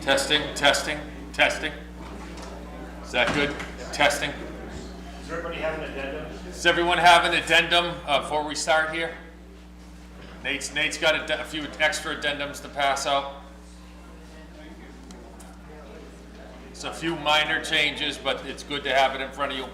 Testing, testing, testing. Is that good? Testing. Does everybody have an addendum? Does everyone have an addendum before we start here? Nate's got a few extra addendums to pass out. It's a few minor changes, but it's good to have it in front of you.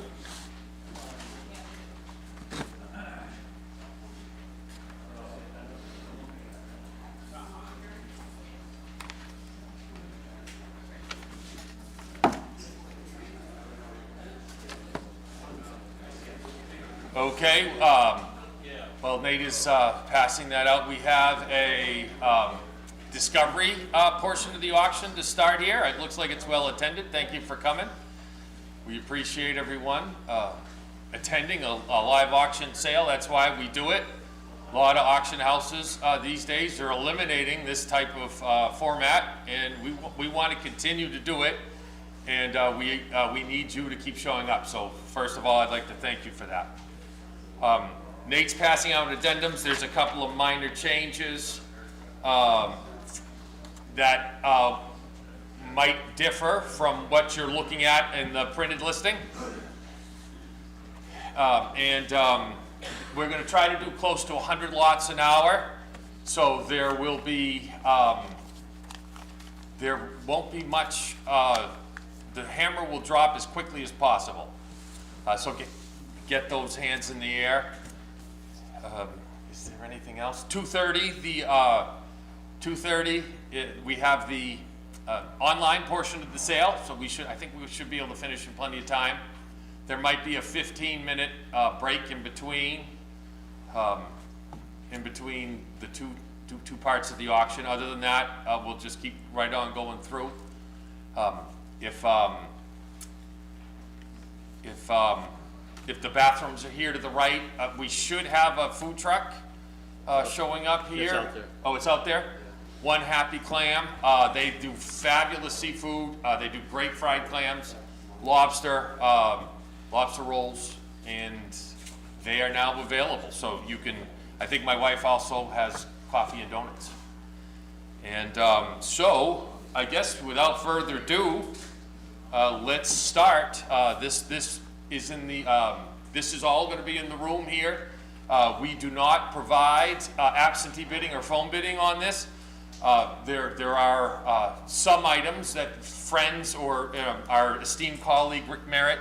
Okay, well, Nate is passing that out. We have a discovery portion of the auction to start here. It looks like it's well attended. Thank you for coming. We appreciate everyone attending a live auction sale. That's why we do it. A lot of auction houses these days are eliminating this type of format, and we want to continue to do it. And we need you to keep showing up. So first of all, I'd like to thank you for that. Nate's passing out addendums. There's a couple of minor changes that might differ from what you're looking at in the printed listing. We're going to try to do close to 100 lots an hour. So there will be, there won't be much, the hammer will drop as quickly as possible. So get those hands in the air. Is there anything else? 2:30, the 2:30, we have the online portion of the sale, so I think we should be able to finish in plenty of time. There might be a 15-minute break in between the two parts of the auction. Other than that, we'll just keep right on going through. If the bathrooms are here to the right, we should have a food truck showing up here. It's out there. Oh, it's out there? Yeah. One Happy Clam. They do fabulous seafood. They do great fried clams, lobster, lobster rolls, and they are now available. So you can, I think my wife also has coffee and donuts. And so I guess without further ado, let's start. This is all going to be in the room here. We do not provide absentee bidding or phone bidding on this. There are some items that friends or our esteemed colleague Rick Merritt,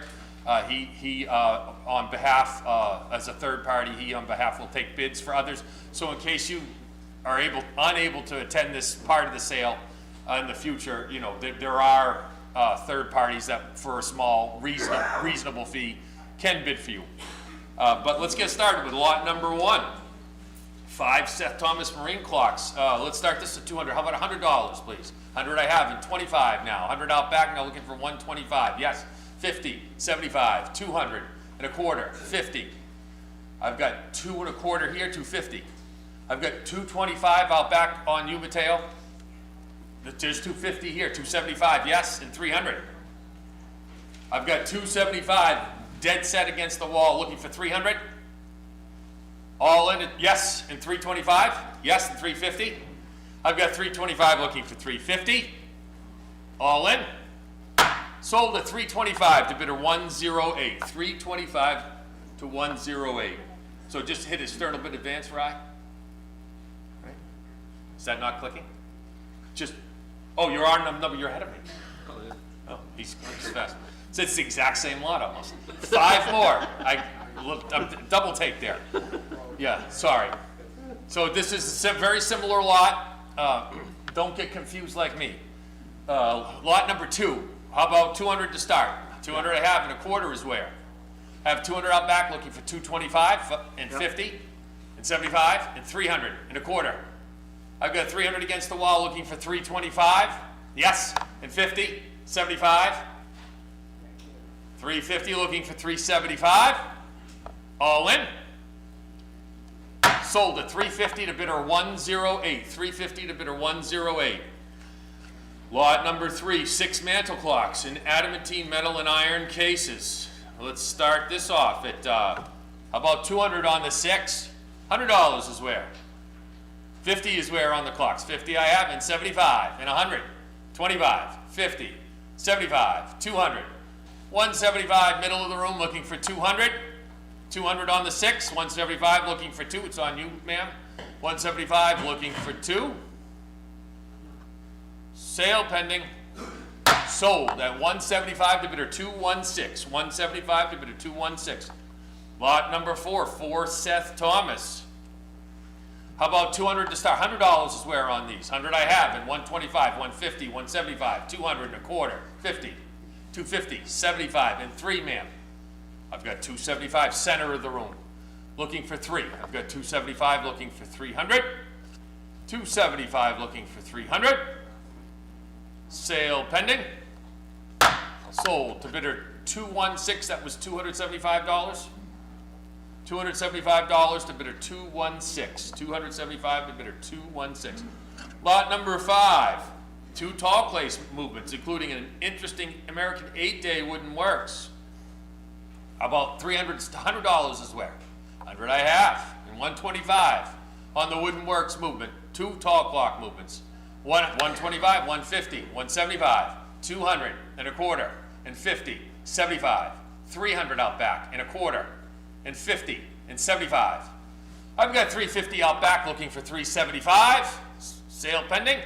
he on behalf, as a third party, he on behalf will take bids for others. So in case you are unable to attend this part of the sale in the future, you know, there are third parties that for a small, reasonable fee can bid for you. But let's get started with lot number 1. 5 Seth Thomas marine clocks. Let's start this at $200. How about $100, please? 100 I have and 25 now. 100 out back now, looking for 125. Yes. 50, 75, 200 and a quarter, 50. I've got 2 and a quarter here, 250. I've got 225 out back on you, Mateo. There's 250 here, 275, yes, and 300. I've got 275 dead set against the wall, looking for 300. All in, yes, and 325, yes, and 350. I've got 325 looking for 350. All in. Sold at 325 to bidder 108. 325 to 108. So just hit his sternal bid advance, Rye. Right? Is that not clicking? Just, oh, you're on number, you're ahead of me. Oh, he's fast. So it's the exact same lot almost. 5 more. I'm double take there. Yeah, sorry. So this is a very similar lot. Don't get confused like me. Lot number 2. How about 200 to start? 200 I have and a quarter is where? I have 200 out back looking for 225 and 50 and 75 and 300 and a quarter. I've got 300 against the wall looking for 325. Yes, and 50, 75. 350 looking for 375. All in. Sold at 350 to bidder 108. 350 to bidder 108. Lot number 3, 6 mantle clocks in adamantine metal and iron cases. Let's start this off at about 200 on the 6. $100 is where? 50 is where on the clocks. 50 I have and 75 and 100. 25, 50, 75, 200. 175, middle of the room, looking for 200. 200 on the 6, 175 looking for 2. It's on you, ma'am. 175 looking for 2. Sale pending. Sold at 175 to bidder 216. 175 to bidder 216. Lot number 4 for Seth Thomas. How about 200 to start? $100 is where on these. 100 I have, and 125, 150, 175, 200 and a quarter, 50, 250, 75, and 3, ma'am. I've got 275, center of the room, looking for 3. I've got 275 looking for 300. 275 looking for 300. Sale pending. Sold to bidder 216, that was $275. $275 to bidder 216. 275 to bidder 216. Lot number 5, 2 tall place movements, including an interesting American 8-day wooden works. About $300 to $100 is where. 100 I have, and 125 on the wooden works movement. 2 tall clock movements. 125, 150, 175, 200 and a quarter, and 50, 75, 300 out back and a quarter, and 50 and 75. I've got 350 out back looking for 375. Sale pending.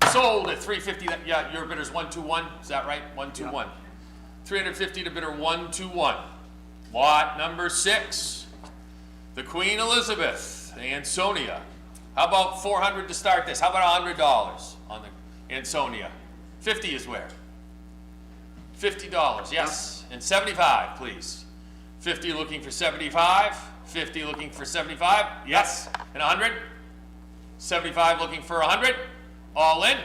Sold at 350. Yeah, your bidder's 121. Is that right? 121. 350 to bidder 121. Lot number 6. The Queen Elizabeth, the Ansonia. How about 400 to start this? How about $100 on the Ansonia? 50 is where? $50, yes. And 75, please. 50 looking for 75. 50 looking for 75, yes. And 100. 75 looking for 100. All in.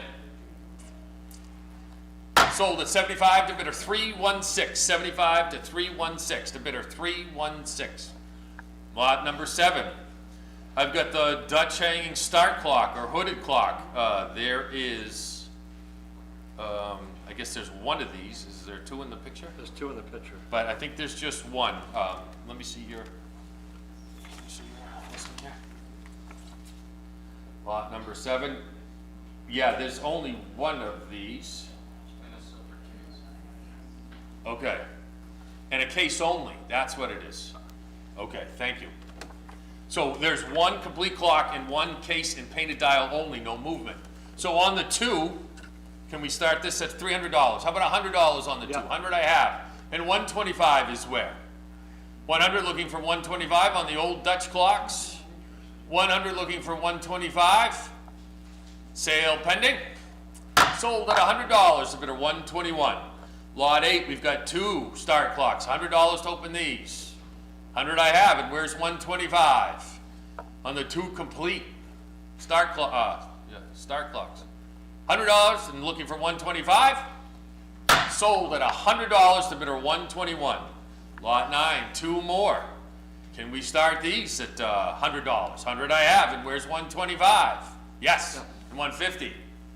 Sold at 75 to bidder 316. 75 to 316 to bidder 316. Lot number 7. I've got the Dutch hanging start clock or hooded clock. There is, I guess there's one of these. Is there 2 in the picture? There's 2 in the picture. But I think there's just one. Let me see your listing here. Lot number 7. Yeah, there's only one of these. Okay. And a case only. That's what it is. Okay, thank you. So there's one complete clock and one case and painted dial only, no movement. So on the 2, can we start this at $300? How about $100 on the 2? Yeah. 100 I have. And 125 is where? 100 looking for 125 on the old Dutch clocks. 100 looking for 125. Sale pending. Sold at $100 to bidder 121. Lot 8, we've got 2 start clocks. $100 to open these. 100 I have, and where's 125? On the 2 complete start clocks. $100 and looking for 125. Sold at $100 to bidder 121. Lot 9, 2 more. Can we start these at $100? 100 I have, and where's 125? Yes, and 150,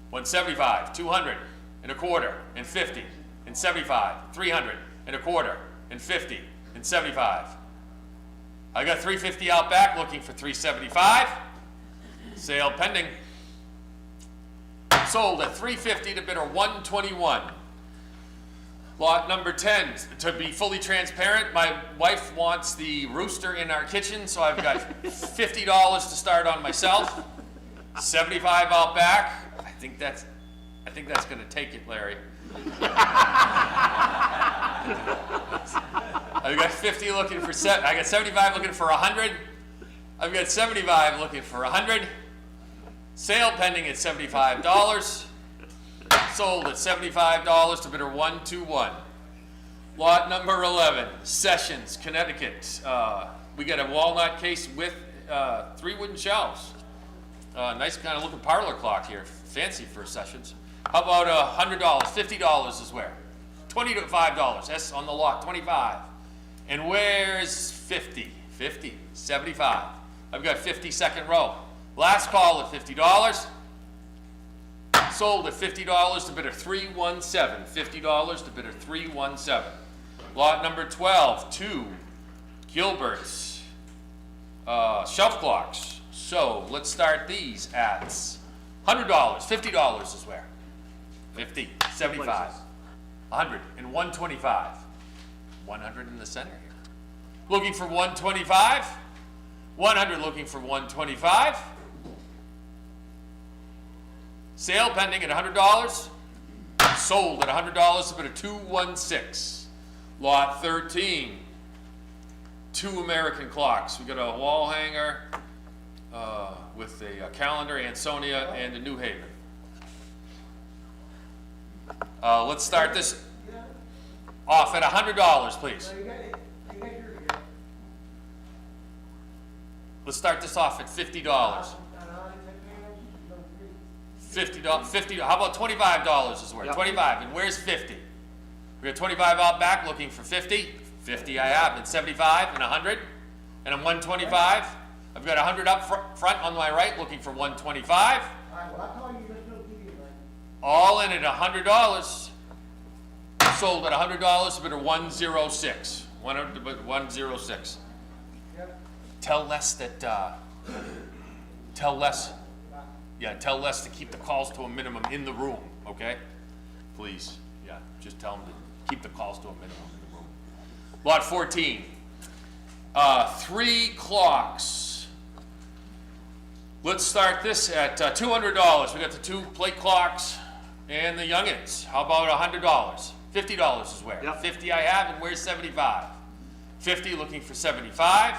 175, 200 and a quarter, and 50, and 75, 300 and a quarter, and 50, and 75. I got 350 out back looking for 375. Sale pending. Sold at 350 to bidder 121. Lot number 10, to be fully transparent, my wife wants the rooster in our kitchen, so I've got $50 to start on myself. 75 out back. I think that's gonna take it, Larry. I've got 50 looking for I got 75 looking for 100. I've got 75 looking for 100. Sale pending at $75. Sold at $75 to bidder 121. Lot number 11, Sessions, Connecticut. We got a walnut case with 3 wooden shelves. Nice kind of looking parlor clock here. Fancy for Sessions. How about $100? $50 is where? $20 to $5. That's on the lot, 25. And where's 50? 50, 75. I've got 50 second row. Last call at $50. Sold at $50 to bidder 317. $50 to bidder 317. Lot number 12, 2 Gilbert's shelf clocks. So let's start these at $100. $50 is where? 50, 75, 100, and 125. 100 in the center here. Looking for 125. 100 looking for 125. Sale pending at $100. Sold at $100, a bit of 216. Lot 13. 2 American clocks. We got a wall hanger with a calendar, Ansonia, and a New Haven. Let's start this off at $100, please. Let's start this off at $50. $50. How about $25 is worth? Yep. 25. And where's 50? We got 25 out back looking for 50. 50 I have, and 75 and 100 and I'm 125. I've got 100 up front on my right looking for 125. All in at $100. Sold at $100, a bit of 106. 106. Tell Les that, tell Les to keep the calls to a minimum in the room, okay? Please, yeah, just tell him to keep the calls to a minimum in the room. Lot 14, 3 clocks. Let's start this at $200. We got the 2 plate clocks and the youngins. How about $100? $50 is where? Yep. 50 I have, and where's 75? 50 looking for 75.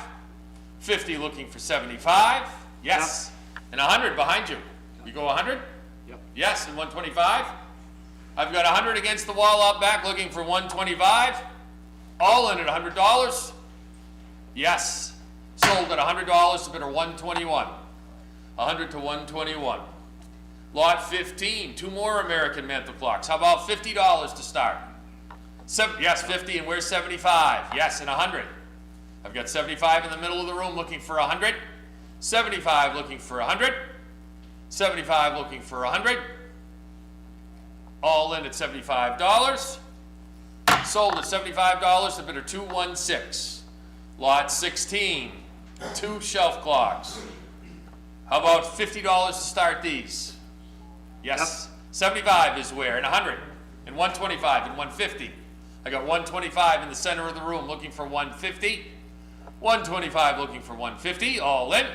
50 looking for 75. Yes. And 100 behind you. You go 100? Yep. Yes, and 125. I've got 100 against the wall out back looking for 125. All in at $100. Yes. Sold at $100, a bit of 121. 100 to 121. Lot 15, 2 more American mantle clocks. How about $50 to start? Yes, 50, and where's 75? Yes, and 100. I've got 75 in the middle of the room looking for 100. 75 looking for 100. 75 looking for 100. All in at $75. Sold at $75, a bit of 216. Lot 16, 2 shelf clocks. How about $50 to start these? Yes. 75 is where? And 100. And 125 and 150. I got 125 in the center of the room looking for 150. 125 looking for 150. All in.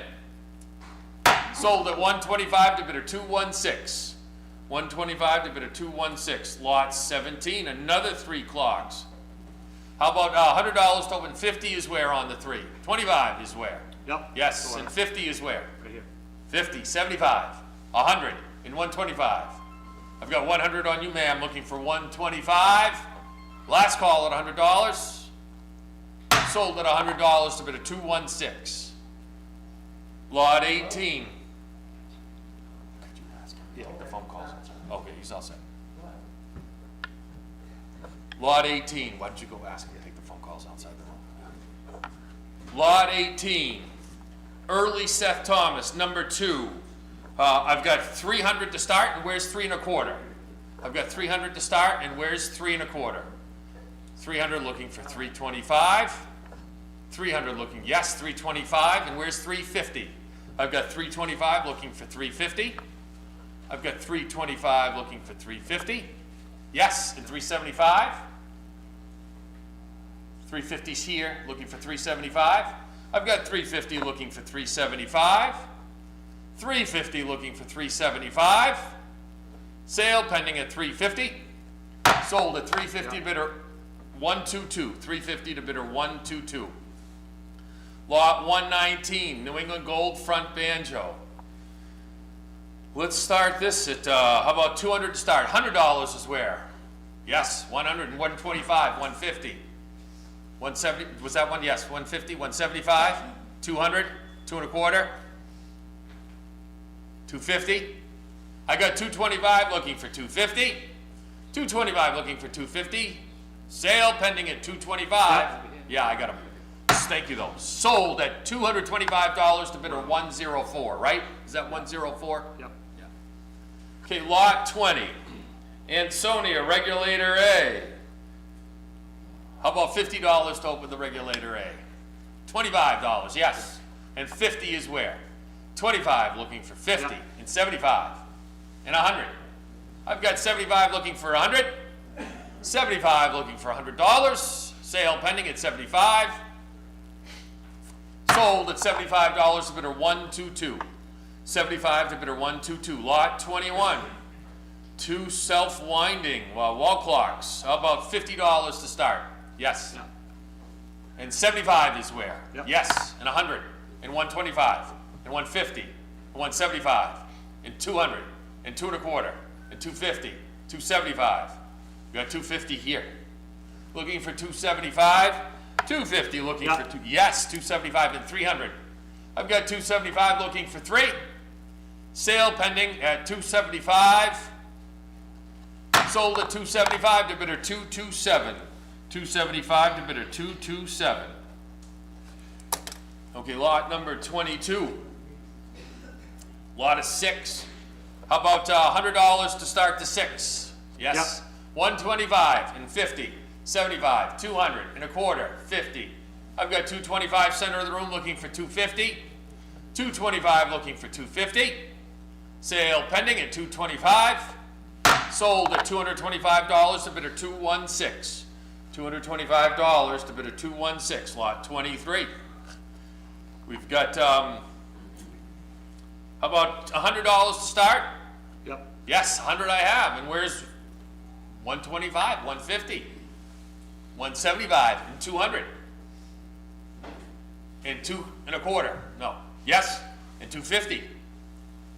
Sold at 125 to bid of 216. 125 to bid of 216. Lot 17, another 3 clocks. How about $100 to open? 50 is where on the 3? 25 is where? Yep. Yes, Go on. and 50 is where? Right here. 50, 75, 100, and 125. I've got 100 on you, ma'am, looking for 125. Last call at $100. Sold at $100 to bid of 216. Lot 18. Yeah, the phone calls. Okay, he's all set. Lot 18. Why don't you go ask him to take the phone calls outside the room? Lot 18. Early Seth Thomas, number 2. I've got 300 to start, and where's 3 1/4? I've got 300 to start, and where's 3 1/4? 300 looking for 325. 300 looking, yes, 325, and where's 350? I've got 325 looking for 350. I've got 325 looking for 350. Yes, and 375. 350's here, looking for 375. I've got 350 looking for 375. 350 looking for 375. Sale pending at 350. Sold at 350 bidder 122. 350 to bidder 122. Lot 119, New England Gold front banjo. Let's start this at, how about 200 to start? $100 is where? Yes, 100 and 125, 150. 170, was that one? Yes, 150, 175, 200, 2 1/4, 250. I got 225 looking for 250. 225 looking for 250. Sale pending at 225. Yeah, I got them. Thank you though. Sold at $225 to bidder 104, right? Is that 104? Yep. Okay, lot 20. Ansonia, regulator A. How about $50 to open the regulator A? $25, yes. And 50 is where? 25 looking for 50, Yep. and 75, and 100. I've got 75 looking for 100. 75 looking for $100. Sale pending at 75. Sold at $75 to bidder 122. 75 to bidder 122. Lot 21. 2 self-winding wall clocks. How about $50 to start? Yes. Yep. And 75 is where? Yep. Yes. And 100. And 125. And 150. And 175. And 200. And 2 1/4. And 250. 275. You got 250 here. Looking for 275. 250 looking Yep. for 2. Yes, 275 and 300. I've got 275 looking for 3. Sale pending at 275. Sold at 275 to bidder 227. 275 to bidder 227. Okay, lot number 22. Lot of 6. How about $100 to start the 6? Yes. Yep. 125 and 50, 75, 200 and a quarter, 50. I've got 225 center of the room looking for 250. 225 looking for 250. Sale pending at 225. Sold at $225 to bidder 216. $225 to bidder 216. Lot 23. We've got how about $100 to start? Yep. Yes, 100 I have. And where's 125, 150, 175, and 200, and 2 1/4? No. Yes, and 250,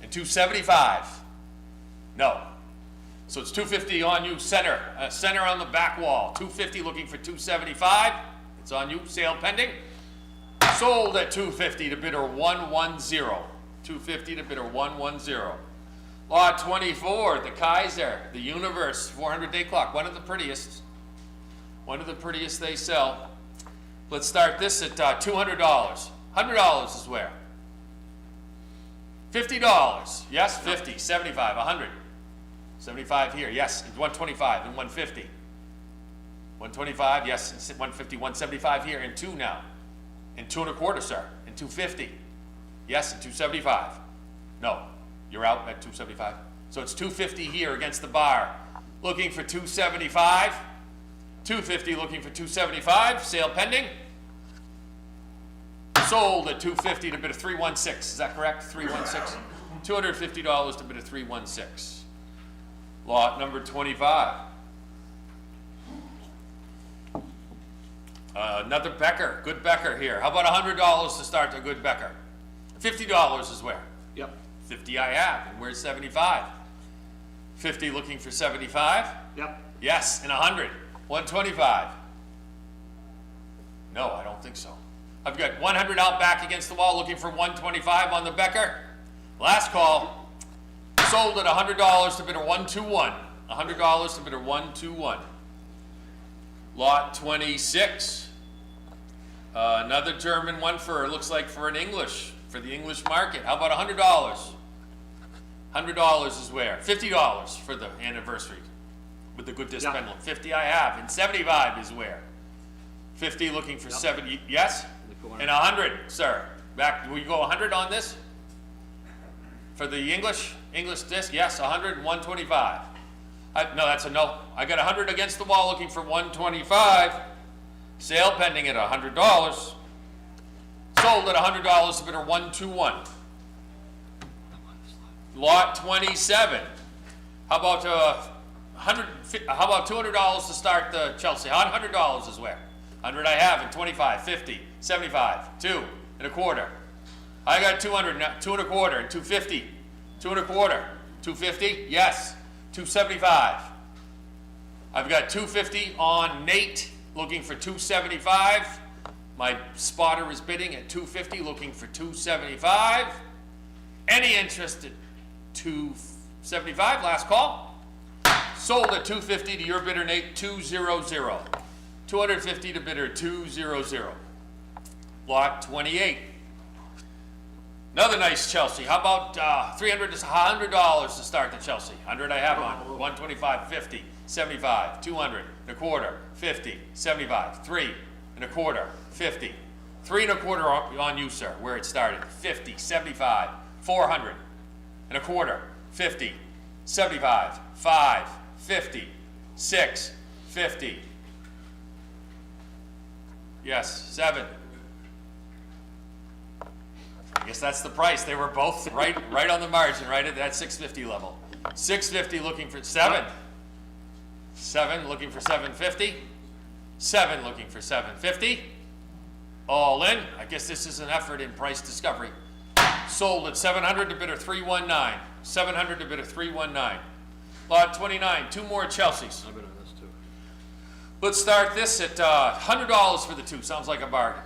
and 275. No. So it's 250 on you, center. Center on the back wall. 250 looking for 275. It's on you. Sale pending. Sold at 250 to bidder 110. 250 to bidder 110. Lot 24, the Kaiser, the Universe 400-day clock. One of the prettiest. One of the prettiest they sell. Let's start this at $200. $100 is where? $50. Yes, 50, 75, 100. 75 here, yes, and 125 and 150. 125, yes, and 150, 175 here, and 2 now. And 2 1/4, sir, and 250. Yes, and 275. No, you're out at 275. So it's 250 here against the bar. Looking for 275. 250 looking for 275. Sale pending. Sold at 250 to bid a 316. Is that correct? 316. $250 to bid a 316. Lot number 25. Another Becker, good Becker here. How about $100 to start a good Becker? $50 is where? Yep. 50 I have, and where's 75? 50 looking for 75? Yep. Yes, and 100. 125. No, I don't think so. I've got 100 out back against the wall looking for 125 on the Becker. Last call. Sold at $100 to bidder 121. $100 to bidder 121. Lot 26. Another German one for, looks like for for the English market. How about $100? $100 is where? $50 for the anniversary with the good disc Yeah. pendulum. 50 I have, and 75 is where? 50 looking for 70, yes? In the corner. And 100, sir. Back, will you go 100 on this? For the English disc, yes, 100, 125. No, that's a no. I got 100 against the wall looking for 125. Sale pending at $100. Sold at $100 to bidder 121. Lot 27. How about how about $200 to start the Chelsea? $100 is where? 100 I have, and 25, 50, 75, 2 1/4. I got 200, 2 1/4, and 250, 2 1/4, 250, yes, 275. I've got 250 on Nate, looking for 275. My spotter is bidding at 250, looking for 275. Any interest at 275? Last call. Sold at 250 to your bidder, Nate, 200. 250 to bidder 200. Lot 28. Another nice Chelsea. How about $100 to start the Chelsea? 100 I have on. 125, 50, 75, 200 1/4, 50, 75, 3 1/4, 50, 3 1/4 on you, sir, where it started. 50, 75, 400 1/4, 50, 75, 5, 50, 6, 50. Yes, 7. I guess that's the price. They were both right on the margin, right at that 650 level. 650 looking for 7. 7 looking for 750. 7 looking for 750. All in. I guess this is an effort in price discovery. Sold at 700 to bidder 319. 700 to bidder 319. Lot 29, 2 more Chelseas. I bid on this too. Let's start this at $100 for the 2. Sounds like a bargain.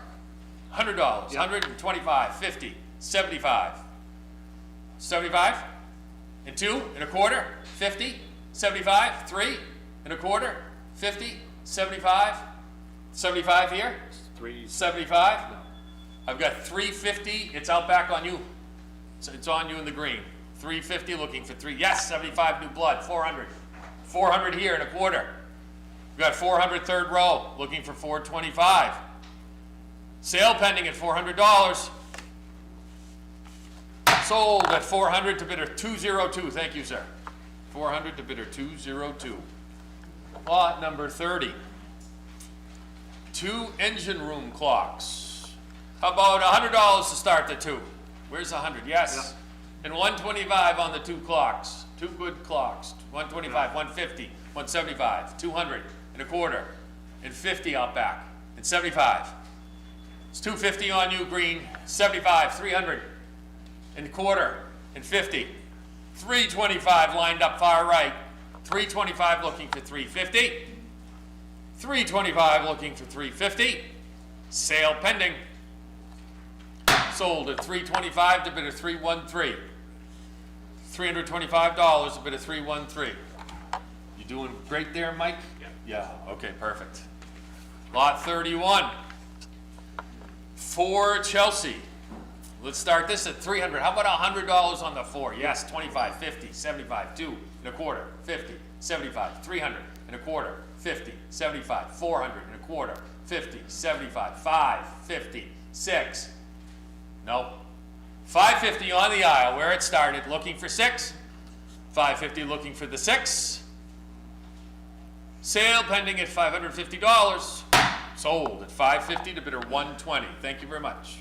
$100, Yep. 125, 50, 75. 75? And 2 and a quarter, 50, 75, 3 and a quarter, 50, 75, 75 here, 3. 75. No. I've got 350, it's out back on you. It's on you in the green. 350 looking for 3, yes, 75 new blood, 400. 400 here and a quarter. We've got 400 third row, looking for 425. Sale pending at $400. Sold at 400 to bidder 202. Thank you, sir. 400 to bidder 202. Lot number 30. 2 engine room clocks. How about $100 to start the 2? Where's 100? Yes. Yep. And 125 on the 2 clocks. 2 good clocks. 125, 150, 175, 200 and a quarter, and 50 out back, and 75. It's 250 on you, green. 75, 300 and a quarter, and 50. 325 lined up far right. 325 looking for 350. 325 looking for 350. Sale pending. Sold at 325 to bidder 313. $325 to bidder 313. You doing great there, Mike? Yeah, okay, perfect. Lot 31. 4 Chelsea. Let's start this at 300. How about $100 on the 4? Yes, 25, 50, 75, 2 and a quarter, 50, 75, 300 and a quarter, 50, 75, 400 and a quarter, 50, 75, 5, 50, 6. No. 550 on the aisle where it started, looking for 6. 550 looking for the 6. Sale pending at $550. Sold at $550 to bidder 120. Thank you very much.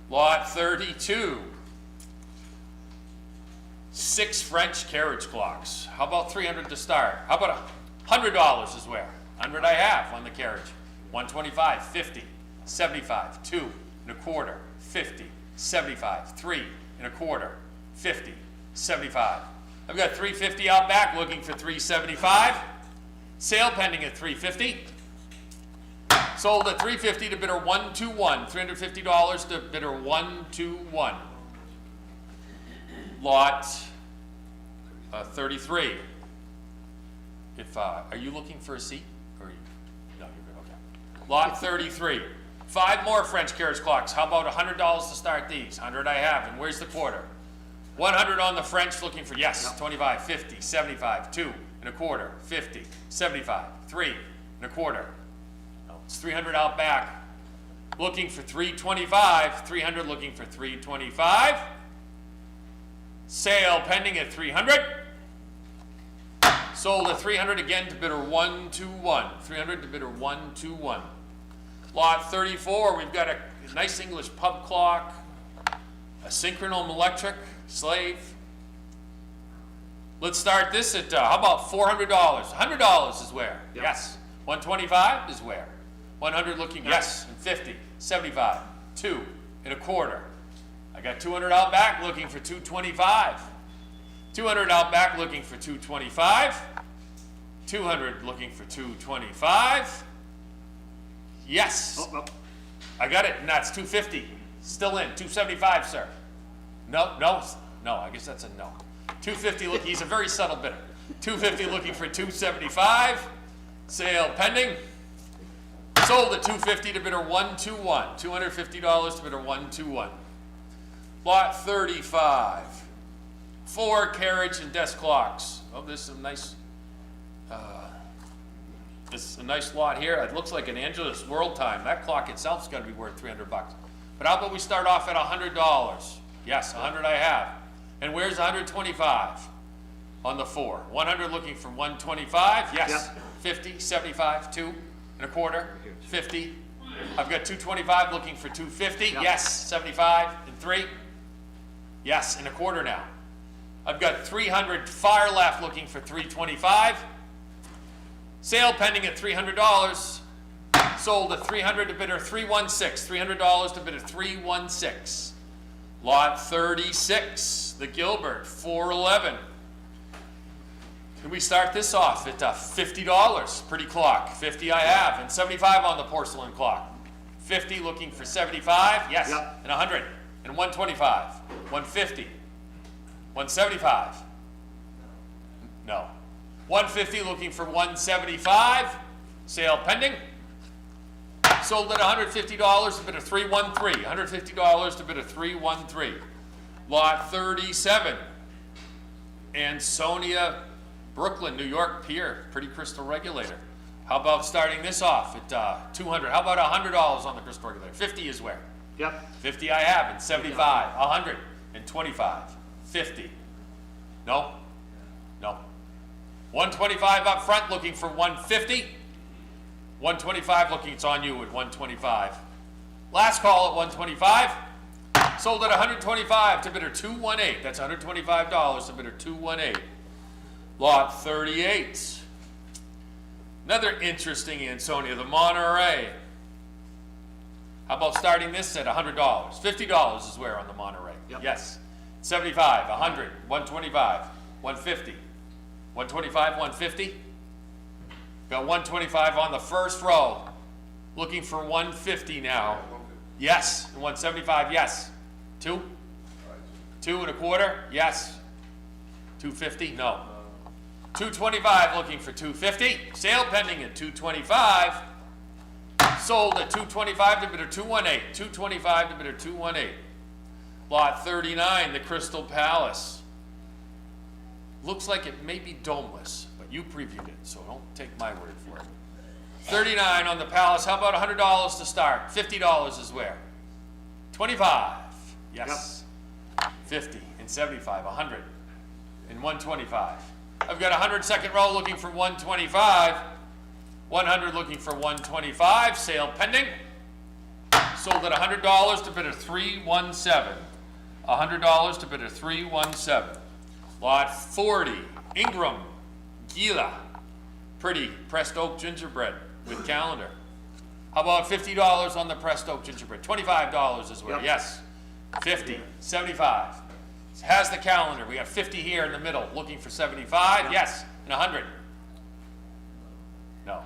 Lot 32. 6 French carriage clocks. How about 300 to start? How about $100 is where? 100 I have on the carriage. 125, 50, 75, 2 and a quarter, 50, 75, 3 and a quarter, 50, 75. I've got 350 out back looking for 375. Sale pending at 350. Sold at 350 to bidder 121. $350 to bidder 121. Lot 33. Are you looking for a seat? Or are you? No, you're good. Okay. Lot 33. 5 more French carriage clocks. How about $100 to start these? 100 I have. And where's the quarter? 100 on the French looking for, yes, 25, 50, 75, 2 and a quarter, 50, 75, 3 and a quarter. No, it's 300 out back. Looking for 325, 300 looking for 325. Sale pending at 300. Sold at 300 again to bidder 121. 300 to bidder 121. Lot 34, we've got a nice English pub clock, a synchronome electric, slave. Let's start this at, how about $400? $100 is where? Yep. Yes. 125 is where? 100 looking, yes, and 50, 75, 2 and a quarter. I got 200 out back looking for 225. 200 out back looking for 225. 200 looking for 225. Yes. Oh, I got it, and that's 250. Still in, 275, sir. No, I guess that's a no. 250, look, he's a very subtle bidder. 250 looking for 275. Sale pending. Sold at 250 to bidder 121. $250 to bidder 121. Lot 35. 4 carriage and desk clocks. Oh, there's some nice, this is a nice lot here. It looks like an Angelus World Time. That clock itself's got to be worth $300. But how about we start off at $100? Yes, 100 I have. And where's 125? on the 4. 100 looking for 125, yes. Yep. 50, 75, 2 and a quarter, 50. I've got 225 looking for 250, Yep. yes. 75 and 3, yes, and a quarter now. I've got 300 far left looking for 325. Sale pending at $300. Sold at 300 to bidder 316. $300 to bidder 316. Lot 36, the Gilbert, 411. Can we start this off at $50? Pretty clock. 50 I have, and 75 on the porcelain clock. 50 looking for 75, yes, Yep. and 100, and 125, 150, 175. No. 150 looking for 175. Sale pending. Sold at $150 to bid a 313. $150 to bid a 313. Lot 37. Ansonia, Brooklyn, New York Pier. Pretty crystal regulator. How about starting this off at 200? How about $100 on the crystal regulator? 50 is where? Yep. 50 I have, and 75, 100, and 25, 50. No? No. 125 up front looking for 150. 125 looking, it's on you at 125. Last call at 125. Sold at 125 to bidder 218. That's $125 to bidder 218. Lot 38. Another interesting Ansonia, the Monterey. How about starting this at $100? $50 is where on the Monterey? Yep. Yes. 75, 100, 125, 150. 125, 150. Got 125 on the first row. Looking for 150 now. Yes. And 175, yes. 2? 2 and a quarter? Yes. 250? No. 225 looking for 250. Sale pending at 225. Sold at 225 to bidder 218. 225 to bidder 218. Lot 39, the Crystal Palace. Looks like it may be domeless, but you previewed it, so don't take my word for it. 39 on the Palace. How about $100 to start? $50 is where? 25. Yes. 50 and 75, 100 and 125. I've got 100 second row looking for 125. 100 looking for 125. Sale pending. Sold at $100 to bidder 317. $100 to bidder 317. Lot 40, Ingram, Gila. Pretty pressed oak gingerbread with calendar. How about $50 on the pressed oak gingerbread? $25 is where, Yep. yes. 50, 75. Has the calendar. We got 50 here in the middle, looking for 75, Yep. yes, and 100. No.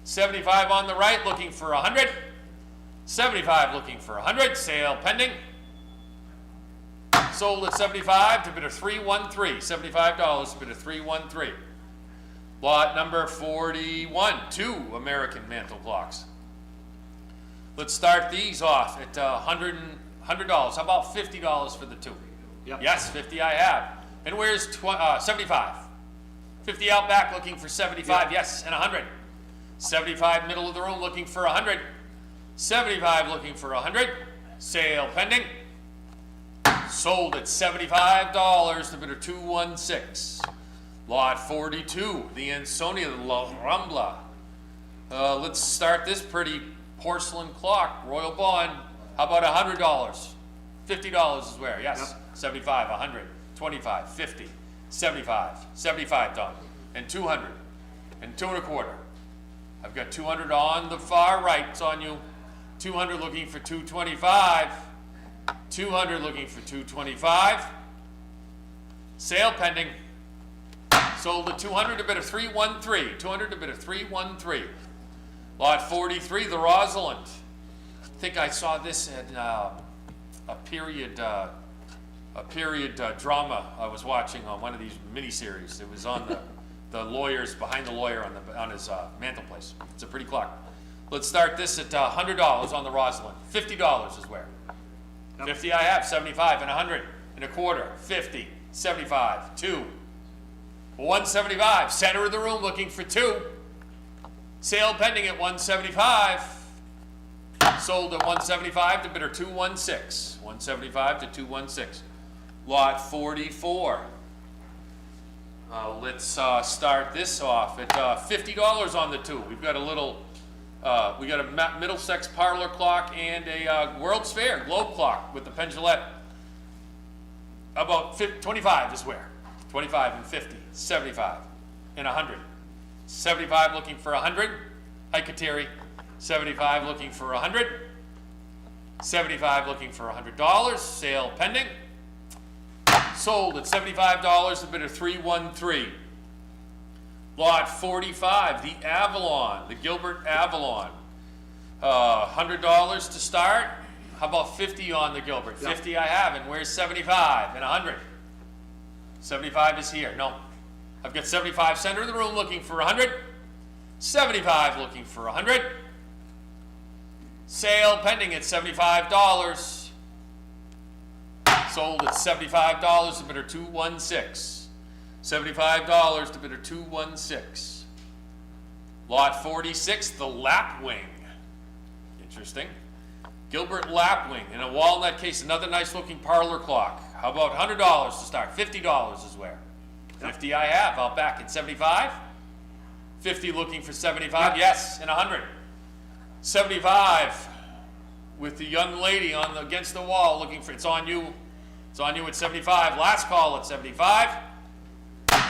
75 on the right, looking for 100. 75 looking for 100, sale pending. Sold at 75 to bidder 313. $75 to bidder 313. Lot number 41, 2 American mantle clocks. Let's start these off at $100. How about $50 for the 2? Yep. Yes, 50 I have. And where's 75? 50 out back looking for 75, Yep. yes, and 100. 75 middle of the room looking for 100. 75 looking for 100. Sale pending. Sold at $75 to bidder 216. Lot 42, the Ansonia La Rambla. Let's start this pretty porcelain clock, Royal Bond. How about $100? $50 is where, yes. Yep. 75, 100, 25, 50, 75, 75 done, and 200, and 2 and a quarter. I've got 200 on the far right, it's on you. 200 looking for 225. 200 looking for 225. Sale pending. Sold at 200 to bid a 313. 200 to bid a 313. Lot 43, the Rosalind. I think I saw this in a period drama I was watching on one of these miniseries. It was on the lawyers, behind the lawyer on his mantelpiece. It's a pretty clock. Let's start this at $100 on the Rosalind. $50 is where? Yep. 50 I have, 75 and 100 and a quarter, 50, 75, 2. 175, center of the room looking for 2. Sale pending at 175. Sold at 175 to bidder 216. 175 to 216. Lot 44. Let's start this off at $50 on the two. We've got a little, we got a Middlesex parlor clock and a World's Fair globe clock with the pendulette. About 25 is where? 25 and 50, 75 and 100. 75 looking for 100. Hi, Kateri. 75 looking for 100. 75 looking for $100. Sale pending. Sold at $75, the bidder 313. Lot 45, the Avalon, the Gilbert Avalon. $100 to start. How about 50 on the Gilbert? Yep. 50 I have, and where's 75 and 100? 75 is here. No. I've got 75 center of the room looking for 100. 75 looking for 100. Sale pending at $75. Sold at $75, the bidder 216. $75, the bidder 216. Lot 46, the Lapwing. Interesting. Gilbert Lapwing in a walnut case, another nice looking parlor clock. How about $100 to start? $50 is where? 50 I have, out back at 75. 50 looking for 75, yes, and 100. 75 with the young lady on the, against the wall looking for, it's on you. It's on you at 75. Last call at 75.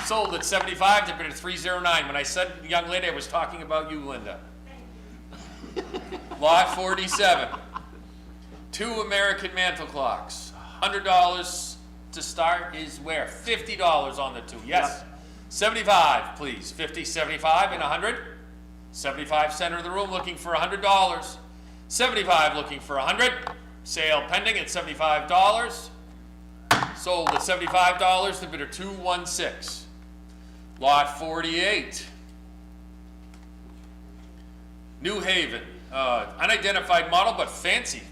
Sold at 75 to bidder 309. When I said the young lady, I was talking about you, Linda. Lot 47. Two American mantle clocks. $100 to start is where? $50 on the two. Yes. 75, please. 50, 75, and 100. 75 center of the room looking for $100. 75 looking for 100. Sale pending at $75. Sold at $75, the bidder 216. Lot 48. New Haven, unidentified model but fancy.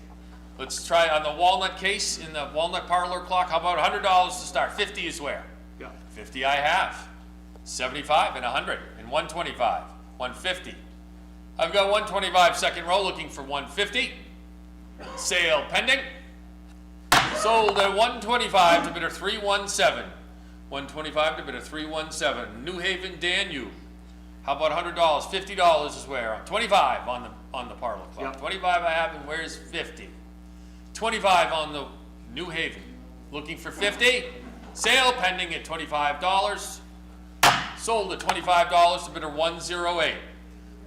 Let's try on the walnut case in the walnut parlor clock. How about $100 to start? 50 is where? Yeah. 50 I have. 75 and 100 and 125, 150. I've got 125 second row looking for 150. Sale pending. Sold at 125 to bidder 317. 125 to bidder 317. New Haven Danube. How about $100? $50 is where? 25 on the parlor clock. Yep. 25 I have, and where's 50? 25 on the New Haven. Looking for 50. Sale pending at $25. Sold at $25 to bidder 108.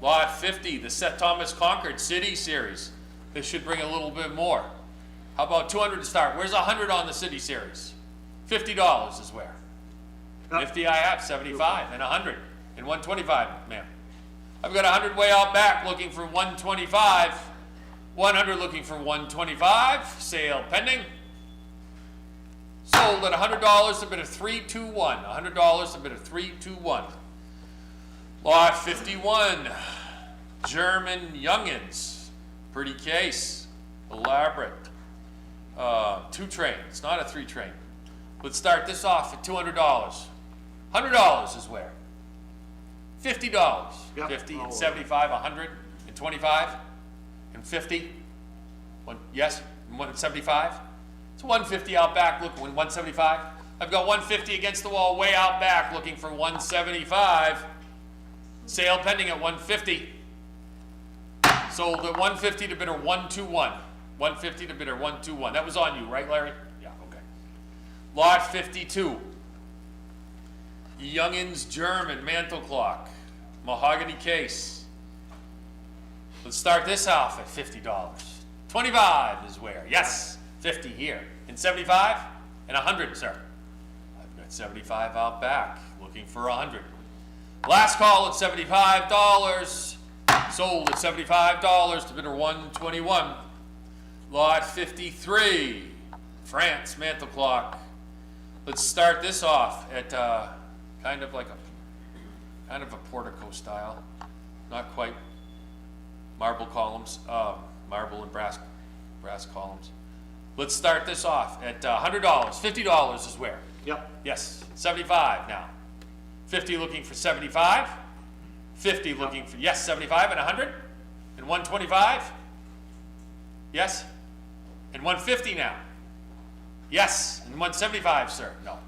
Lot 50, the Seth Thomas Concord City Series. This should bring a little bit more. How about 200 to start? Where's 100 on the City Series? $50 is where? 50 I have, 75 and 100 and 125, ma'am. I've got 100 way out back looking for 125. 100 looking for 125. Sale pending. Sold at $100 to bidder 321. $100 to bidder 321. Lot 51. German Youngins. Pretty case. Elaborate. 2 train. It's not a 3 train. Let's start this off at $200. $100 is where? $50. Yep. 50 and 75, 100 and 25 and 50. Yes, 175. It's 150 out back. Look, 175. I've got 150 against the wall, way out back, looking for 175. Sale pending at 150. Sold at 150 to bidder 121. 150 to bidder 121. That was on you, right, Larry? Yeah, okay. Lot 52. Youngins German mantle clock. Mahogany case. Let's start this off at $50. 25 is where? Yes, 50 here. And 75 and 100, sir. I've got 75 out back, looking for 100. Last call at $75. Sold at $75 to bidder 121. Lot 53, France mantle clock. Let's start this off at kind of a portico style, not quite marble columns, marble and brass columns. Let's start this off at $100. $50 is where? Yep. Yes, 75 now. 50 looking for 75. 50 looking for, yes, 75 and 100 and 125. Yes, and 150 now. Yes, and 175, sir. No.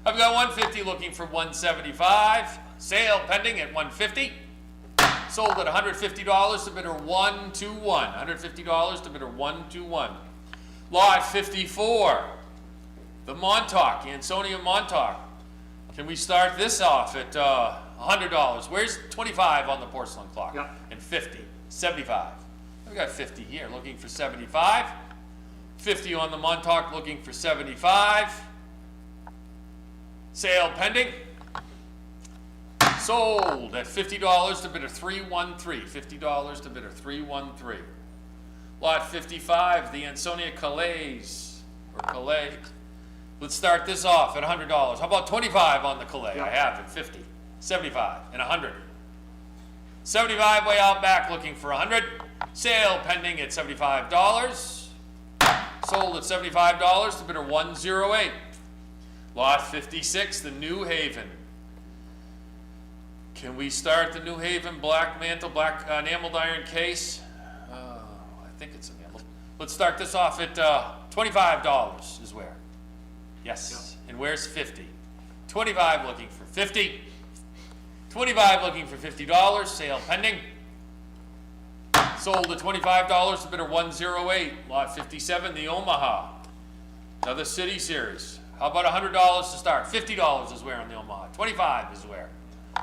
I've got 150 looking for 175. Sale pending at 150. Sold at $150 to bidder 121. $150 to bidder 121. Lot 54. The Montauk, Ansonia Montauk. Can we start this off at $100? Where's 25 on the porcelain clock? Yep. And 50, 75. I've got 50 here, looking for 75. 50 on the Montauk, looking for 75. Sale pending. Sold at $50 to bidder 313. $50 to bidder 313. Lot 55, the Ansonia Calais, or Calais. Let's start this off at $100. How about 25 on the Calais? Yeah. I have it, 50, 75, and 100. 75 way out back looking for 100. Sale pending at $75. Sold at $75 to bidder 108. Lot 56, the New Haven. Can we start the New Haven black mantle, black enameled iron case? I think it's enameled. Let's start this off at $25 is where? Yes. And where's 50? 25 looking for 50. 25 looking for $50. Sale pending. Sold at $25 to bidder 108. Lot 57, the Omaha. Another city series. How about $100 to start? $50 is where on the Omaha. 25 is where?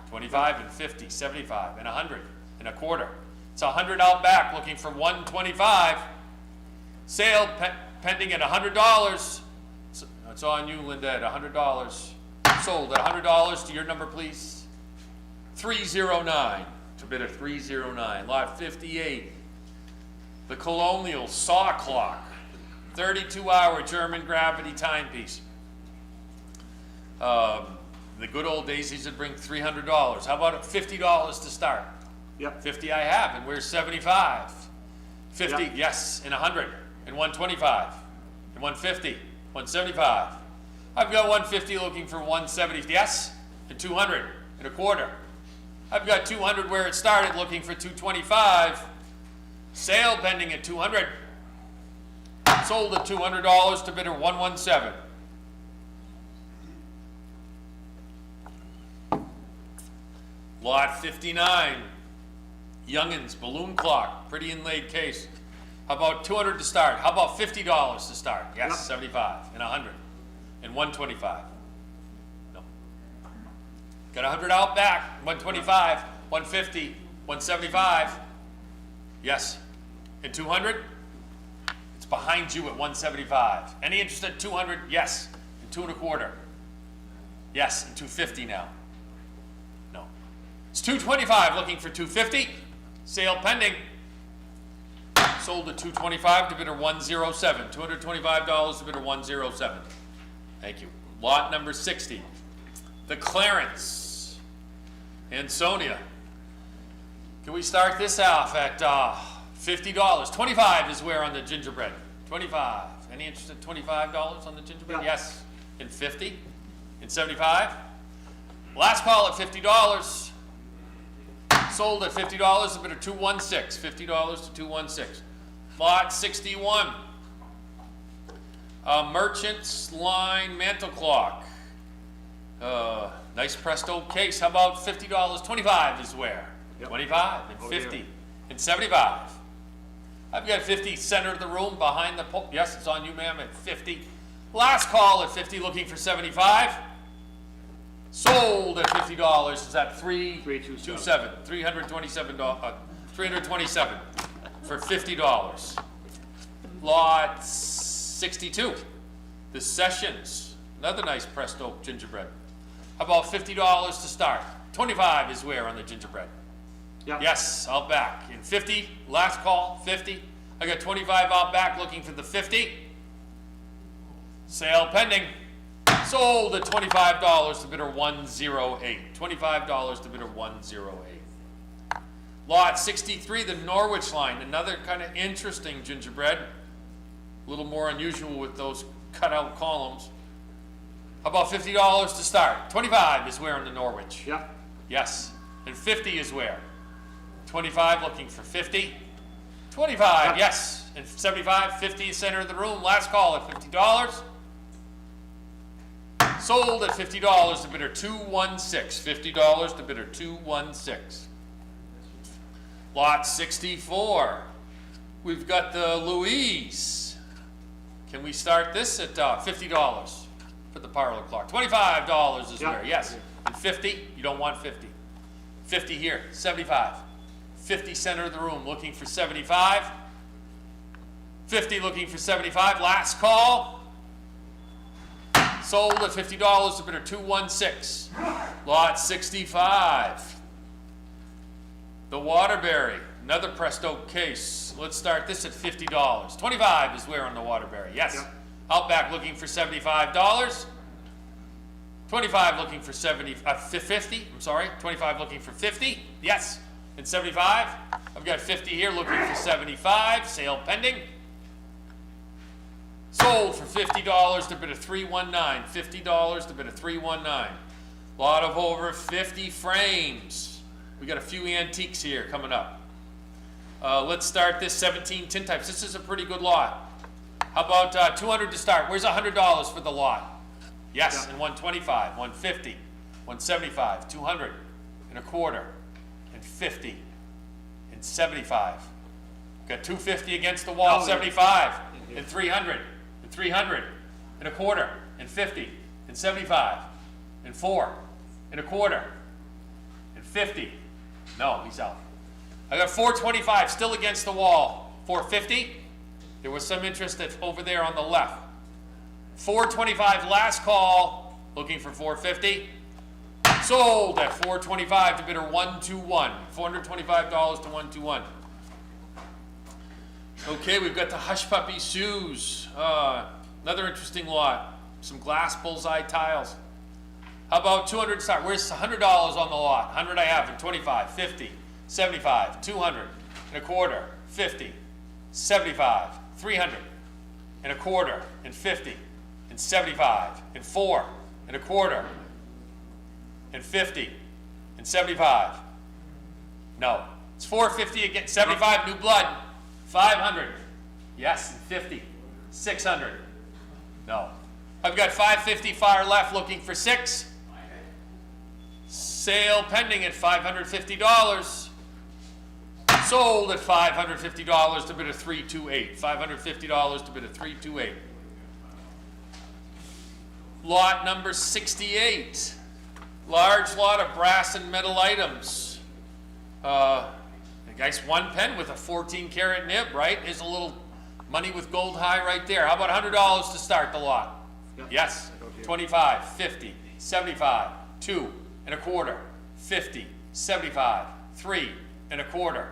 25 and 50, 75 and 100 and a quarter. It's 100 out back looking for 125. Sale pending at $100. It's on you, Linda, at $100. Sold at $100 to your number, please. 309 to bid at 309. Lot 58. The Colonial Saw Clock. 32-hour German gravity timepiece. The good old days, these would bring $300. How about $50 to start? Yep. 50 I have, and where's 75? 50, Yep. yes, and 100, and 125, and 150, 175. I've got 150 looking for 170, yes, and 200, and a quarter. I've got 200 where it started looking for 225. Sale pending at 200. Sold at $200 to bidder 117. Lot 59, Youngins Balloon Clock, pretty inlaid case. How about 200 to start? How about $50 to start? Yes, Yep. 75 and 100 and 125. No. Got 100 out back, 125, 150, 175. Yes. And 200? It's behind you at 175. Any interest at 200? Yes. And 2 1/4. Yes, and 250 now. No. It's 225 looking for 250. Sale pending. Sold at 225 to bidder 107. $225 to bidder 107. Thank you. Lot number 60. The Clarence. Ansonia. Can we start this off at $50? 25 is where on the gingerbread? 25. Any interest at $25 on the gingerbread? Yeah. Yes. And 50? And 75? Last call at $50. Sold at $50 to bidder 216. $50 to 216. Lot 61. Merchant's Line Mantle Clock. Nice Presto case. How about $50? 25 is where? Yep. 25 and Oh, 50 yeah. and 75. I've got 50 center of the room behind the pole. Yes, it's on you, ma'am, at 50. Last call at 50, looking for 75. Sold at $50. Is that 327? $327. 327 for $50. Lot 62. The Sessions. Another nice Presto gingerbread. How about $50 to start? 25 is where on the gingerbread? Yep. Yes, out back. And 50, last call, 50. I got 25 out back looking for the 50. Sale pending. Sold at $25 to bidder 108. $25 to bidder 108. Lot 63, the Norwich Line. Another kind of interesting gingerbread. A little more unusual with those cutout columns. How about $50 to start? 25 is where in the Norwich? Yep. Yes. And 50 is where? 25 looking for 50. 25, yes. And 75, 50 center of the room. Last call at $50. Sold at $50 to bidder 216. $50 to bidder 216. Lot 64. We've got the Louise. Can we start this at $50 for the parlor clock? $25 is where, yes. And 50, you don't want 50. 50 here, 75. 50 center of the room, looking for 75. 50 looking for 75, last call. Sold at $50 to bidder 216. Lot 65. The Waterbury, another Presto case. Let's start this at $50. 25 is where on the Waterbury, yes. Yep. Outback looking for $75. 25 looking for 50, I'm sorry. 25 looking for 50, yes. And 75, I've got 50 here looking for 75, sale pending. Sold for $50 to bid a 319. $50 to bid a 319. Lot of over 50 frames. We got a few antiques here coming up. Let's start this 17 tin types. This is a pretty good lot. How about 200 to start? Where's $100 for the lot? Yes, and 125, 150, 175, 200 and a quarter, and 50 and 75. Got 250 against the wall, 75 and 300 and 300 and a quarter and 50 and 75 and 4 and a quarter and 50. No, he's out. I got 425 still against the wall. 450. There was some interest over there on the left. 425 last call, looking for 450. Sold at 425 to bidder 121. $425 to 121. Okay, we've got the Hush Puppy shoes. Another interesting lot. Some glass bullseye tiles. How about 200 start? Where's $100 on the lot? 100 I have, and 25, 50, 75, 200 and a quarter, 50, 75, 300 and a quarter, and 50 and 75 and 4 and a quarter and 50 and 75. No, it's 450 again, 75 new blood, 500, yes, and 50, 600. No, I've got 550 far left looking for 6. Sale pending at $550. Sold at $550 to bid a 328. $550 to bid a 328. Lot number 68. Large lot of brass and metal items. Nice one pen with a 14 karat nib, right? There's a little money with gold high right there. How about $100 to start the lot? Yep. Yes. Okay. 25, 50, 75, 2 and a quarter, 50, 75, 3 and a quarter,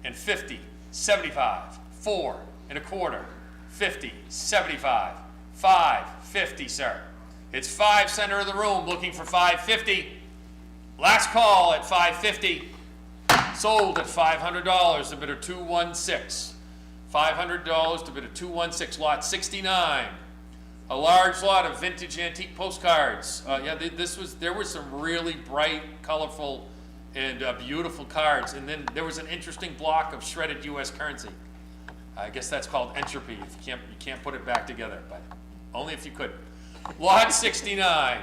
and 50, 75, 4 and a quarter, 50, 75, 550, sir. It's 5 center of the room looking for 550. Last call at 550. Sold at $500 to bidder 216. $500 to bidder 216. Lot 69. A large lot of vintage antique postcards. Yeah, there were some really bright, colorful, and beautiful cards. And then there was an interesting block of shredded U.S. currency. I guess that's called entropy. You can't put it back together, but only if you could. Lot 69.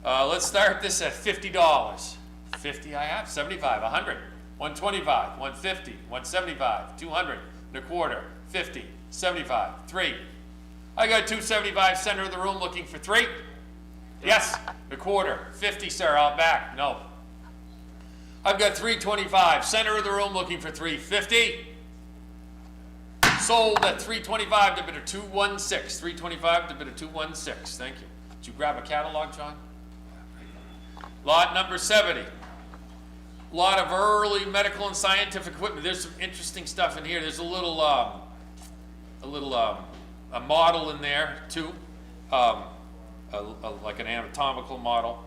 Let's start this at $50. 50 I have, 75, 100, 125, 150, 175, 200 and a quarter, 50, 75, 3. I got 275 center of the room looking for 3. Yes, a quarter, 50, sir, out back. No. I've got 325 center of the room looking for 350. Sold at 325 to bid a 216. 325 to bid a 216. Thank you. Did you grab a catalog, John? Lot number 70. Lot of early medical and scientific equipment. There's some interesting stuff in here. There's a model in there too, like an anatomical model,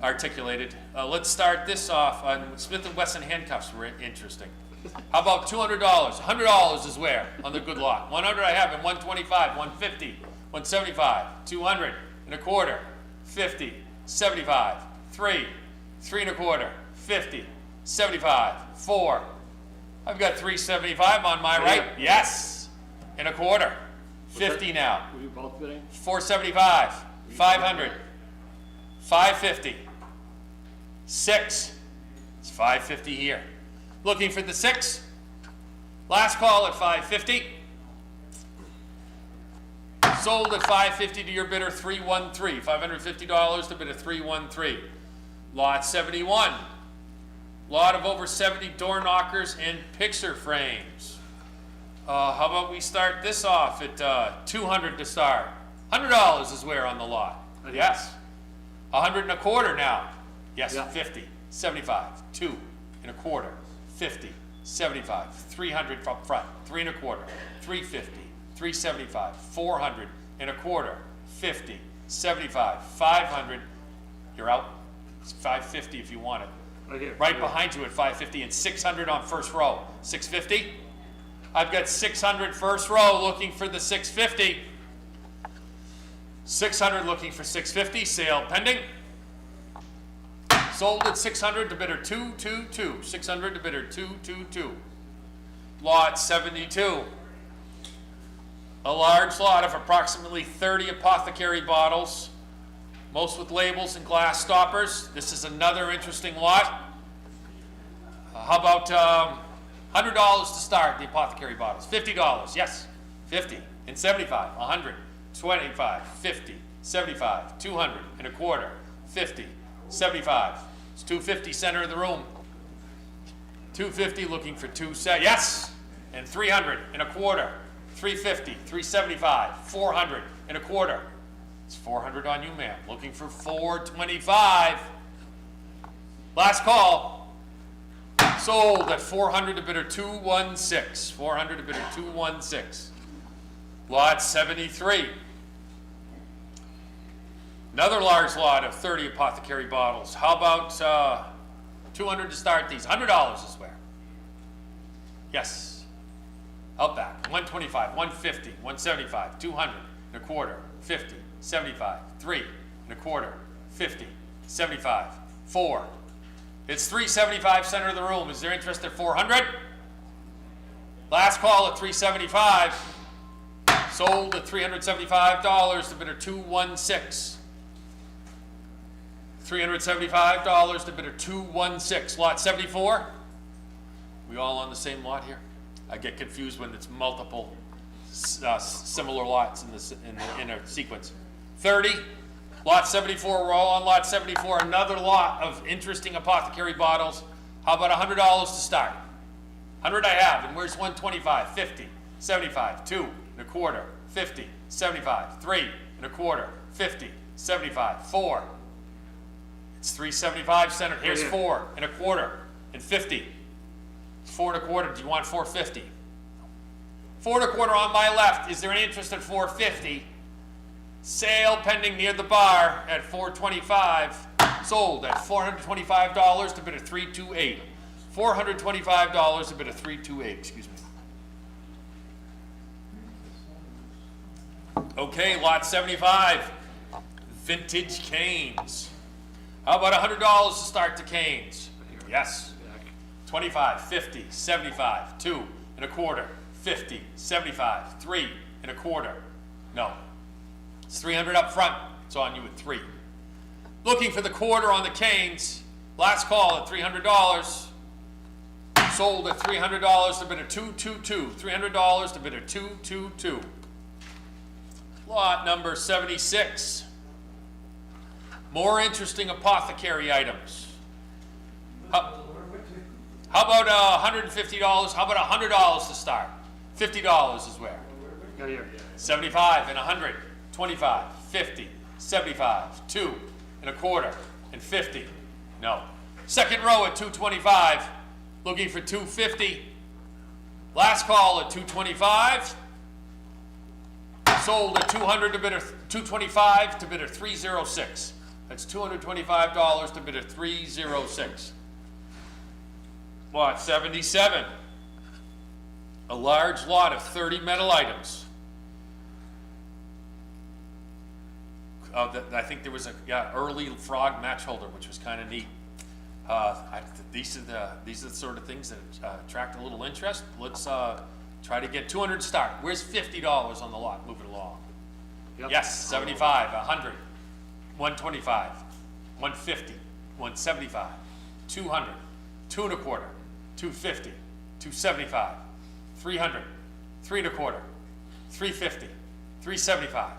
articulated. Let's start this off on Smith & Wesson handcuffs. Were interesting. How about $200? $100 is where on the good lot. 100 I have, and 125, 150, 175, 200 and a quarter, 50, 75, 3, 3 and a quarter, 50, 75, 4. I've got 375 on my right. Yes, and a quarter. 50 now. Were you both bidding? 475, 500, 550. 6. It's 550 here. Looking for the 6. Last call at 550. Sold at 550 to your bidder, 313. $550 to bidder 313. Lot 71. Lot of over 70 door knockers and picture frames. How about we start this off at $200 to start? $100 is where on the lot? Yes. 100 and a quarter now. Yes, Yeah. 50, 75, 2 and a quarter, 50, 75, 300 up front, 3 and a quarter, 350, 375, 400 and a quarter, 50, 75, 500. You're out. It's 550 if you want it. Right here. Right behind you at 550 and 600 on first row. 650. I've got 600 first row looking for the 650. 600 looking for 650. Sale pending. Sold at 600 to bidder 222. 600 to bidder 222. Lot 72. A large lot of approximately 30 apothecary bottles, most with labels and glass stoppers. This is another interesting lot. How about $100 to start the apothecary bottles? $50, yes, 50 and 75, 100, 25, 50, 75, 200 and a quarter, 50, 75. It's 250 center of the room. 250 looking for yes, and 300 and a quarter, 350, 375, 400 and a quarter. It's 400 on you, ma'am. Looking for 425. Last call. Sold at 400 to bidder 216. 400 to bidder 216. Lot 73. Another large lot of 30 apothecary bottles. How about 200 to start these? $100 is where? Yes. Outback. 125, 150, 175, 200 and a quarter, 50, 75, 3 and a quarter, 50, 75, 4. It's 375 center of the room. Is there interest at 400? Last call at 375. Sold at $375 to bidder 216. $375 to bidder 216. Lot 74. We all on the same lot here? I get confused when it's multiple similar lots in a sequence. 30. Lot 74, we're all on lot 74. Another lot of interesting apothecary bottles. How about $100 to start? 100 I have, and where's 125? 50, 75, 2 and a quarter, 50, 75, 3 and a quarter, 50, 75, 4. It's 375 center. Here's 4 and a quarter and 50. It's 4 and a quarter. Do you want 450? 4 and a quarter on my left. Is there any interest at 450? Sale pending near the bar at 425. Sold at $425 to bid a 328. $425 to bid a 328. Excuse me. Okay, lot 75. Vintage canes. How about $100 to start the canes? Yes. 25, 50, 75, 2 and a quarter, 50, 75, 3 and a quarter. No. It's 300 up front. It's on you at 3. Looking for the quarter on the canes. Last call at $300. Sold at $300 to bidder 222. $300 to bidder 222. Lot number 76. More interesting apothecary items. How about $150? How about $100 to start? $50 is where? 75 and 100. 25, 50, 75, 2 and a quarter, and 50. No. Second row at 225. Looking for 250. Last call at 225. Sold at 200 to bidder 225 to bidder 306. That's $225 to bidder 306. Lot 77. A large lot of 30 metal items. I think there was a early frog match holder, which was kind of neat. These are the sort of things that attract a little interest. Let's try to get 200 to start. Where's $50 on the lot? Move it along. Yep. Yes, 75, 100, 125, 150, 175, 200, 2 1/4, 250, 275, 300, 3 1/4, 350, 375,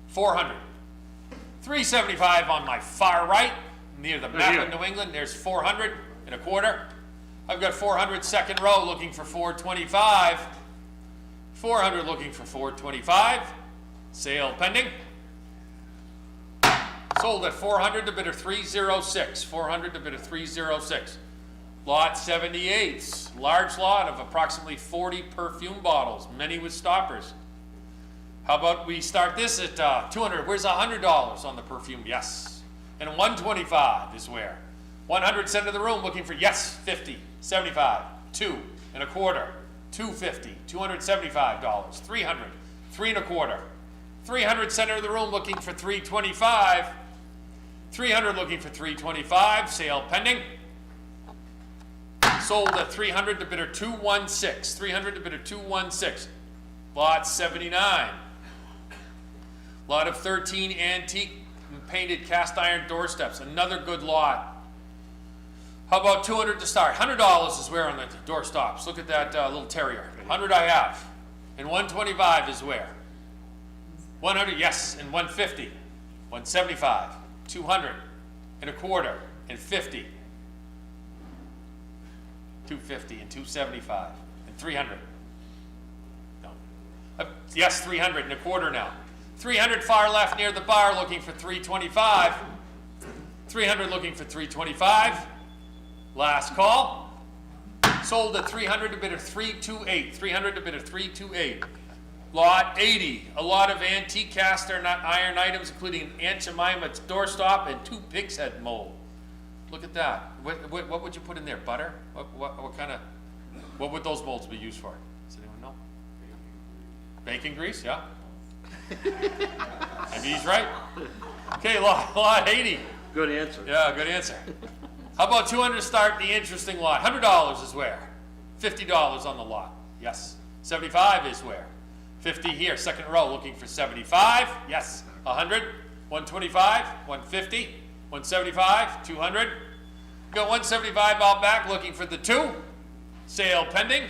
400, 375 on my far right, near the map of New England. There's 400 1/4. I've got 400 second row looking for 425. 400 looking for 425. Sale pending. Sold at 400 to bidder 306. 400 to bidder 306. Lot 78, large lot of approximately 40 perfume bottles, many with stoppers. How about we start this at 200? Where's $100 on the perfume? Yes. And 125 is where? 100 center of the room looking for yes, 50, 75, 2 1/4, 250, $275, 300, 3 1/4, 300 center of the room looking for 325, 300 looking for 325, sale pending. Sold at 300 to bidder 216, 300 to bidder 216. Lot 79. Lot of 13 antique painted cast iron doorsteps, another good lot. How about 200 to start? $100 is where on the door stops. Look at that little terrier. 100 I have. And 125 is where? 100, yes, and 150. 175, 200 1/4, and 50. 250 and 275 and 300. No. Yes, 300 1/4 now. 300 far left near the bar looking for 325. 300 looking for 325. Last call. Sold at 300 to bidder 328. 300 to bidder 328. Lot 80. A lot of antique cast iron items, including Aunt Jemima's doorstop and 2 pig's head mold. Look at that. What would you put in there? Butter? What would those molds be used for? Does anyone know? Bacon grease, yeah. Maybe he's right. Okay, lot 80. Good answer. Yeah, good answer. How about 200 to start the interesting lot? $100 is where? $50 on the lot. Yes. 75 is where? 50 here, second row, looking for 75. Yes. 100, 125, 150, 175, 200. Got 175 out back, looking for the 2. Sale pending.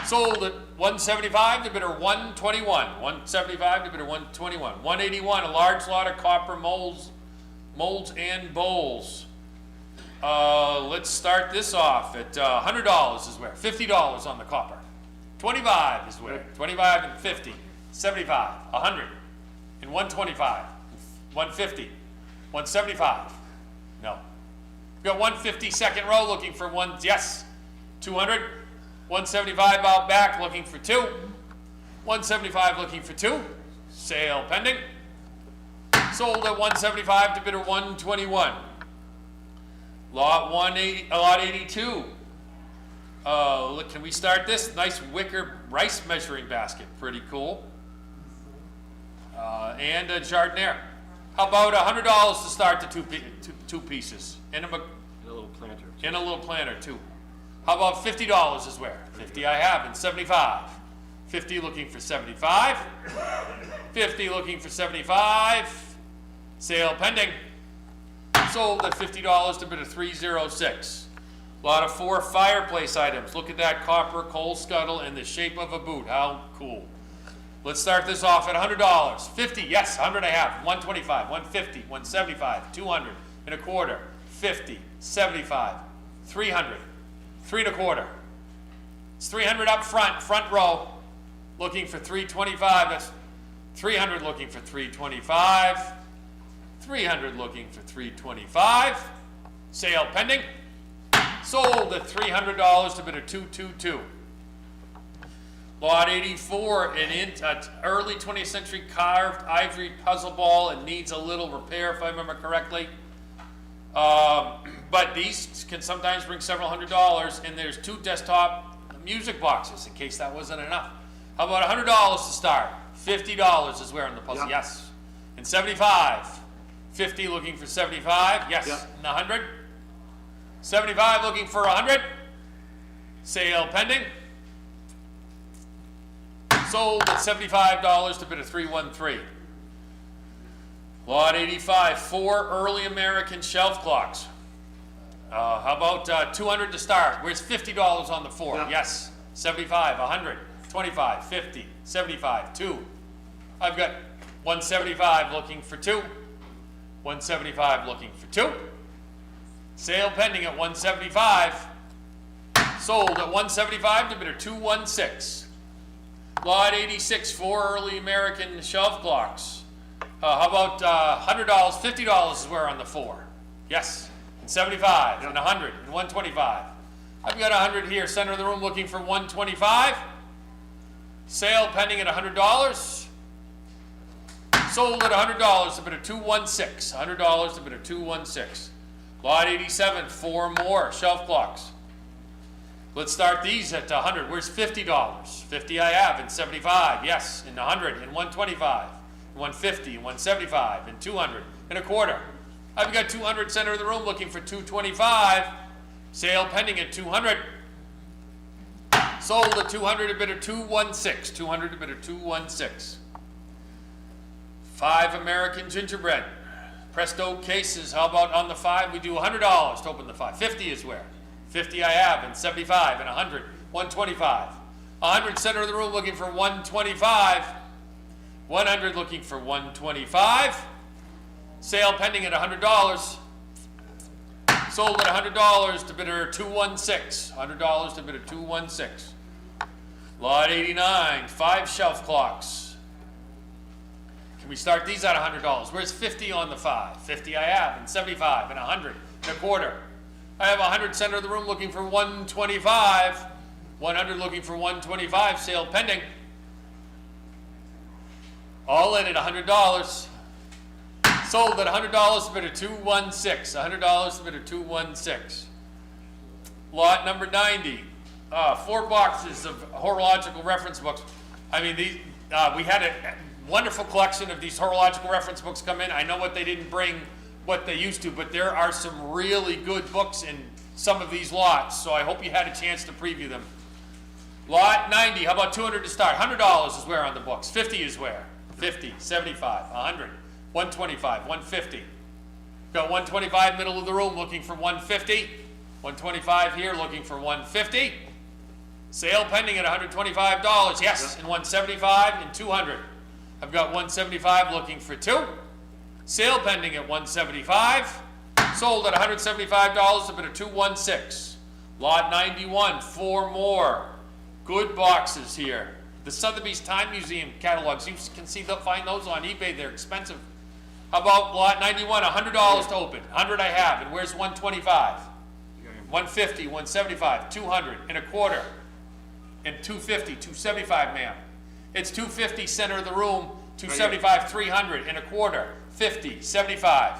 Sold at 175 to bidder 121. 175 to bidder 121. 181, a large lot of copper molds and bowls. Let's start this off at $100 is where? $50 on the copper. 25 is where? 25 and 50. 75, 100, and 125, 150, 175. No. We've got 150 second row looking for one, yes. 200, 175 out back looking for 2. 175 looking for 2. Sale pending. Sold at 175 to bidder 121. Lot 82. Look, can we start this? Nice wicker rice measuring basket. Pretty cool. And a jardiniere. How about $100 to start the two pieces? And a little planter. And a little planter too. How about $50 is where? 50 I have, and 75. 50 looking for 75. 50 looking for 75. Sale pending. Sold at $50 to bidder 306. A lot of 4 fireplace items. Look at that copper coal scuttle in the shape of a boot. How cool. Let's start this off at $100. 50, yes, 100 I have. 125, 150, 175, 200 1/4, 50, 75, 300, 3 1/4. It's 300 up front row, looking for 325. That's 300 looking for 325. 300 looking for 325. Sale pending. Sold at $300 to bidder 222. Lot 84, an early 20th century carved ivory puzzle ball. It needs a little repair, if I remember correctly. But these can sometimes bring several $100s, and there's 2 desktop music boxes, in case that wasn't enough. How about $100 to start? $50 is where on the puzzle, Yep. yes. And 75. 50 looking for 75, yes. Yep. And 100. 75 looking for 100. Sale pending. Sold at $75 to bid a 313. Lot 85, 4 early American shelf clocks. How about 200 to start? Where's $50 on the 4? Yeah. Yes. 75, 100, 25, 50, 75, 2. I've got 175 looking for 2. 175 looking for 2. Sale pending at 175. Sold at 175 to bidder 216. Lot 86, 4 early American shelf clocks. How about $100, $50 is where on the 4? Yes. And 75, and 100, and 125. I've got 100 here, center of the room, looking for 125. Sale pending at $100. Sold at $100 to bidder 216. $100 to bidder 216. Lot 87, 4 more shelf clocks. Let's start these at 100. Where's $50? 50 I have, and 75, yes, and 100, and 125, and 150, and 175, and 200, and a quarter. I've got 200 center of the room looking for 225. Sale pending at 200. Sold at 200 to bidder 216. 200 to bidder 216. 5 American gingerbread. Presto cases. How about on the 5? We do $100 to open the 5. 50 is where? 50 I have, and 75, and 100, 125. 100 center of the room looking for 125. 100 looking for 125. Sale pending at $100. Sold at $100 to bidder 216. $100 to bidder 216. Lot 89, 5 shelf clocks. Can we start these at $100? Where's 50 on the 5? 50 I have, and 75, and 100, and a quarter. I have 100 center of the room looking for 125. 100 looking for 125. Sale pending. All in at $100. Sold at $100 to bidder 216. $100 to bidder 216. Lot number 90. 4 boxes of horological reference books. I mean, these, we had a wonderful collection of these horological reference books come in. I know what they didn't bring, what they used to, but there are some really good books in some of these lots, so I hope you had a chance to preview them. Lot 90, how about 200 to start? $100 is where on the books. 50 is where? 50, 75, 100, 125, 150. Got 125 middle of the room looking for 150. 125 here looking for 150. Sale pending at $125. Yes, and 175 and 200. I've got 175 looking for 2. Sale pending at 175. Sold at $175 to bidder 216. Lot 91, 4 more good boxes here. The Sotheby's Time Museum catalogs, you can find those on eBay. They're expensive. How about lot 91, $100 to open. 100 I have, and where's 125? 150, 175, 200, and a quarter, and 250, 275, ma'am. It's 250 center of the room, 275, 300, and a quarter, 50, 75,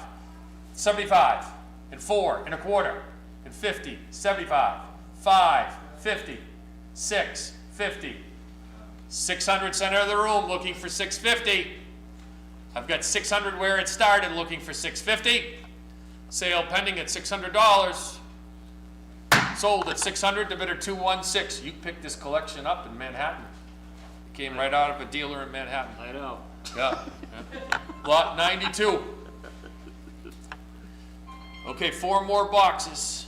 75, and 4, and a quarter, and 50, 75, 5, 50, 6, 50, 600 center of the room, looking for 650. I've got 600 where it started, looking for 650. Sale pending at $600. Sold at 600 to bidder 216. You picked this collection up in Manhattan. It came right out of a dealer in Manhattan. I know. Yeah. Lot 92. Okay, 4 more boxes.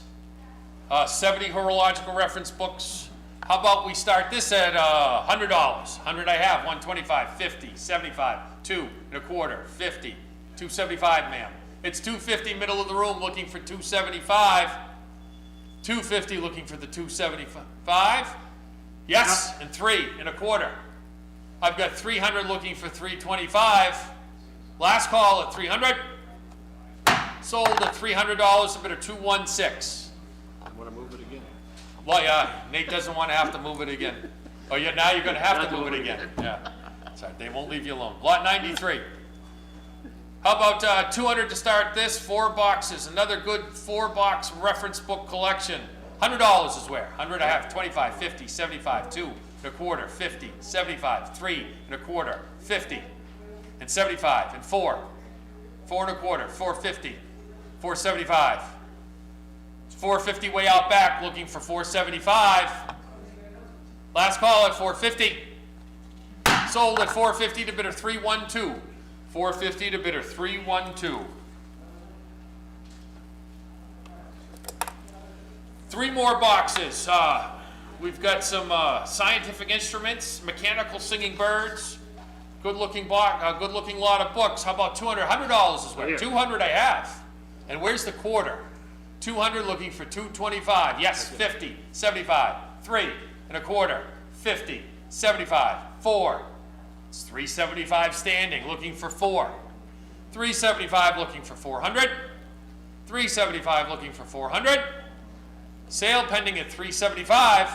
70 horological reference books. How about we start this at $100? 100 I have, 125, 50, 75, 2 and a quarter, 50, 275, ma'am. It's 250 middle of the room looking for 275. 250 looking for the 275. Yes, and 3 and a quarter. I've got 300 looking for 325. Last call at 300. Sold at $300 to bidder 216. I want to move it again. Well, yeah, Nate doesn't want to have to move it again. Oh, yeah, now you're going to have to move it again. Yeah, sorry, they won't leave you alone. Lot 93. How about 200 to start this? 4 boxes, another good 4-box reference book collection. $100 is where? 100 I have, 25, 50, 75, 2 and a quarter, 50, 75, 3 and a quarter, 50, and 75, and 4, 4 and a quarter, 450, 475. 450 way out back, looking for 475. Last call at 450. Sold at 450 to bidder 312. 450 to bidder 312. 3 more boxes. We've got some scientific instruments, mechanical singing birds, good-looking lot of books. How about $200? $100 is where. 200 I have. And where's the quarter? 200 looking for 225. Yes, 50, 75, 3 and a quarter, 50, 75, 4. It's 375 standing, looking for 4. 375 looking for 400. 375 looking for 400. Sale pending at 375.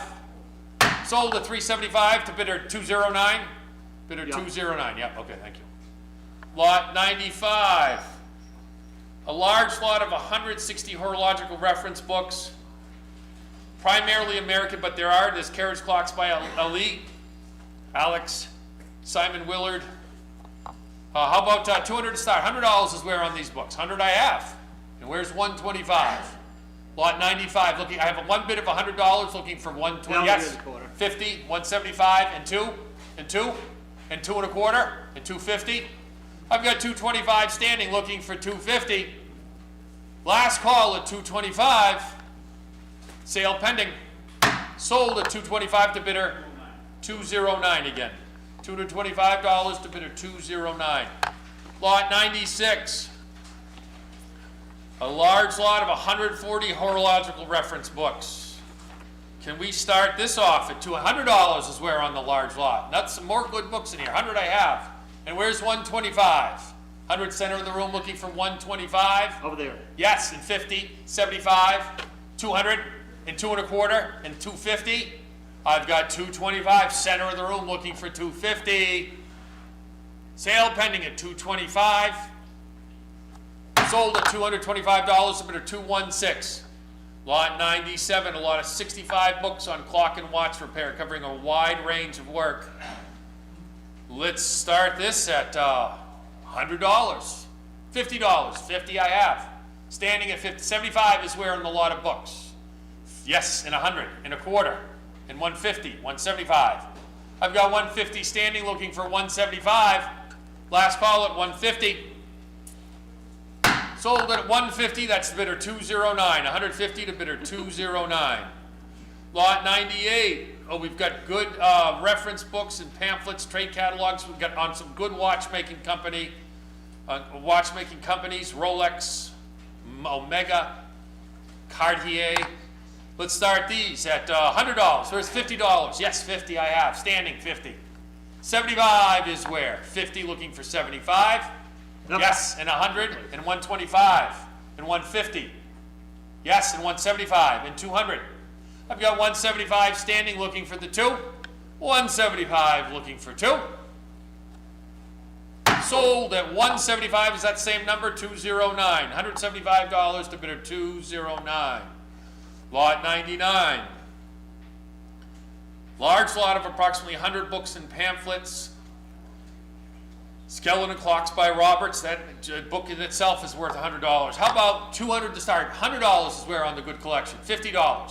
Sold at 375 to bidder 209. Bidder 209. Yep. Okay. Thank you. Lot 95. A large lot of 160 horological reference books, primarily American, but there's carriage clocks by Ali, Alex, Simon Willard. How about 200 to start? $100 is where on these books. 100 I have. And where's 125? Lot 95. Looking, I have one bid of $100 looking for 120. Yes. 50, 175, and 2, and 2, and 2 and a quarter, and 250. I've got 225 standing looking for 250. Last call at 225. Sale pending. Sold at 225 to bidder 209 again. $225 to bidder 209. Lot 96. A large lot of 140 horological reference books. Can we start this off at $200 is where on the large lot. That's some more good books in here. 100 I have. And where's 125? 100 center of the room looking for 125. Over there. Yes, and 50, 75, 200, and 2 and a quarter, and 250. I've got 225 center of the room looking for 250. Sale pending at 225. Sold at $225 to bidder 216. Lot 97, a lot of 65 books on clock and watch repair covering a wide range of work. Let's start this at $100. $50, 50 I have. Standing at 50, 75 is where in the lot of books. Yes, and 100, and a quarter, and 150, 175. I've got 150 standing looking for 175. Last call at 150. Sold at 150, that's the bidder 209. 150 to bidder 209. Lot 98. Oh, we've got good reference books and pamphlets, trade catalogs. We've got on some good watchmaking companies, Rolex, Omega, Cartier. Let's start these at $100. Where's $50? Yes, 50 I have. Standing 50. 75 is where? 50 looking for 75. Yep. Yes, and 100, and 125, and 150. Yes, and 175, and 200. I've got 175 standing looking for the 2. 175 looking for 2. Sold at 175, is that the same number? 209. $175 to bidder 209. Lot 99. Large lot of approximately 100 books and pamphlets. Skeleton Clocks by Roberts. That book in itself is worth $100. How about 200 to start? $100 is where on the good collection. $50. Yep.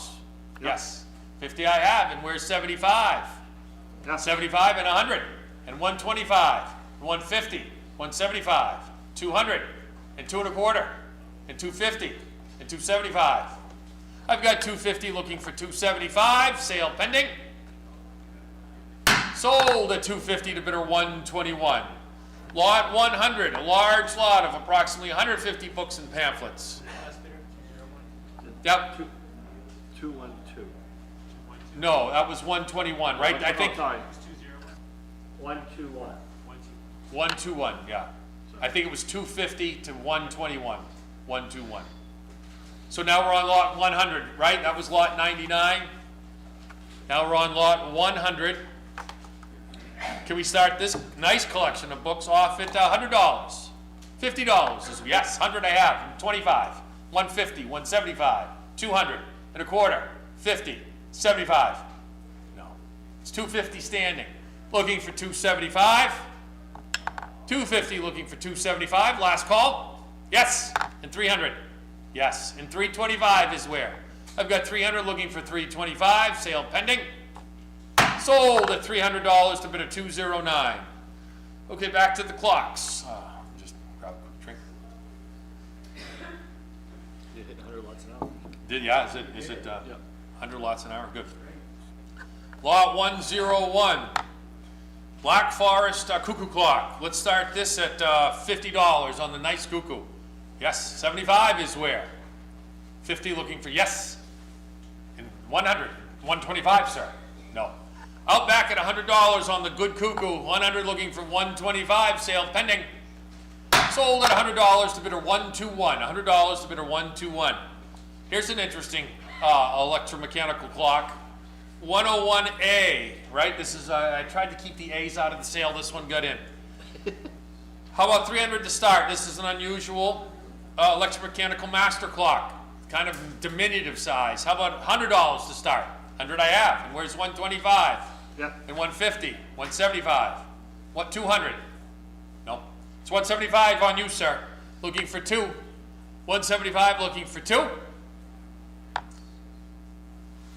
Yes. 50 I have. And where's 75? Yep. 75 and 100. And 125. And 150. 175. 200. And 2 and a quarter. And 250. And 275. I've got 250 looking for 275. Sale pending. Sold at 250 to bidder 121. Lot 100, a large lot of approximately 150 books and pamphlets. Yep. 212. No, that was 121, right? I think. 121. 121, yeah. I think it was 250 to 121. 121. So now we're on lot 100, right? That was lot 99. Now we're on lot 100. Can we start this nice collection of books off at $100? $50 is, yes, 100 I have, 25, 150, 175, 200 and a quarter, 50, 75. No, it's 250 standing. Looking for 275. 250 looking for 275. Last call. Yes, and 300. Yes, and 325 is where? I've got 300 looking for 325. Sale pending. Sold at $300 to bidder 209. Okay, back to the clocks. Yeah, is it Yep. 100 lots an hour? Good. Lot 101, Black Forest cuckoo clock. Let's start this at $50 on the nice cuckoo. Yes, 75 is where? 50 looking for yes. And 100, 125, sir. No. Out back at $100 on the good cuckoo, 100 looking for 125, sale pending. Sold at $100 to bidder 121, $100 to bidder 121. Here's an interesting electromechanical clock. 101A, right? This is, I tried to keep the A's out of the sale, this one got in. How about 300 to start? This is an unusual electromechanical master clock, kind of diminutive size. How about $100 to start? 100 I have, and where's 125? Yep. And 150, 175, what, 200? No, it's 175 on you, sir. Looking for two. 175 looking for two.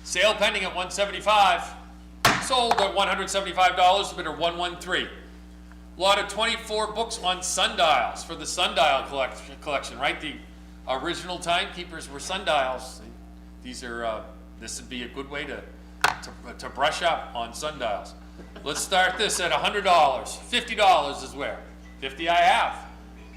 Sale pending at 175. Sold at $175 to bidder 113. Lot of 24 books on sundials for the sundial collection, right? The original timekeepers were sundials. These are, this would be a good way to brush up on sundials. Let's start this at $100. $50 is where? 50 I have.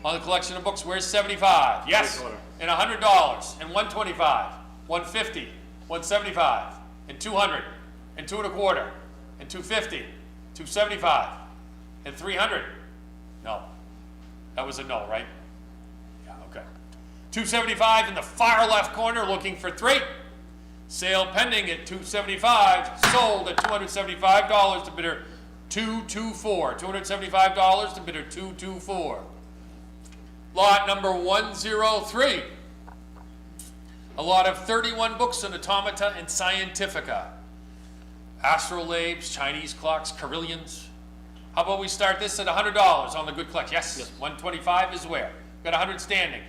On the collection of books, where's 75? Yes. And $100 and 125, 150, 175, and 200, and 2 1/4, and 250, 275, and 300. No. That was a no, right? Yeah, okay. 275 in the far left corner, looking for 3. Sale pending at 275, sold at $275 to bidder 224. $275 to bidder 224. Lot number 103. A lot of 31 books on automata and scientifica. Astrolabes, Chinese clocks, carillons. How about we start this at $100 on the good collection? Yes, 125 is where? Got 100 standing.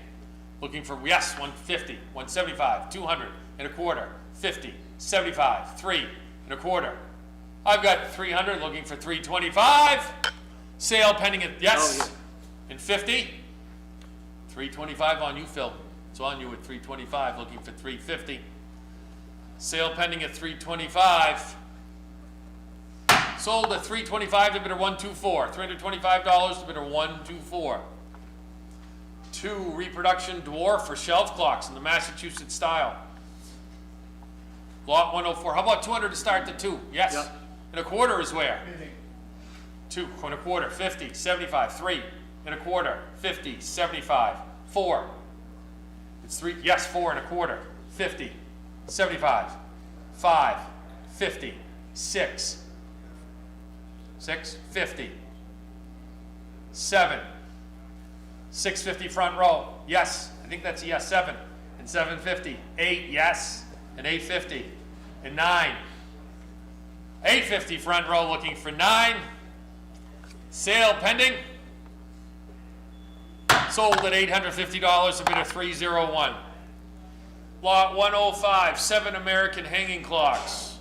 Looking for, yes, 150, 175, 200 and a quarter, 50, 75, 3 and a quarter. I've got 300 looking for 325. Sale pending at, yes, Oh, and 50. 325 on you, Phil. It's on you at 325, looking for 350. Sale pending at 325. Sold at 325 to bidder 124. $325 to bidder 124. 2 reproduction dwarf for shelf clocks in the Massachusetts style. Lot 104. How about 200 to start the 2? Yes. Yep. And a quarter is where? 2 and a quarter, 50, 75, 3 and a quarter, 50, 75, 4. It's 3, yes, 4 and a quarter, 50, 75, 5, 50, 6, 50, 7, 650 front row, yes, I think that's a yes, 7, and 750, 8, yes, and 850, and 9, 850 front row looking for 9, sale pending, sold at $850 to bidder 301. Lot 105, 7 American hanging clocks.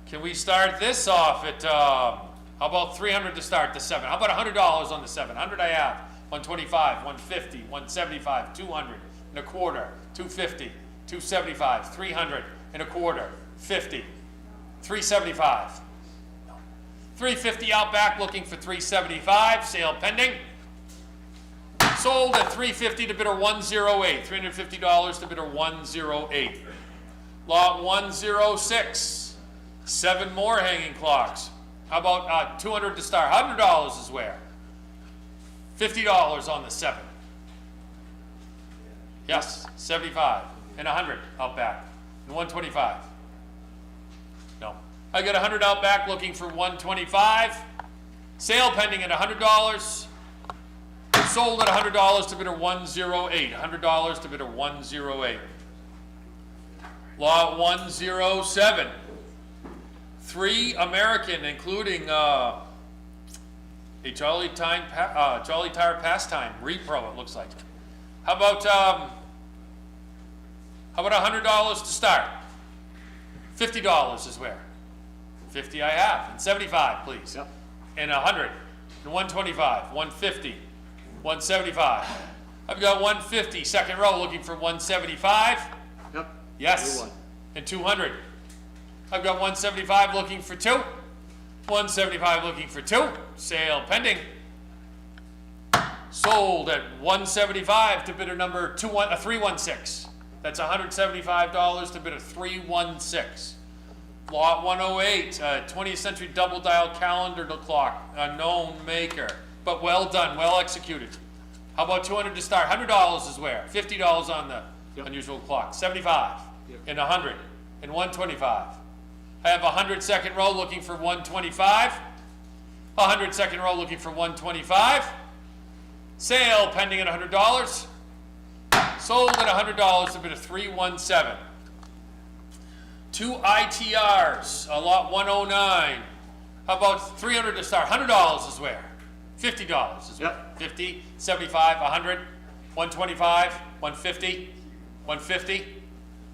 Can we start this off at, how about 300 to start the 7? How about $100 on the 7? 100 I have, 125, 150, 175, 200 and a quarter, 250, 275, 300 and a quarter, 50, 375. 350 out back looking for 375, sale pending. Sold at $350 to bidder 108, $350 to bidder 108. Lot 106, 7 more hanging clocks. How about 200 to start? $100 is where? $50 on the 7. Yes, 75 and 100 out back and 125. No, I got 100 out back looking for 125. Sale pending at $100. Sold at $100 to bidder 108. $100 to bidder 108. Lot 107. 3 American, including a Jolly Tire Pastime repro. It looks like. How about $100 to start? $50 is where? 50 I have, and 75, please. Yep. And 100, and 125, 150. 175. I've got 150, second row, looking for 175. Yep. Yes. New one. And 200. I've got 175 looking for 2. 175 looking for 2. Sale pending. Sold at 175 to bidder number 316. That's $175 to bidder 316. Lot 108, 20th century double dial calendar clock, unknown maker, but well done, well executed. How about 200 to start? $100 is where? $50 on the unusual clock. 75 and 100 and 125. I have 100 second row looking for 125. 100 second row looking for 125. Sale pending at $100. Sold at $100 to bid a 317. 2 ITRs, lot 109. How about 300 to start? $100 is where? $50 is where? 50, 75, 100, 125, 150, 150.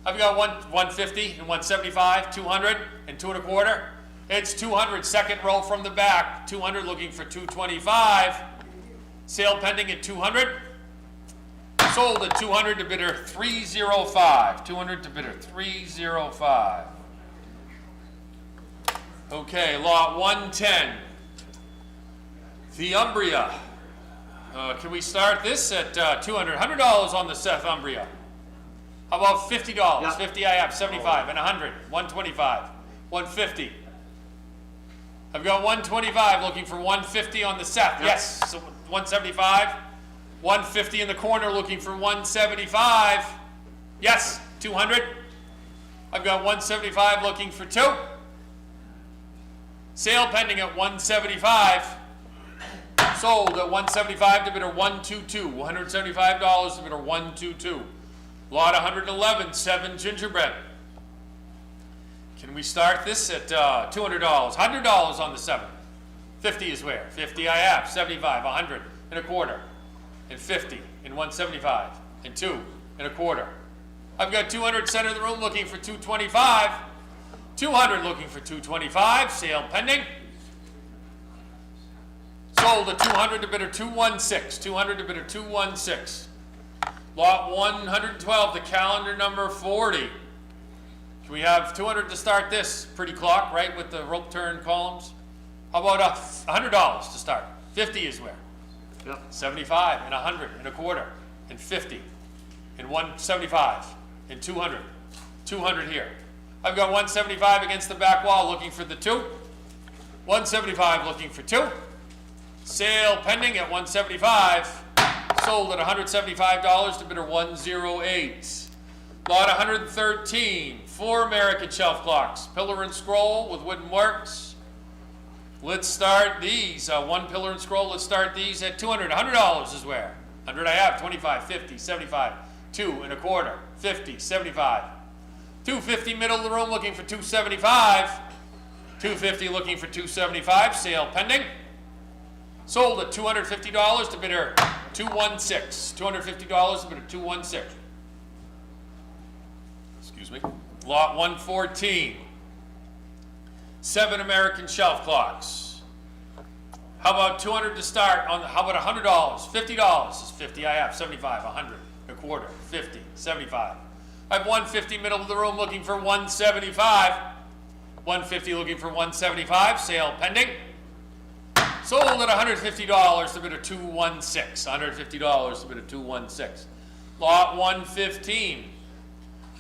I've got 150 and 175, 200 and 2 1/4. It's 200, second row from the back. 200 looking for 225. Sale pending at 200. Sold at 200 to bidder 305. 200 to bidder 305. Okay, lot 110. The Umbria. Can we start this at $200? $100 on the Seth Umbria. How about $50? Yeah. 50 I have, 75 and 100, 125, 150. I've got 125 looking for 150 on the Seth. Yeah. Yes, so 175. 150 in the corner looking for 175. Yes, 200. I've got 175 looking for 2. Sale pending at 175. Sold at 175 to bidder 122. $175 to bidder 122. Lot 111, 7 gingerbread. Can we start this at $200? $100 on the 7. 50 is where? 50 I have, 75, 100 and a quarter, and 50 and 175 and 2 1/4. I've got 200 center of the room looking for 225. 200 looking for 225. Sale pending. Sold at 200 to bidder 216. 200 to bidder 216. Lot 112, the calendar number 40. Can we have 200 to start this pretty clock, right, with the rope turn columns? How about $100 to start? 50 is where? Yep. 75 and 100 and a quarter and 50 and 175 and 200. 200 here. I've got 175 against the back wall looking for the 2. 175 looking for 2. Sale pending at 175. Sold at $175 to bidder 108. Lot 113, 4 American shelf clocks, pillar and scroll with wooden works. Let's start these. 1 pillar and scroll. Let's start these at $200. $100 is where? 100 I have. 25, 50, 75, 2 1/4, 50, 75. 250 middle of the room looking for 275. 250 looking for 275. Sale pending. Sold at $250 to bidder 216. $250 to bidder 216. Excuse me. Lot 114. 7 American shelf clocks. How about 200 to start on the, how about $100? $50 is 50 I have, 75, 100, 1/4, 50, 75. I have 150 middle of the room looking for 175. 150 looking for 175, sale pending. Sold at $150 to bidder 216. $150 to bidder 216. Lot 115.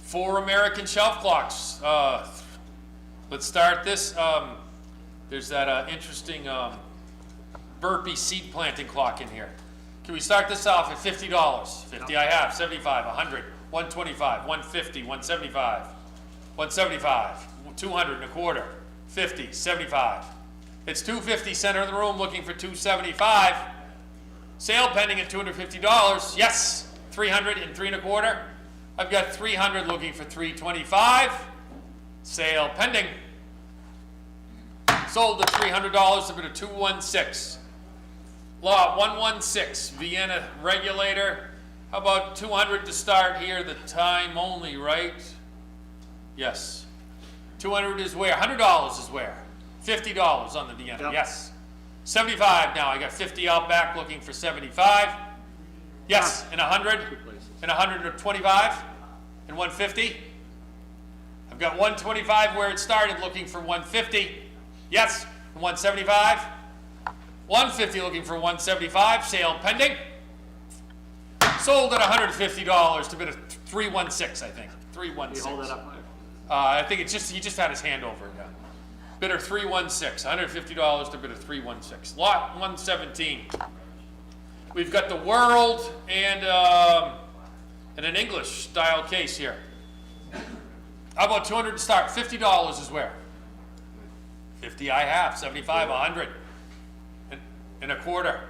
4 American shelf clocks. Let's start this. There's that interesting burpee seed planting clock in here. Can we start this off at $50? 50 I have, 75, 100, 125, 150, 175, 175, 200 1/4, 50, 75. It's 250 center of the room looking for 275. Sale pending at $250. Yes, 300 and 3 1/4. I've got 300 looking for 325. Sale pending. Sold at $300 to bid a 216. Lot 116, Vienna regulator. How about 200 to start here? The time only, right? Yes. 200 is where? $100 is where? $50 on the Vienna. Yep. Yes. 75 now. I got 50 out back looking for 75. Yes, and 100 and 125 and 150. I've got 125 where it started, looking for 150. Yes, 175. 150 looking for 175, sale pending. Sold at $150 to bid of 316, I think. Can you hold 316. that up? I think it's just, he just had his hand over it. Yeah. Bidder 316, $150 to bidder 316. Lot 117. We've got the World and an English style case here. How about 200 to start? $50 is where? 50 I have, 75, 100, and a quarter,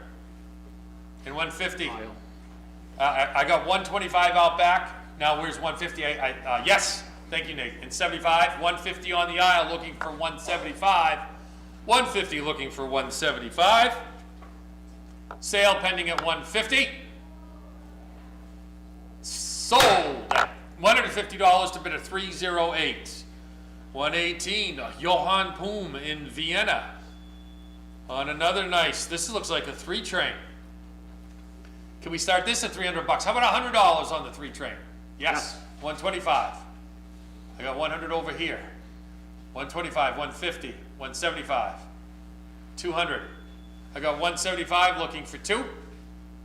and 150. I got 125 out back. Now where's 150? Yes, thank you, Nate. And 75, 150 on the aisle, looking for 175. 150 looking for 175. Sale pending at 150. Sold at $150 to bid at 308. 118, Johann Poom in Vienna. On another nice, this looks like a 3 train. Can we start this at 300 bucks? How about $100 on the 3 train? Yes, 125. I got 100 over here. 125, 150, 175, 200. I got 175 looking for 2.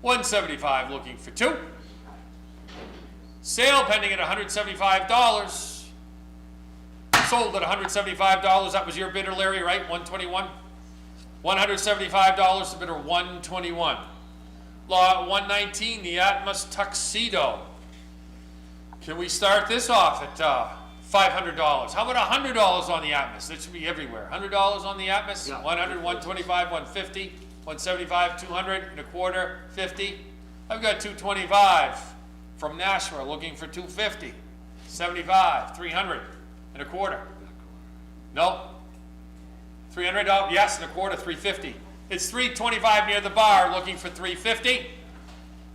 175 looking for 2. Sale pending at $175. Sold at $175. That was your bidder, Larry, right? 121. $175 to bidder 121. Lot 119, the Atmos Tuxedo. Can we start this off at $500? How about $100 on the Atmos? That should be everywhere. $100 on the Atmos? Yeah. 100, 125, 150, 175, 200 and a quarter, 50. I've got 225 from Nashua looking for 250, 75, 300 and a quarter. No. 300 out, yes, and a quarter, 350. It's 325 near the bar looking for 350.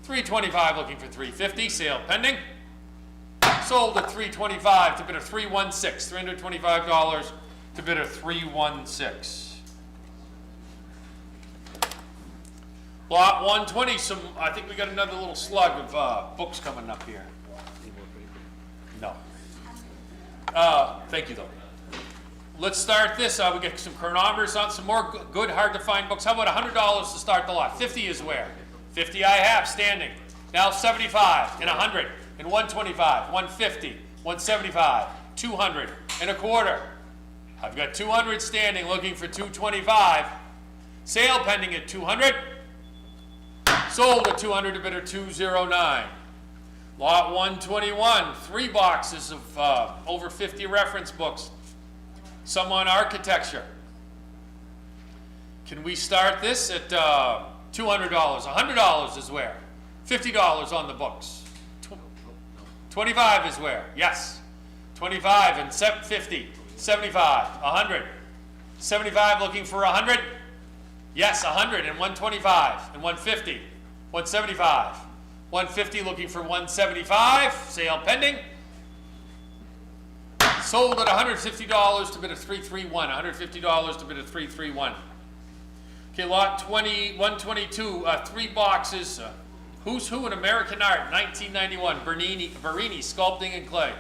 325 looking for 350, sale pending. Sold at 325 to bid a 316, $325 to bid a 316. Lot 120, I think we got another little slug of books coming up here. No. Thank you though. Let's start this. We get some chronometers on some more good, hard to find books. How about $100 to start the lot? 50 is where? 50 I have standing. Now 75 and 100 and 125, 150, 175, 200 and a quarter. I've got 200 standing looking for 225. Sale pending at 200. Sold at 200 to bidder 209. Lot 121, 3 boxes of over 50 reference books. Some on architecture. Can we start this at $200? $100 is where? $50 on the books. 25 is where? Yes. 25 and 50, 75, 100. 75 looking for 100? Yes, 100 and 125 and 150, 175. 150 looking for 175, sale pending. Sold at $150 to bid a 331, $150 to bid a 331. Okay, lot 122, 3 boxes. Who's Who in American Art, 1991, Bernini, Sculpting and Clay,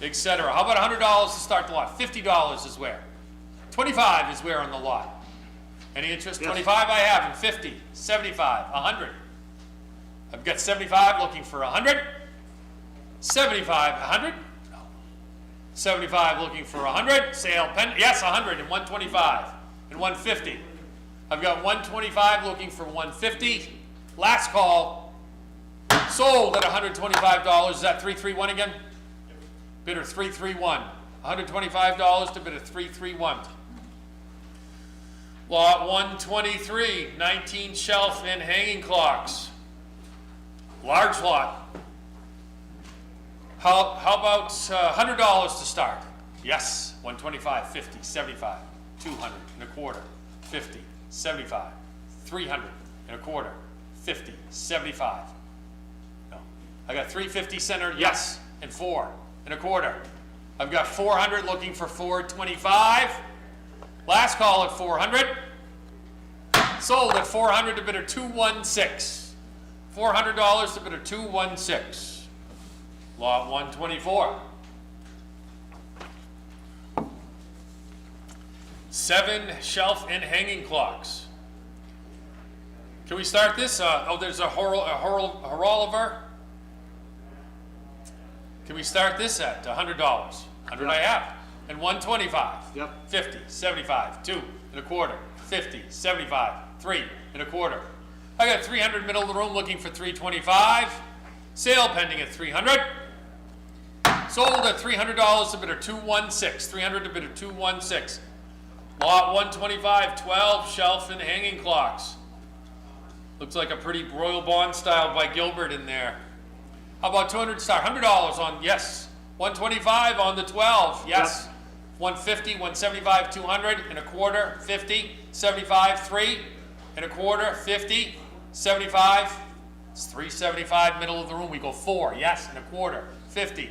etc. How about $100 to start the lot? $50 is where? 25 is where on the lot? Any interest? Yes. 25 I have, and 50, 75, 100. I've got 75 looking for 100. 75, 100. 75 looking for 100. Sale pen. Yes, 100 and 125 and 150. I've got 125 looking for 150. Last call. Sold at $125. Is that 331 again? Bidder 331. $125 to bidder 331. Lot 123, 19 shelf and hanging clocks. Large lot. How about $100 to start? Yes, 125, 50, 75, 200 and a quarter, 50, 75, 300 and a quarter, 50, 75. No. I got 350 centered, yes, and 4 and a quarter. I've got 400 looking for 425. Last call at 400. Sold at 400 to bidder 216. $400 to bidder 216. Lot 124. 7 shelf and hanging clocks. Can we start this? Oh, there's a Horoliver. Can we start this at $100? 100 I have. And 125. Yep. 50, 75, 2 and a quarter, 50, 75, 3 and a quarter. I got 300 middle of the room looking for 325. Sale pending at 300. Sold at $300 to bidder 216. 300 to bidder 216. Lot 125, 12 shelf and hanging clocks. Looks like a pretty Royal Bond style by Gilbert in there. How about 200 start? $100 on, yes. 125 on the 12, yes. 150, 175, 200 and a quarter, 50, 75, 3 and a quarter, 50, 75. It's 375 middle of the room. We go 4, yes, and a quarter, 50,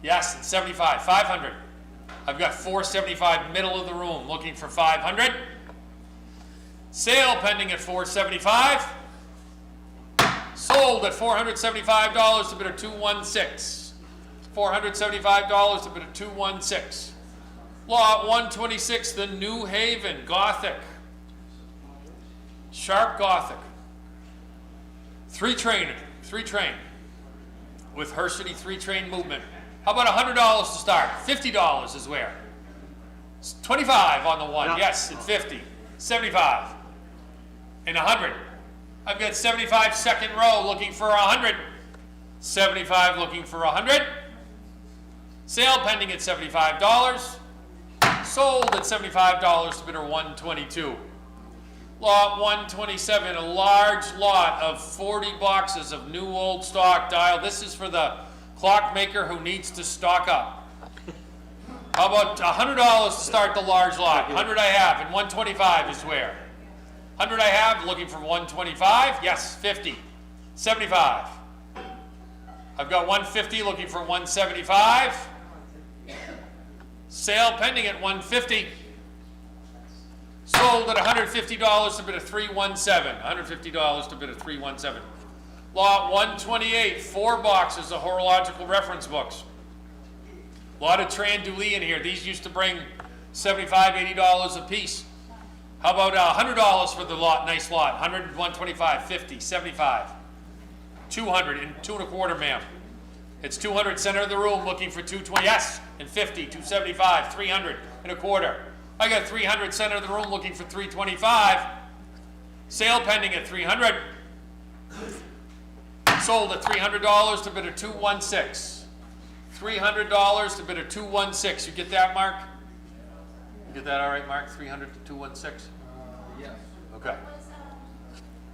yes, and 75, 500. I've got 475 middle of the room looking for 500. Sale pending at 475. Sold at $475 to bidder 216. $475 to bidder 216. Lot 126, the New Haven Gothic. Sharp Gothic. 3 train with Hershey 3 train movement. How about $100 to start? $50 is where? 25 on the one, Yeah. yes, and 50, 75, and 100. I've got 75 second row looking for 100. 75 looking for 100. Sale pending at $75. Sold at $75 to bidder 122. Lot 127, a large lot of 40 boxes of new old stock dial. This is for the clockmaker who needs to stock up. How about $100 to start the large lot? 100 I have, and 125 is where? 100 I have, looking for 125, yes, 50, 75. I've got 150 looking for 175. Sale pending at 150. Sold at $150 to bid a 317. $150 to bid a 317. Lot 128, 4 boxes of horological reference books. A lot of Trandoulis in here. These used to bring $75, $80 a piece. How about $100 for the lot? Nice lot. 100, 125, 50, 75, 200, and 2 and a quarter, ma'am. It's 200 center of the room looking for 220. Yes, and 50, 275, 300 and a quarter. I got 300 center of the room looking for 325. Sale pending at 300. Sold at $300 to bidder 216. $300 to bidder 216. You get that, Mark? You get that all right, Mark? 300 to 216? Yes. Okay.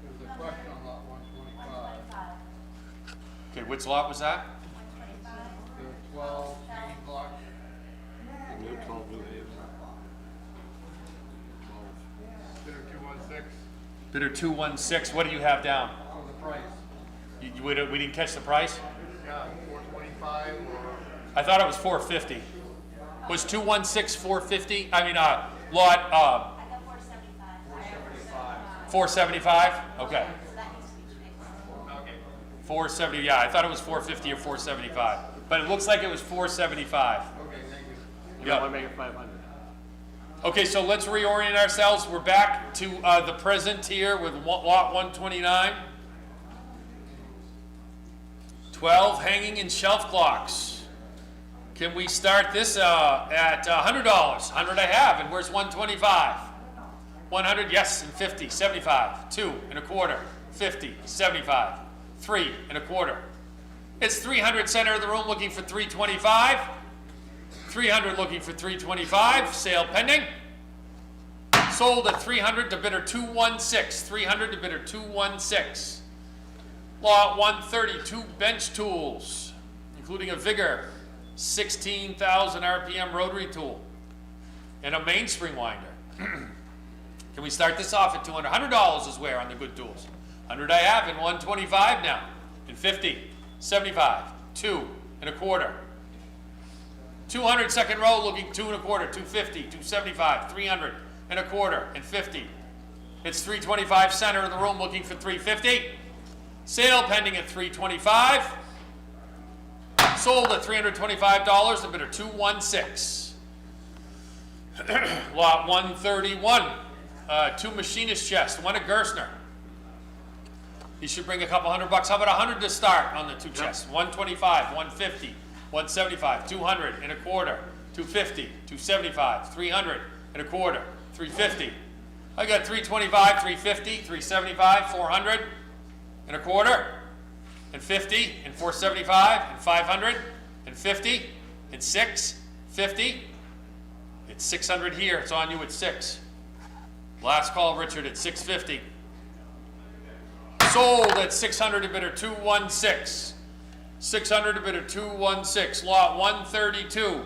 There's a question on lot 125. Okay, which lot was that? There are 12 hanging clocks. New 12 New Haven. Bidder 216 Bidder 216. What do you have down? for the price. We didn't catch the price? Yeah, 425 or I thought it was 450. Was 216 450? I mean, lot I got 475. 475? Okay. So that needs to be fixed. okay. 470. Yeah, I thought it was 450 or 475, but it looks like it was 475. Okay, thank you. You Yeah. want to make it 500. Okay, so let's reorient ourselves. We're back to the present here with lot 129. 12 hanging and shelf clocks. Can we start this at $100? 100 I have, and where's 125? 100, yes, and 50, 75, 2 and a quarter, 50, 75, 3 and a quarter. It's 300 center of the room looking for 325. 300 looking for 325, sale pending. Sold at 300 to bidder 216. 300 to bidder 216. Lot 132 bench tools, including a Vigor 16,000 RPM rotary tool and a mainspring winder. Can we start this off at $200? $100 is where on the good tools. 100 I have, and 125 now, and 50, 75, 2 and a quarter. 200 second row looking 2 and a quarter, 250, 275, 300 and a quarter, and 50. It's 325 center of the room looking for 350. Sale pending at 325. Sold at $325, the bidder 216. Lot 131, two machinist chests, one at Gerstner. He should bring a couple $100. How about 100 to start on the two chests? 125, 150, 175, 200 and a quarter, 250, 275, 300 and a quarter, 350. I got 325, 350, 375, 400 and a quarter, and 50, and 475, and 500, and 50, and 650. It's 600 here. It's on you at 6. Last call, Richard, at 650. Sold at 600 to bidder 216. 600 to bidder 216. Lot 132.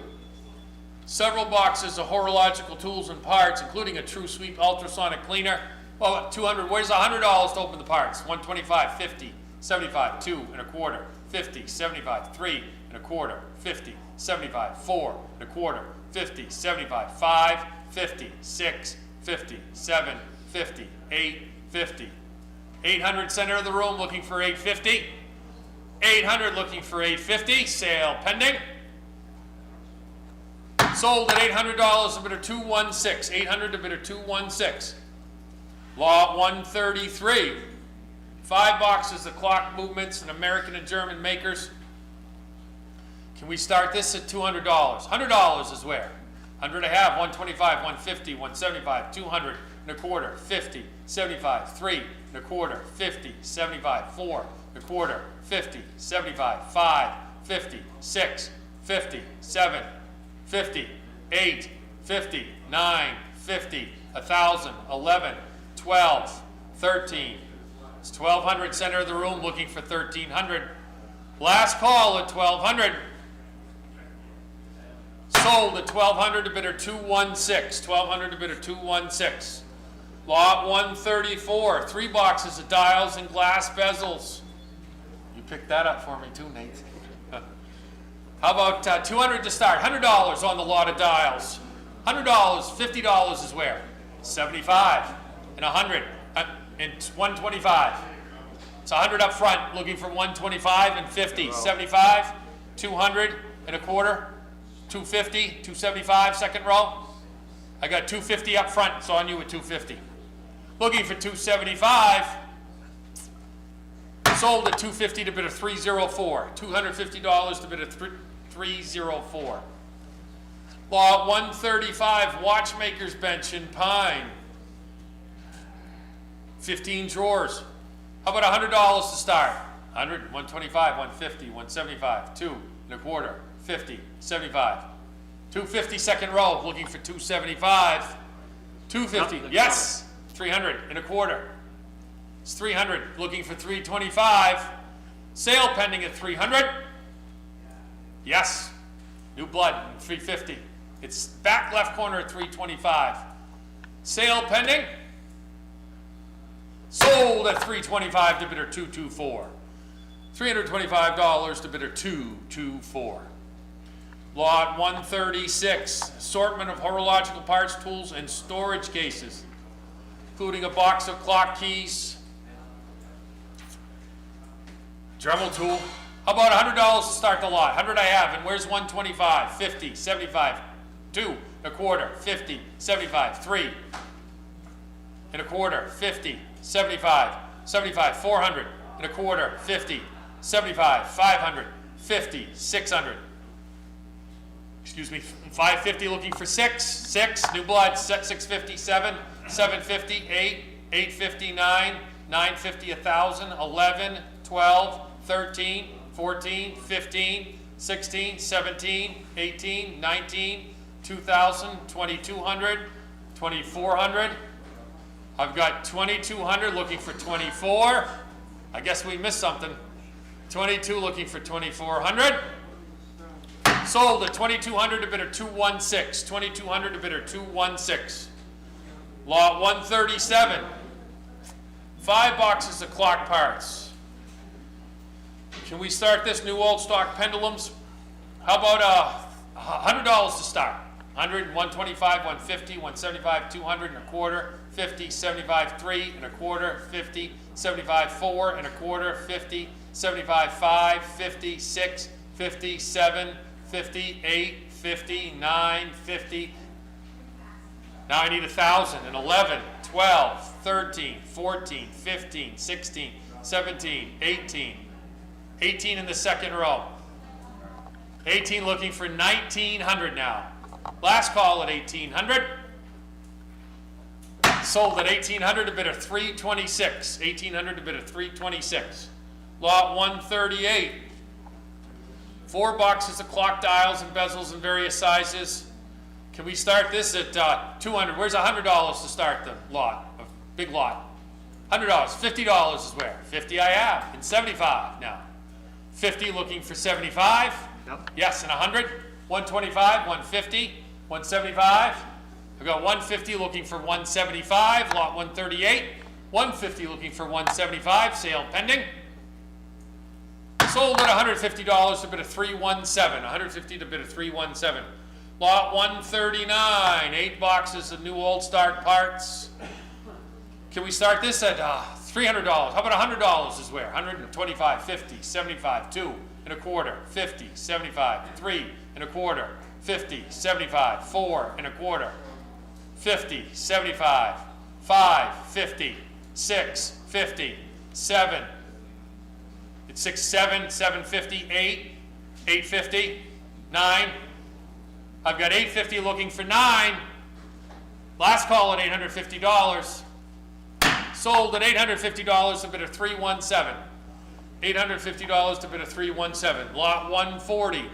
Several boxes of horological tools and parts, including a True Sweep ultrasonic cleaner. Well, 200. Where's $100 to open the parts? 125, 50, 75, 2 and a quarter, 50, 75, 3 and a quarter, 50, 75, 4 and a quarter, 50, 75, 5, 50, 6, 50, 7, 50, 8, 50. 800 center of the room looking for 850. 800 looking for 850. Sale pending. Sold at $800 to bidder 216. 800 to bidder 216. Lot 133. 5 boxes of clock movements and American and German makers. Can we start this at $200? $100 is where? 100 I have, 125, 150, 175, 200 and a quarter, 50, 75, 3 and a quarter, 50, 75, 4 and a quarter, 50, 75, 5, 50, 6, 50, 7, 50, 8, 50, 9, 50, 1,000, 11, 12, 13. It's 1,200 center of the room looking for 1,300. Last call at 1,200. Sold at 1,200 to bidder 216. 1,200 to bidder 216. Lot 134. 3 boxes of dials and glass bezels. You picked that up for me too, Nate. How about 200 to start? $100 on the lot of dials. $100, $50 is where? 75 and 100 and 125. It's 100 up front, looking for 125 and 50, 75, 200 and a quarter, 250, 275, second row. I got 250 up front, it's on you at 250. Looking for 275. Sold at 250 to bidder 304. $250 to bidder 304. Lot 135, watchmaker's bench in pine. 15 drawers. How about $100 to start? 100, 125, 150, 175, 2 and a quarter, 50, 75. 250 second row, looking for 275. 250, yes, 300 and a quarter. It's 300, looking for 325. Sale pending at 300. Yes, new blood, 350. It's back left corner at 325. Sale pending. Sold at 325 to bidder 224. $325 to bidder 224. Lot 136, assortment of horological parts, tools, and storage cases, including a box of clock keys, Dremel tool. How about $100 to start the lot? 100 I have, and where's 125, 50, 75, 2 and a quarter, 50, 75, 3 and a quarter, 50, 75, 75, 400 and a quarter, 50, 75, 500, 50, 600. Excuse me, 550 looking for 6, new blood, 650, 7, 750, 8, 850, 9, 950, 1,000, 11, 12, 13, 14, 15, 16, 17, 18, 19, 2,000, 2,200, 2,400. I've got 2,200 looking for 24. I guess we missed something. 22 looking for 2,400. Sold at 2,200 to bidder 216. 2,200 to bidder 216. Lot 137. 5 boxes of clock parts. Can we start this new old stock pendulums? How about $100 to start? 100, 125, 150, 175, 200 and a quarter, 50, 75, 3 and a quarter, 50, 75, 4 and a quarter, 50, 75, 5, 50, 6, 50, 7, 50, 8, 50, 9, 50, Now I need 1,000 and 11, 12, 13, 14, 15, 16, 17, 18. 18 in the second row. 18 looking for 1,900 now. Last call at 1,800. Sold at 1,800 to bid of 326. 1,800 to bid of 326. Lot 138. 4 boxes of clock dials and bezels in various sizes. Can we start this at 200? Where's $100 to start the lot? A big lot. $100. $50 is where? 50 I have. And 75 now. 50 looking for 75. Yep. Yes, and 100. 125, 150, 175. I've got 150 looking for 175. Lot 138. 150 looking for 175. Sale pending. Sold at $150 to bid of 317. 150 to bid of 317. Lot 139, 8 boxes of new old start parts. Can we start this at $300? How about $100 is where? 125, 50, 75, 2 and a quarter, 50, 75, 3 and a quarter, 50, 75, 4 and a quarter, 50, 75, 5, 50, 6, 50, 7. It's 6, 7, 750, 8, 850, 9. I've got 850 looking for 9. Last call at $850. Sold at $850 to bid of 317. $850 to bid of 317. Lot 140.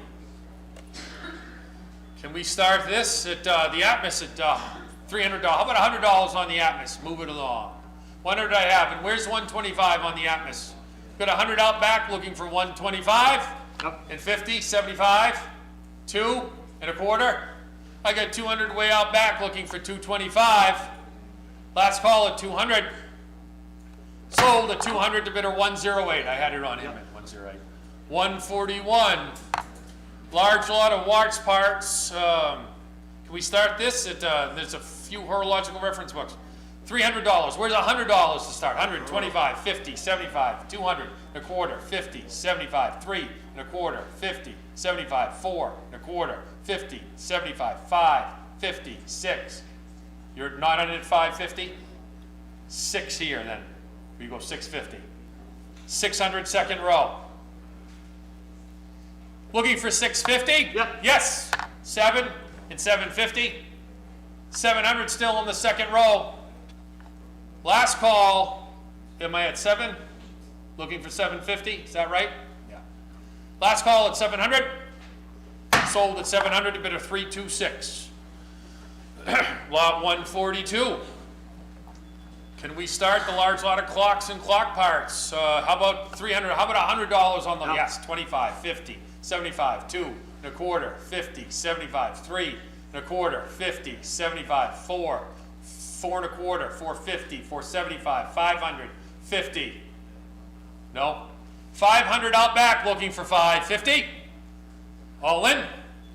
Can we start this at the Atmos at $300? How about $100 on the Atmos? Move it along. 100 I have, and where's 125 on the Atmos? Got 100 out back looking for 125. Yep. And 50, 75, 2 and a quarter. I got 200 way out back looking for 225. Last call at 200. Sold at 200 to bidder 108. I had it on him at 108. 141. Large lot of watch parts. Can we start this at, there's a few horological reference books. $300. Where's $100 to start? 125, 50, 75, 200 and a quarter, 50, 75, 3 and a quarter, 50, 75, 4 and a quarter, 50, 75, 5, 50, 6. You're not on it at 550? 6 here then. We go 650. 600 second row. Looking for 650? Yep. Yes. 7 and 750. 700 still in the second row. Last call. Am I at 7? Looking for 750? Is that right? Yeah. Last call at 700. Sold at 700 to bid of 326. Lot 142. Can we start the large lot of clocks and clock parts? How about 300? How about $100 on the, Yep. yes, 25, 50, 75, 2 and a quarter, 50, 75, 3 and a quarter, 50, 75, 4, 4 and a quarter, 450, 475, 500, 50. No. 500 out back looking for 550. All in?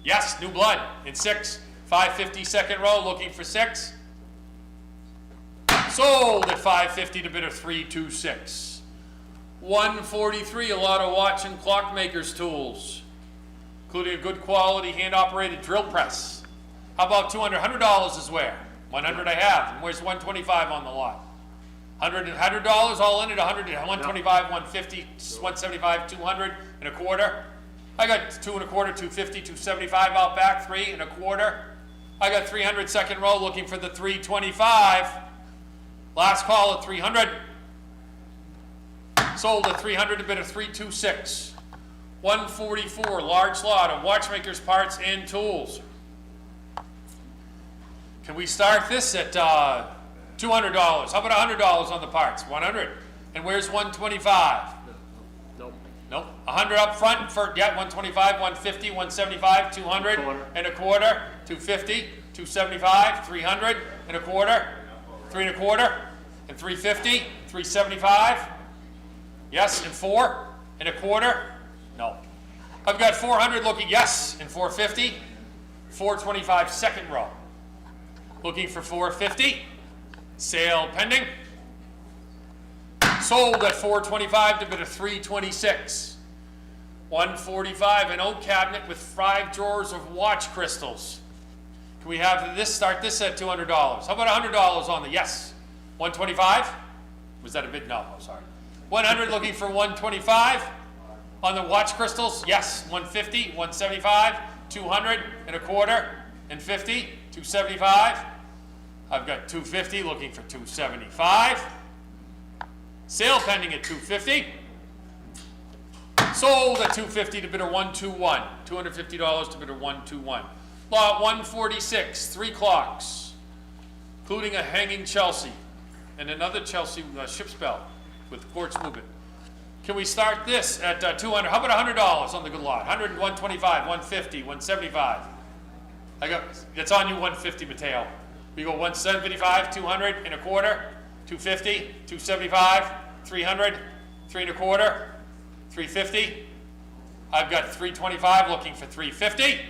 Yes, new blood in 6. 550 second row looking for 6. Sold at 550 to bid of 326. 143, a lot of watch and clockmakers tools, including a good quality hand-operated drill press. How about $200? $100 is where? 100 I have. And where's 125 on the lot? $100 all in at 100, 125, 150, 175, 200 and a quarter. I got 2 and a quarter, 250, 275 out back, 3 and a quarter. I got 300 second row looking for the 325. Last call at 300. Sold at 300 to bid of 326. 144, large lot of watchmakers parts and tools. Can we start this at $200? How about $100 on the parts? 100. And where's 125? Nope. Nope. 100 up front for, yeah, 125, 150, 175, 200 Quarter. and a quarter, 250, 275, 300 and a quarter, 3 and a quarter, and 350, 375. Yes, and 4 and a quarter. No. I've got 400 looking, yes, and 450, 425 second row. Looking for 450. Sale pending. Sold at 425 to bid of 326. 145, an oak cabinet with 5 drawers of watch crystals. Can we have this, start this at $200? How about $100 on the, yes? 125? Was that a bid? No, I'm sorry. 100 looking for 125. On the watch crystals, yes, 150, 175, 200 and a quarter, and 50, 275. I've got 250 looking for 275. Sale pending at 250. Sold at 250 to bidder 121. $250 to bidder 121. Lot 146, 3 clocks, including a hanging Chelsea and another Chelsea ship's bell with quartz movement. Can we start this at 200? How about $100 on the good lot? 100, 125, 150, 175. I got, it's on you, 150, Mateo. We go 175, 200 and a quarter, 250, 275, 300, 3 and a quarter, 350. I've got 325 looking for 350.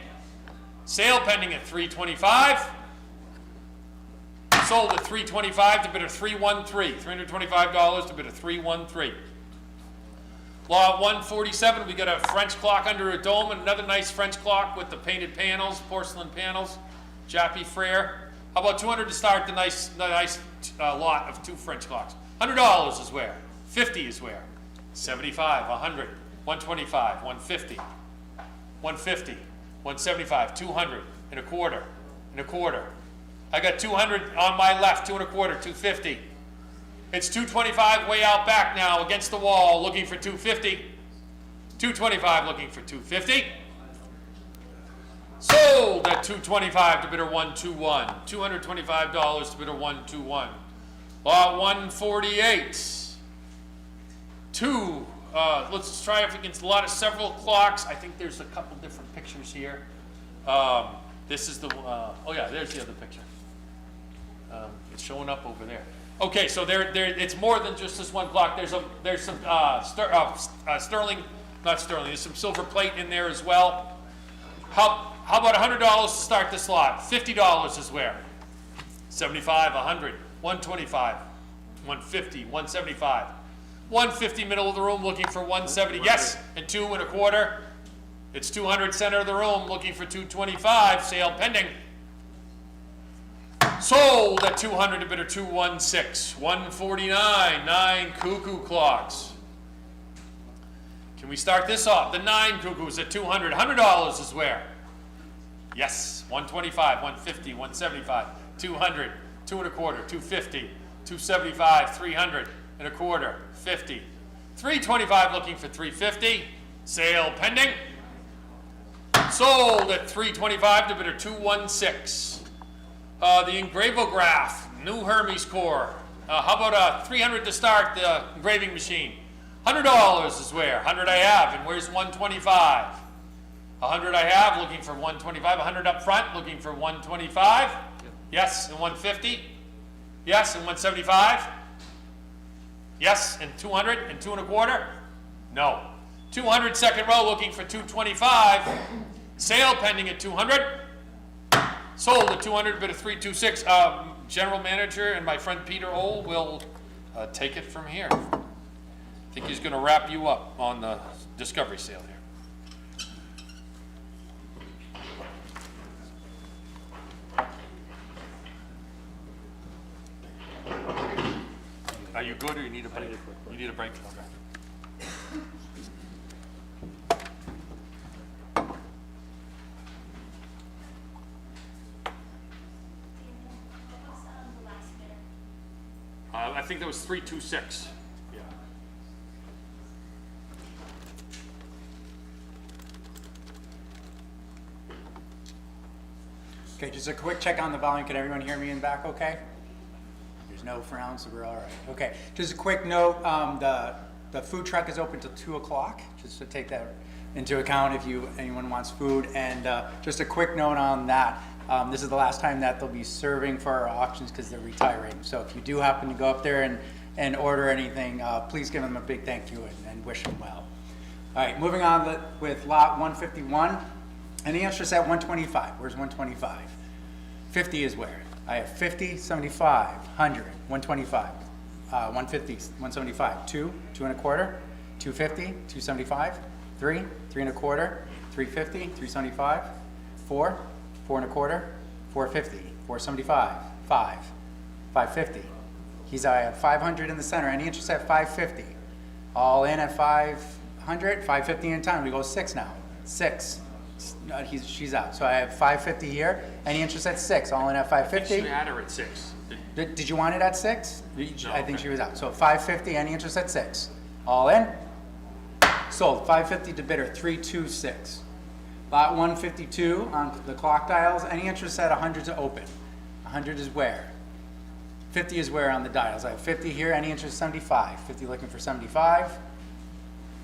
Sale pending at 325. Sold at 325 to bidder 313. $325 to bidder 313. Lot 147, we got a French clock under a dome and another nice French clock with the painted panels, porcelain panels, Jappy Frere. How about 200 to start the nice lot of 2 French clocks? $100 is where. 50 is where. 75, 100, 125, 150, 150, 175, 200 and a quarter, and a quarter. I got 200 on my left, 2 and a quarter, 250. It's 225 way out back now against the wall looking for 250. 225 looking for 250. Sold at 225 to bidder 121. $225 to bidder 121. Lot 148. Let's try if we can, a lot of several clocks. I think there's a couple different pictures here. This is the, oh yeah, there's the other picture. It's showing up over there. Okay, so it's more than just this one clock. There's some sterling, not sterling. There's some silver plate in there as well. How about $100 to start this lot? $50 is where? 75, 100, 125, 150, 175, 150 middle of the room looking for 170. Yes, and 2 and a quarter. It's 200 center of the room looking for 225. Sale pending. Sold at 200 to bidder 216. 149, 9 cuckoo clocks. Can we start this off? The 9 cuckoos at 200. $100 is where? Yes. 125, 150, 175, 200, 2 and a quarter, 250, 275, 300 and a quarter, 50. 325 looking for 350. Sale pending. Sold at 325 to bidder 216. The engravograph, new Hermes core. How about 300 to start the engraving machine? $100 is where? 100 I have, and where's 125? 100 I have, looking for 125. 100 up front, looking for 125. Yes, and 150. Yes, and 175. Yes, and 200 and 2 and a quarter. No. 200 second row, looking for 225. Sale pending at 200. Sold at 200, bid of 326. General manager and my friend Peter Ohl will take it from here. I think he's going to wrap you up on the discovery sale here. Are you good or you need a break? You need a break? Okay. I think that was 326. Yeah. Okay, just a quick check on the volume. Can everyone hear me in the back okay? There's no frowns, so we're all right. Okay, just a quick note, the food truck is open till 2 o'clock, just to take that into account if anyone wants food. And just a quick note on that, this is the last time that they'll be serving for our auctions because they're retiring. So if you do happen to go up there and order anything, please give them a big thank you and wish them well. All right, moving on with lot 151. Any interest at 125? Where's 125? 50 is where? I have 50, 75, 100, 125, 150, 175, 2, 2 and a quarter, 250, 275, 3, 3 and a quarter, 350, 375, 4, 4 and a quarter, 450, 475, 550. He's I have 500 in the center. Any interest at 550? All in at 500, 550 in time. We go 6 now. 6. She's out. So I have 550 here. Any interest at 6? All in at I think 550? she had her at 6. Did you want it at 6? No, I think okay. she was out. So 550, any interest at 6? All in? Sold. 550 to bidder 326. Lot 152 on the clock dials. Any interest at 100 to open? 100 is where? 50 is where on the dials? I have 50 here. Any interest 75? 50 looking for 75.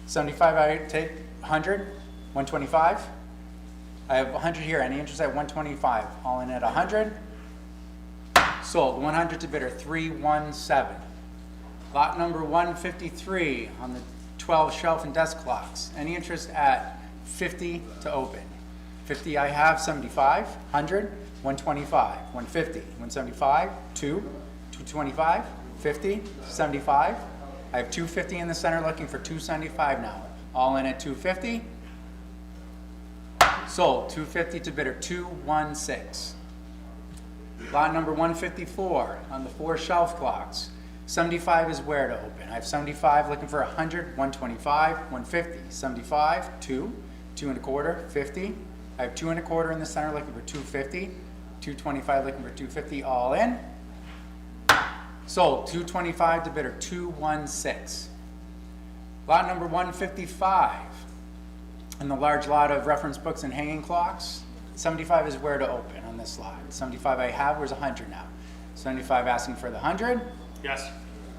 75 I take 100. 125. I have 100 here. Any interest at 125? All in at 100. Sold. 100 to bidder 317. Lot number 153 on the 12 shelf and desk clocks. Any interest at 50 to open? 50 I have. 75. 100. 125. 150. 175. 2. 225. 50. 75. I have 250 in the center looking for 275 now. All in at 250. Sold. 250 to bidder 216. Lot number 154 on the 4 shelf clocks. 75 is where to open. I have 75 looking for 100, 125, 150, 75, 2, 2 and a quarter, 50. I have 2 and a quarter in the center looking for 250, 225 looking for 250, all in. Sold. 225 to bidder 216. Lot number 155 and the large lot of reference books and hanging clocks. 75 is where to open on this lot. 75 I have, where's 100 now? 75 asking for the 100. Yes.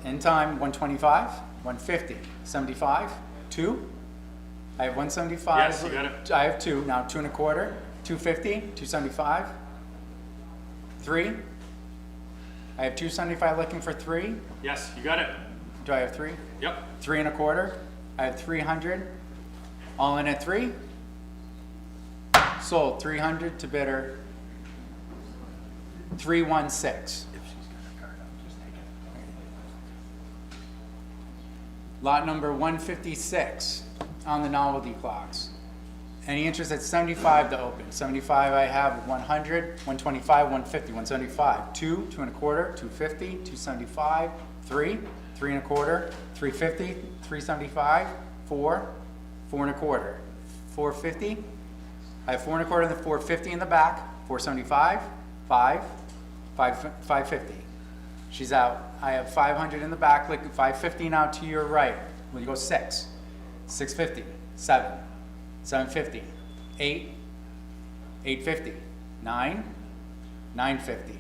In time, 125, 150, 75, 2. I have 175. Yes, you got it. I have 2, now 2 and a quarter, 250, 275, 3. I have 275 looking for 3. Yes, you got it. Do I have 3? Yep. 3 and a quarter. I have 300. All in at 3. Sold. 300 to bidder 316. Lot number 156 on the novelty clocks. Any interest at 75 to open? 75 I have 100, 125, 150, 175, 2, 2 and a quarter, 250, 275, 3, 3 and a quarter, 350, 375, 4, 4 and a quarter, 450. I have 4 and a quarter and the 450 in the back, 475, 550. She's out. I have 500 in the back, like 550 now to your right. Will you go 6, 650, 7, 750, 8, 850, 9, 950.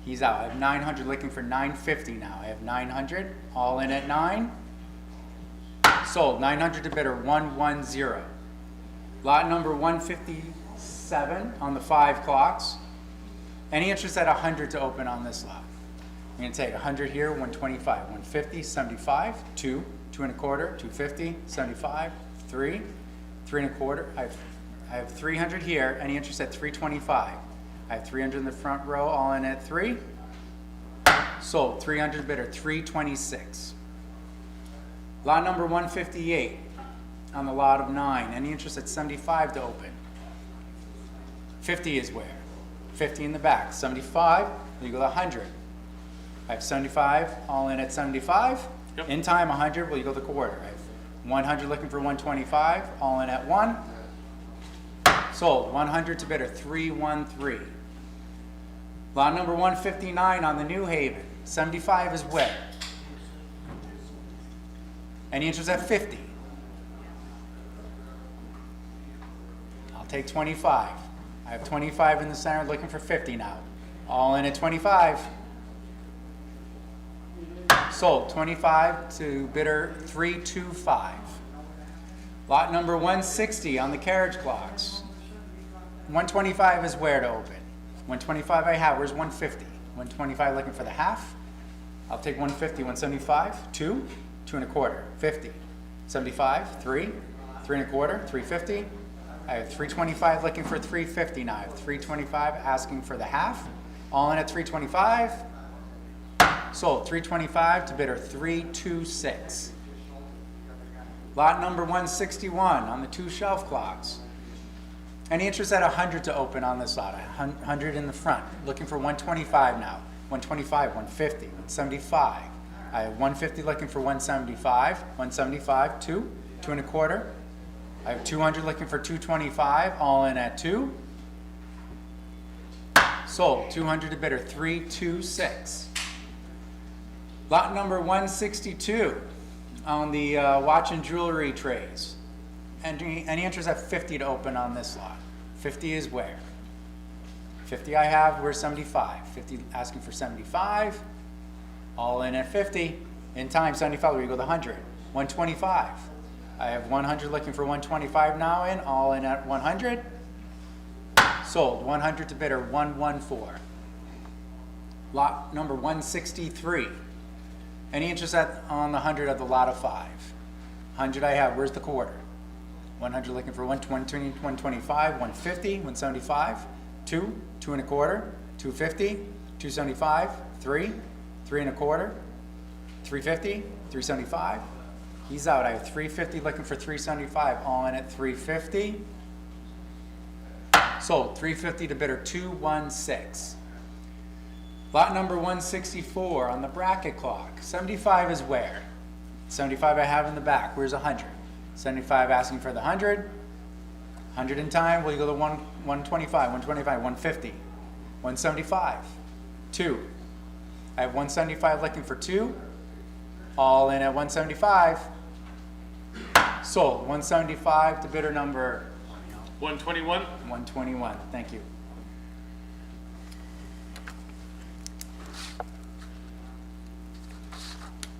He's out. I have 900 looking for 950 now. I have 900, all in at 9. Sold. 900 to bidder 110. Lot number 157 on the 5 clocks. Any interest at 100 to open on this lot? I'm going to take 100 here, 125, 150, 75, 2, 2 and a quarter, 250, 75, 3, 3 and a quarter. I have 300 here. Any interest at 325? I have 300 in the front row, all in at 3. Sold. 300 bidder 326. Lot number 158 on the lot of 9. Any interest at 75 to open? 50 is where? 50 in the back. 75, legal 100. I have 75, all in at 75. Yep. In time, 100, will you go the quarter? I have 100 looking for 125, all in at 1. Sold. 100 to bidder 313. Lot number 159 on the New Haven. 75 is where? Any interest at 50? I'll take 25. I have 25 in the center, looking for 50 now. All in at 25. Sold. 25 to bidder 325. Lot number 160 on the carriage clocks. 125 is where to open? 125 I have. Where's 150? 125 looking for the half. I'll take 150. 175. 2. 2 and a quarter. 50. 75. 3. 3 and a quarter. 350. I have 325 looking for 350 now. I have 325 asking for the half. All in at 325. Sold. 325 to bidder 326. Lot number 161 on the 2 shelf clocks. Any interest at 100 to open on this lot? 100 in the front. Looking for 125 now. 125, 150, 175. I have 150 looking for 175. 175, 2, 2 and a quarter. I have 200 looking for 225, all in at 2. Sold. 200 to bidder, 326. Lot number 162 on the watch and jewelry trays. Any interest at 50 to open on this lot? 50 is where? 50 I have, where's 75? 50 asking for 75, all in at 50. In time, 75, where you go the 100. 125. I have 100 looking for 125 now in, all in at 100. Sold. 100 to bidder, 114. Lot number 163. Any interest on the 100 of the lot of 5? 100 I have, where's the quarter? 100 looking for 120, 125, 150, 175, 2, 2 and a quarter, 250, 275, 3, 3 and a quarter, 350, 375. He's out. I have 350 looking for 375, all in at 350. Sold. 350 to bidder, 216. Lot number 164 on the bracket clock. 75 is where? 75 I have in the back. Where's 100? 75 asking for the 100. 100 in time. Will you go to 125, 125, 150, 175, 2. I have 175 looking for 2. All in at 175. Sold. 175 to bidder number 121? 121. Thank you.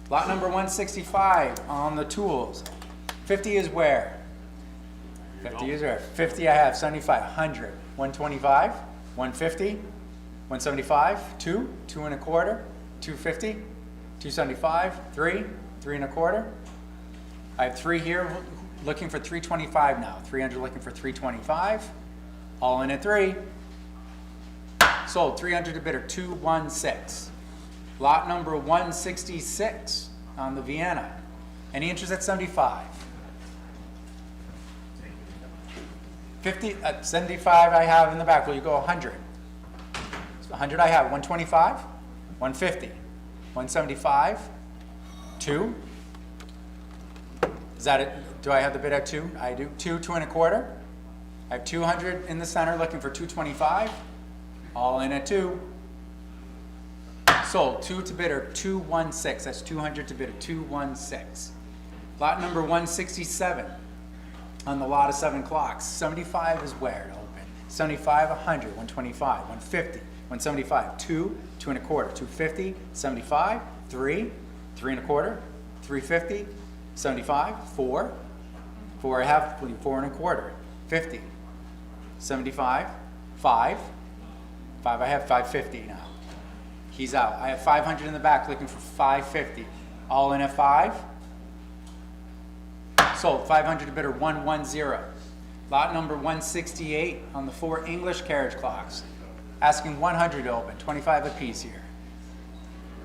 Lot number 165 on the tools. 50 is where? 50 is where? 50 I have, 75, 100, 125, 150, 175, 2, 2 and a quarter, 250, 275, 3, 3 and a quarter. I have 3 here looking for 325 now. 300 looking for 325. All in at 3. Sold. 300 to bidder, 216. Lot number 166 on the Vienna. Any interest at 75? 50 at 75 I have in the back. Will you go 100? 100 I have. 125, 150, 175, 2. Is that it? Do I have the bid at 2? I do. 2, 2 and a quarter. I have 200 in the center looking for 225. All in at 2. Sold. 2 to bidder, 216. That's 200 to bidder, 216. Lot number 167 on the lot of 7 clocks. 75 is where to open? 75, 100, 125, 150, 175, 2, 2 and a quarter, 250, 75, 3, 3 and a quarter, 350, 75, 4, 4 I have, 4 and a quarter, 50, 75, 5, 5 I have, 550 now. He's out. I have 500 in the back looking for 550. All in at 5. Sold. 500 to bidder, 110. Lot number 168 on the 4 English carriage clocks. Asking 100 to open, 25 apiece here.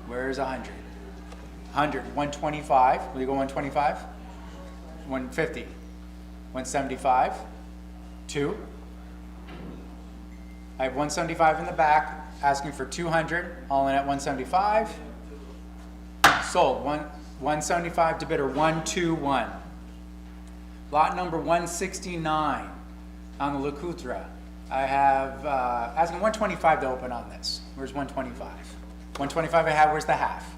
Where's 100? 100, 125. Will you go 125? 150, 175, 2. I have 175 in the back, asking for 200, all in at 175. Sold. 175 to bidder, 121. Lot number 169 on the Lecoultre. I have asking 125 to open on this. Where's 125? 125 I have. Where's the half?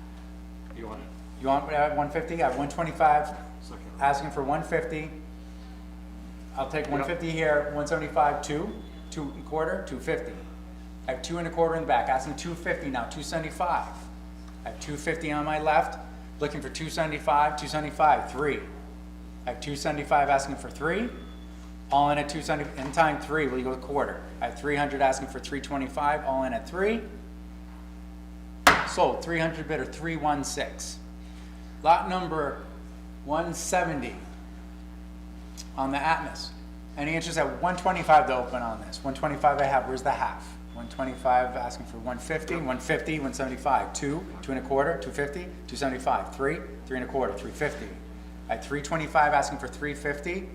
You want it? You want 150? I have 125. Second. Asking for 150. I'll take 150 here. 175, 2, 2 and a quarter, 250. I have 2 and a quarter in the back. Asking 250 now. 275. I have 250 on my left. Looking for 275. 275, 3. I have 275 asking for 3. All in at 270. In time 3. Will you go quarter? I have 300 asking for 325. All in at 3. Sold. 300 bidder, 316. Lot number 170 on the Atmos. Any interest at 125 to open on this? 125 I have. Where's the half? 125 asking for 150, 150, 175, 2, 2 and a quarter, 250, 275, 3, 3 and a quarter, 350. I have 325 asking for 350.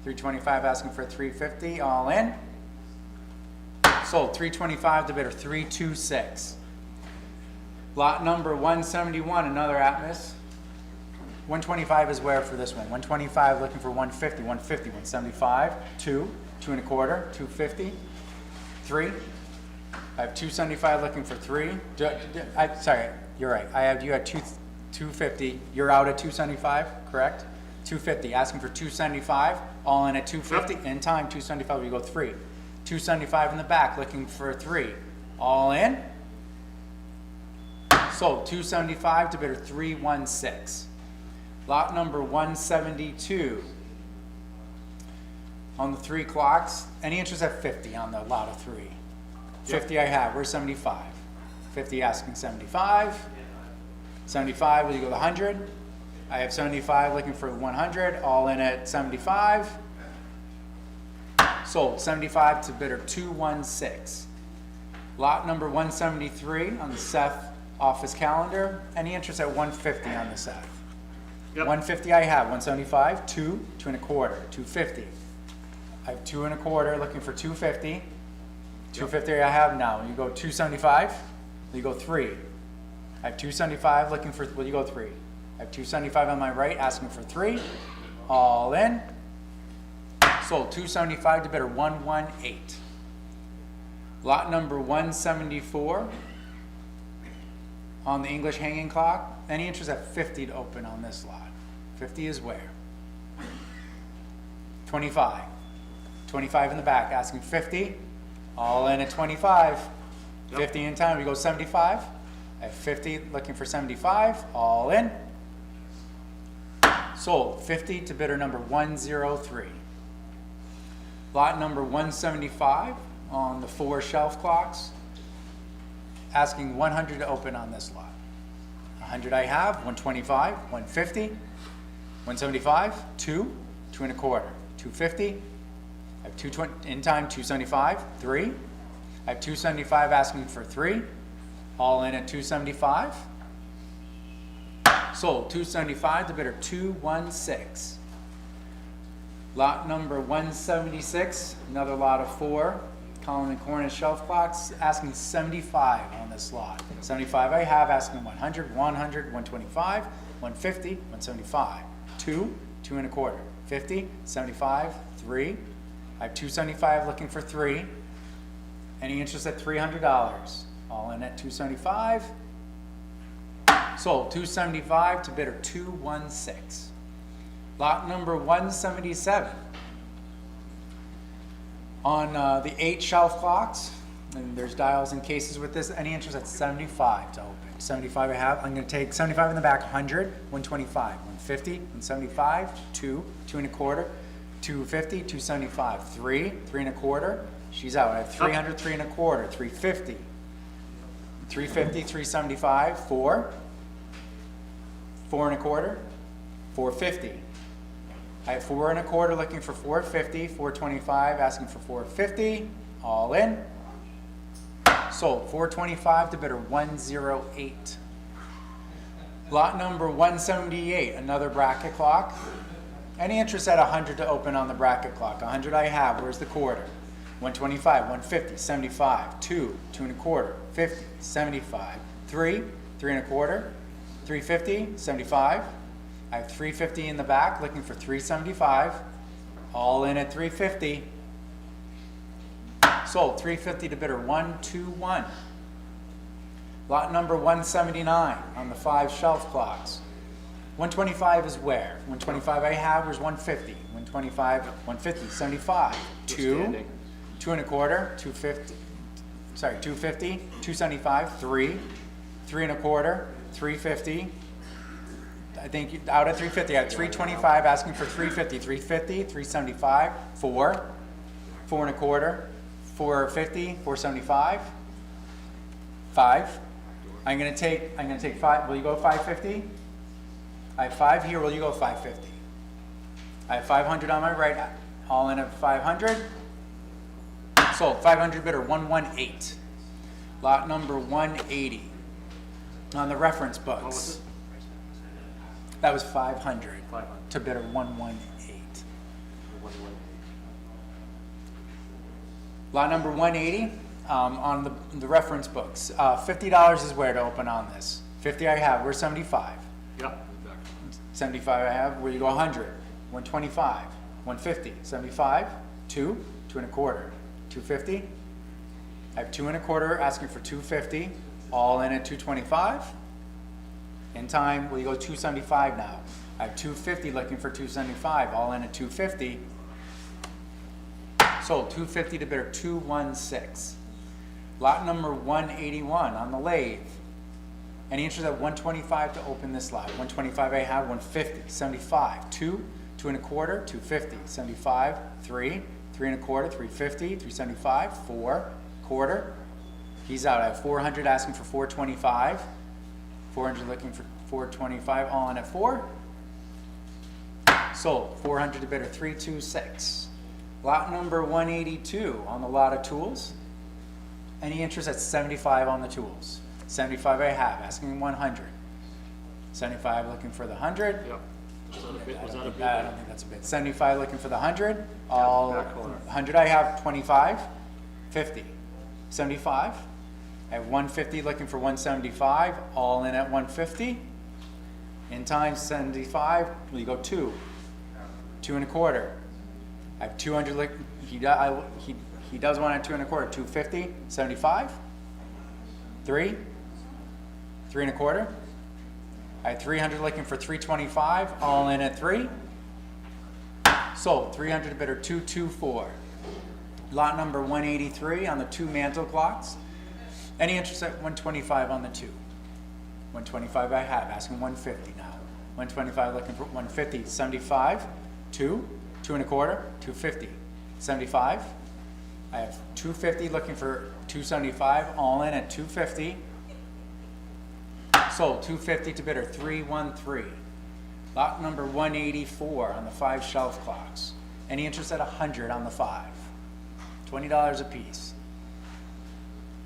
325 asking for 350, all in. Sold, 325 to bidder 326. Lot number 171, another Atmos. 125 is where for this one? 125 looking for 150, 150, 175, 2 and a quarter, 250, 3. I have 275 looking for 3. Sorry, you're right. You had 250. You're out at 275, correct? 250, asking for 275, all in at 250. In time, 275, we go 3. 275 in the back, looking for 3. All in. Sold, 275 to bidder 316. Lot number 172. On the 3 clocks, any interest at 50 on the lot of 3? 50 I have, where's 75? 50 asking 75. 75, will you go to 100? I have 75 looking for 100, all in at 75. Sold, 75 to bidder 216. Lot number 173 on the Seth office calendar. Any interest at 150 on the Seth? Yep. 150 I have, 175, 2 and a quarter, 250. I have 2 and a quarter looking for 250. 250 I have now. You go 275, you go 3. I have 275 looking for, will you go 3? I have 275 on my right asking for 3. All in. Sold, 275 to bidder 118. Lot number 174 on the English hanging clock. Any interest at 50 to open on this lot? 50 is where? 25. 25 in the back asking 50. All in at 25. 50 in time, we go 75. I have 50 looking for 75. All in. Sold, 50 to bidder number 103. Lot number 175 on the 4 shelf clocks. Asking 100 to open on this lot. 100 I have, 125, 150, 175, 2 and a quarter, 250. I have 220 in time, 275, 3. I have 275 asking for 3. All in at 275. Sold, 275 to bidder 216. Lot number 176, another lot of 4. Colin and Cornish shelf clocks, asking 75 on this lot. 75 I have, asking 100, 100, 125, 150, 175, 2 and a quarter, 50, 75, 3. I have 275 looking for 3. Any interest at $300? All in at 275. Sold, 275 to bidder 216. Lot number 177. On the 8 shelf clocks, and there's dials and cases with this, any interest at 75 to open. 75 I have, I'm gonna take 75 in the back, 100, 125, 150, 175, 2 and a quarter, 250, 275, 3 and a quarter, she's out. I have 300, 3 and a quarter, 350, 350, 375, 4 and a quarter, 450. I have 4 and a quarter looking for 450, 425 asking for 450, all in. Sold, 425 to bidder 108. Lot number 178, another bracket clock. Any interest at 100 to open on the bracket clock? 100 I have, where's the quarter? 125, 150, 75, 2 and a quarter, 50, 75, 3 and a quarter, 350, 75. I have 350 in the back, looking for 375. All in at 350. Sold, 350 to bidder 121. Lot number 179 on the 5 shelf clocks. 125 is where? 125 I have, where's 150? 125, 150, 75, 2 and a quarter, 250, sorry, 250, 275, 3 and a quarter, 350. I think out at 350, I have 325 asking for 350, 350, 375, 4 and a quarter, 450, 475, 5. I'm gonna take 5. Will you go 550? I have 5 here. Will you go 550? I have 500 on my right. All in at 500. Sold. 500 bidder 118. Lot number 180 on the reference books. What was it? That was 500 500. to bidder 118. 121. Lot number 180, on the reference books. $50 is where to open on this. 50 I have, we're 75. Yep. 75 I have, where you go 100, 125, 150, 75, 2, 2 and a quarter, 250. I have 2 and a quarter asking for 250, all in at 225. In time, we go 275 now. I have 250 looking for 275, all in at 250. Sold 250 to bidder 216. Lot number 181 on the lathe. Any interest at 125 to open this lot? 125 I have, 150, 75, 2, 2 and a quarter, 250, 75, 3, 3 and a quarter, 350, 375, 4, quarter. He's out. I have 400 asking for 425. 400 looking for 425, all in at 4. Sold. 400 to bidder 326. Lot number 182 on the lot of tools. Any interest at 75 on the tools? 75 I have, asking 100. 75 looking for the 100. Yep. Was that a bid? Was that a bid? I don't think that's a bid. 75 looking for the 100. All back corner. 100 I have, 25, 50, 75. I have 150 looking for 175, all in at 150. In time 75, we go 2, 2 and a quarter. I have 200, he does want at 2 and a quarter, 250, 75, 3, 3 and a quarter. I have 300 looking for 325, all in at 3. Sold, 300 to bidder 224. Lot number 183 on the 2 mantle clocks. Any interest at 125 on the 2? 125 I have, asking 150 now. 125 looking for 150, 75, 2, 2 and a quarter, 250, 75. I have 250 looking for 275, all in at 250. Sold, 250 to bidder 313. Lot number 184 on the 5 shelf clocks. Any interest at 100 on the 5? $20 a piece.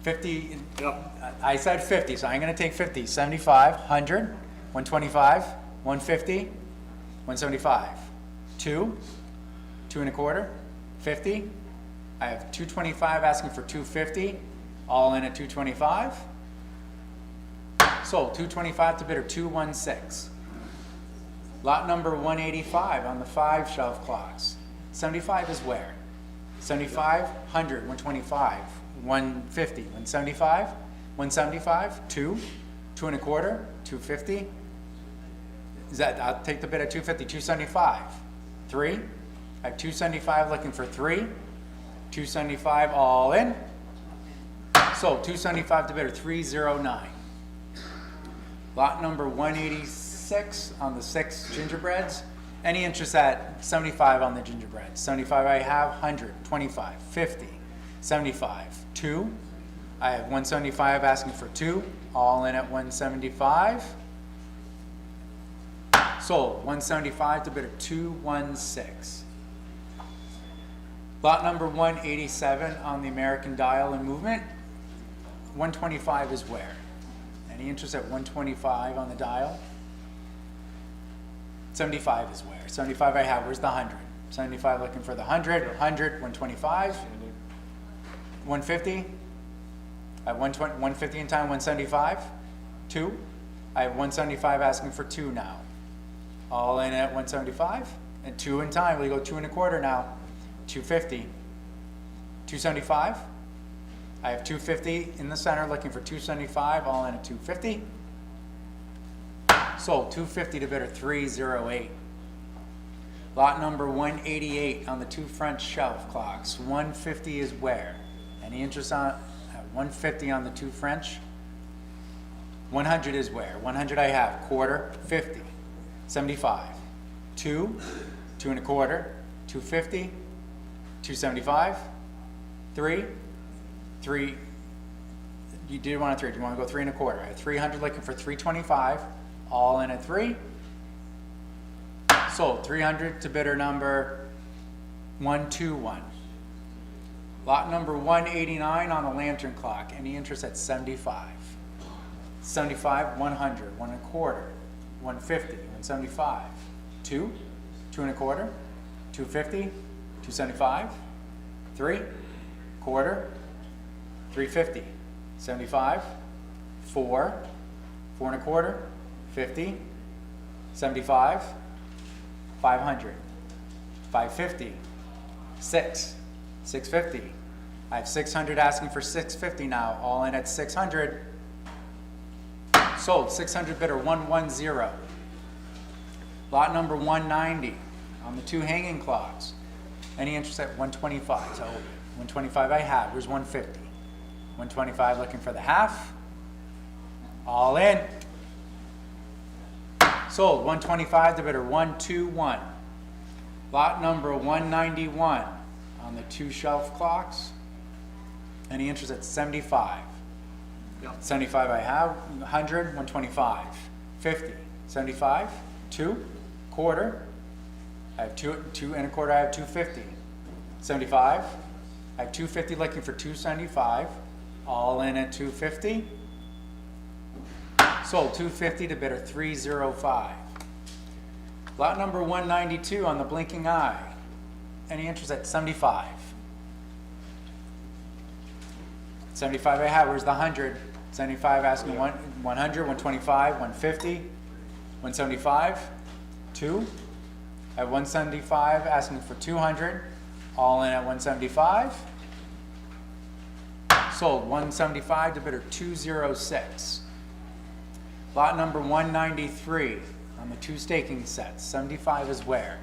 50, Yep. I said 50, so I'm gonna take 50. 75, 100, 125, 150, 175. 2, 2 and a quarter, 50. I have 225 asking for 250, all in at 225. Sold, 225 to bidder 216. Lot number 185 on the 5 shelf clocks. 75 is where? 75, 100, 125, 150, 175, 175, 2, 2 and a quarter, 250. Is that, I'll take the bid at 250, 275, 3. I have 275 looking for 3, 275 all in. Sold, 275 to bidder 309. Lot number 186 on the 6 gingerbreads. Any interest at 75 on the gingerbreads? 75 I have, 100, 25, 50, 75, 2. I have 175 asking for 2, all in at 175. Sold, 175 to bidder 216. Lot number 187 on the American Dial and Movement. 125 is where? Any interest at 125 on the dial? 75 is where? 75 I have, where's the 100? 75 looking for the 100, 100, 125, 150. I have 150 in time, 175, 2. I have 175 asking for 2 now. All in at 175, and 2 in time, we go 2 and a quarter now, 250, 275. I have 250 in the center, looking for 275, all in at 250. Sold, 250 to bidder 308. Lot number 188 on the 2 front shelf clocks. 150 is where? Any interest on 150 on the 2 French? 100 is where? 100 I have, quarter, 50, 75, 2, 2 and a quarter, 250, 275, 3, 3. You did want a 3. Do you want to go 3 and a quarter? I have 300 looking for 325, all in at 3. Sold, 300 to bidder number 121. Lot number 189 on the lantern clock. Any interest at 75? 75, 100, 1 and a quarter, 150, 175, 2, 2 and a quarter, 250, 275, 3, quarter, 350, 75, 4, 4 and a quarter, 50, 75, 500, 550, 6, 650. I have 600 asking for 650 now, all in at 600. Sold, 600 bidder, 110. Lot number 190 on the 2 hanging clocks. Any interest at 125? So 125 I have. Here's 150. 125 looking for the half. All in. Sold, 125 to bidder, 121. Lot number 191 on the 2 shelf clocks. Any interest at 75? 75 I have, 100, 125, 50, 75, 2, quarter, I have 2 and a quarter, I have 250, 75, I have 250 looking for 275, all in at 250, sold 250 to bidder 305. Lot number 192 on the blinking eye, any interest at 75? 75 I have, where's the 100? 75 asking 100, 125, 150, 175, 2. I have 175 asking for 200, all in at 175. Sold, 175 to bidder 206. Lot number 193 on the 2 staking sets. 75 is where?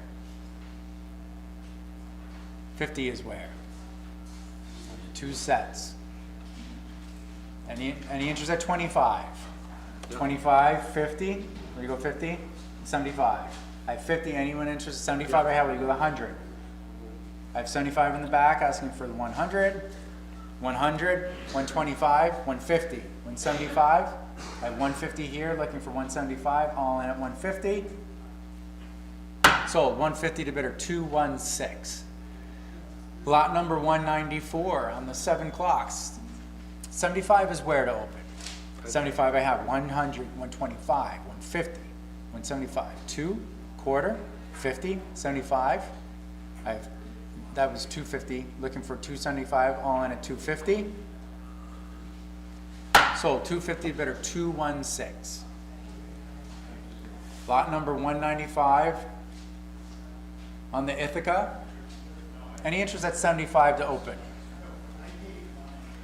50 is where? 2 sets. Any interest at 25? 25, 50, where you go 50? 75. I have 50, anyone interested? 75 I have, where you go 100? I have 75 in the back, asking for the 100, 100, 125, 150, 175. I have 150 here, looking for 175, all in at 150. Sold, 150 to bidder 216. Lot number 194 on the 7 clocks. 75 is where to open? 75 I have, 100, 125, 150, 175, 2, quarter, 50, 75. I have, that was 250, looking for 275, all in at 250. Sold, 250 bidder 216. Lot number 195 on the Ithaca. Any interest at 75 to open?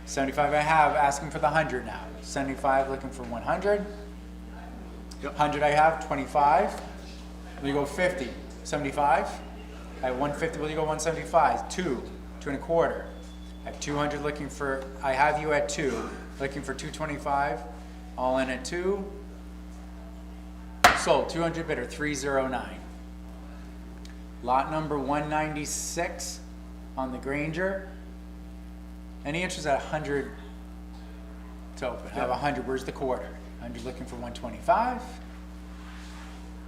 75 I have, asking for the 100 now. 75 looking for 100. 100 I have, 25. Will you go 50? 75. I have 150, will you go 175? 2, 2 and a quarter. I have 200 looking for, I have you at 2, looking for 225. All in at 2. Sold, 200 bidder, 309. Lot number 196 on the Granger. Any interest at 100 to open? I have 100, where's the quarter? 100 looking for 125.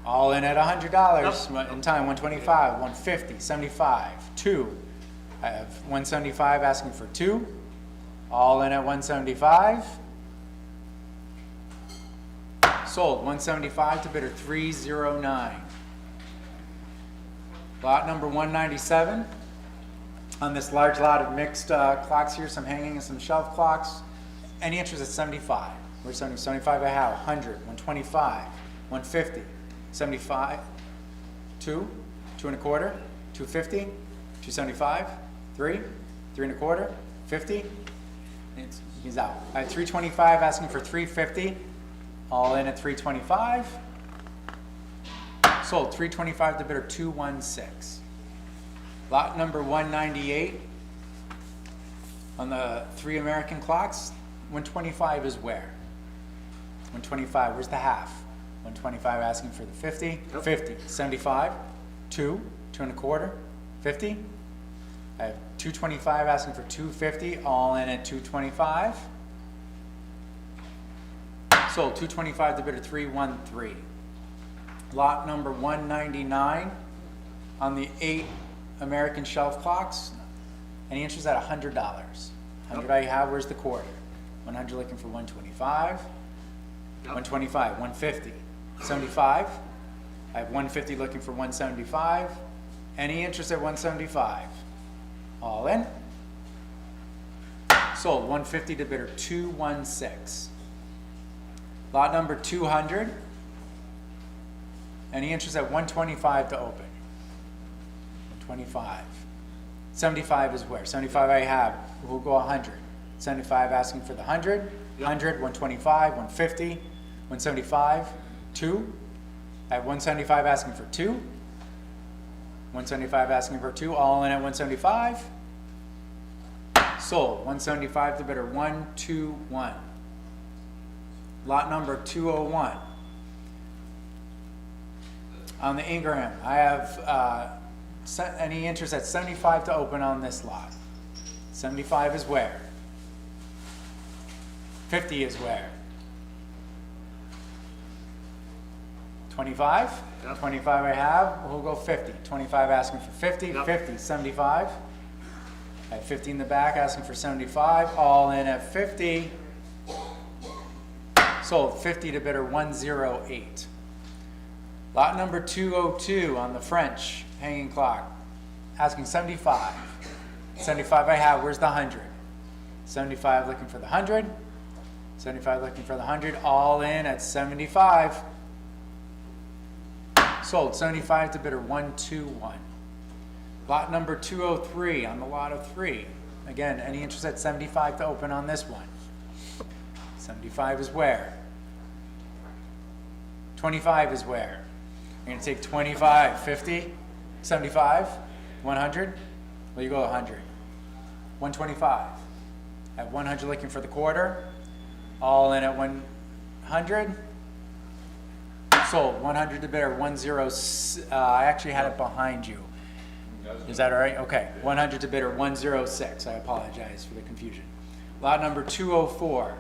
All in at $100 in time, 125, 150, 75, 2. I have 175 asking for 2. All in at 175. Sold, 175 to bidder 309. Lot number 197. On this large lot of mixed clocks here, some hanging and some shelf clocks. Any interest at 75? Where's 70? 75 I have, 100, 125, 150, 75, 2, 2 and a quarter, 250, 275, 3, 3 and a quarter, 50. He's out. I have 325 asking for 350. All in at 325. Sold, 325 to bidder 216. Lot number 198 on the 3 American clocks. 125 is where? 125, where's the half? 125 asking for the 50. 50, 75, 2, 2 and a quarter, 50. I have 225 asking for 250, all in at 225. Sold, 225 to bidder 313. Lot number 199 on the 8 American shelf clocks. Any interest at $100? 100 I have, where's the quarter? 100 looking for 125. 125, 150, 75. I have 150 looking for 175. Any interest at 175? All in. Sold, 150 to bidder 216. Lot number 200. Any interest at 125 to open? 125. 75 is where? 75 I have. We'll go 100. 75 asking for the 100. 100, 125, 150, 175, 2. I have 175 asking for 2. 175 asking for 2. All in at 175. Sold. 175 to bidder 121. Lot number 201. On the Ingraham, I have any interest at 75 to open on this lot. 75 is where? 50 is where? 25? Yep. 25 I have, we'll go 50. 25 asking for 50, Yep. 50, 75. I have 50 in the back asking for 75, all in at 50. Sold, 50 to bidder 108. Lot number 202 on the French hanging clock, asking 75. 75 I have, where's the 100? 75 looking for the 100. 75 looking for the 100, all in at 75. Sold, 75 to bidder 121. Lot number 203 on the lot of 3. Again, any interest at 75 to open on this one? 75 is where? 25 is where? You're gonna take 25, 50, 75, 100? Well, you go 100. 125. At 100 looking for the quarter. All in at 100. Sold, 100 to bidder 10. I actually had it behind you. Is that all right? Okay, 100 to bidder 106. I apologize for the confusion. Lot number 204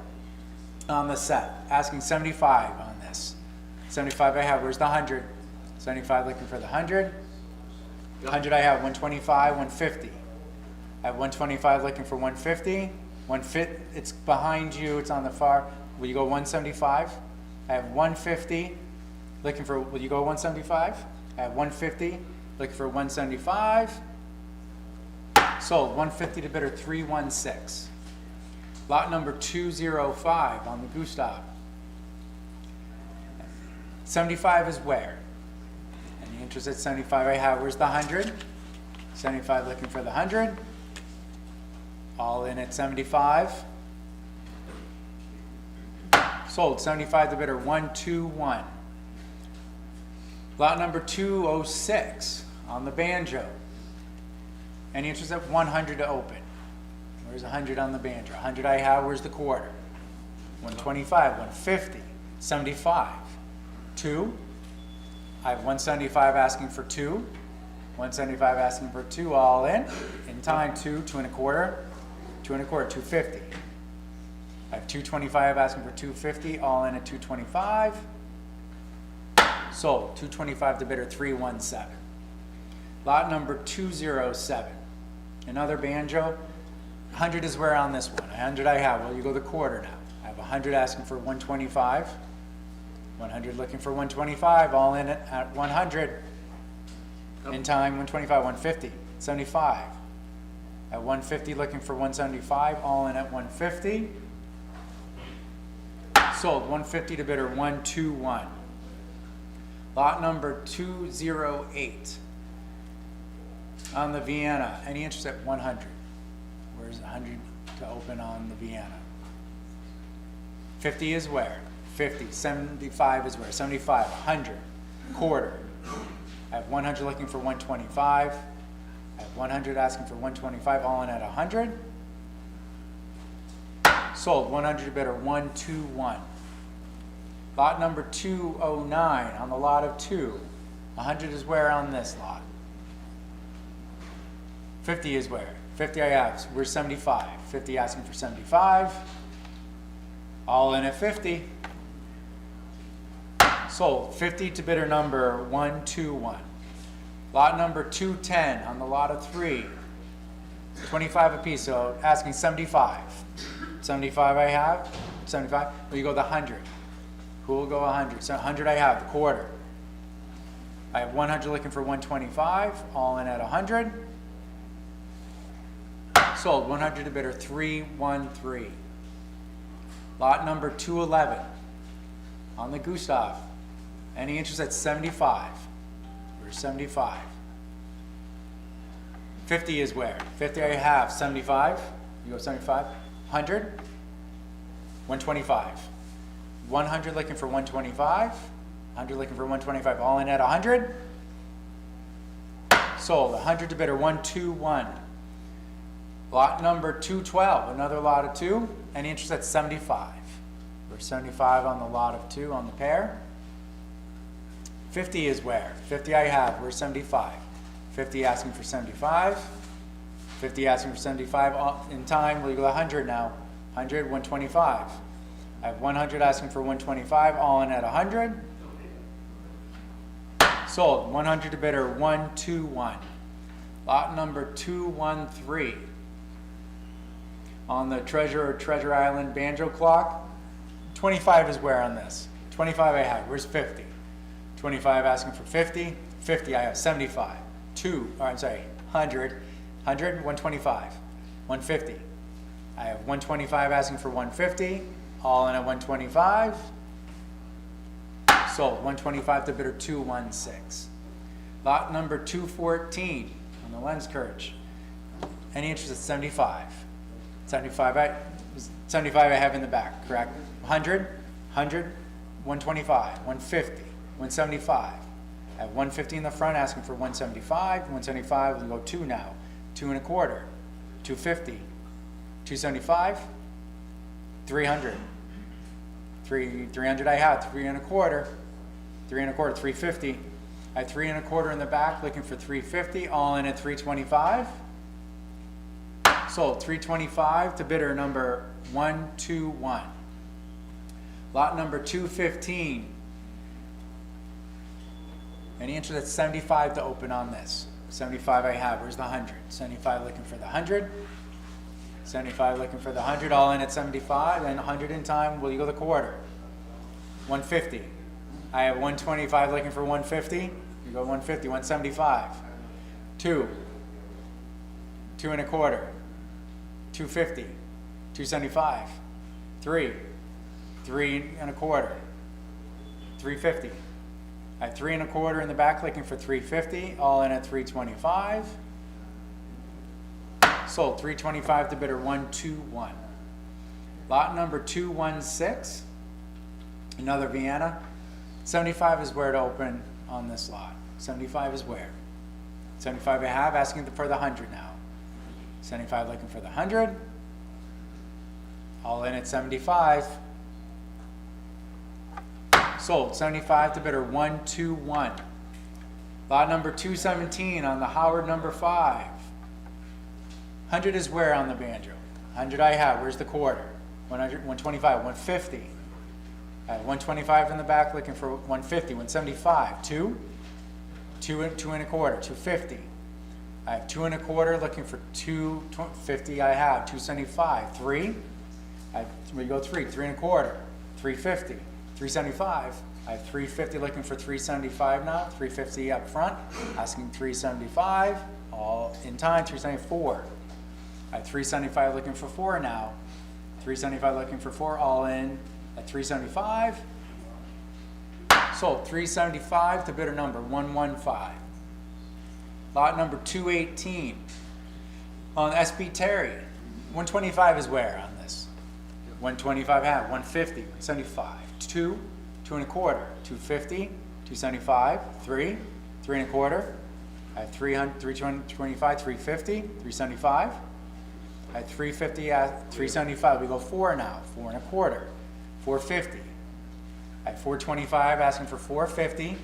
on the set, asking 75 on this. 75 I have, where's the 100? 75 looking for the 100. 100 I have, 125, 150. I have 125 looking for 150. 150, it's behind you, it's on the far. Will you go 175? I have 150 looking for, will you go 175? I have 150 looking for 175. Sold, 150 to bidder 316. Lot number 205 on the Gustav. 75 is where? Any interest at 75 I have, where's the 100? 75 looking for the 100. All in at 75. Sold, 75 to bidder 121. Lot number 206 on the Banjo. Any interest at 100 to open? Where's 100 on the Banjo? 100 I have, where's the quarter? 125, 150, 75. 2. I have 175 asking for 2. 175 asking for 2, all in time, 2, 2 and a quarter. 2 and a quarter, 250. I have 225 asking for 250, all in at 225. Sold, 225 to bidder 317. Lot number 207. Another Banjo. 100 is where on this one? 100 I have. Well, you go the quarter now. I have 100 asking for 125. 100 looking for 125, all in at 100. In time, 125, 150, 75. At 150 looking for 175, all in at 150. Sold, 150 to bidder 121. Lot number 208 on the Vienna. Any interest at 100? Where's 100 to open on the Vienna? 50 is where? 50. 75 is where? 75. 100. Quarter. I have 100 looking for 125. I have 100 asking for 125, all in at 100. Sold, 100 to bidder 121. Lot number 209 on the lot of 2. 100 is where on this lot? 50 is where? 50 I have, we're 75. 50 asking for 75. All in at 50. Sold, 50 to bidder number 121. Lot number 210 on the lot of 3. 25 apiece, so asking 75. 75 I have, 75. Will you go the 100? Who will go 100? So 100 I have, the quarter. I have 100 looking for 125, all in at 100. Sold, 100 to bidder 313. Lot number 211 on the Gustav. Any interest at 75? We're 75. 50 is where? 50 I have, 75. You go 75. 100, 125. 100 looking for 125. 100 looking for 125, all in at 100. Sold, 100 to bidder 121. Lot number 212, another lot of 2. Any interest at 75? We're 75 on the lot of 2 on the pair. 50 is where? 50 I have, we're 75. 50 asking for 75. 50 asking for 75. In time, we'll go 100 now. 100, 125. I have 100 asking for 125, all in at 100. Sold, 100 to bidder 121. Lot number 213. On the Treasure Island banjo clock. 25 is where on this? 25 I have, where's 50? 25 asking for 50. 50 I have, 75. 100, 125. 150. I have 125 asking for 150, all in at 125. Sold, 125 to bidder 216. Lot number 214 on the Lens Courage. Any interest at 75? 75 I have in the back, correct? 100, 125, 150, 175. I have 150 in the front asking for 175, 175, we'll go 2 now. 2 and a quarter, 250, 275, 300. 300 I have, 3 and a quarter, 3 and a quarter, 350. I have 3 and a quarter in the back, looking for 350, all in at 325. Sold, 325 to bidder number 121. Lot number 215. Any interest at 75 to open on this? 75 I have, where's the 100? 75 looking for the 100. 75 looking for the 100, all in at 75, and 100 in time, will you go the quarter? 150. I have 125 looking for 150. You go 150, 175. 2 and a quarter. 250. 275. 3 and a quarter. 350. I have 3 and a quarter in the back looking for 350, all in at 325. Sold, 325 to bidder 121. Lot number 216, another Vienna. 75 is where to open on this lot. 75 is where? 75 I have, asking for the 100 now. 75 looking for the 100. All in at 75. Sold, 75 to bidder 121. Lot number 217 on the Howard number 5. 100 is where on the banjo? 100 I have, where's the quarter? 100, 125, 150. I have 125 in the back looking for 150, 175. 2 and a quarter, 250. I have 2 and a quarter looking for 250 I have, 275. 3, we go 3 and a quarter, 350. 375. I have 350 looking for 375 now. 350 up front, asking 375. All in time, 374. I have 375 looking for 4 now. 375 looking for 4, all in at 375. Sold, 375 to bidder number 115. Lot number 218 on SB Terry. 125 is where on this? 125 have, 150, 175. 2 and a quarter, 250, 275, 3 and a quarter. I have 300, 325, 350, 375. I have 350 at 375. We go 4 now, 4 and a quarter, 450. I have 425 asking for 450.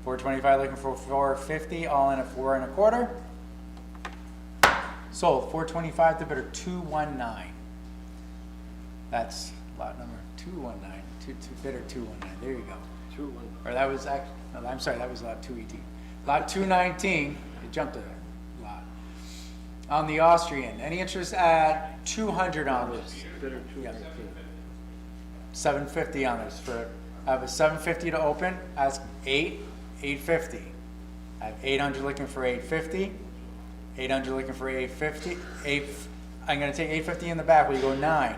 425 looking for 450, all in at 4 and a quarter. Sold, 425 to bidder 219. That's lot number 219. Bidder 219. There you go. 219. Or that was actually, no, I'm sorry, that was lot 218. Lot 219, it jumped a lot. On the Austrian, any interest at 200 on this? Bidder 2. Yeah. 750 on this. I have a 750 to open. Ask 8 850. I have 800 looking for 850. 800 looking for 850. I'm gonna take 850 in the back. Will you go 9?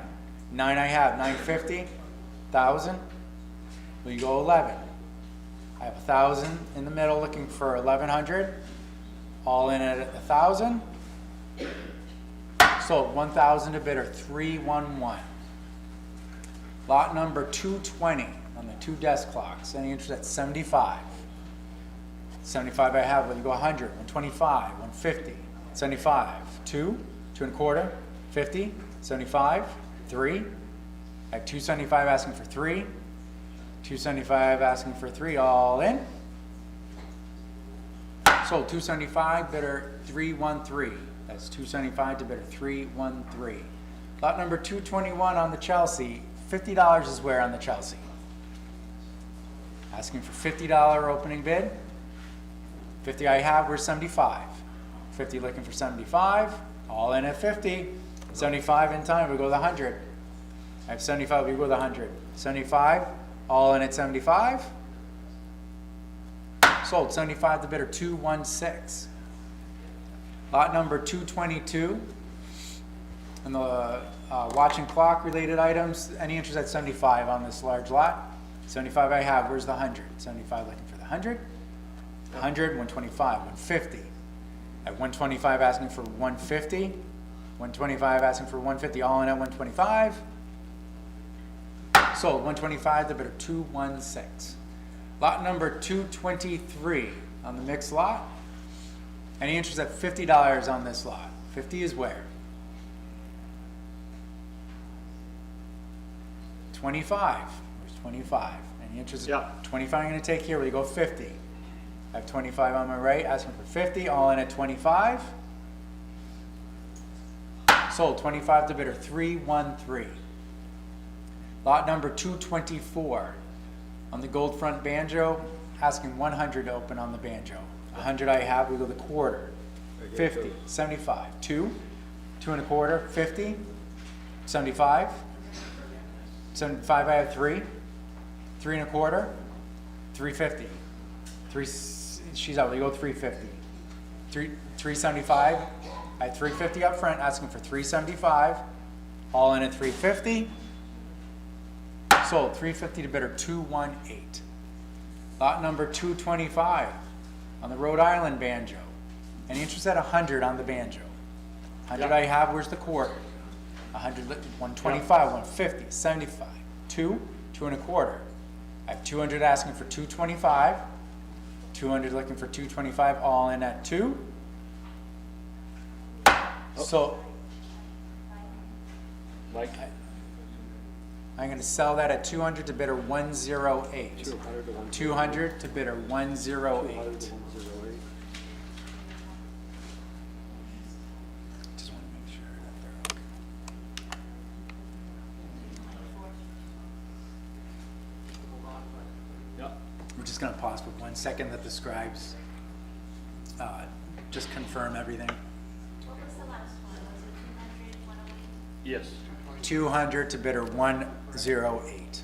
9 I have, 950. 1,000. Will you go 11? I have 1,000 in the middle looking for 1,100. All in at 1,000. Sold 1,000 to bidder 311. Lot number 220 on the 2 desk clocks. Any interest at 75? 75 I have. Will you go 100? 125, 150, 75, 2, 2 and a quarter, 50, 75, 3. I have 275 asking for 3. 275 asking for 3. All in. Sold 275, bidder 313. That's 275 to bidder 313. Lot number 221 on the Chelsea. $50 is where on the Chelsea? Asking for $50 opening bid. 50 I have, we're 75. 50 looking for 75. All in at 50. 75 in time, we go to the 100. I have 75, we go to the 100. 75, all in at 75. Sold 75 to bidder 216. Lot number 222. And the watching clock related items, any interest at 75 on this large lot? 75 I have, where's the 100? 75 looking for the 100. 100, 125, 150. At 125 asking for 150. 125 asking for 150, all in at 125. Sold 125 to bidder 216. Lot number 223 on the mixed lot. Any interest at $50 on this lot? 50 is where? 25. Where's 25? Any interest? Yeah. 25 I'm going to take here. Will you go 50? I have 25 on my right, asking for 50, all in at 25. Sold 25 to bidder 313. Lot number 224 on the gold front banjo, asking 100 to open on the banjo. 100 I have, we go the quarter. 50, 75, 2, 2 and a quarter, 50, 75, 75 I have 3, 3 and a quarter, 350, 3, she's out, we go 350, 375, I have 350 up front, asking for 375, all in at 350, sold 350 to bidder 218. Lot number 225 on the Rhode Island banjo. Any interest at 100 on the banjo? 100 I have, where's the quarter? 100, 125, 150, 75, 2, 2 and a quarter. I have 200 asking for 225, 200 looking for 225, all in at 2. So Mike? I'm going to sell that at 200 to bidder 108. 200 to bidder 108. Just want to make sure that they're okay. Yep. We're just going to pause for 1 second that the scribes just confirm everything. What was the last one? Was it 200, 108? Yes. 200 to bidder 108.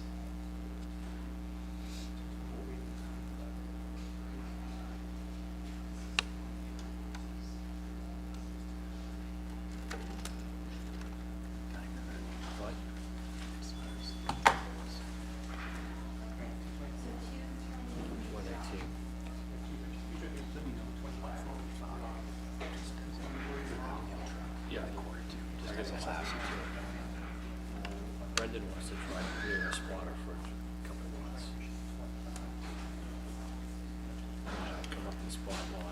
Yeah. Brendan wants to try to clear a spotter for a couple of months. Come up and spot one.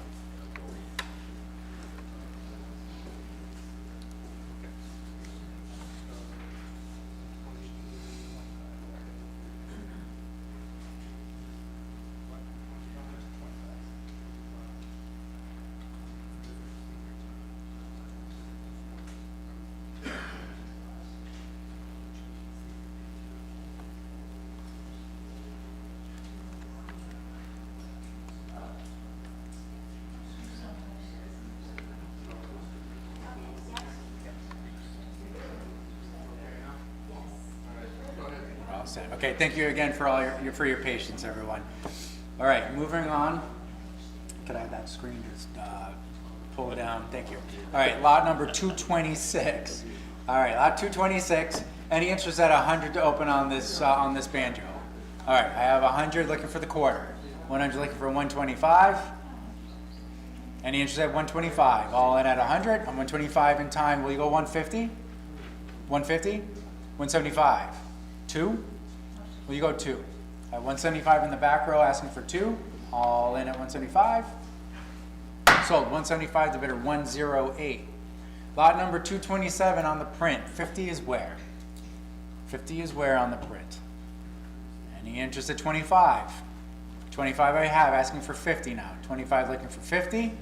We're all set. Okay, thank you again for all your patience, everyone. All right, moving on. Could I have that screen just pull down? Thank you. All right, lot number 226. All right, lot 226. Any interest at 100 to open on this banjo? All right, I have 100 looking for the quarter. 100 looking for 125. Any interest at 125? All in at 100. I'm 125 in time. Will you go 150? 150? 175. 2? Will you go 2? At 175 in the back row, asking for 2. All in at 175. Sold. 175 to bidder 108. Lot number 227 on the print. 50 is where? 50 is where on the print? Any interest at 25? 25 I have, asking for 50 now. 25 looking for 50.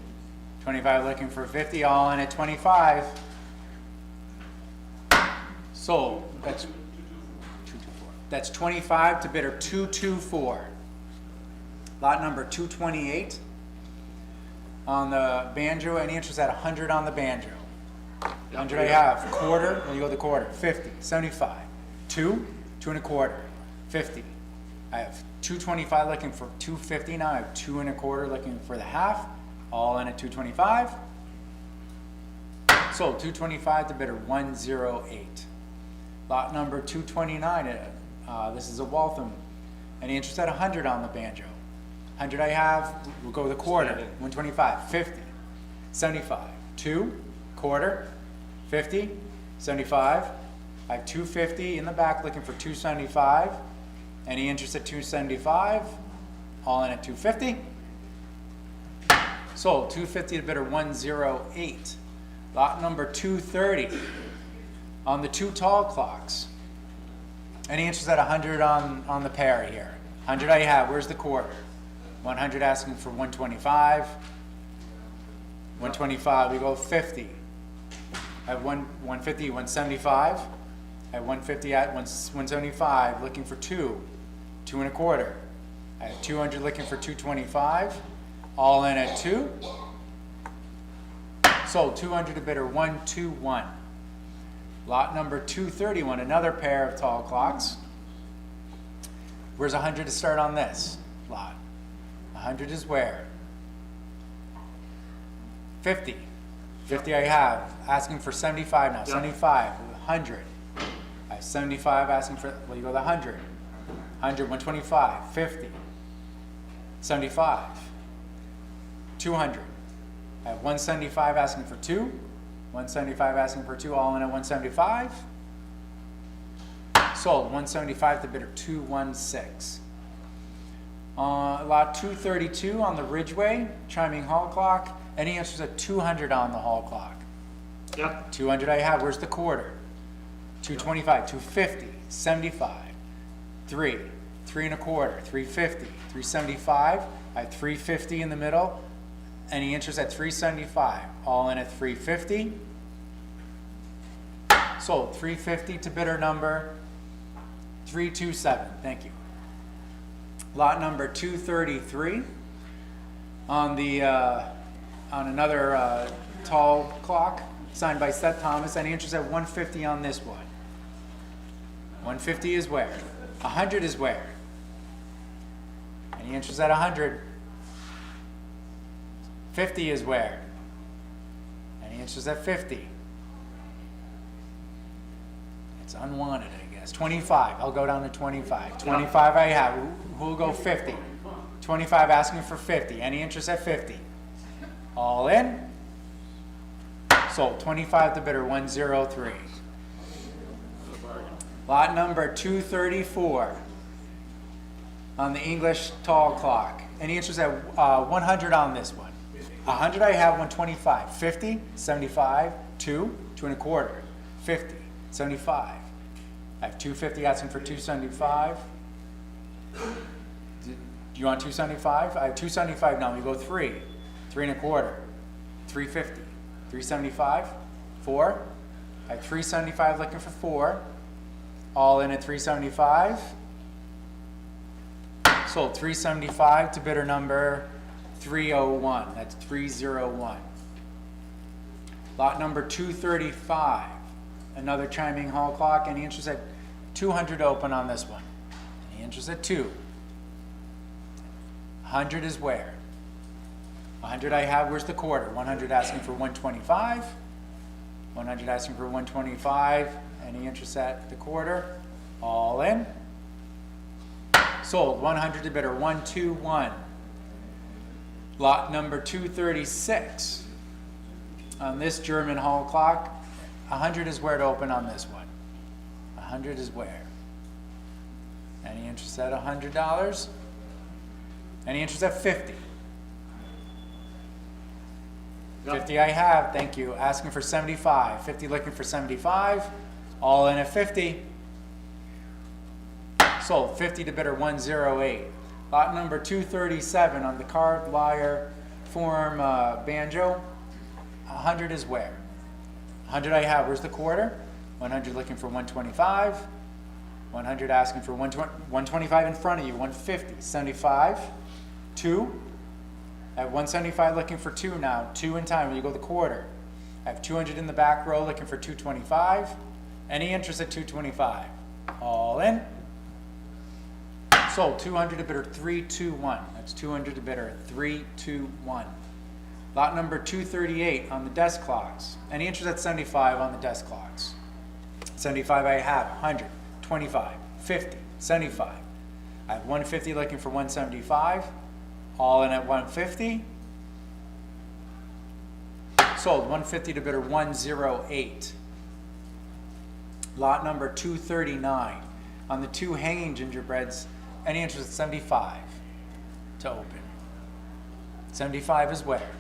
25 looking for 50, all in at 25. Sold. That's 224. That's 25 to bidder 224. Lot number 228 on the banjo. Any interest at 100 on the banjo? 100 I have. Quarter, when you go the quarter. 50, 75. 2, 2 and a quarter. 50. I have 225 looking for 250 now. I have 2 and a quarter looking for the half. All in at 225. Sold. 225 to bidder 108. Lot number 229. This is a Waltham. Any interest at 100 on the banjo? 100 I have. We'll go the quarter. 125. 50. 75. 2. Quarter. 50. 75. I have 250 in the back looking for 275. Any interest at 275? All in at 250. Sold. 250 to bidder 108. Lot number 230 on the 2 tall clocks. Any interest at 100 on the pair here? 100 I have. Where's the quarter? 100 asking for 125. 125. We go 50. I have 150, 175. I have 150 at 175 looking for 2. 2 and a quarter. I have 200 looking for 225. All in at 2. Sold. 200 to bidder 121. Lot number 231, another pair of tall clocks. Where's 100 to start on this lot? 100 is where? 50. 50 I have. Asking for 75 now. 75. 100. I have 75 asking for, well, you go the 100. 100, 125. 50. 75. 200. I have 175 asking for 2. 175 asking for 2, all in at 175. Sold. 175 to bidder 216. Lot 232 on the Ridgeway, chiming hall clock. Any answers at 200 on the hall clock? Yep. 200 I have. Where's the quarter? 225, 250, 75, 3, 3 and a quarter, 350, 375. I have 350 in the middle. Any interest at 375? All in at 350. Sold. 350 to bidder number 327. Thank you. Lot number 233 on the on another tall clock signed by Seth Thomas. Any interest at 150 on this one? 150 is where? 100 is where? Any interest at 100? 50 is where? Any interest at 50? It's unwanted, I guess. 25. I'll go down to 25. 25 I have. Who'll go 50? 25 asking for 50. Any interest at 50? All in? Sold. 25 to bidder 103. Lot number 234 on the English tall clock. Any interest at 100 on this one? 100 I have, 125. 50, 75, 2, 2 and a quarter. 50, 75. I have 250 asking for 275. Do you want 275? I have 275 now. We go 3, 3 and a quarter. 350, 375, 4. I have 375 looking for 4. All in at 375. Sold. 375 to bidder number 301. That's 301. Lot number 235. Another chiming hall clock. Any interest at 200 open on this one? Any interest at 2? 100 is where? 100 I have, where's the quarter? 100 asking for 125. 100 asking for 125. Any interest at the quarter? All in. Sold. 100 to bidder 121. Lot number 236. On this German hall clock, 100 is where to open on this one. 100 is where? Any interest at $100? Any interest at 50? 50 I have, thank you. Asking for 75. 50 looking for 75. All in at 50. Sold. 50 to bidder 108. Lot number 237 on the carved lyre form banjo. 100 is where? 100 I have. Where's the quarter? 100 looking for 125. 100 asking for 125 in front of you. 150. 75. 2. At 175 looking for 2 now. 2 in time when you go the quarter. I have 200 in the back row looking for 225. Any interest at 225? All in. Sold. 200 to bidder 321. That's 200 to bidder 321. Lot number 238 on the desk clocks. Any interest at 75 on the desk clocks? 75 I have. 100, 25, 50, 75. I have 150 looking for 175. All in at 150. Sold. 150 to bidder 108. Lot number 239 on the 2 hanging gingerbreads. Any interest at 75 to open? 75 is where?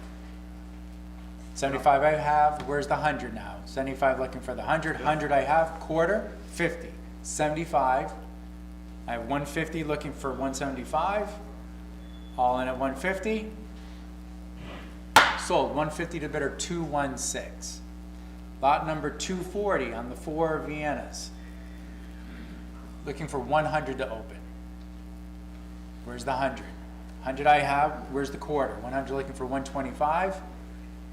75 I have. Where's the 100 now? 75 looking for the 100. 100 I have. Quarter. 50. 75. I have 150 looking for 175. All in at 150. Sold. 150 to bidder 216. Lot number 240 on the 4 Viennas. Looking for 100 to open. Where's the 100? 100 I have. Where's the quarter? 100 looking for 125.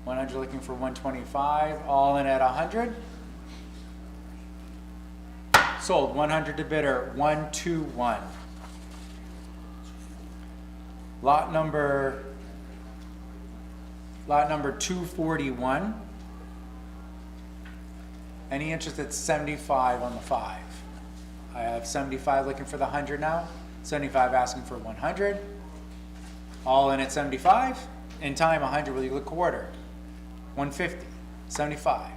100 looking for 125. All in at 100. Sold. 100 to bidder 121. Lot number 241. Any interest at 75 on the 5? I have 75 looking for the 100 now. 75 asking for 100. All in at 75. In time, 100 will you look quarter. 150. 75.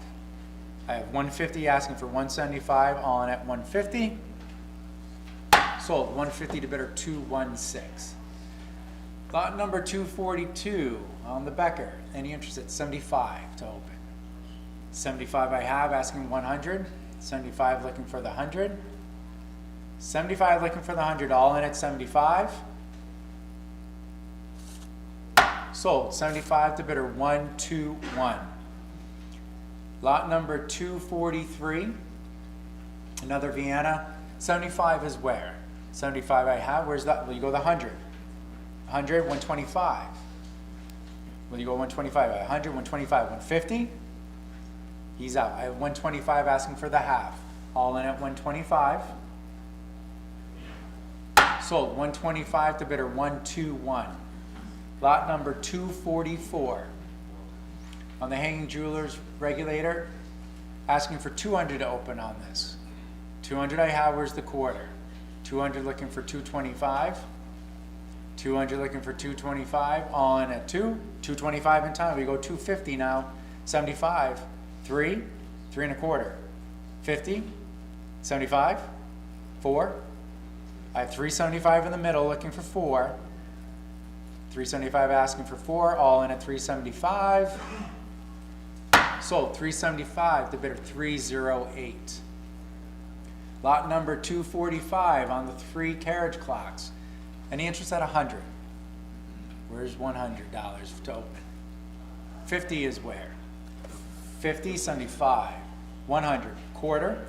I have 150 asking for 175. All in at 150. Sold. 150 to bidder 216. Lot number 242 on the Becker. Any interest at 75 to open? 75 I have, asking 100. 75 looking for the 100. 75 looking for the 100, all in at 75. Sold. 75 to bidder 121. Lot number 243, another Vienna. 75 is where? 75 I have. Where's that? Will you go the 100? 100, 125. Will you go 125? 100, 125, 150. He's out. I have 125 asking for the half. All in at 125. Sold. 125 to bidder 121. Lot number 244. On the hanging jewelers regulator, asking for 200 to open on this. 200 I have. Where's the quarter? 200 looking for 225. 200 looking for 225. All in at 2. 225 in time. We go 250 now. 75. 3. 3 and a quarter. 50. 75. 4. I have 375 in the middle looking for 4. 375 asking for 4. All in at 375. Sold. 375 to bidder 308. Lot number 245 on the 3 carriage clocks. Any interest at 100? Where's $100 to open? 50 is where? 50, 75, 100, quarter.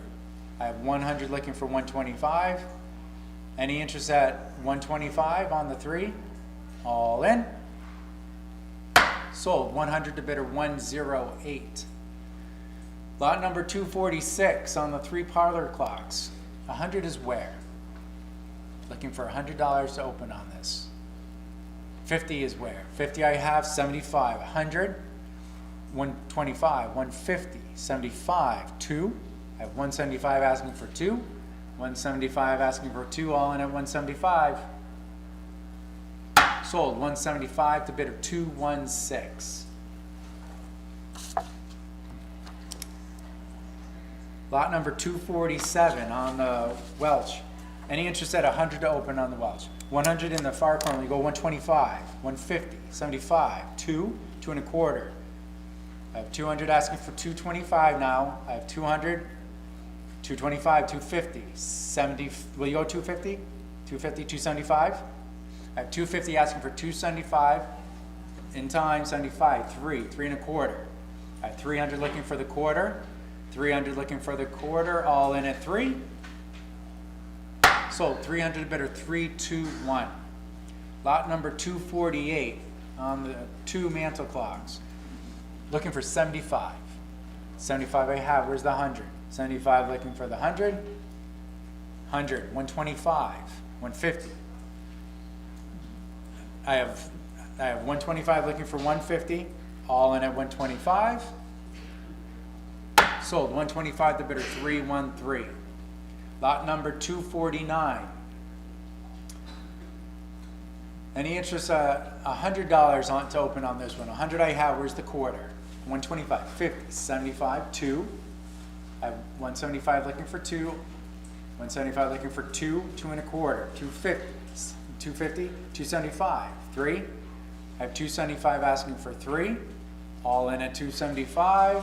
I have 100 looking for 125. Any interest at 125 on the 3? All in. Sold. 100 to bidder 108. Lot number 246 on the 3 parlor clocks. 100 is where? Looking for $100 to open on this. 50 is where? 50 I have, 75, 100, 125, 150, 75, 2. I have 175 asking for 2, 175 asking for 2, all in at 175. Sold, 175 to bidder 216. Lot number 247 on the Welch. Any interest at 100 to open on the Welch? 100 in the far corner, you go 125, 150, 75, 2, 2 and a quarter. I have 200 asking for 225 now. I have 200, 225, 250, 70, will you go 250? 250, 275? I have 250 asking for 275, in time, 75, 3 and a quarter. I have 300 looking for the quarter, 300 looking for the quarter, all in at 3. Sold, 300 bidder 321. Lot number 248 on the 2 mantle clocks. Looking for 75. 75 I have, where's the 100? 75 looking for the 100. 100, 125, 150. I have 125 looking for 150, all in at 125. Sold, 125 the bidder 313. Lot number 249. Any interest, $100 on to open on this one. 100 I have, where's the quarter? 125, 50, 75, 2. I have 175 looking for 2. 175 looking for 2, 2 and a quarter, 250, 250, 275, 3. I have 275 asking for 3. All in at 275.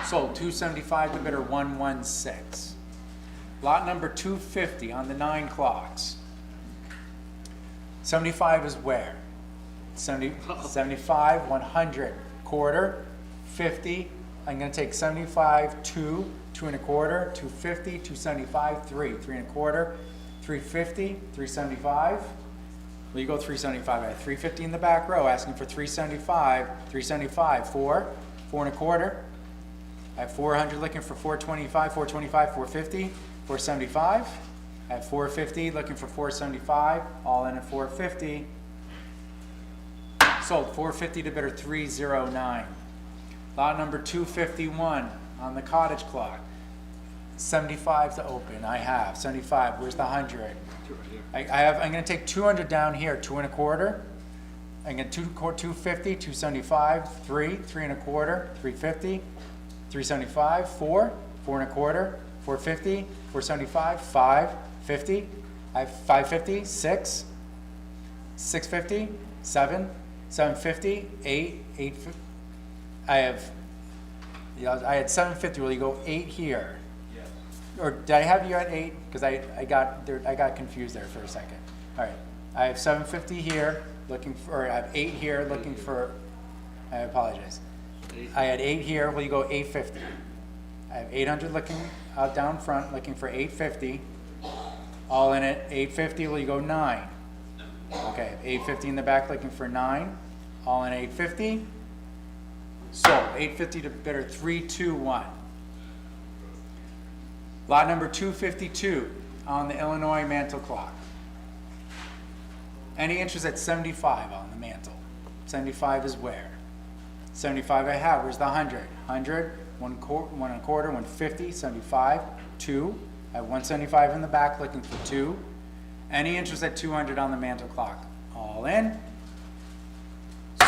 Sold, 275 to bidder 116. Lot number 250 on the 9 clocks. 75 is where? 75, 100, quarter, 50. I'm going to take 75, 2, 2 and a quarter, 250, 275, 3 and a quarter, 350, 375. Well, you go 375. I have 350 in the back row asking for 375, 375, 4 and a quarter. I have 400 looking for 425, 425, 450, 475. I have 450 looking for 475, all in at 450. Sold, 450 to bidder 309. Lot number 251 on the cottage clock. 75 to open, I have 75, where's the 100? I'm gonna take 200 down here, 2 and a quarter. I'm gonna 250, 275, 3 and a quarter, 350, 375, 4 and a quarter, 450, 475, 550. I have 550, 6, 650, 7, 750, 8, 850. I had 750. Will you go 8 here? Yes. Or did I have you at 8? Because I got confused there for a second. All right. I have 750 here looking for. I have 8 here looking for. I apologize. I had 8 here. Will you go 850? I have 800 looking out down front looking for 850. All in at 850. Will you go 9? Okay. 850 in the back looking for 9. All in 850. Sold, 850 to bidder 321. Lot number 252 on the Illinois mantle clock. Any interest at 75 on the mantle? 75 is where? 75 I have, where's the 100? 100, 1 and a quarter, 150, 75, 2. I have 175 in the back looking for 2. Any interest at 200 on the mantle clock? All in.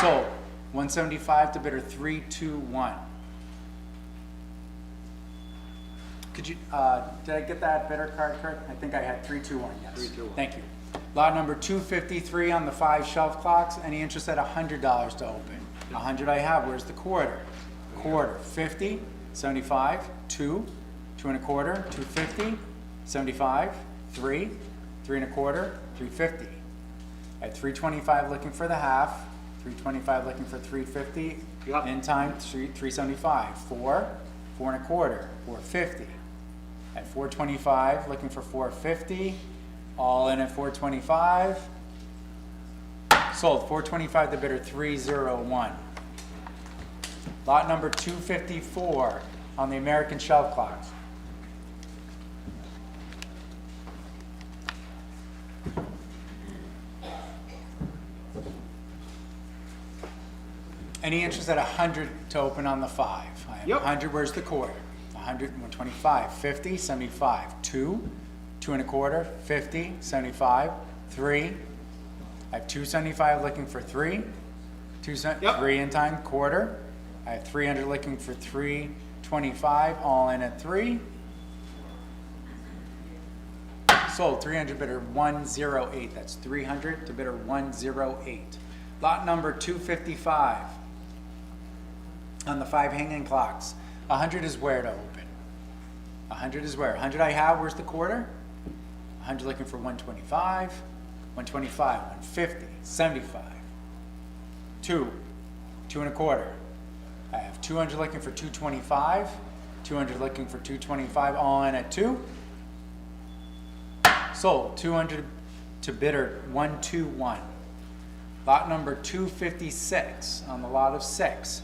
Sold. 175 to bidder 321. Could you, did I get that bidder card, Kurt? I think I had 321, yes. 321. Thank you. Lot number 253 on the 5 shelf clocks. Any interest at $100 to open? 100 I have. Where's the quarter? Quarter, 50, 75, 2 and a quarter, 250, 75, 3 and a quarter, 350. At 325 looking for the half. 325 looking for 350. Yep. In time, 375. 4 and a quarter, 450. At 425 looking for 450. All in at 425. Sold, 425 the bidder 301. Lot number 254 on the American shelf clocks. Any interest at 100 to open on the 5? I have Yep. 100, where's the quarter? 100, 125, 50, 75, 2, 2 and a quarter, 50, 75, 3. I have 275 looking for 3, Yep. 3 in time, quarter. I have 300 looking for 325, all in at 3. Sold, 300 bidder 108, that's 300 to bidder 108. Lot number 255 on the 5 hanging clocks. 100 is where to open? 100 is where? 100 I have, where's the quarter? 100 looking for 125, 125, 150, 75, 2, 2 and a quarter. I have 200 looking for 225, 200 looking for 225, all in at 2. Sold, 200 to bidder 121. Lot number 256 on the lot of 6,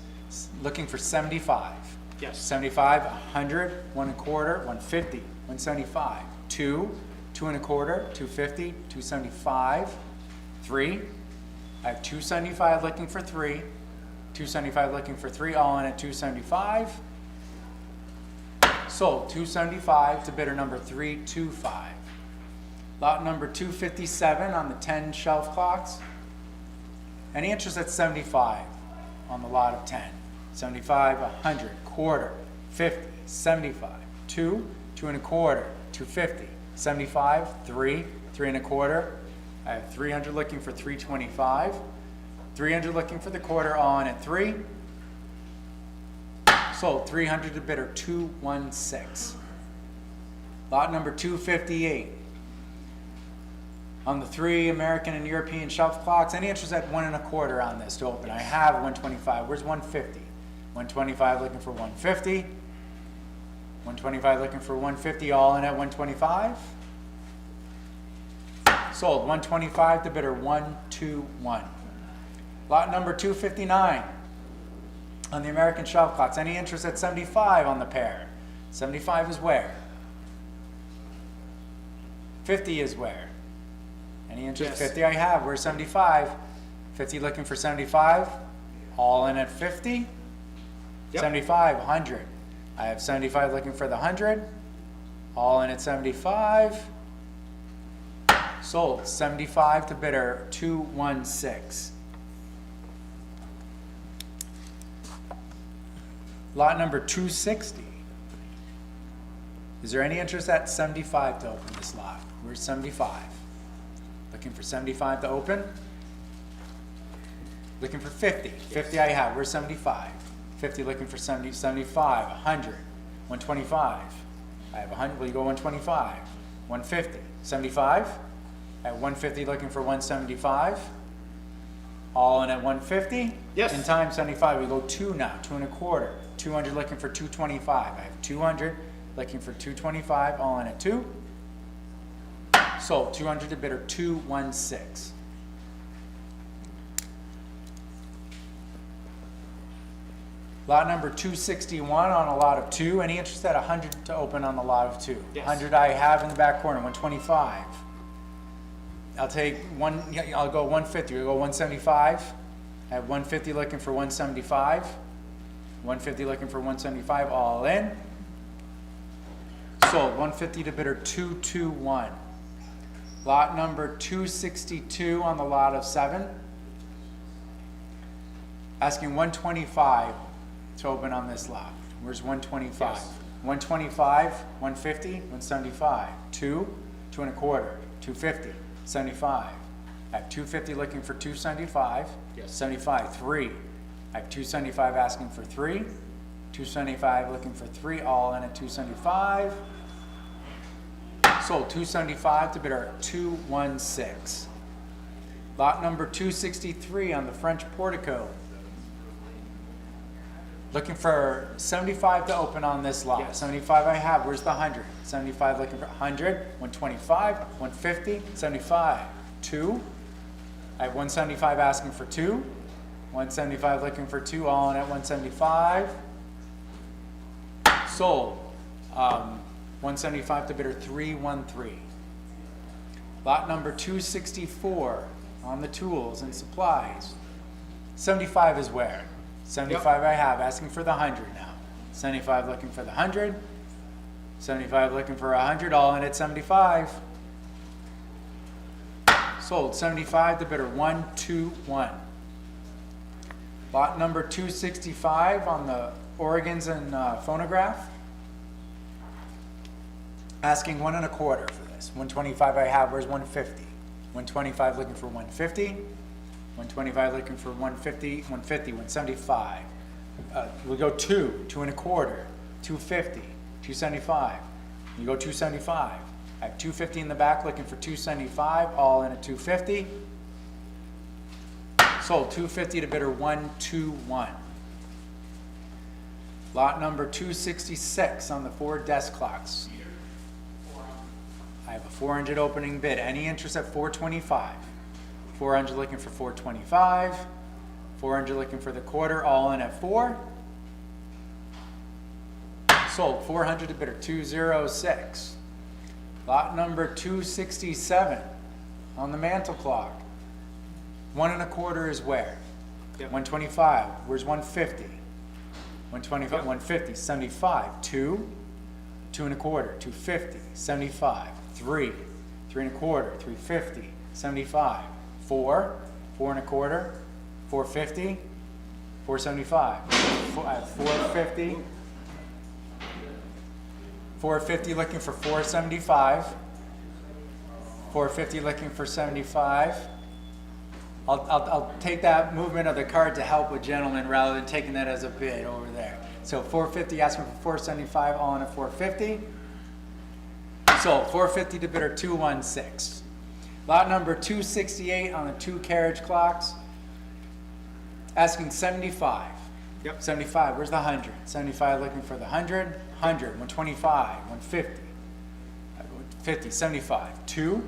looking for 75. Yes. 75, 100, 1 and a quarter, 150, 175, 2, 2 and a quarter, 250, 275, 3. I have 275 looking for 3, 275 looking for 3, all in at 275. Sold, 275 to bidder number 325. Lot number 257 on the 10 shelf clocks. Any interest at 75 on the lot of 10? 75, 100, quarter, 50, 75, 2, 2 and a quarter, 250, 75, 3, 3 and a quarter. I have 300 looking for 325, 300 looking for the quarter, all in at 3. Sold, 300 to bidder 216. Lot number 258. On the 3 American and European shelf clocks, any interest at 1 and a quarter on this to open? I have 125. Where's 150? 125 looking for 150. 125 looking for 150, all in at 125. Sold, 125 to bidder 121. Lot number 259 on the American shelf clocks. Any interest at 75 on the pair? 75 is where? 50 is where? Any interest? Yes. 50 I have. Where's 75? 50 looking for 75. All in at 50. Yep. 75, 100. I have 75 looking for the 100. All in at 75. Sold. 75 to bidder 216. Lot number 260. Is there any interest at 75 to open this lot? Where's 75? Looking for 75 to open. Looking for 50. 50 I have. Where's 75? 50 looking for 70, 75, 100, 125. I have 100. Will you go 125? 150. 75. At 150 looking for 175. All in at 150. Yes. In time 75. We go 2 now. 2 and a quarter. 200 looking for 225. I have 200 looking for 225. All in at 2. Sold, 200 to bidder 216. Lot number 261 on a lot of 2. Any interest at 100 to open on the lot of 2? Yes. 100 I have in the back corner, 125. I'll take one, I'll go 150, we'll go 175. I have 150 looking for 175. 150 looking for 175, all in. Sold, 150 to bidder 221. Lot number 262 on the lot of 7. Asking 125 to open on this lot. Where's 125? Yes. 125, 150, 175. 2, 2 and a quarter, 250, 75. I have 250 looking for 275. Yes. 75, 3. I have 275 asking for 3. 275 looking for 3, all in at 275. Sold, 275 to bidder 216. Lot number 263 on the French portico. Looking for 75 to open on this lot. Yes. 75 I have. Where's the 100? 75 looking for 100, 125, 150, 75. 2. I have 175 asking for 2. 175 looking for 2, all in at 175. Sold. 175 to bidder 313. Lot number 264 on the tools and supplies. 75 is where? 75 I have, asking for the 100 now. 75 looking for the 100. 75 looking for 100, all in at 75. Sold. 75, the bidder 121. Lot number 265 on the organs and phonograph. Asking 1 1/4 for this. 125 I have, where's 150? 125 looking for 150. 125 looking for 150, 150, 175. We go 2 1/4, 250, 275. You go 275. I have 250 in the back looking for 275, all in at 250. Sold. 250 to bidder 121. Lot number 266 on the 4 desk clocks. I have a 400 opening bid. Any interest at 425? 400 looking for 425. 400 looking for the quarter, all in at 4. Sold. 400 to bidder 206. Lot number 267 on the mantle clock. 1 1/4 is where? 125. Where's 150? 125, 150, 75, 2, 2 1/4, 250, 75, 3, 3 1/4, 350, 75, 4, 4 1/4, 450, 475, 450, 450 looking for 475, 450 looking for 75. I'll take that movement of the card to help with gentlemen rather than taking that as a bid over there. So 450 asking for 475, all in at 450. So 450 to bidder 216. Lot number 268 on the 2 carriage clocks. Asking 75. Yep. 75, where's the 100? 75 looking for the 100. 100, 125, 150. 50, 75, 2,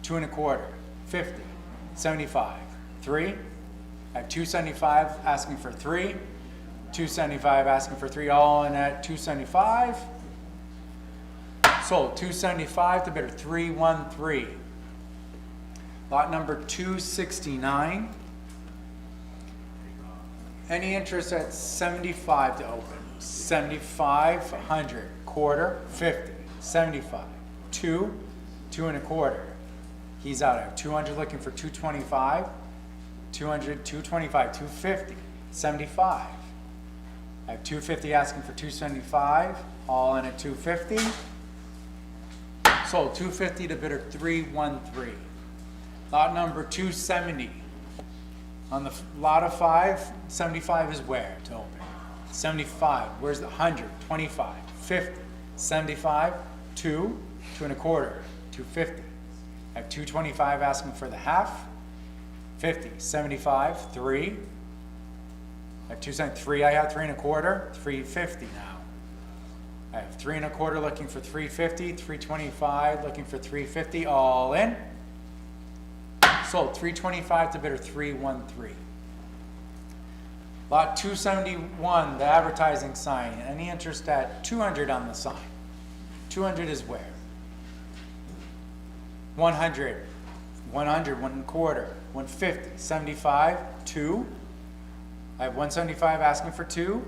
2 1/4, 50, 75, 3. I have 275 asking for 3. 275 asking for 3, all in at 275. Sold. 275 to bidder 313. Lot number 269. Any interest at 75 to open? 75, 100, quarter, 50, 75, 2, 2 1/4. He's out at 200 looking for 225, 200, 225, 250, 75. I have 250 asking for 275, all in at 250. Sold. 250 to bidder 313. Lot number 270. On the lot of 5, 75 is where to open? 75, where's the 100, 25, 50, 75, 2, 2 1/4, 250. I have 225 asking for the half, 50, 75, 3. I have 273, I have 3 1/4, 350 now. I have 3 1/4 looking for 350, 325 looking for 350, all in. Sold. 325 to bidder 313. Lot 271, the advertising sign. Any interest at 200 on the sign? 200 is where? 100, 100, 1 1/4, 150, 75, 2. I have 175 asking for 2.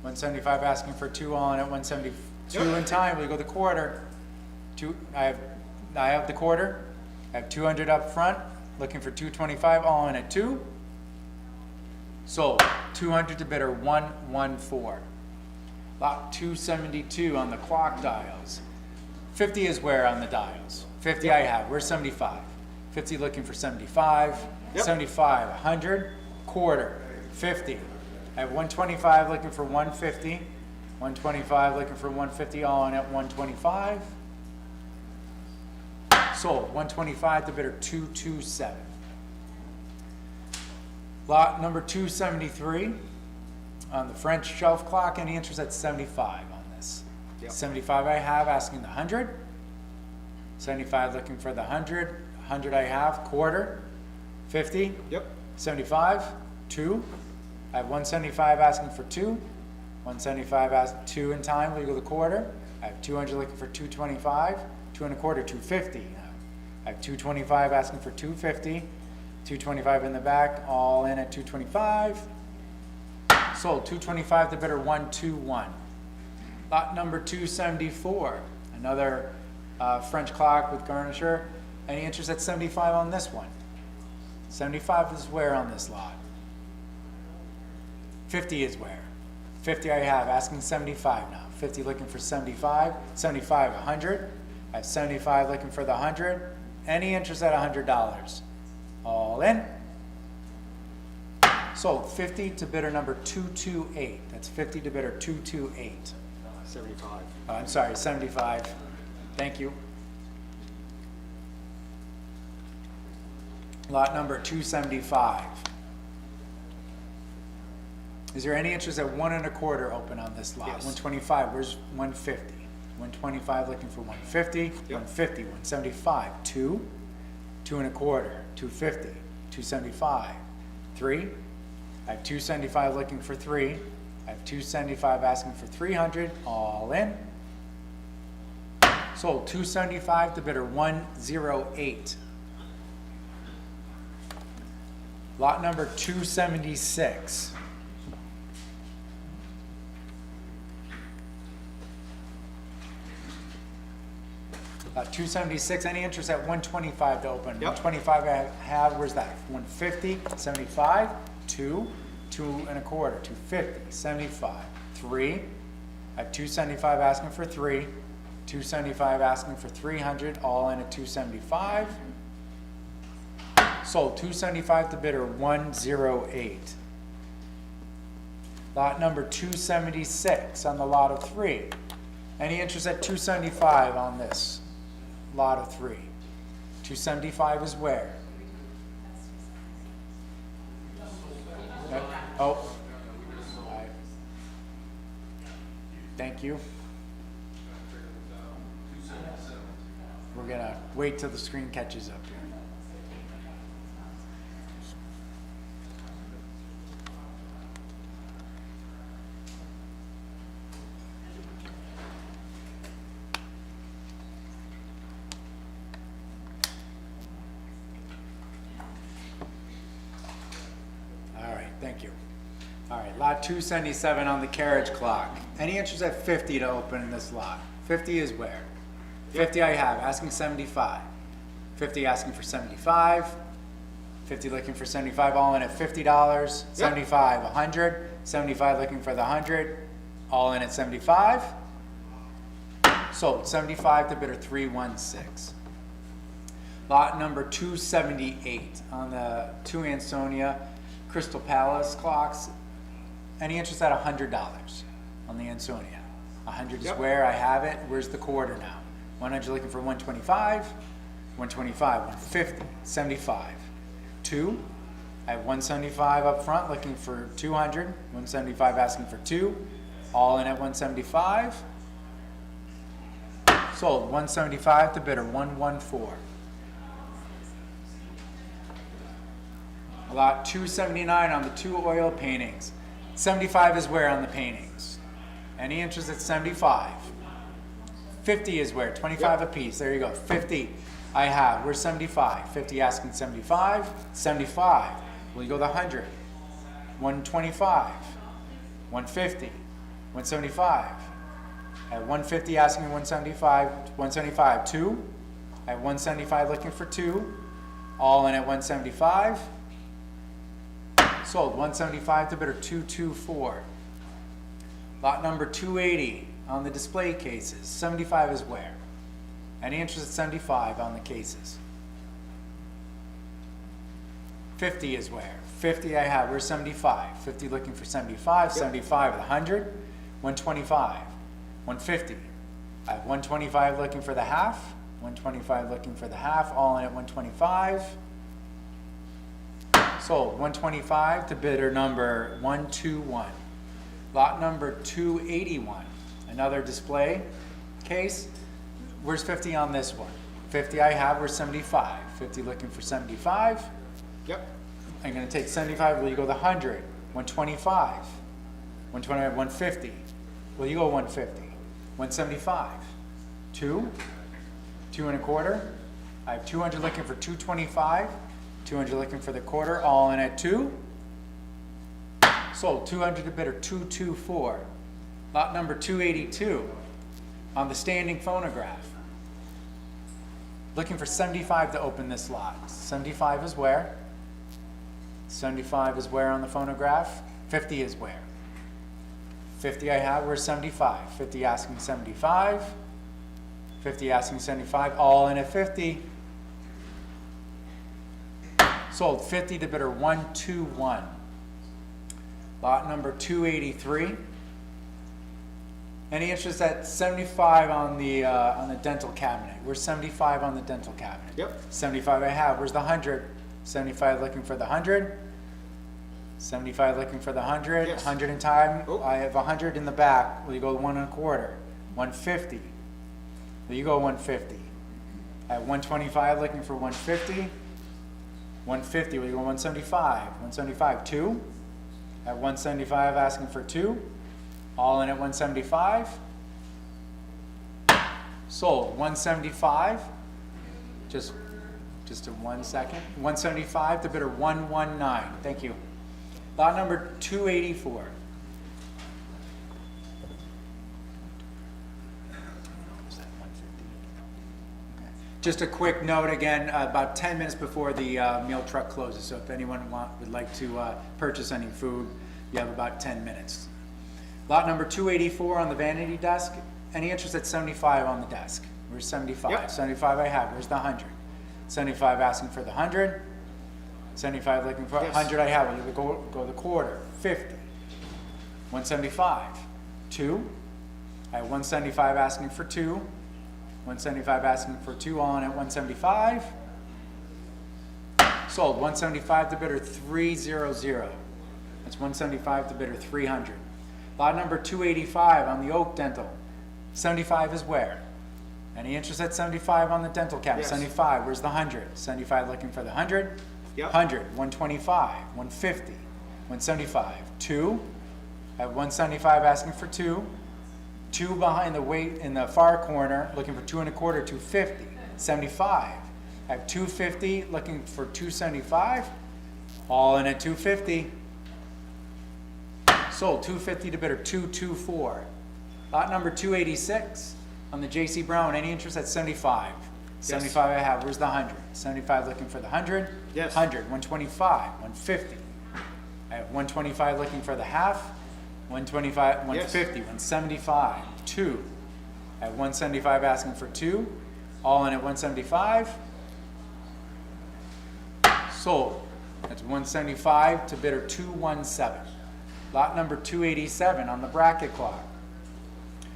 175 asking for 2, all in at 172 in time. We go the quarter. I have the quarter. I have 200 up front, looking for 225, all in at 2. Sold. 200 to bidder 114. Lot 272 on the clock dials. 50 is where on the dials? 50 I have. Where's 75? 50 looking for 75. 75, 100, quarter, 50. I have 125 looking for 150. 125 looking for 150, all in at 125. Sold. 125 to bidder 227. Lot number 273 on the French shelf clock. Any interest at 75 on this? 75 I have, asking the 100. 75 looking for the 100. 100 I have, quarter, 50. 75, 2. I have 175 asking for 2. 175 asking 2 in time. We go the quarter. I have 200 looking for 225. 2 1/4, 250. I have 225 asking for 250. 225 in the back, all in at 225. Sold, 225 to bidder 121. Lot number 274, another French clock with garniture. Any interest at 75 on this one? 75 is where on this lot? 50 is where? 50 I have, asking 75 now. 50 looking for 75, 75, 100. I have 75 looking for the 100. Any interest at $100? All in. Sold, 50 to bidder number 228. That's 50 to bidder 228. 75. I'm sorry, 75. Thank you. Lot number 275. Is there any interest at 1 1/4 open on this lot? Yes. 125, where's 150? 125 looking for 150, 150, 175, 2, 2 1/4, 250, 275, 3. I have 275 looking for 3. I have 275 asking for 300, all in. Sold, 275 to bidder 108. Lot number 276. Lot 276, any interest at 125 to open? 125 I have, where's that? 150, 75, 2, 2 1/4, 250, 75, 3. I have 275 asking for 3, 275 asking for 300, all in at 275. Sold, 275 to bidder 108. Lot number 276 on the lot of 3. Any interest at 275 on this lot of 3? 275 is where? Oh. Alright. Thank you. We're gonna wait till the screen catches up here. Thank you. All right, lot 277 on the carriage clock. Any interest at 50 to open in this lot? 50 is where? 50 I have, asking 75. 50 asking for 75. 50 looking for 75, all in at $50. 75, 100. 75 looking for the 100, all in at 75. Sold, 75 to bidder 316. Lot number 278 on the 2 Ansonia Crystal Palace clocks. Any interest at $100 on the Ansonia? 100 is where I have it. Where's the quarter now? 100 looking for 125, 125, 150, 75, 2. I have 175 up front looking for 200, 175 asking for 2, all in at 175. Sold, 175 to bidder 114. Lot 279 on the 2 oil paintings. 75 is where on the paintings? Any interest at 75? 50 is where? 25 apiece. There you go. 50 I have. Where's 75? 50 asking 75. 75. Will you go the 100? 125. 150. 175. I have 150 asking 175. 175. 2. I have 175 looking for 2. All in at 175. Sold, 175 to bidder 224. Lot number 280 on the display cases. 75 is where? Any interest at 75 on the cases? 50 is where? 50 I have, where's 75? 50 looking for 75, 75 with 100, 125, 150. I have 125 looking for the half, 125 looking for the half, all in at 125. Sold, 125 to bidder number 121. Lot number 281, another display case. Where's 50 on this one? 50 I have, where's 75? 50 looking for 75. I'm gonna take 75, will you go the 100? 125, 125, 150. Will you go 150? 175, 2, 2 1/4. I have 200 looking for 225. 200 looking for the quarter, all in at 2. Sold, Sold. 200 to bidder 224. Lot number 282 on the standing phonograph. Looking for 75 to open this lot. 75 is where? 75 is where on the phonograph? 50 is where? 50 I have, where's 75? 50 asking 75. 50 asking 75, all in at 50. Sold. 50 to bidder 121. Lot number 283. Any interest at 75 on the dental cabinet? Where's 75 on the dental cabinet? Yep. 75 I have. Where's the 100? 75 looking for the 100. 75 looking for the 100. Yes. 100 in time. Oh. I have 100 in the back. Will you go 1 1/4? 150. Will you go 150? I have 125 looking for 150. 150. Will you go 175? 175. 2. I have 175 asking for 2. All in at 175. Sold. 175. Just a 1 second. 175 to bidder 119. Thank you. Lot number 284. Just a quick note again, about 10 minutes before the meal truck closes. So if anyone would like to purchase any food, you have about 10 minutes. Lot number 284 on the vanity desk. Any interest at 75 on the desk? Where's 75? Yep. 75 I have. Where's the 100? 75 asking for the 100. 75 looking for Yes. 100 I have. Will you go the quarter? 50. 175. 2. I have 175 asking for 2. 175 asking for 2, all in at 175. Sold. 175 to bidder 300. That's 175 to bidder 300. Lot number 285 on the Oak Dental. 75 is where? Any interest at 75 on the dental cabinet? Yes. 75, where's the 100? 75 looking for the 100? Yep. 100, 125, 150, 175, 2. I have 175 asking for 2. 2 behind the weight in the far corner, looking for 2 1/4, 250, 75. I have 250 looking for 275, all in at 250. Sold. 250 to bidder 224. Lot number 286 on the J.C. Brown. Any interest at 75? 75 I have. Where's the 100? 75 looking for the 100. Yes. 100, 125, 150. I have 125 looking for the half. 125, 150, 175, 2. I have 175 asking for 2. All in at 175. Sold. That's 175 to bidder 217. Lot number 287 on the bracket clock.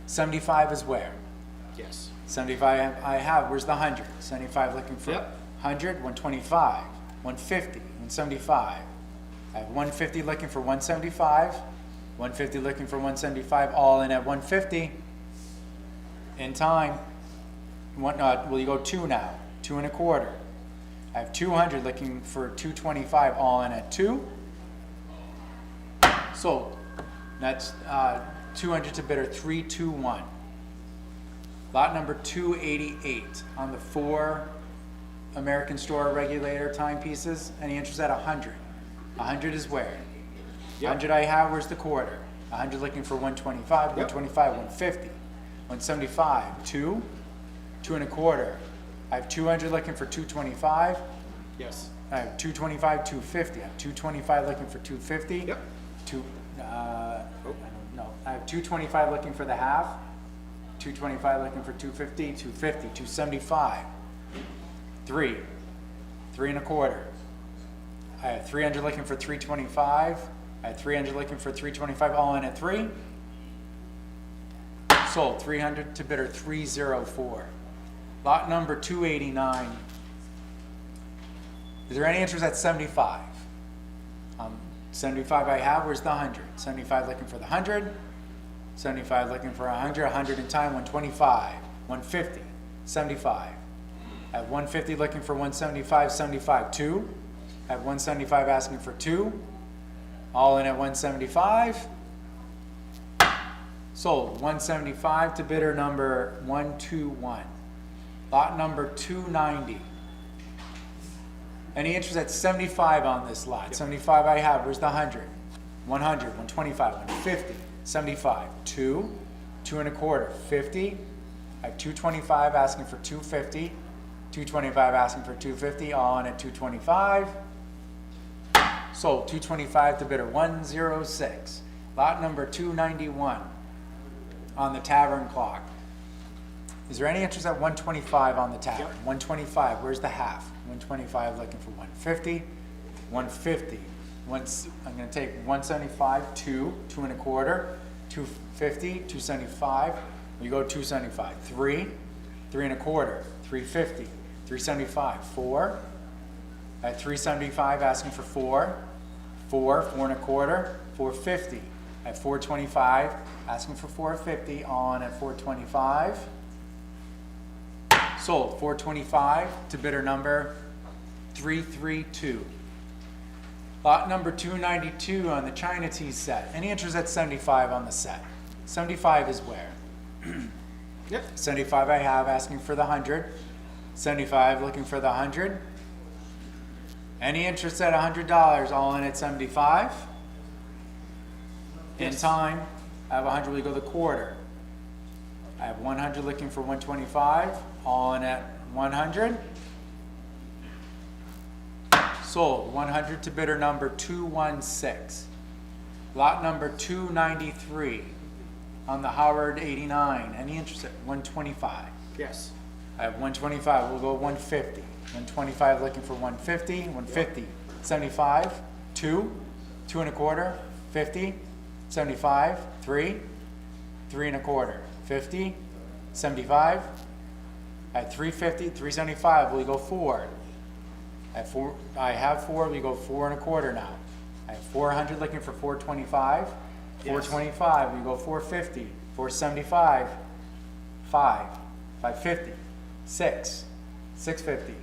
75 is where? Yes. 75 I have. Where's the 100? 75 looking for Yep. 100, 125, 150, 175. I have 150 looking for 175. 150 looking for 175, all in at 150. In time. Will you go 2 now? 2 1/4. I have 200 looking for 225, all in at 2. Sold. That's 200 to bidder 321. Lot number 288 on the 4 American Store regulator timepieces. Any interest at 100? 100 is where? Yep. 100 I have. Where's the quarter? 100 looking for 125, Yep. 125, 150, 175, 2, 2 1/4. I have 200 looking for 225. Yes. I have 225, 250. I have 225 looking for 250. Yep. I don't know. I have 225 looking for the half. 225 looking for 250, 250, 275. 3, 3 1/4. I have 300 looking for 325. I have 300 looking for 325, all in at 3. Sold. 300 to bidder 304. Lot number 289. Is there any interest at 75? 75 I have. Where's the 100? 75 looking for the 100. 75 looking for 100. 100 in time. 125. 150. 75. I have 150 looking for 175. 75. 2. I have 175 asking for 2. All in at 175. Sold. 175 to bidder number 121. Lot number 290. Any interest at 75 on this lot? 75 I have. Where's the 100? 100, 125, 150, 75, 2, 2 and a quarter, 50. I have 225 asking for 250, 225 asking for 250, all in at 225. Sold, 225 to bidder 106. Lot number 291 on the tavern clock. Is there any interest at 125 on the tavern? 125, where's the half? 125 looking for 150, 150. I'm gonna take 175, 2 and a quarter, 250, 275. We go 275, 3 and a quarter, 350, 375, 4. At 375 asking for 4 and a quarter, 450. At 425 asking for 450, on at 425. Sold, 425 to bidder number 332. Lot number 292 on the China tea set. Any interest at 75 on the set? 75 is where? Yep. 75 I have, asking for the 100. 75 looking for the 100. Any interest at $100, all in at 75? In time, I have 100, we go the quarter. I have 100 looking for 125, all in at 100. Sold, 100 to bidder number 216. Lot number 293 on the Howard 89. Any interest at 125? Yes. I have 125, we'll go 150. 125 looking for 150, 150, 75, 2 and a quarter, 50, 75, 3 and a quarter, 50, 75. At 350, 375, we go 4. I have 4, we go 4 and a quarter now. I have 400 looking for 425. 425, we go 450, 475, 550, 650.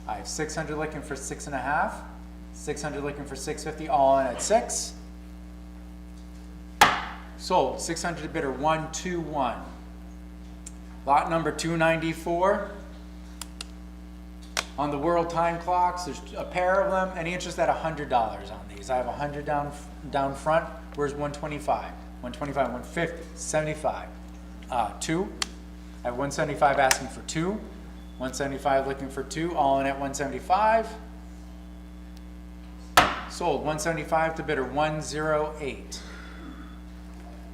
I have 600 looking for 6.5, 600 looking for 650, all in at 6. Sold, 600 to bidder 121. Lot number 294. On the world time clocks, there's a pair of them. Any interest at $100 on these? I have 100 down front. Where's 125? 125, 150, 75. 2. I have 175 asking for 2. 175 looking for 2, all in at 175. Sold, 175 to bidder 108.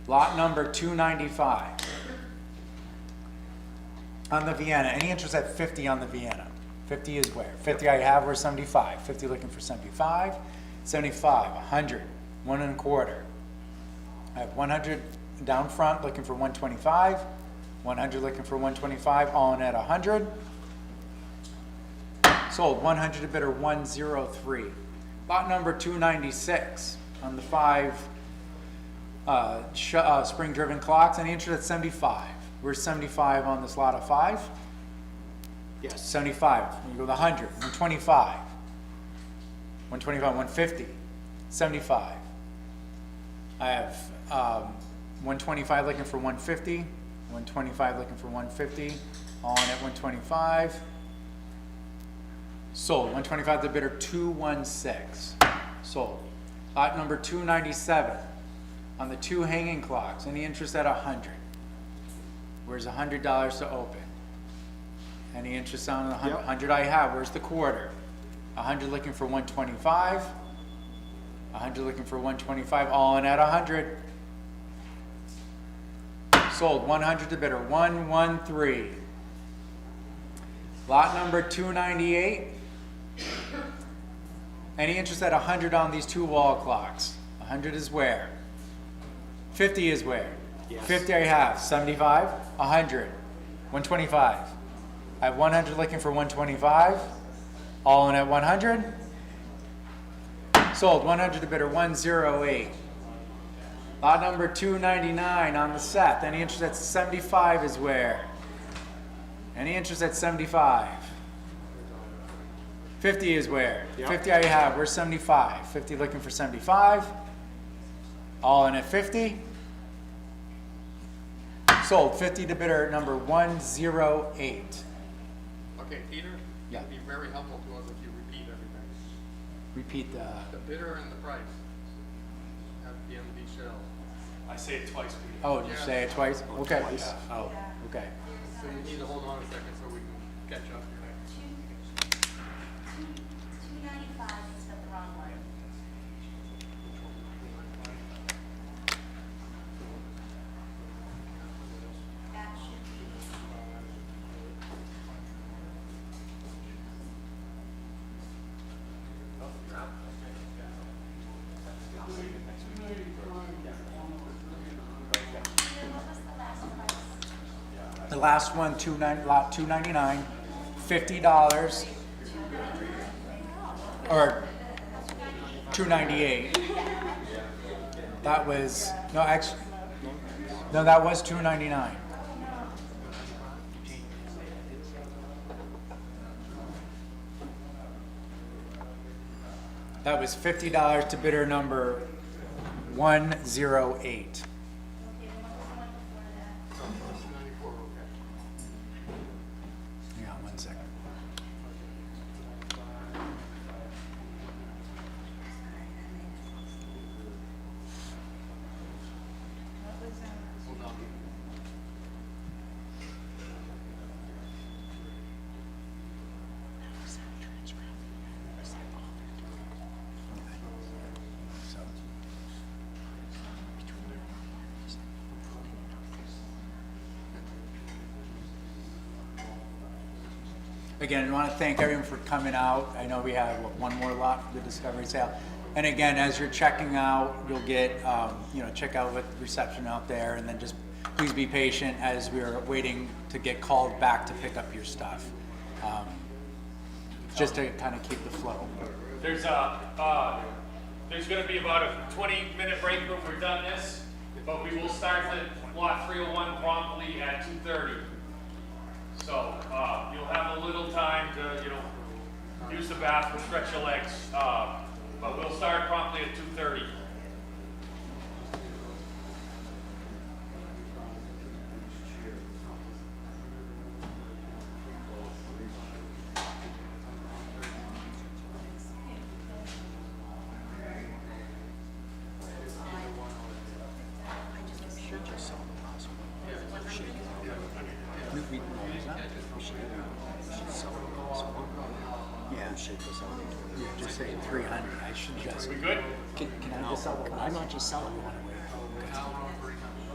Lot number 295. On the Vienna, any interest at 50 on the Vienna? 50 is where? 50 I have, where's 75? 50 looking for 75. 75, 100, 1 and a quarter. I have 100 down front looking for 125. 100 looking for 125, all in at 100. Sold, 100 to bidder 103. Lot number 296 on the 5 spring-driven clocks. Any interest at 75? Where's 75 on this lot of 5? Yes. 75. You go the 100, 125. 125, 150, 75. I have 125 looking for 150, 125 looking for 150, all in at 125. Sold, 125 to bidder 216. Sold. Lot number 297 on the 2 hanging clocks. Any interest at 100? Where's $100 to open? Any interest on the 100? Yep. 100 I have. Where's the quarter? 100 looking for 125. 100 looking for 125. All in at 100. Sold, 100 to bidder 113. Lot number 298. Any interest at 100 on these 2 wall clocks? 100 is where? 50 is where? Yes. 50 I have. 75, 100, 125. I have 100 looking for 125. All in at 100. Sold, 100 to bidder 108. Lot number 299 on the set. Any interest at 75 is where? Any interest at 75? 50 is where? Yep. 50 I have. Where's 75? 50 looking for 75. All in at 50. Sold, 50 to bidder number 108. Okay, Peter? Yeah. It'd be very helpful to us if you repeat everything. Repeat The bidder and the price. say it twice, Peter. Oh, did you say it twice? Okay. Twice. Oh, okay. So you need to hold on a second so we can catch up here. 295, he's got the wrong one. That should be, what was the last price? The last one, lot 299, $50, or 298. That was, no, actually, no, that was 299. That was $50 to bidder number 108. Okay, then what was the one before that? 94, okay. Hang on 1 second. Hold on. So, again, I want to thank everyone for coming out. I know we have one more lot for the discovery sale. And again, as you're checking out, you'll get, check out with the reception out there, and then just please be patient as we're waiting to get called back to pick up your stuff. Just to kind of keep the flow. There's gonna be about a 20-minute break when we're done this, but we will start the lot 301 promptly at 2:30. So, you'll have a little time to, use the bathroom, stretch your legs, but we'll start promptly at 2:30. Yeah, just say 300. I should just. We good? Can I just sell the last? I'm not just selling one.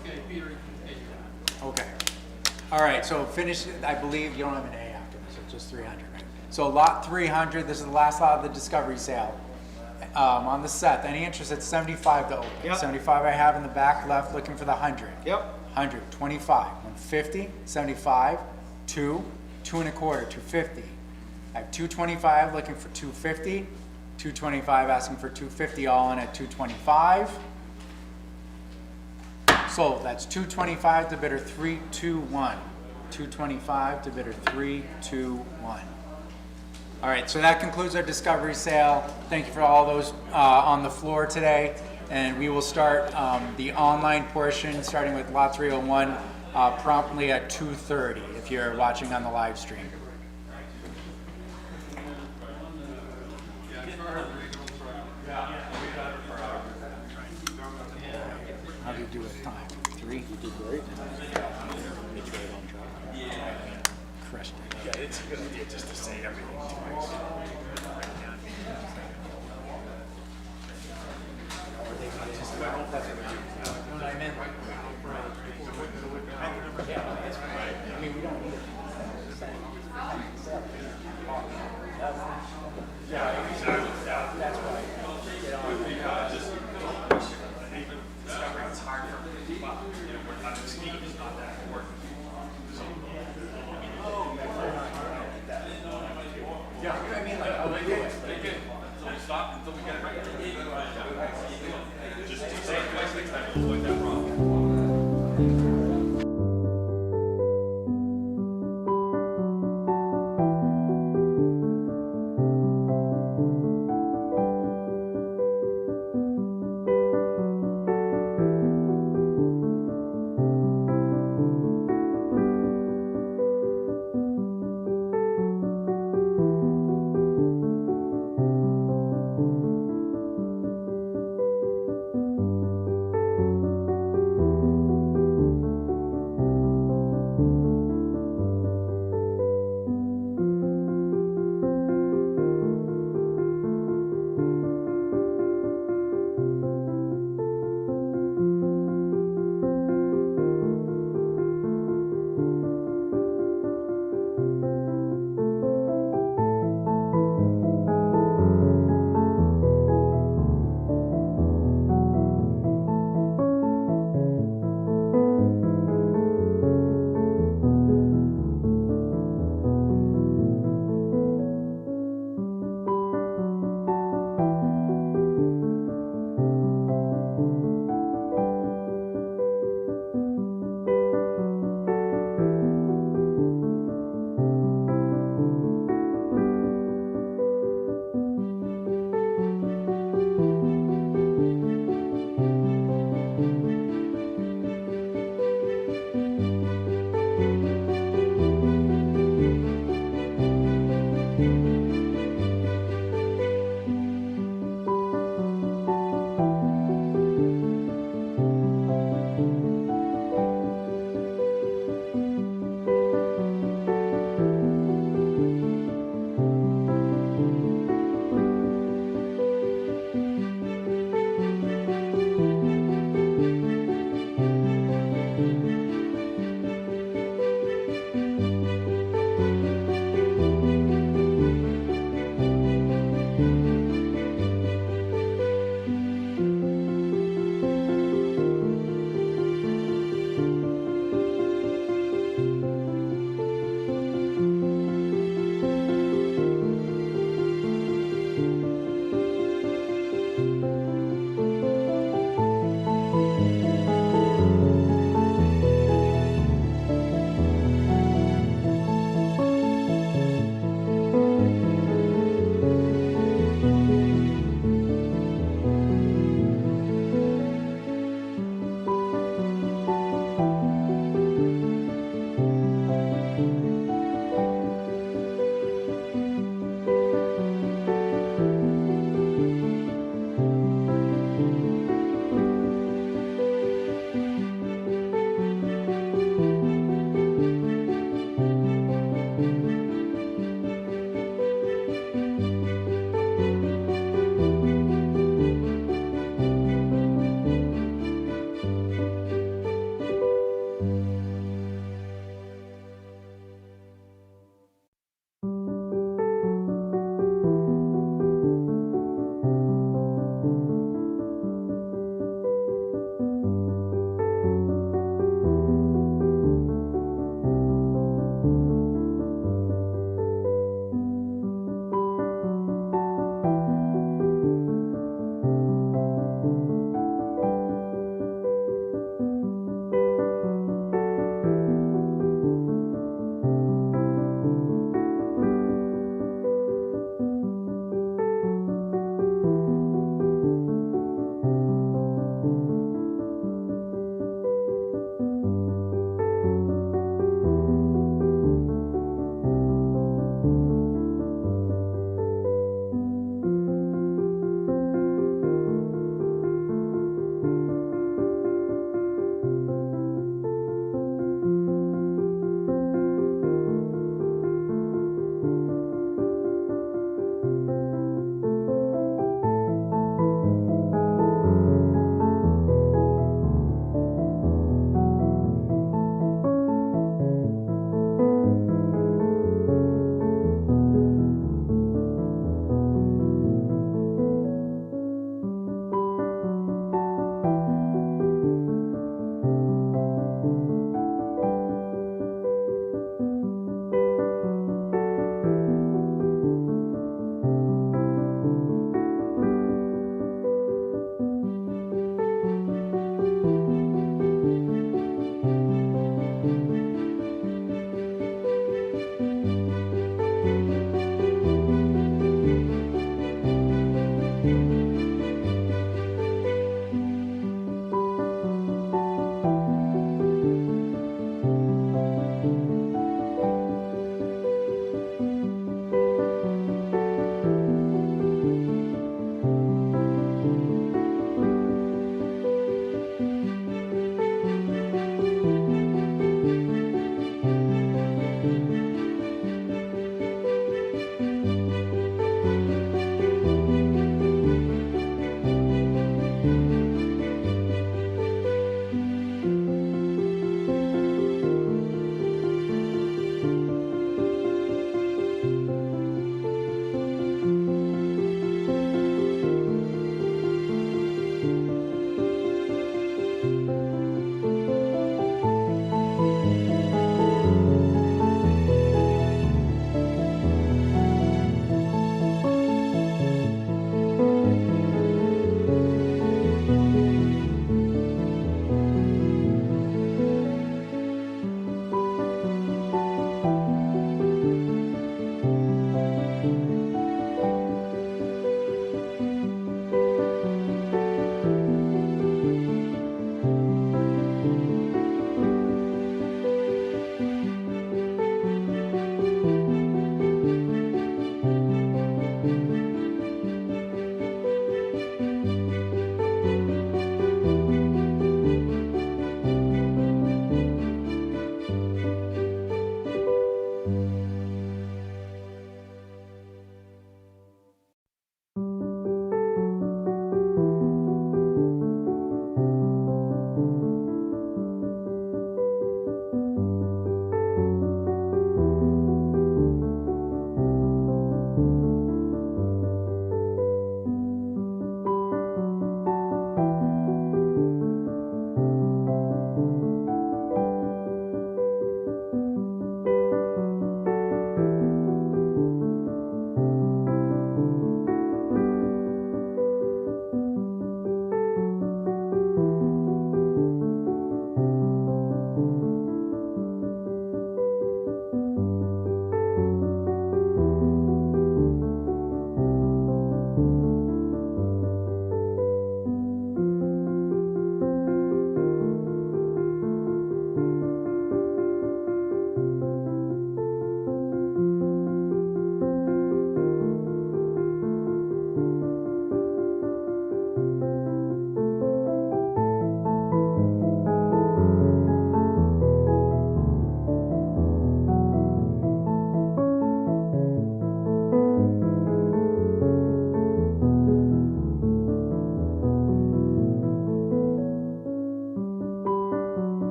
Okay, Peter, continue. Okay. All right, so finish, I believe you don't have an A after this, it's just 300, right? So lot 300, this is the last lot of the discovery sale. On the set, any interest at 75 to open. Yep. 75 I have in the back left, looking for the 100. Yep. 100, 25, 150, 75, 2, 2 and a quarter, 250. I have 225 looking for 250, 225 asking for 250, all in at 225. Sold, that's 225 to bidder 321. 225 to bidder 321. All right, so that concludes our discovery sale. Thank you for all those on the floor today. And we will start the online portion, starting with lot 301, promptly at 2:30 if you're watching on the live stream. How do you do it? Time? 3? You did great. Crushed it. Yeah, it's a good idea just to say everything twice. You know what I meant? I mean, we don't need it. Yeah, exactly. That's why. Discovering it's hard for me to keep up. The speed is not that important. Yeah, I mean, like, I'll do it. They can stop until we get it right. Just say it twice next time, we'll avoid that problem.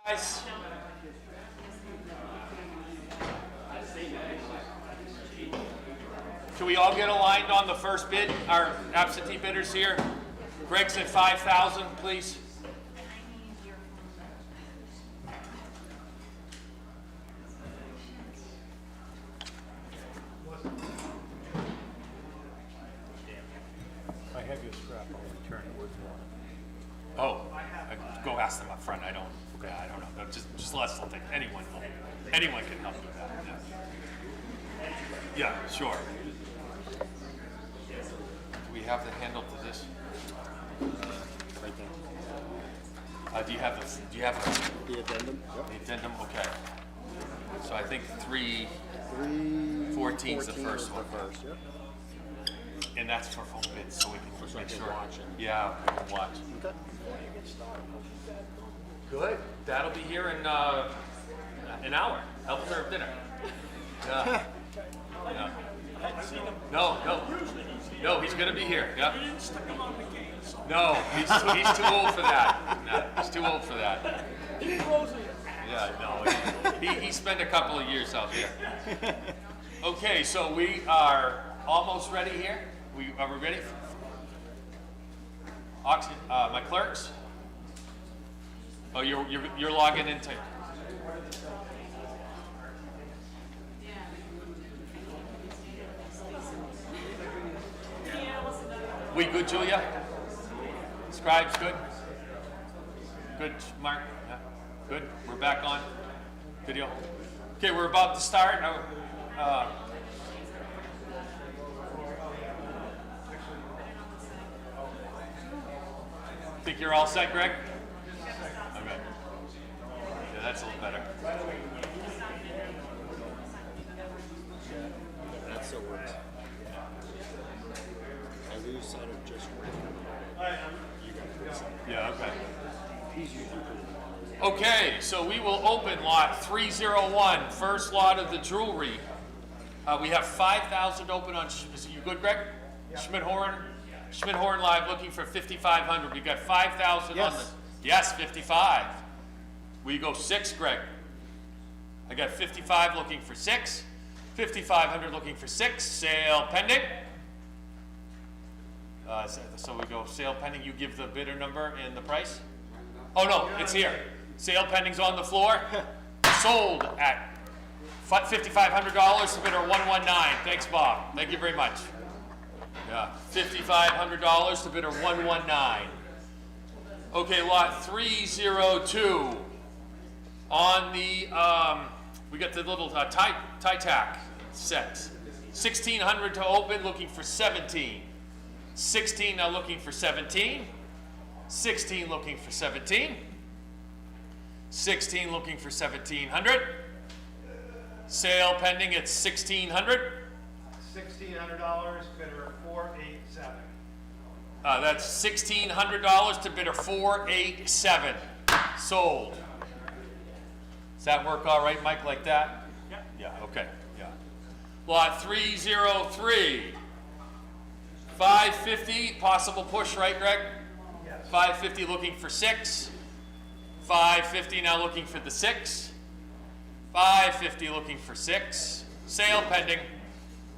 Guys. Can we all get aligned on the first bid? Our absentee bidders here. Greg's at 5,000, please. I have your scrap, I'll return it with one. Oh, go ask them up front. I don't know. No, just let us take. Anyone can help with that. Yeah, sure. Do we have the handle to this? Right there. Do you have The addendum? the addendum? Okay. So I think 314 is the first one. Yep. And that's for phone bids, so we can So I make can sure. watch it. Yeah, we can watch. Okay. Good. That'll be here in an hour. Help serve dinner. Yeah. Yeah. No, he's gonna be here. Yeah. No, he's too old for that. No, he's too old for that. Yeah, no, he spent a couple of years out here. Okay, so we are almost ready here. Are we ready? My clerks. Oh, you're logging into. We good, Julia? Scribes good? Good, Mark? Yeah. Good. We're back on video. Okay, we're about to start. Think you're all set, Greg? Okay. Yeah, that's a little better. That's so works. I lose sight of just one. You got to side. Yeah, okay. He's usually pretty. Okay, so we will open lot 301, first lot of the jewelry. We have 5,000 open on, is you good, Greg? Yeah. Schmitt Horan Live looking for 5,500. We got 5,000 on Yes. the, yes, 55. We go 6, Greg. I got 55 looking for 6, 5,500 looking for 6, sale pending. So we go sale pending, you give the bidder number and the price? Oh no, it's here. Sale pending's on the floor. Sold at $5,500 to bidder 119. Thanks, Bob. Thank you very much. Yeah, $5,500 to bidder 119. Okay, lot 302. On the, we got the little tie tack set. 1,600 to open, looking for 17. 16 now looking for 17. 16 looking for 17. 16 looking for 1,700. Sale pending at 1,600. $1,600, bidder 487. That's $1,600 to bidder 487. Sold. Does that work all right, Mike, like that? Yeah. Yeah, okay, yeah. Lot 303. 550, possible push, right, Greg? Yes. 550 looking for 6. 550 now looking for the 6. 550 looking for 6. Sale pending.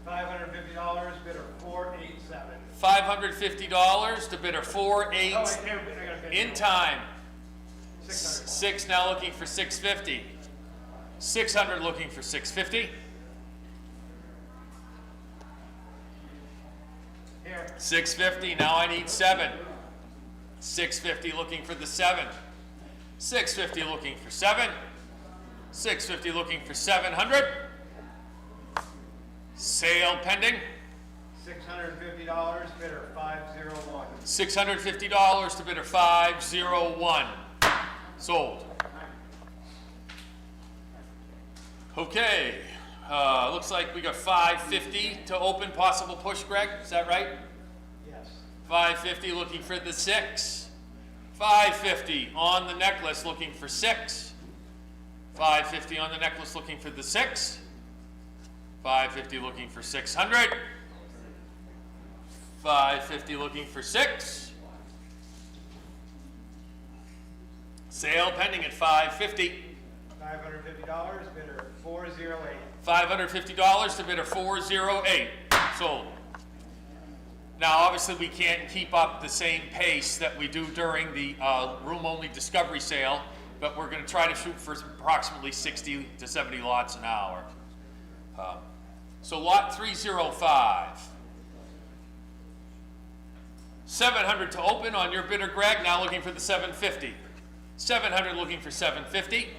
$550, bidder 487. $550 to bidder 48. Oh, wait, here, I gotta finish. In time. 600. 6 now looking for 650. 600 looking for 650. Here. 650, now I need 7. 650 looking for the 7. 650 looking for 7. 650 looking for 700. Sale pending. $650, bidder 501. $650 to bidder 501. Sold. Okay, looks like we got 550 to open, possible push, Greg, is that right? Yes. 550 looking for the 6. 550 on the necklace looking for 6. 550 on the necklace looking for the 6. 550 looking for 600. 550 looking for 6. Sale pending at $550. $550, bidder 408. $550 to bidder 408. Sold. Now, obviously, we can't keep up the same pace that we do during the room-only discovery sale, but we're going to try to shoot for approximately 60 to 70 lots an hour. So lot 305. 700 to open on your bidder, Greg. Now looking for the 750. 700 looking for 750.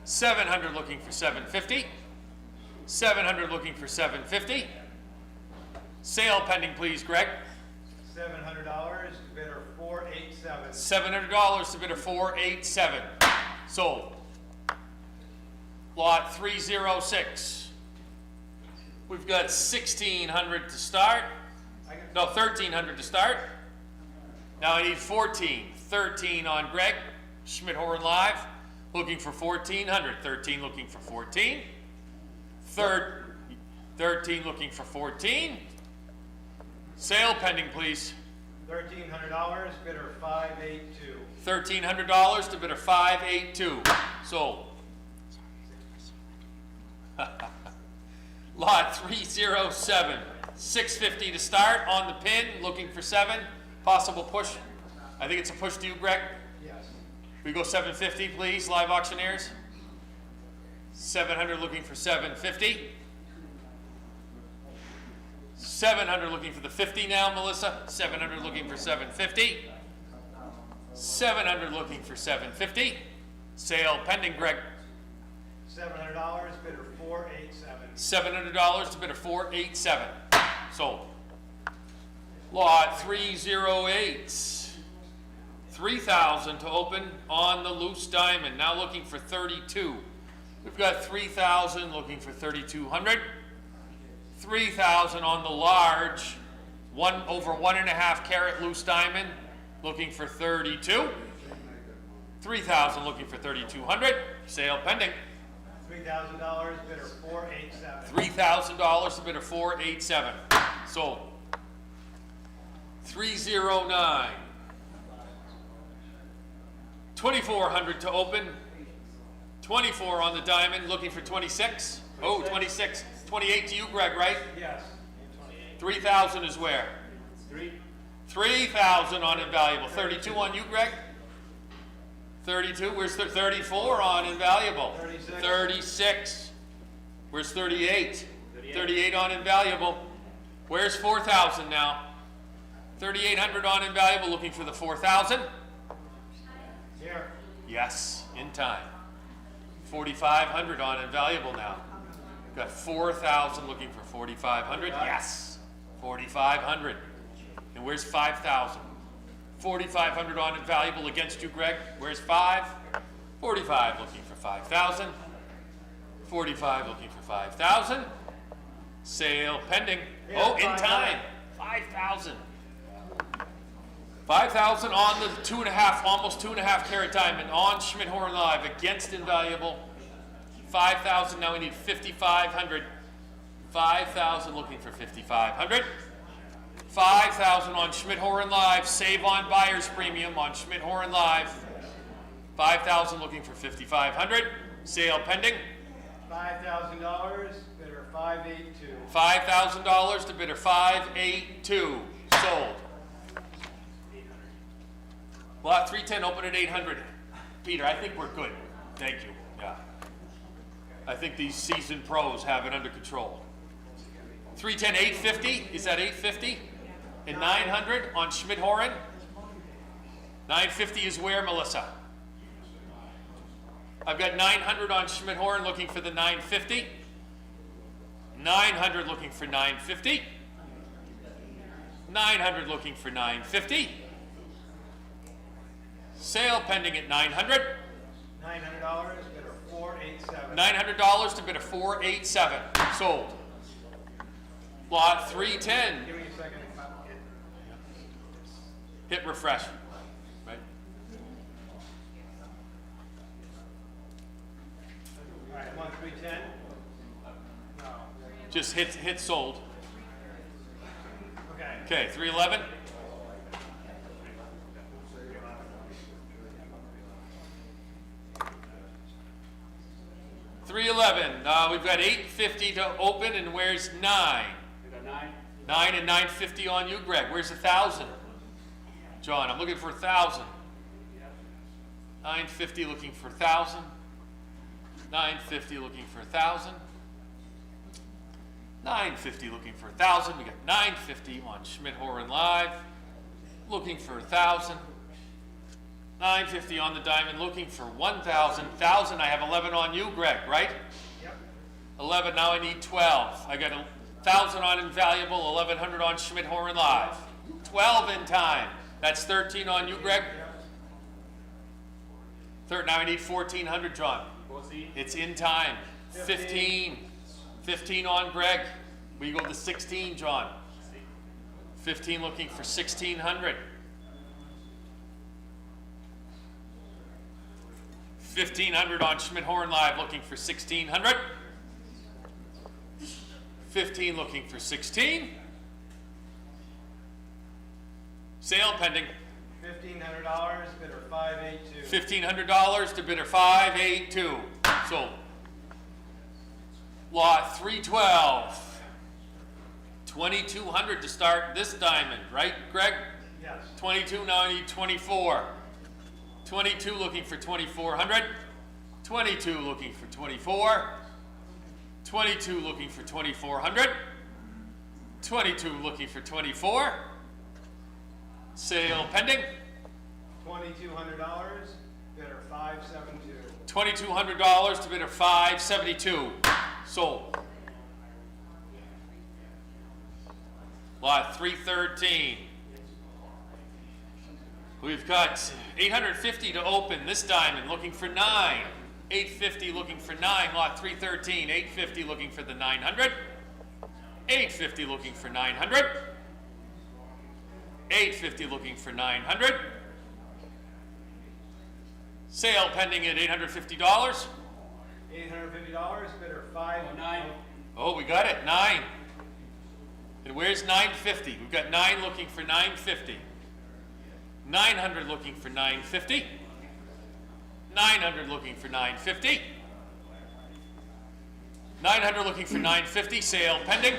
700 looking for 750. 700 looking for 750. Sale pending, please, Greg. $700, bidder 487. $700 to bidder 487. Sold. Lot 306. We've got 1,600 to start. No, 1,300 to start. Now I need 14. 13 on Greg. Schmitt Horan Live. Looking for 1,400. 13 looking for 14. 13 looking for 14. Sale pending, please. $1,300, bidder 582. $1,300 to bidder 582. Sold. Lot 307. 650 to start on the pin. Looking for 7. Possible push. I think it's a push to you, Greg. Yes. We go 750, please, live auctioneers. 700 looking for 750. 700 looking for the 50 now, Melissa. 700 looking for 750. 700 looking for 750. Sale pending, Greg. $700, bidder 487. $700 to bidder 487. Sold. Lot 308. 3,000 to open on the loose diamond. Now looking for 32. We've got 3,000 looking for 3,200. 3,000 on the large, over 1.5 carat loose diamond, looking for 32. 3,000 looking for 3,200. Sale pending. $3,000, bidder 487. $3,000 to bidder 487. Sold. 309. 2,400 to open. 24 on the diamond, looking for 26. Oh, 26. 28 to you, Greg, right? Yes. 3,000 is where? 3,000 on invaluable. 32 on you, Greg? 32. Where's the 34 on invaluable? 36. 36. Where's 38? 38 on invaluable. Where's 4,000 now? 3,800 on invaluable, looking for the 4,000. Here. Yes, in time. 4,500 on invaluable now. Got 4,000 looking for 4,500. Yes, 4,500. And where's 5,000? 4,500 on invaluable against you, Greg. Where's 5? 45 looking for 5,000. 45 looking for 5,000. Sale pending. Oh, in time. 5,000. 5,000 on the 2.5, almost 2.5 carat diamond on Schmitt Horan Live against invaluable. 5,000, now we need 5,500. 5,000 looking for 5,500. 5,000 on Schmitt Horan Live, save on buyer's premium on Schmitt Horan Live. 5,000 looking for 5,500. Sale pending. $5,000, bidder 582. $5,000 to bidder 582. Sold. Lot 310 open at 800. Peter, I think we're good. Thank you. Yeah. I think these seasoned pros have it under control. 310, 850. Is that 850? And 900 on Schmitt Horan. 950 is where, Melissa? I've got 900 on Schmitt Horan looking for the 950. 900 looking for 950. 900 looking for 950. Sale pending at 900. $900, bidder 487. $900 to bid a 487. Sold. Lot 310. Give me a second. Hit refresh. Right? All right, I'm on 310. No. Just hit sold. Okay. Okay, 311. We've got 850 to open, and where's 9? We got 9. 9 and 950 on you, Greg. Where's 1,000? John, I'm looking for 1,000. 950 looking for 1,000. 950 looking for 1,000. 950 looking for 1,000. We got 950 on Schmitt Horan Live. Looking for 1,000. 950 on the diamond, looking for 1,000. 1,000, I have 11 on you, Greg, right? Yep. 11, now I need 12. I got 1,000 on Invaluable, 1,100 on Schmitt Horan Live. 12 in time. That's 13 on you, Greg? Now I need 1,400, John. It's in time. 15. 15 on Greg. We go to 16, John. 15 looking for 1,600. 1,500 on Schmitt Horan Live, looking for 1,600. 15 looking for 16. Sale pending. $1,500, bidder 582. $1,500 to bidder 582. Sold. Lot 312. 2,200 to start this diamond, right, Greg? Yes. 22, now I need 24. 22 looking for 2,400. 22 looking for 24. 22 looking for 2,400. 22 looking for 24. Sale pending. $2,200, bidder 572. $2,200 to bidder 572. Sold. Lot 313. We've got 850 to open this diamond, looking for 9. 850 looking for 9, lot 313. 850 looking for the 900. 850 looking for 900. 850 looking for 900. Sale pending at $850. $850, bidder 509. Oh, we got it, 9. And where's 950? We've got 9 looking for 950. 900 looking for 950. 900 looking for 950. 900 looking for 950. Sale pending.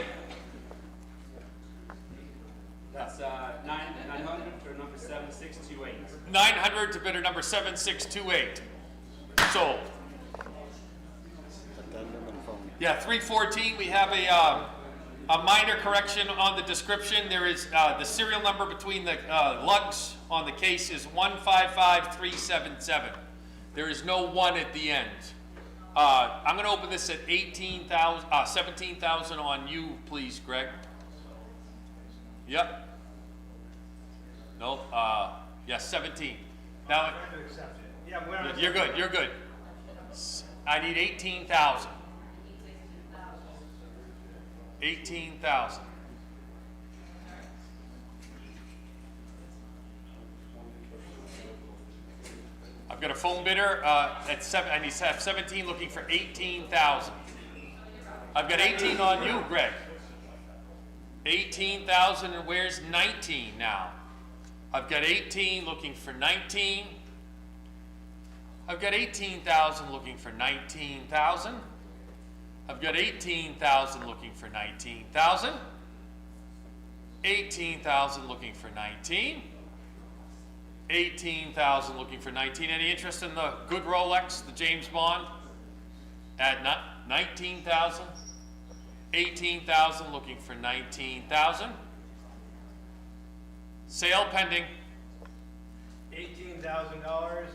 That's 900 for number 7628. 900 to bidder number 7628. Sold. Yeah, 314. We have a minor correction on the description. There is the serial number between the lugs on the case is 155377. There is no 1 at the end. I'm going to open this at 17,000 on you, please, Greg. Yep. Nope. Yes, 17. Now, I'm going to accept it. Yeah, we're on. you're good. You're good. I need 18,000. 18,000. I've got a phone bidder at 7. I need to have 17 looking for 18,000. I've got 18 on you, Greg. 18,000, and where's 19 now? I've got 18 looking for 19. I've got 18,000 looking for 19,000. I've got 18,000 looking for 19,000. 18,000 looking for 19. 18,000 looking for 19. Any interest in the good Rolex, the James Bond? At 19,000. 18,000 looking for 19,000. Sale pending. $18,000,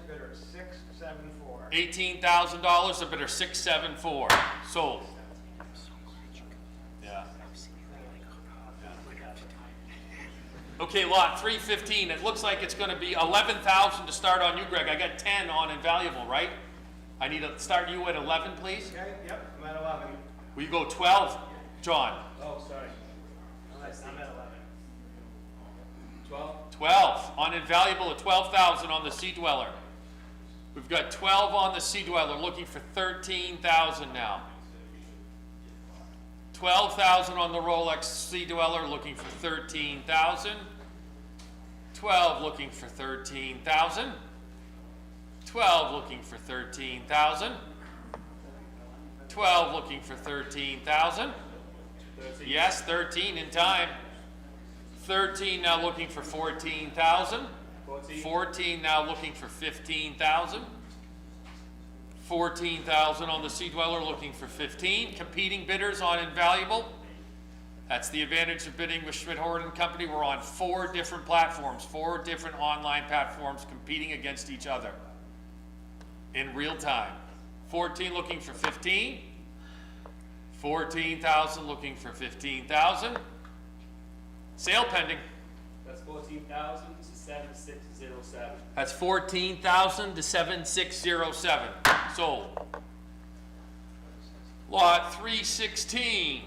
bidder 674. $18,000, a bidder 674. Sold. Yeah. Okay, lot 315. It looks like it's going to be 11,000 to start on you, Greg. I got 10 on Invaluable, right? I need to start you at 11, please. Okay, yep, I'm at 11. Will you go 12, John? Oh, sorry. I'm at 11. 12. 12 on Invaluable at 12,000 on the Sea Dweller. We've got 12 on the Sea Dweller, looking for 13,000 now. 12,000 on the Rolex Sea Dweller, looking for 13,000. 12 looking for 13,000. 12 looking for 13,000. 12 looking for 13,000. Yes, 13 in time. 13 now looking for 14,000. 14 now looking for 15,000. 14,000 on the Sea Dweller looking for 15. Competing bidders on Invaluable. That's the advantage of bidding with Schmitt Horan Company. We're on 4 different platforms, 4 different online platforms competing against each other in real time. 14 looking for 15. 14,000 looking for 15,000. Sale pending. That's 14,000 to 7607. That's 14,000 to 7607. Sold. Lot 316.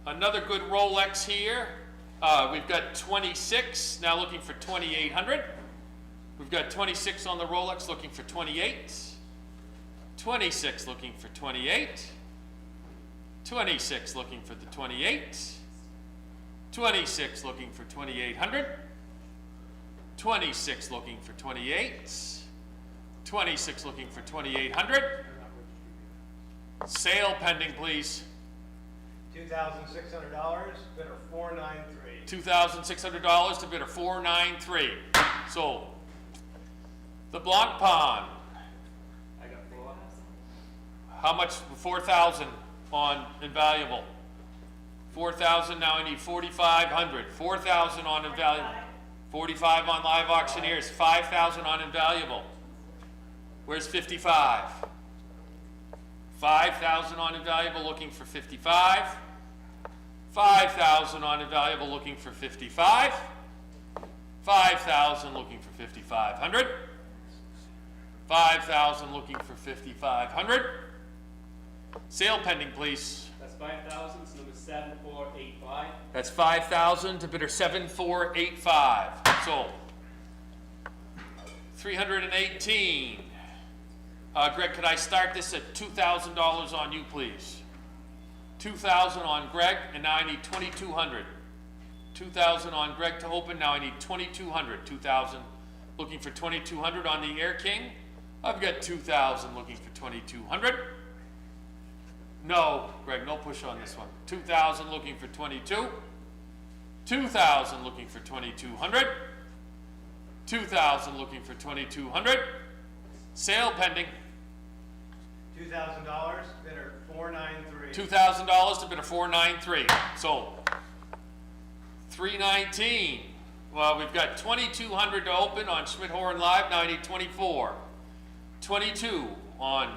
Another good Rolex here. We've got 26, now looking for 2,800. We've got 26 on the Rolex looking for 28. 26 looking for 28. 26 looking for the 28. 26 looking for 2,800. 26 looking for 28. 26 looking for 2,800. Sale pending, please. $2,600, bidder 493. $2,600 to bidder 493. Sold. The Blanc Pond. I got 4. How much? 4,000 on Invaluable. 4,000. Now I need 4,500. 4,000 on Invaluable. 45 on Live Auctioneers. 5,000 on Invaluable. Where's 55? 5,000 on Invaluable looking for 55. 5,000 on Invaluable looking for 55. 5,000 looking for 5,500. 5,000 looking for 5,500. Sale pending, please. That's 5,000, it's number 7485. That's 5,000 to bidder 7485. Sold. 318. Greg, could I start this at $2,000 on you, please? 2,000 on Greg, and now I need 2,200. 2,000 on Greg to open, now I need 2,200. 2,000 looking for 2,200 on the Air King. I've got 2,000 looking for 2,200. No, Greg, no push on this one. 2,000 looking for 22. 2,000 looking for 2,200. 2,000 looking for 2,200. Sale pending. $2,000, bidder 493. $2,000 to bidder 493. Sold. 319. Well, we've got 2,200 to open on Schmitt Horan Live. Now I need 24. 22 on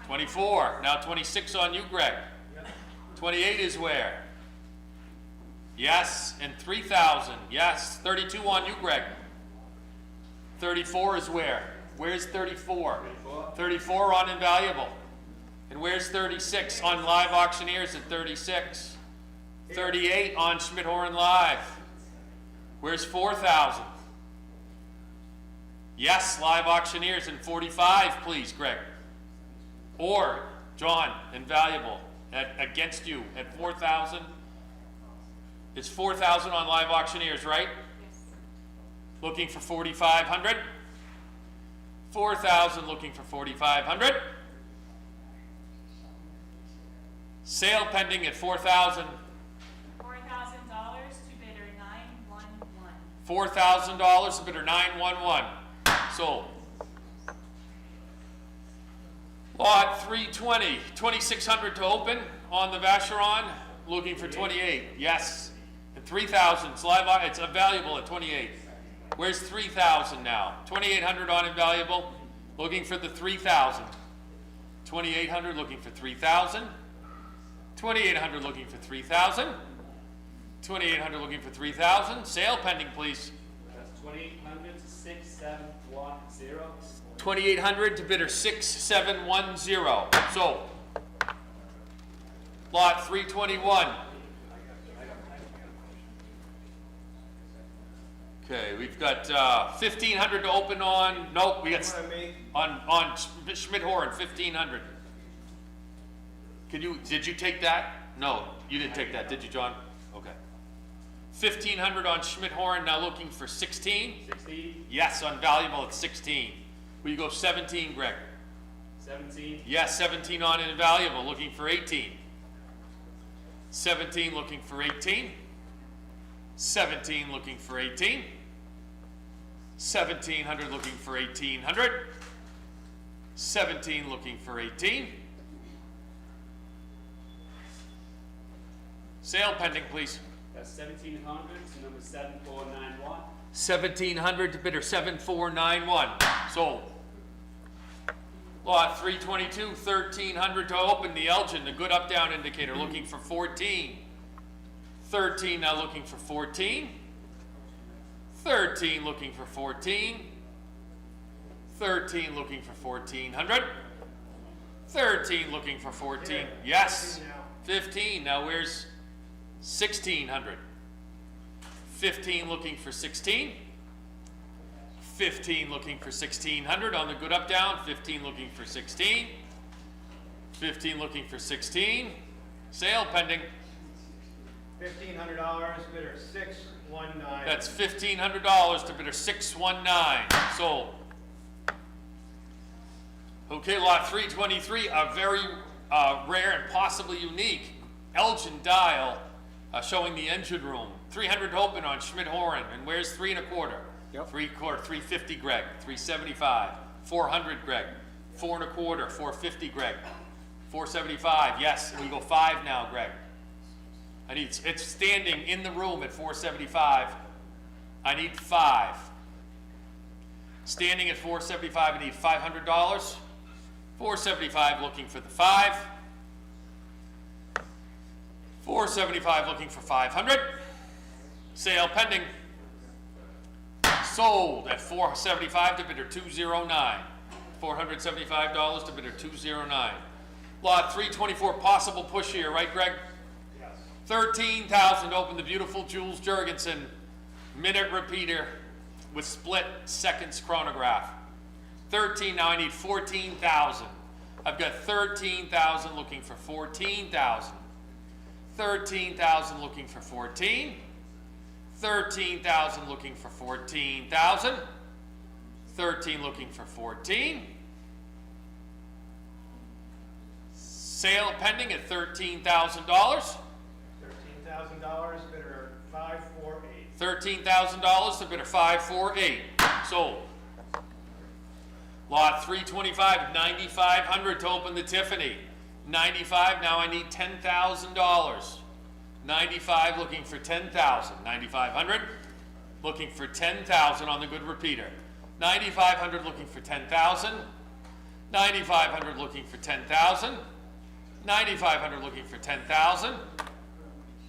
24. Now 26 on you, Greg. 28 is where? Yes, and 3,000. Yes, 32 on you, Greg. 34 is where? Where's 34? 34 on Invaluable. And where's 36 on Live Auctioneers at 36? 38 on Schmitt Horan Live. Where's 4,000? Yes, Live Auctioneers and 45, please, Greg. Or John, Invaluable, against you at 4,000. It's 4,000 on Live Auctioneers, right? Yes. Looking for 4,500. 4,000 looking for 4,500. Sale pending at 4,000. $4,000 to bidder 911. $4,000 to bidder 911. Sold. Lot 320, 2,600 to open on the Vacheron, looking for 28. Yes. And 3,000, it's live, it's Invaluable at 28. Where's 3,000 now? 2,800 on Invaluable, looking for the 3,000. 2,800 looking for 3,000. 2,800 looking for 3,000. 2,800 looking for 3,000. Sale pending, please. That's 2,800 to 6710. 2,800 to bidder 6710. Sold. Lot 321. Okay, we've got 1,500 to open on. Nope, we got on Schmitt Horan 1,500. Did you take that? No, you didn't take that, did you, John? Okay. 1,500 on Schmitt Horan. Now looking for 16. 16. Yes, on Valuable at 16. Will you go 17, Greg? 17. Yes, 17 on invaluable, looking for 18. 17 looking for 18. 17 looking for 18. 1700 looking for 1800. 17 looking for 18. Sale pending, please. That's 1700 to number 7491. 1700 to bidder 7491. Sold. Lot 322, 1300 to open. The Elgin, the good up down indicator, looking for 14. 13 now looking for 14. 13 looking for 14. 13 looking for 1400. 13 looking for 14. Yes. 15. Now where's 1600? 15 looking for 16. 15 looking for 1600 on the good up down. 15 looking for 16. 15 looking for 16. Sale pending. $1,500, bidder 619. That's $1,500 to bidder 619. Sold. Okay, lot 323, a very rare and possibly unique Elgin dial showing the engine room. 300 to open on Schmitt Horan. And where's 3 1/4? Yep. 3 1/4, 350 Greg, 375, 400 Greg, 4 1/4, 450 Greg, 475. Yes, and we go 5 now, Greg. I need, it's standing in the room at 475. I need 5. Standing at 475, I need $500. 475 looking for the 5. 475 looking for 500. Sale pending. Sold at 475 to bidder 209. $475 to bidder 209. Lot 324, possible push here, right, Greg? Yes. 13,000 to open the beautiful Jules Jurgensen minute repeater with split seconds chronograph. 13, now I need 14,000. I've got 13,000 looking for 14,000. 13,000 looking for 14. 13,000 looking for 14,000. 13 looking for 14. Sale pending at $13,000. $13,000, bidder 548. $13,000 to bidder 548. Sold. Lot 325, 9,500 to open the Tiffany. 95, now I need $10,000. 95 looking for 10,000. 9,500 looking for 10,000 on the good repeater. 9,500 looking for 10,000. 9,500 looking for 10,000. 9,500 looking for 10,000.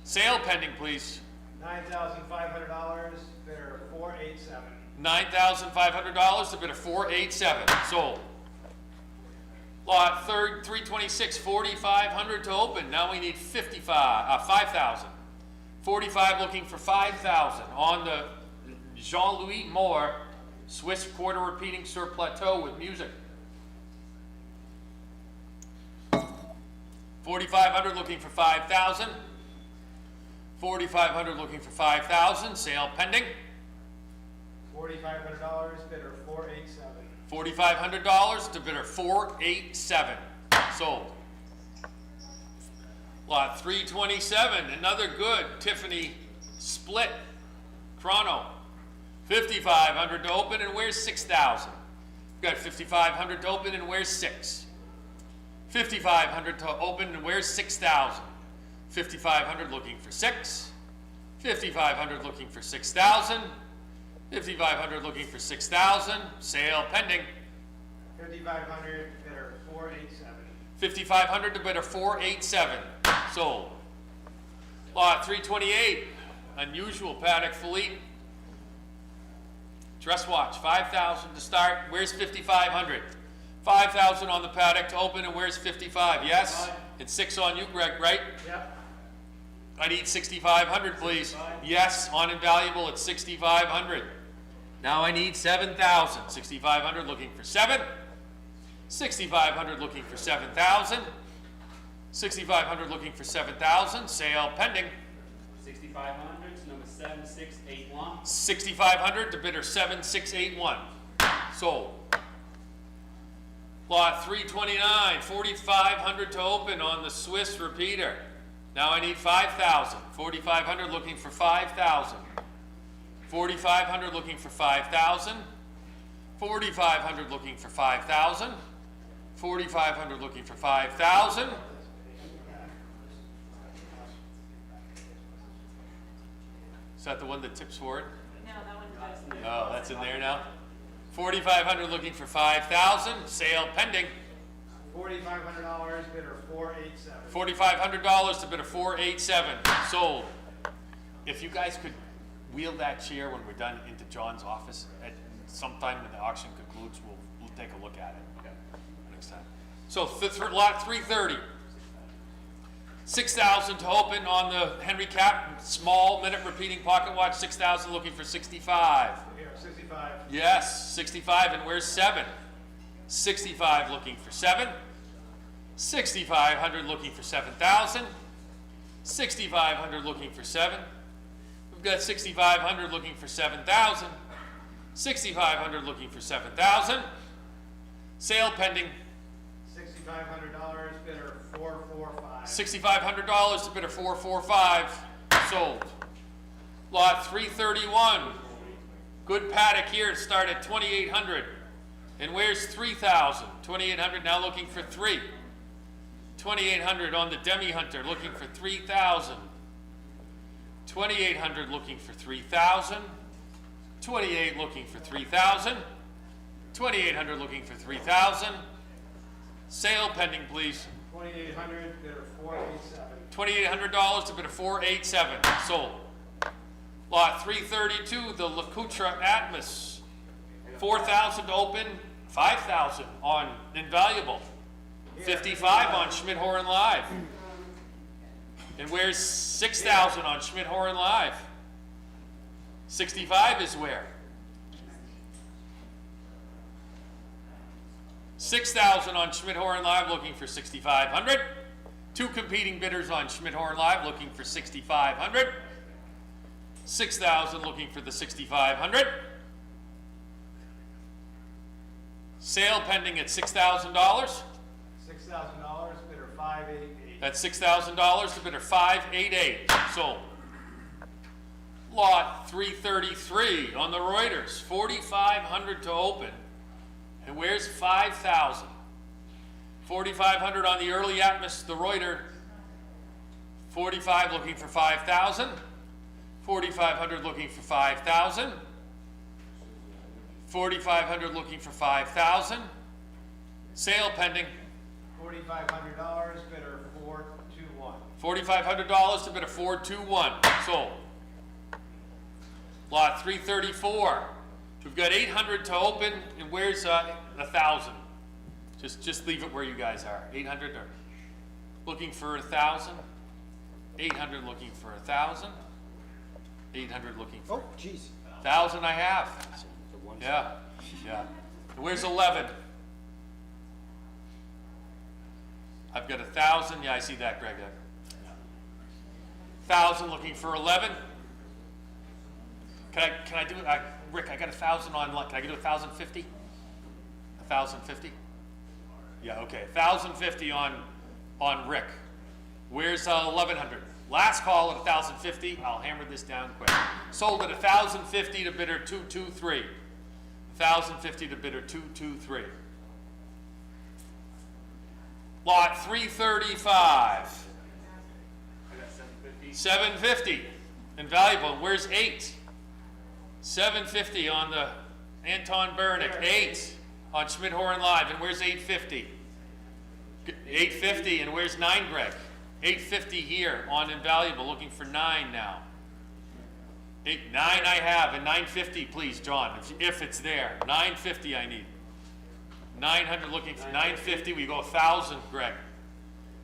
Sale pending, please. $9,500, bidder 487. $9,500 to bid a 487. Sold. Lot 326, 4,500 to open. Now we need 5,000. 45 looking for 5,000 on the Jean-Louis Moore Swiss quarter repeating sur plateau with music. 4,500 looking for 5,000. 4,500 looking for 5,000. Sale pending. $4,500, bidder 487. $4,500 to bidder 487. Sold. Lot 327, another good Tiffany split chrono. 5,500 to open, and where's 6,000? We've got 5,500 to open, and where's 6? 5,500 to open, and where's 6,000? 5,500 looking for 6. 5,500 looking for 6,000. 5,500 looking for 6,000. Sale pending. 5,500, bidder 487. 5,500 to bidder 487. Sold. Lot 328, unusual paddock Philippe. Dress watch, 5,000 to start. Where's 5,500? 5,000 on the paddock to open, and where's 55? Yes? It's 6 on you, Greg, right? Yep. I need 6,500, please. Yes, on invaluable at 6,500. Now I need 7,000. 6,500 looking for 7. 6,500 looking for 7,000. 6,500 looking for 7,000. Sale pending. 6,500 to number 7681. 6,500 to bidder 7681. Sold. Lot 329, 4,500 to open on the Swiss repeater. Now I need 5,000. 4,500 looking for 5,000. 4,500 looking for 5,000. 4,500 looking for 5,000. 4,500 looking for 5,000. Is that the one that tips forward? No, that one does. Oh, that's in there now? 4,500 looking for 5,000. Sale pending. $4,500, bidder 487. $4,500 to bid a 487. Sold. If you guys could wheel that chair when we're done into John's office at sometime when the auction concludes, we'll take a look at it next time. So lot 330. 6,000 to open on the Henry Cap small minute repeating pocket watch. 6,000 looking for 65. Here, 65. Yes, 65, and where's 7? 65 looking for 7. 6,500 looking for 7,000. 6,500 looking for 7. We've got 6,500 looking for 7,000. 6,500 looking for 7,000. Sale pending. $6,500, bidder 445. $6,500 to bidder 445. Sold. Lot 331. Good paddock here. Start at 2,800. And where's 3,000? 2,800 now looking for 3. 2,800 on the Demi Hunter looking for 3,000. 2,800 looking for 3,000. 28 looking for 3,000. 2,800 looking for 3,000. Sale pending, please. $2,800, bidder 487. $2,800 to bid a 487. Sold. Lot 332, the LaCoutre Atmos. 4,000 to open, 5,000 on Invaluable. 55 on Schmitt Horan Live. And where's 6,000 on Schmitt Horan Live? 65 is where? 6,000 on Schmitt Horan Live looking for 6,500. 2 competing bidders on Schmitt Horan Live looking for 6,500. 6,000 looking for the 6,500. Sale pending at $6,000. $6,000, bidder 588. That's $6,000 to bidder 588. Sold. Lot 333 on the Reuters. 4,500 to open. And where's 5,000? 4,500 on the early Atmos, the Reuter. 45 looking for 5,000. 4,500 looking for 5,000. 4,500 looking for 5,000. Sale pending. $4,500, bidder 421. $4,500 to bid a 421. Sold. Lot 334. We've got 800 to open, and where's 1,000? Just leave it where you guys are. 800 or looking for 1,000. 800 looking for 1,000. 800 looking for. Oh, jeez. 1,000 I have. Yeah, yeah. And where's 11? I've got 1,000. Yeah, I see that, Greg. 1,000 looking for 11. Can I do it? Rick, I got 1,000 on. Can I do 1,050? 1,050? Yeah, okay. 1,050 on Rick. Where's 1,100? Last call at 1,050. I'll hammer this down quick. Sold at 1,050 to bidder 223. 1,050 to bidder 223. Lot 335. 750. Invaluable. Where's 8? 750 on the Anton Bernick. 8 on Schmitt Horan Live. And where's 850? 850. And where's 9, Greg? 850 here on Invaluable. Looking for 9 now. 9 I have. And 950, please, John, if it's there. 950 I need. 900 looking for 950. We go 1,000, Greg.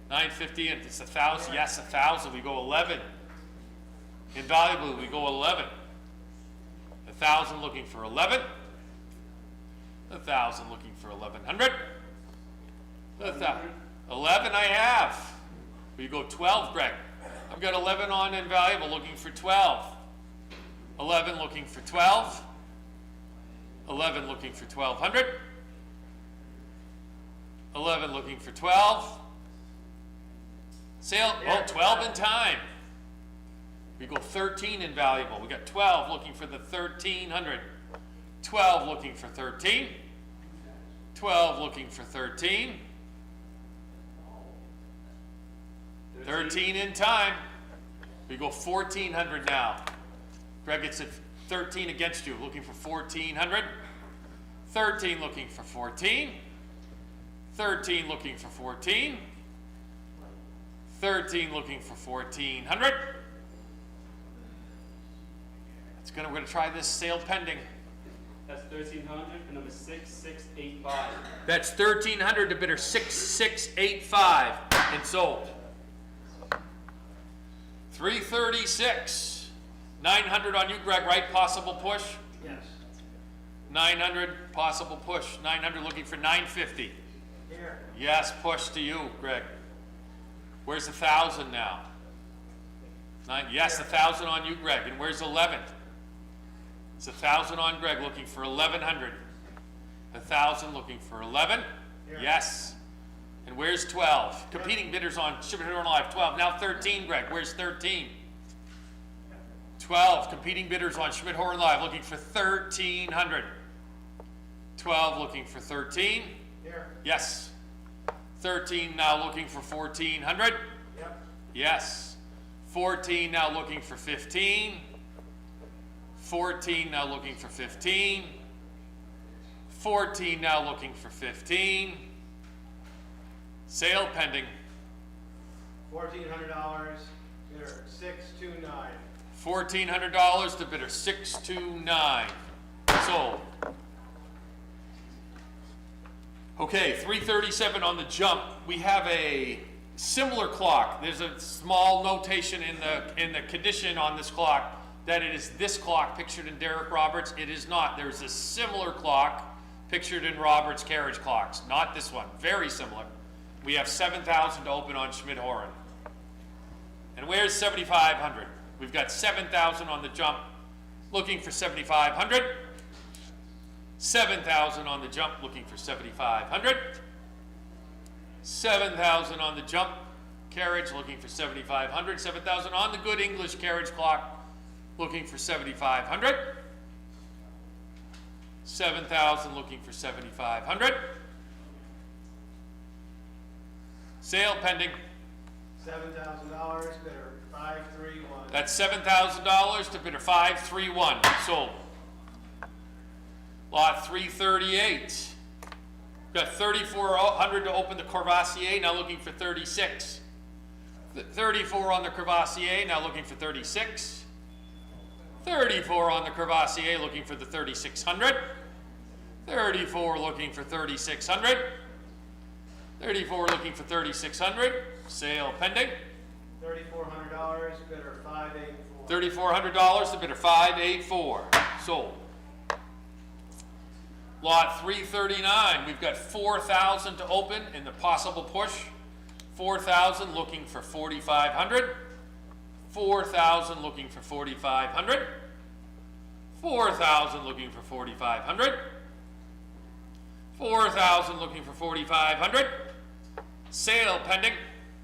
950 and it's 1,000. Yes, 1,000. We go 11. Invaluable, we go 11. 1,000 looking for 11. 1,000 looking for 1,100. 11 I have. We go 12, Greg. I've got 11 on Invaluable looking for 12. 11 looking for 12. 11 looking for 1,200. 11 looking for 12. Sale, oh, 12 in time. We go 13 invaluable. We got 12 looking for the 1300. 12 looking for 13. 12 looking for 13. 13 in time. We go 1400 now. Greg, it's at 13 against you, looking for 1400. 13 looking for 14. 13 looking for 14. 13 looking for 1400. We're gonna try this sale pending. That's 1,300 for number 6685. That's 1300 to bidder 6685 and sold. 336. 900 on you, Greg, right? Possible push? Yes. 900, possible push. 900 looking for 950. Here. Yes, push to you, Greg. Where's 1,000 now? Yes, 1,000 on you, Greg. And where's 11? It's 1,000 on Greg, looking for 1,100. 1,000 looking for 11. Here. Yes. And where's 12? Competing bidders on Schmitt Horan Live. 12. Now 13, Greg. Where's 13? 12. Competing bidders on Schmitt Horan Live, looking for 1,300. 12 looking for 13. Here. Yes. 13 now looking for 1,400. Yep. Yes. 14 now looking for 15. 14 now looking for 15. 14 now looking for 15. Sale pending. $1,400. Bidder 629. $1,400 to bidder 629. Sold. Okay, 337 on the jump. We have a similar clock. There's a small notation in the condition on this clock that it is this clock pictured in Derek Roberts. It is not. There's a similar clock pictured in Roberts carriage clocks. Not this one. Very similar. We have 7,000 to open on Schmitt Horan. And where's 7,500? We've got 7,000 on the jump, looking for 7,500. 7,000 on the jump, looking for 7,500. 7,000 on the jump carriage, looking for 7,500. 7,000 on the good English carriage clock, looking for 7,500. 7,000 looking for 7,500. Sale pending. $7,000. Bidder 531. That's $7,000 to bidder 531. Sold. Lot 338. We've got 3,400 to open the Courvoisier, now looking for 36. 34 on the Courvoisier, now looking for 36. 34 on the Courvoisier, looking for the 3,600. 34 looking for 3,600. 34 looking for 3,600. Sale pending. $3,400. Bidder 584. $3,400 to bidder 584. Sold. Lot 339, we've got 4,000 to open in the possible push. 4,000 looking for 4,500. 4,000 looking for 4,500. 4,000 looking for 4,500. 4,000 looking for 4,500. Sale pending.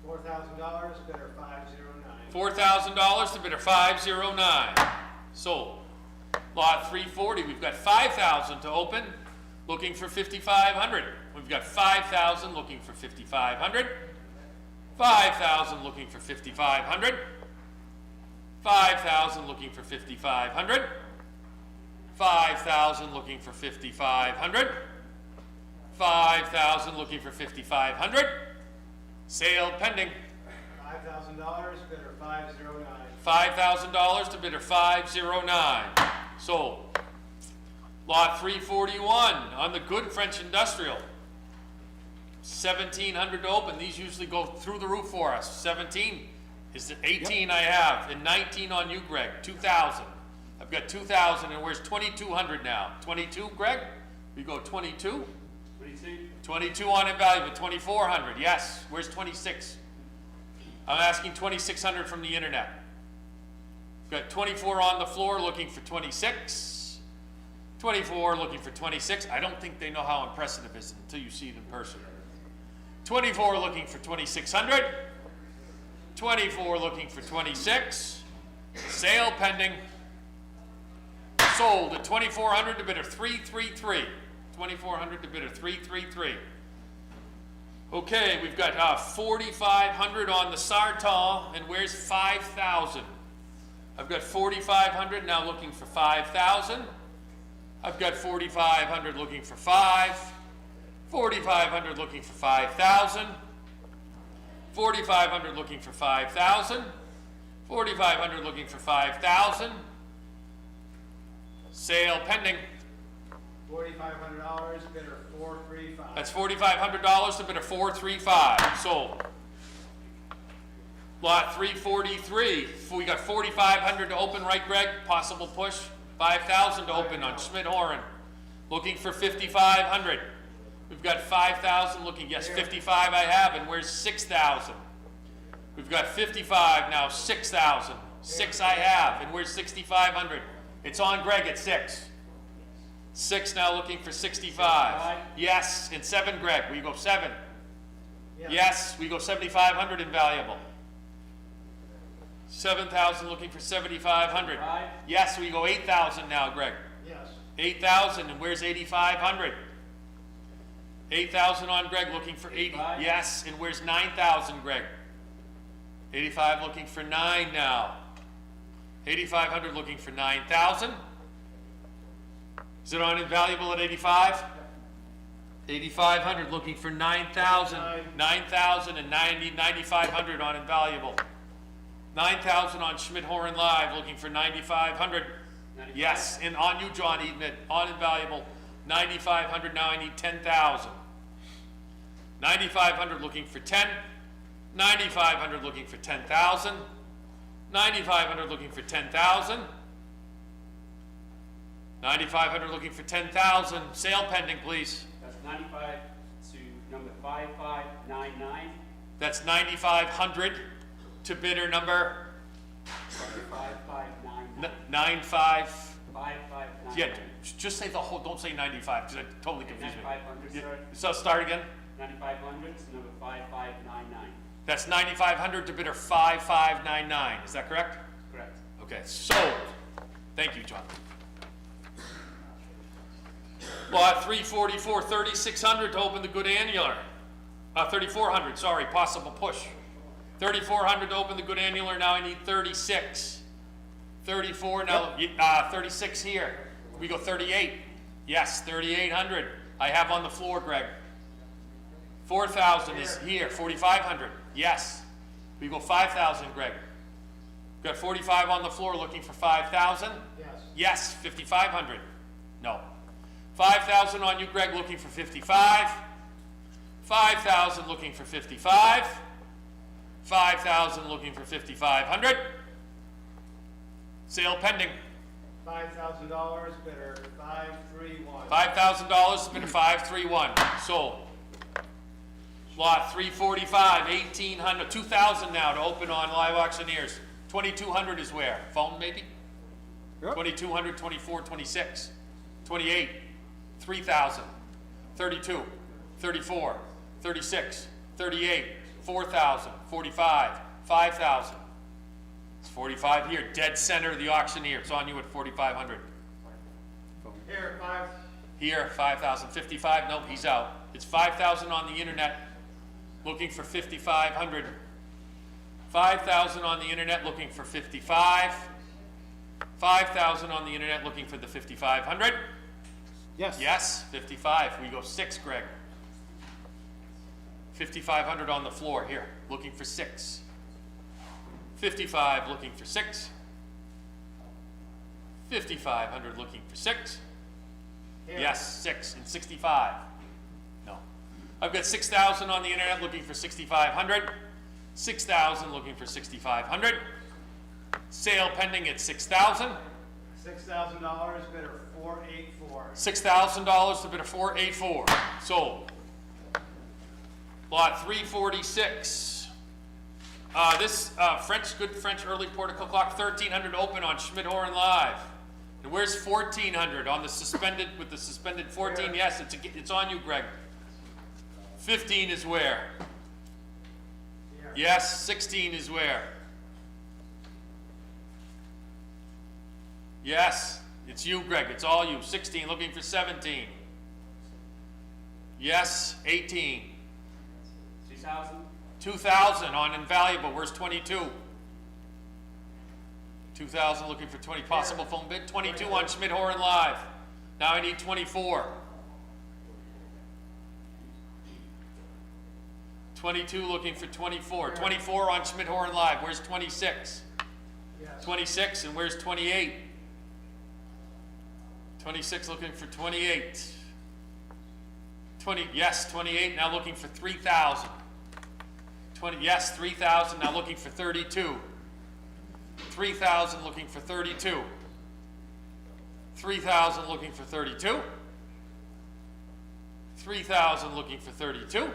$4,000. Bidder 509. $4,000 to bidder 509. Sold. Lot 340, we've got 5,000 to open, looking for 5,500. We've got 5,000 looking for 5,500. 5,000 looking for 5,500. 5,000 looking for 5,500. 5,000 looking for 5,500. 5,000 looking for 5,500. Sale pending. $5,000. Bidder 509. $5,000 to bidder 509. Sold. Lot 341 on the good French Industrial. 1,700 to open. These usually go through the roof for us. 17 is the 18 I have, and 19 on you, Greg. 2,000. I've got 2,000, and where's 2,200 now? 22, Greg? We go 22. 22 on it value with 2,400. Yes. Where's 26? I'm asking 2,600 from the internet. Got 24 on the floor looking for 26. 24 looking for 26. I don't think they know how impressive it is until you see it in person. 24 looking for 2,600. 24 looking for 26. Sale pending. Sold at 2,400 to bidder 333. 2,400 to bidder 333. Okay, we've got 4,500 on the Sartall, and where's 5,000? I've got 4,500 now looking for 5,000. I've got 4,500 looking for 5. 4,500 looking for 5,000. 4,500 looking for 5,000. 4,500 looking for 5,000. Sale pending. $4,500, bidder 435. That's $4,500 to bidder 435. Sold. Lot 343. We got 4,500 to open, right, Greg? Possible push. 5,000 to open on Schmitt Horan. Looking for 5,500. We've got 5,000 looking. Yes, 55 I have. And where's 6,000? We've got 55 now. 6,000. 6 I have. And where's 6,500? It's on Greg at 6. 6 now looking for 65. Yes, and 7, Greg. We go 7. Yes, we go 7,500 invaluable. 7,000 looking for 7,500. Yes, we go 8,000 now, Greg. Yes. 8,000, and where's 8,500? 8,000 on Greg looking for 80. Yes, and where's 9,000, Greg? 85 looking for 9 now. 8,500 looking for 9,000. Is it on invaluable at 85? 8,500 looking for 9,000. 9,000 and 9,500 on invaluable. 9,000 on Schmitt Horan Live looking for 9,500. Yes, and on you, John, eating it on invaluable. 9,500 now. I need 10,000. 9,500 looking for 10. 9,500 looking for 10,000. 9,500 looking for 10,000. 9,500 looking for 10,000. Sale pending, please. That's 95 to number 5599. That's 9,500 to bidder number 5599. 95. 5599. Yeah, just say the whole, don't say 95, because that totally confused me. 9,500, Yeah, sir. so start again. 9,500 to number 5599. That's 9,500 to bidder 5599. Is that correct? Correct. Okay, sold. Thank you, John. Lot 344, 3,600 to open the good annular. 3,400, sorry, possible push. 3,400 to open the good annular, now I need 36. 34, now 36 here. We go 38. Yes, 3,800. I have on the floor, Greg. 4,000 is here, 4,500. Yes. We go 5,000, Greg. Got 45 on the floor looking for 5,000? Yes. Yes, 5,500. No. 5,000 on you, Greg, looking for 55. 5,000 looking for 55. 5,000 looking for 5,500. Sale pending. $5,000, bidder 531. $5,000, been 531. Sold. Lot 345, 1,800, 2,000 now to open on live auctioneers. 2,200 is where? Phone maybe? Yep. 2,200, 24, 26, 28, 3,000, 32, 34, 36, 38, 4,000, 45, 5,000. It's 45 here, dead center of the auctioneer. It's on you at 4,500. Here, 5. Here, 5,000, 55, nope, he's out. It's 5,000 on the internet, looking for 5,500. 5,000 on the internet, looking for 55. 5,000 on the internet, looking for the 5,500. Yes. Yes, 55. We go 6, Greg. 5,500 on the floor, here, looking for 6. 55, looking for 6. 5,500, looking for 6. Here. Yes, 6 and 65. No. I've got 6,000 on the internet looking for 6,500. 6,000 looking for 6,500. Sale pending at 6,000. $6,000, bidder 484. $6,000 to bid a 484. Sold. Lot 346. This good French early portico clock, 1,300 open on Schmitt Horan Live. And where's 1,400 on the suspended, with the suspended 14? Yes, it's on you, Greg. 15 is where? Here. Yes. 16 is where? Yes. It's you, Greg. It's all you. 16, looking for 17. Yes. 18. 2,000. 2,000 on invaluable. Where's 22? 2,000 looking for 20. Possible phone bid. 22 on Schmitt Horan Live. Now I need 24. 22 looking for 24. 24 on Schmitt Horan Live. Where's 26? Yes. 26, and where's 28? 26 looking for 28. 20, yes, 28, now looking for 3,000. 20, yes, 3,000, now looking for 32. 3,000 looking for 32. 3,000 looking for 32. 3,000 looking for 32.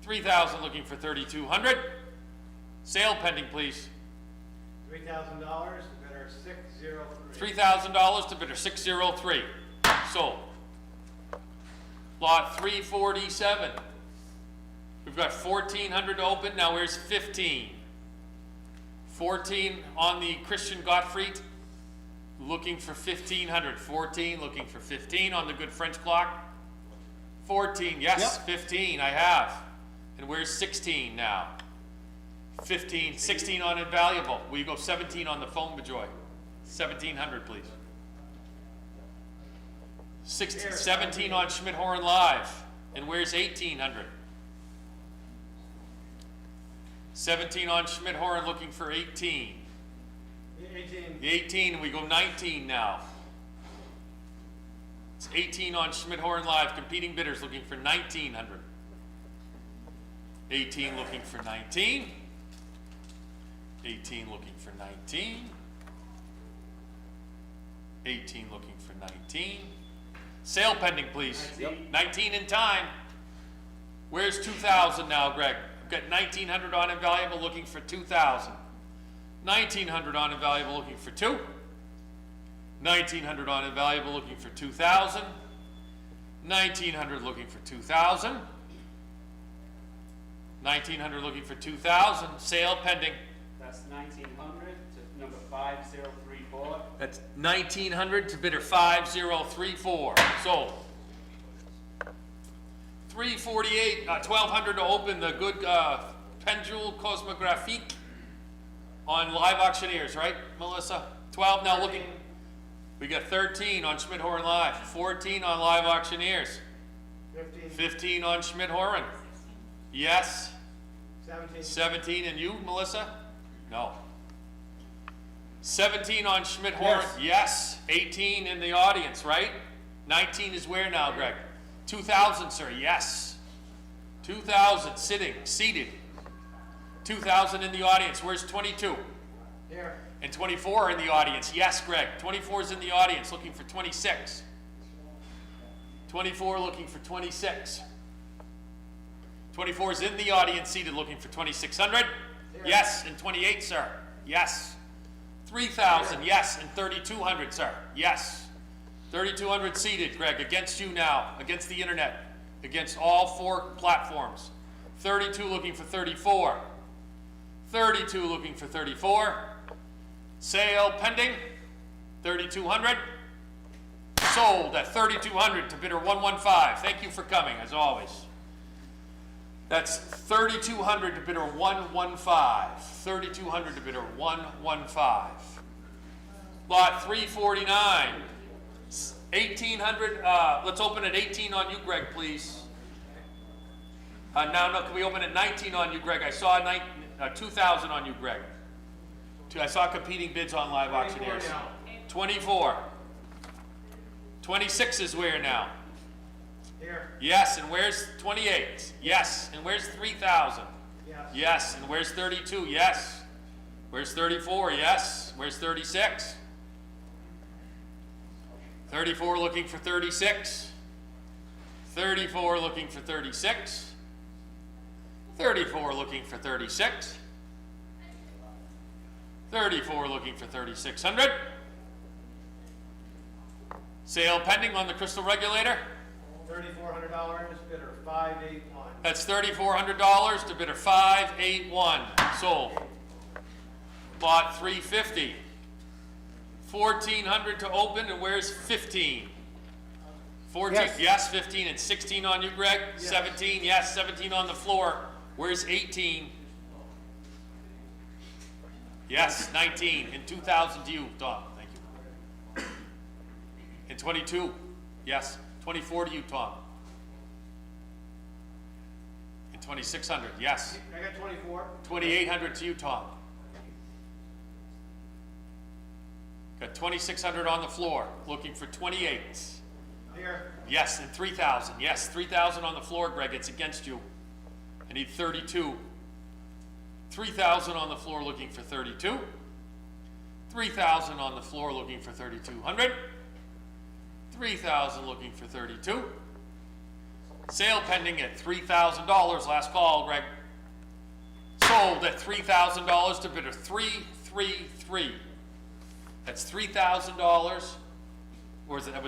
3,000 looking for 3,200. Sale pending, please. $3,000, bidder 603. $3,000 to bidder 603. Sold. Lot 347. We've got 1,400 to open. Now where's 15? 14 on the Christian Gottfried. Looking for 1,500. 14 looking for 15 on the good French clock. 14, yes, 15 I have. And where's 16 now? 15, 16 on invaluable. Will you go 17 on the phone, Bejoy? 1,700, please. 16, 17 on Schmitt Horan Live. And where's 1,800? 17 on Schmitt Horan looking for 18. 18. The 18, and we go 19 now. It's 18 on Schmitt Horan Live. Competing bidders looking for 1,900. 18 looking for 19. 18 looking for 19. 18 looking for 19. Sale pending, please. 19 in time. Where's 2,000 now, Greg? We've got 1,900 on invaluable looking for 2,000. 1,900 on invaluable looking for 2. 1,900 on invaluable looking for 2,000. 1,900 looking for 2,000. 1,900 looking for 2,000. Sale pending. That's 1,900 to number 5034. That's 1,900 to bidder 5034. Sold. 348, 1,200 to open the good Pendule Cosmographique on Live Auctioneers, right, Melissa? 12 now looking. We got 13 on Schmitt Horan Live. 14 on Live Auctioneers. 15. 15 on Schmitt Horan. Yes. 17. 17 and you, Melissa? No. 17 on Schmitt Horan. Yes. 18 in the audience, right? 19 is where now, Greg? 2,000, sir. Yes. 2,000 seated. 2,000 in the audience. Where's 22? Here. And 24 in the audience. Yes, Greg. 24 is in the audience looking for 26. 24 looking for 26. 24 is in the audience seated looking for 2,600. Yes, and 28, sir. Yes. 3,000, yes, and 3,200, sir. Yes. 3,200 seated, Greg, against you now, against the internet, against all 4 platforms. 32 looking for 34. 32 looking for 34. Sale pending. 3,200. Sold at 3,200 to bidder 115. Thank you for coming, as always. That's 3,200 to bidder 115. 3,200 to bidder 115. Lot 349. 1,800. Let's open at 18 on you, Greg, please. No, can we open at 19 on you, Greg? I saw 2,000 on you, Greg. I saw competing bids on Live Auctioneers. 24. 26 is where now? Here. Yes, and where's 28? Yes, and where's 3,000? Yes. Yes, and where's 32? Yes. Where's 34? Yes. Where's 36? 34 looking for 36. 34 looking for 36. 34 looking for 36. 34 looking for 3,600. Sale pending on the crystal regulator. $3,400, bidder 581. That's $3,400 to bidder 581. Sold. Lot 350. 1,400 to open, and where's 15? 14, Yes. yes, 15 and 16 on you, Greg. 17, yes, 17 on the floor. Where's 18? Yes, 19 and 2,000 to you, Tom. Thank you. And 22, yes, 24 to you, Tom. And 2,600, yes. I got 24. 2,800 to you, Tom. Got 2,600 on the floor, looking for 28. Here. Yes, and 3,000. Yes, 3,000 on the floor, Greg. It's against you. I need 32. 3,000 on the floor, looking for 32. 3,000 on the floor, looking for 3,200. 3,000 looking for 32. Sale pending at $3,000. Last call, Greg. Sold at $3,000 to bidder 333. That's $3,000. Or is it, it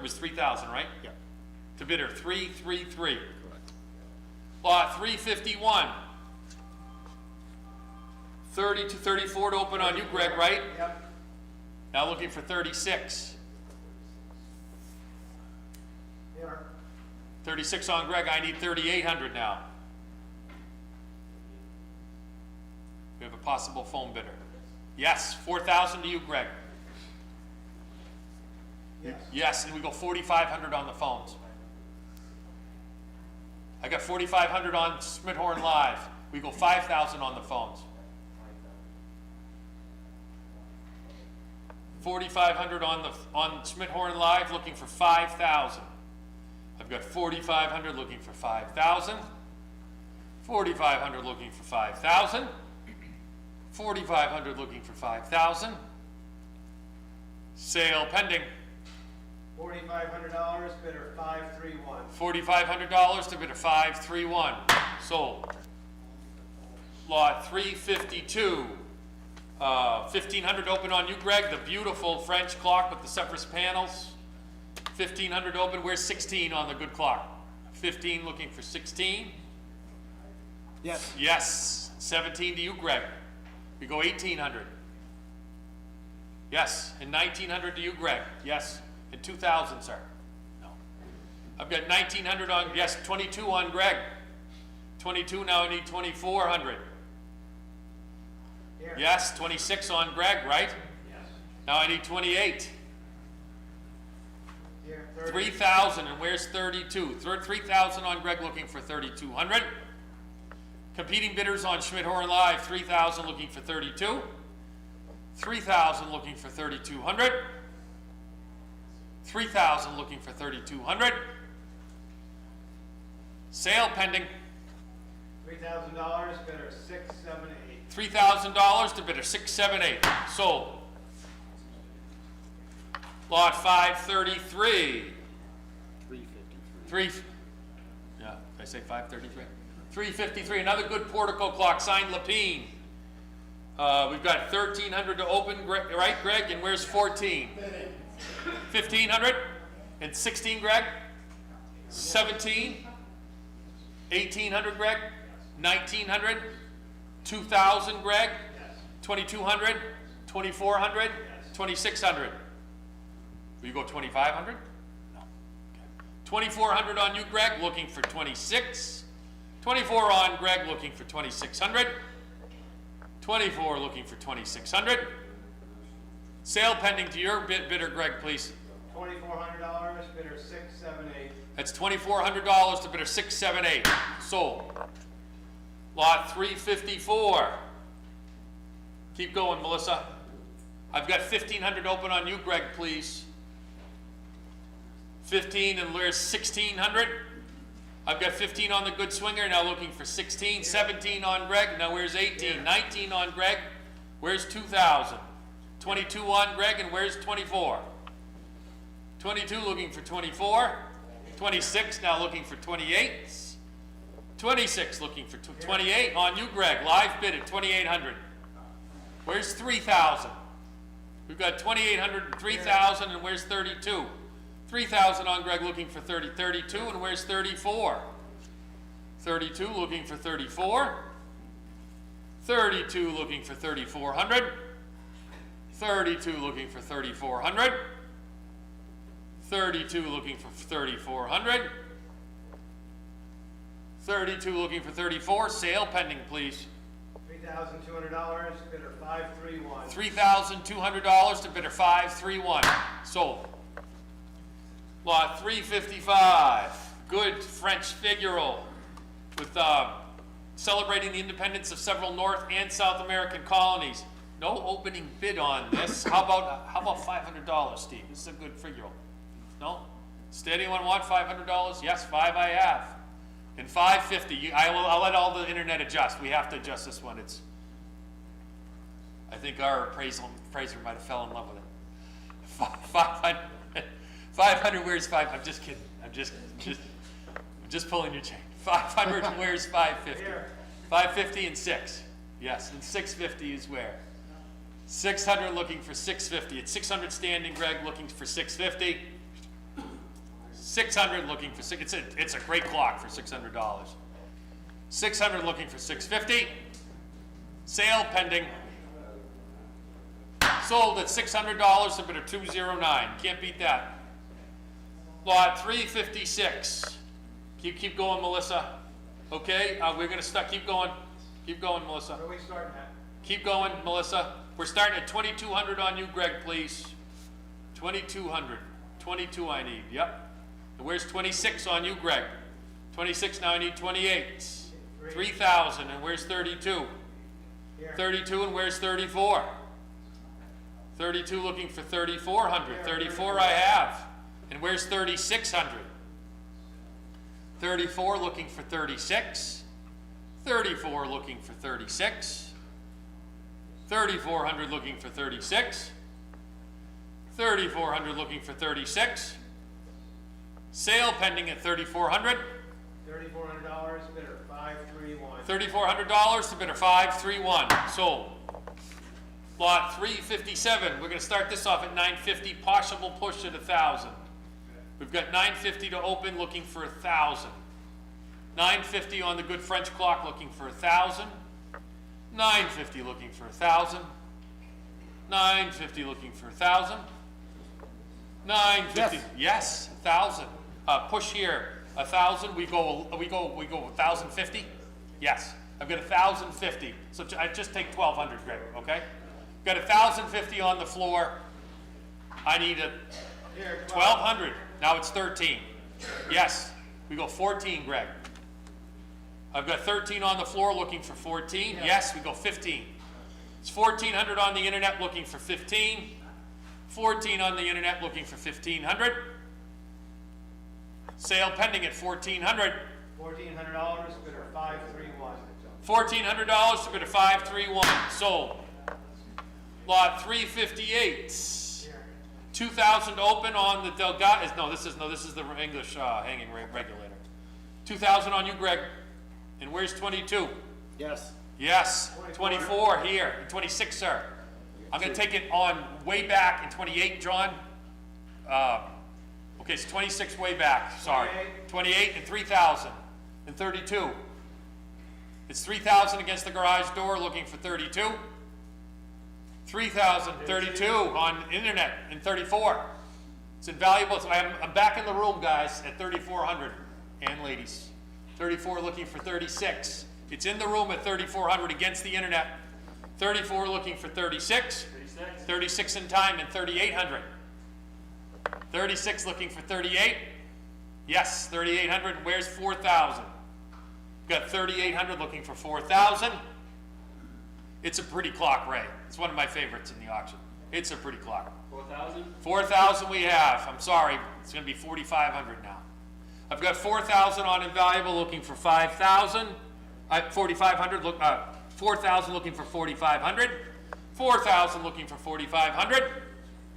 was 3,000, right? Yeah. To bidder 333. Correct. Lot 351. 30 to 34 to open on you, Greg, right? Yep. Now looking for 36. Here. 36 on Greg. I need 3,800 now. We have a possible phone bidder. Yes, 4,000 to you, Greg. Yes. Yes, and we go 4,500 on the phones. I got 4,500 on Schmitt Horan Live. We go 5,000 on the phones. 4,500 on Schmitt Horan Live, looking for 5,000. I've got 4,500 looking for 5,000. 4,500 looking for 5,000. 4,500 looking for 5,000. Sale pending. $4,500, bidder 531. $4,500 to bidder 531. Sold. Lot 352. 1,500 open on you, Greg. The beautiful French clock with the Cypress panels. 1,500 open. Where's 16 on the good clock? 15 looking for 16. Yes. Yes. 17 to you, Greg. We go 1,800. Yes. And 1,900 to you, Greg. Yes. And 2,000, sir. No. I've got 1,900 on, yes, 22 on Greg. 22, now I need 2,400. Here. Yes, 26 on Greg, right? Yes. Now I need 28. Here. 30. 3,000, and where's 32? 3,000 on Greg, looking for 3,200. Competing bidders on Schmitt Horan Live, 3,000 looking for 32. 3,000 looking for 3,200. 3,000 looking for 3,200. Sale pending. $3,000, bidder 678. $3,000 to bidder 678. Sold. Lot 533. 353. Yeah, did I say 533? 353. Another good portico clock, signed Lapine. We've got 1,300 to open, right, Greg? And where's 14? 1,500 and 16, Greg. 17. 1,800, Greg. 1,900. 2,000, Greg. 2,200. 2,400. 2,600. Will you go 2,500? No. Okay. 2,400 on you, Greg, looking for 26. 24 on Greg, looking for 2,600. 24 looking for 2,600. Sale pending to your bidder, Greg, please. $2,400, bidder 678. That's $2,400 to bidder 678. Sold. Lot 354. Keep going, Melissa. I've got 1,500 open on you, Greg, please. 15, and where's 1,600? I've got 15 on the good swinger, now looking for 16. 17 on Greg, now where's 18? 19 on Greg, where's 2,000? 22 on Greg, and where's 24? 22 looking for 24. 26 now looking for 28. 26 looking for 28 on you, Greg. Live bid at 2,800. Where's 3,000? We've got 2,800 and 3,000, and where's 32? 3,000 on Greg, looking for 32, and where's 34? 32 looking for 34. 32 looking for 3,400. 32 looking for 3,400. 32 looking for 3,400. 32 looking for 34. Sale pending, please. $3,200, bidder 531. $3,200 to bidder 531. Sold. Lot 355. Good French figural with celebrating the independence of several North and South American colonies. No opening bid on this. How about $500, Steve? This is a good figural. No? Steady, anyone want $500? Yes, 5 I have. And 550. I'll let all the internet adjust. We have to adjust this one. I think our appraiser might have fell in love with it. 500. 500. Where's 5? I'm just kidding. I'm just pulling your chain. 500. And where's 550? 550 and 6. Yes, and 650 is where? 600 looking for 650. It's 600 standing, Greg, looking for 650. 600 looking for six. It's a great clock for $600. 600 looking for 650. Sale pending. Sold at $600 to bidder 209. Can't beat that. Lot 356. Keep going, Melissa. Okay, we're gonna start. Keep going. Keep going, Melissa. Where are we starting at? Keep going, Melissa. We're starting at 2,200 on you, Greg, please. 2,200. 22 I need. Yep. And where's 26 on you, Greg? 26, now I need 28. 3,000, and where's 32? 32, and where's 34? 32 looking for 3,400. 34 I have. And where's 3,600? 34 looking for 36. 34 looking for 36. 3,400 looking for 36. 3,400 looking for 36. Sale pending at $3,400. $3,400, bidder 531. $3,400 to bidder 531. Sold. Lot 357. We're going to start this off at 950. Possible push at 1,000. We've got 950 to open, looking for 1,000. 950 on the good French clock, looking for 1,000. 950 looking for 1,000. 950 looking for 1,000. 950. Yes, 1,000. Push here. 1,000. We go 1,050. Yes, I've got 1,050. So I just take 1,200, Greg. Okay. Got 1,050 on the floor. I need a 1,200. Now it's 13. Yes, we go 14, Greg. I've got 13 on the floor, looking for 14. Yes, we go 15. It's 1,400 on the internet, looking for 15. 14 on the internet, looking for 1,500. Sale pending at 1,400. $1,400, bidder 531. $1,400 to bidder 531. Sold. Lot 358. 2,000 open on the Delgado. No, this is the English hanging regulator. 2,000 on you, Greg. And where's 22? Yes. Yes. 24 here. And 26, sir. I'm going to take it on way back in 28, John. Okay, it's 26 way back. Sorry. 28 and 3,000 and 32. It's 3,000 against the garage door, looking for 32. 3,000, 32 on internet and 34. It's invaluable. So I'm back in the room, guys, at 3,400 and ladies. 34 looking for 36. It's in the room at 3,400 against the internet. 34 looking for 36. 36 in time and 3,800. 36 looking for 38. Yes, 3,800. Where's 4,000? Got 3,800 looking for 4,000. It's a pretty clock, Ray. It's one of my favorites in the auction. It's a pretty clock. 4,000? 4,000 we have. I'm sorry. It's going to be 4,500 now. I've got 4,000 on invaluable, looking for 5,000. 4,500. 4,000 looking for 4,500. 4,000 looking for 4,500.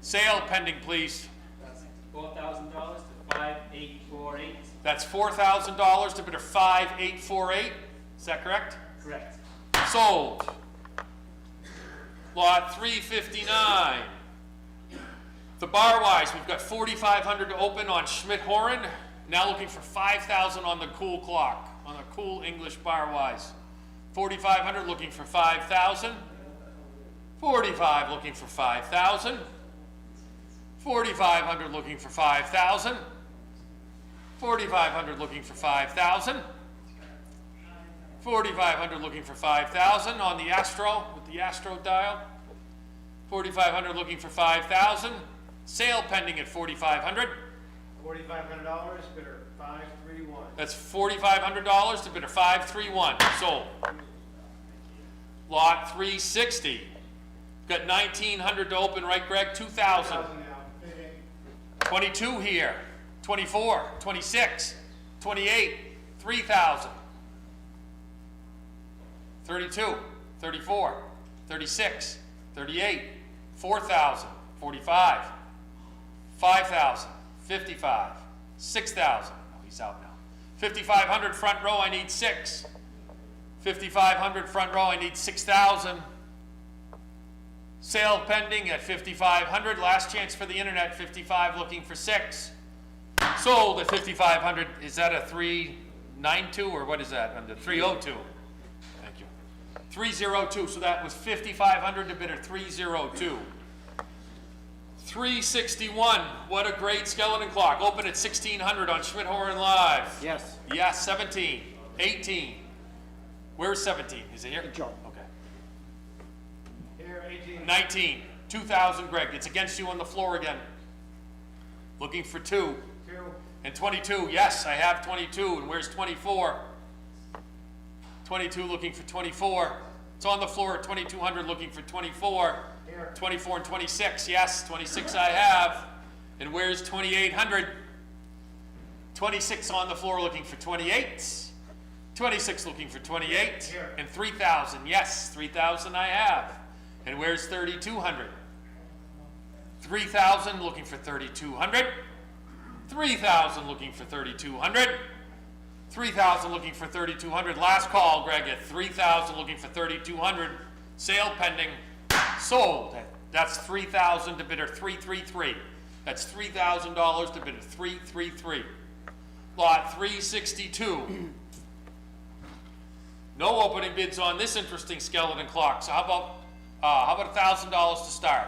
Sale pending, please. That's $4,000 to 5,848. That's $4,000 to bidder 5,848. Is that correct? Correct. Sold. Lot 359. The bar wise, we've got 4,500 to open on Schmitt Horan. Now looking for 5,000 on the cool clock, on the cool English bar wise. 4,500 looking for 5,000. 45 looking for 5,000. 4,500 looking for 5,000. 4,500 looking for 5,000. 4,500 looking for 5,000 on the Astro, with the Astro dial. 4,500 looking for 5,000. Sale pending at 4,500. $4,500, bidder 531. That's $4,500 to bidder 531. Sold. Lot 360. Got 1,900 to open, right, Greg? 2,000. 2,000 now. 22 here. 24, 26, 28, 3,000. 32, 34, 36, 38, 4,000, 45, 5,000, 55, 6,000. Oh, he's out now. 5,500 front row, I need 6. 5,500 front row, I need 6,000. Sale pending at 5,500. Last chance for the internet, 55 looking for 6. Sold at 5,500. Is that a 392 or what is that? Under 302. Thank you. 302. So that was 5,500 to bidder 302. 361. What a great skeleton clock. Open at 1,600 on Schmitt Horan Live. Yes. Yes, 17, 18. Where's 17? Is it here? Joe. Okay. Here, 18. 19, 2,000, Greg. It's against you on the floor again. Looking for 2. 2. And 22, yes, I have 22. And where's 24? 22 looking for 24. It's on the floor at 2,200 looking for 24. Here. 24 and 26, yes, 26 I have. And where's 2,800? 26 on the floor looking for 28. 26 looking for 28. Here. And 3,000, yes, 3,000 I have. And where's 3,200? 3,000 looking for 3,200. 3,000 looking for 3,200. 3,000 looking for 3,200. Last call, Greg, at 3,000 looking for 3,200. Sale pending. Sold. That's 3,000 to bidder 333. That's $3,000 to bidder 333. Lot 362. No opening bids on this interesting skeleton clock. So how about $1,000 to start?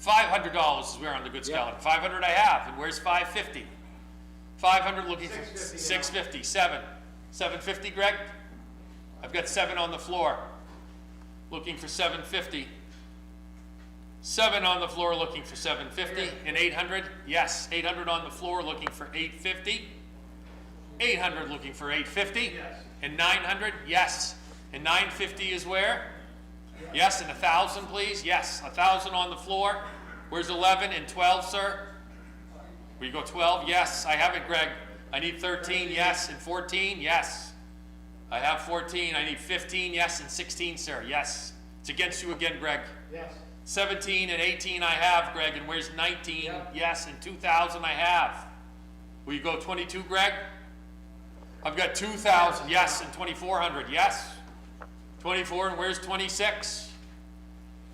$500 is where on the good skeleton. 500 I have, and where's 550? 500 looking for 650 now. 650, 750, Greg? I've got 7 on the floor. Looking for 750. 7 on the floor looking for 750. And 800? Yes, 800 on the floor looking for 850. 800 looking for 850. Yes. And 900? Yes. And 950 is where? Yes, and 1,000 please? Yes, 1,000 on the floor. Where's 11 and 12, sir? Will you go 12? Yes, I have it, Greg. I need 13, yes, and 14, yes. I have 14, I need 15, yes, and 16, sir, yes. It's against you again, Greg. Yes. 17 and 18 I have, Greg, and where's 19? Yep. Yes, and 2,000 I have. Will you go 22, Greg? I've got 2,000, yes, and 2,400, yes. 24, and where's 26?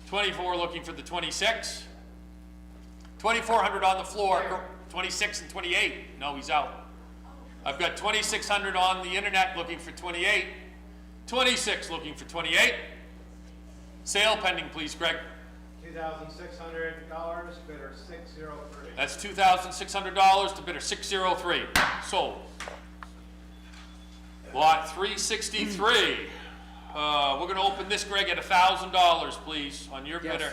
24 looking for the 26. 2,400 on the floor, 26 and 28. No, he's out. I've got 2,600 on the internet looking for 28. 26 looking for 28. Sale pending, please, Greg. $2,600, bidder 603. That's $2,600 to bidder 603. Sold. Lot 363. We're going to open this, Greg, at $1,000, please, on your bidder.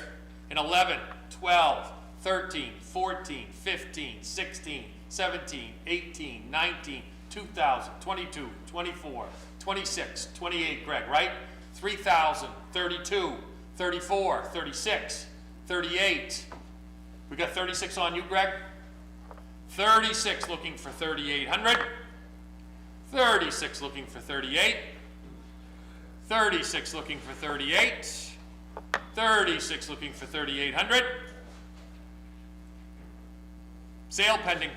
And 11, 12, 13, 14, 15, 16, 17, 18, 19, 2,000, 22, 24, 26, 28, Greg, right? 3,000, 32, 34, 36, 38. We got 36 on you, Greg? 36 looking for 3,800. 36 looking for 38. 36 looking for 38. 36 looking for 3,800. Sale pending.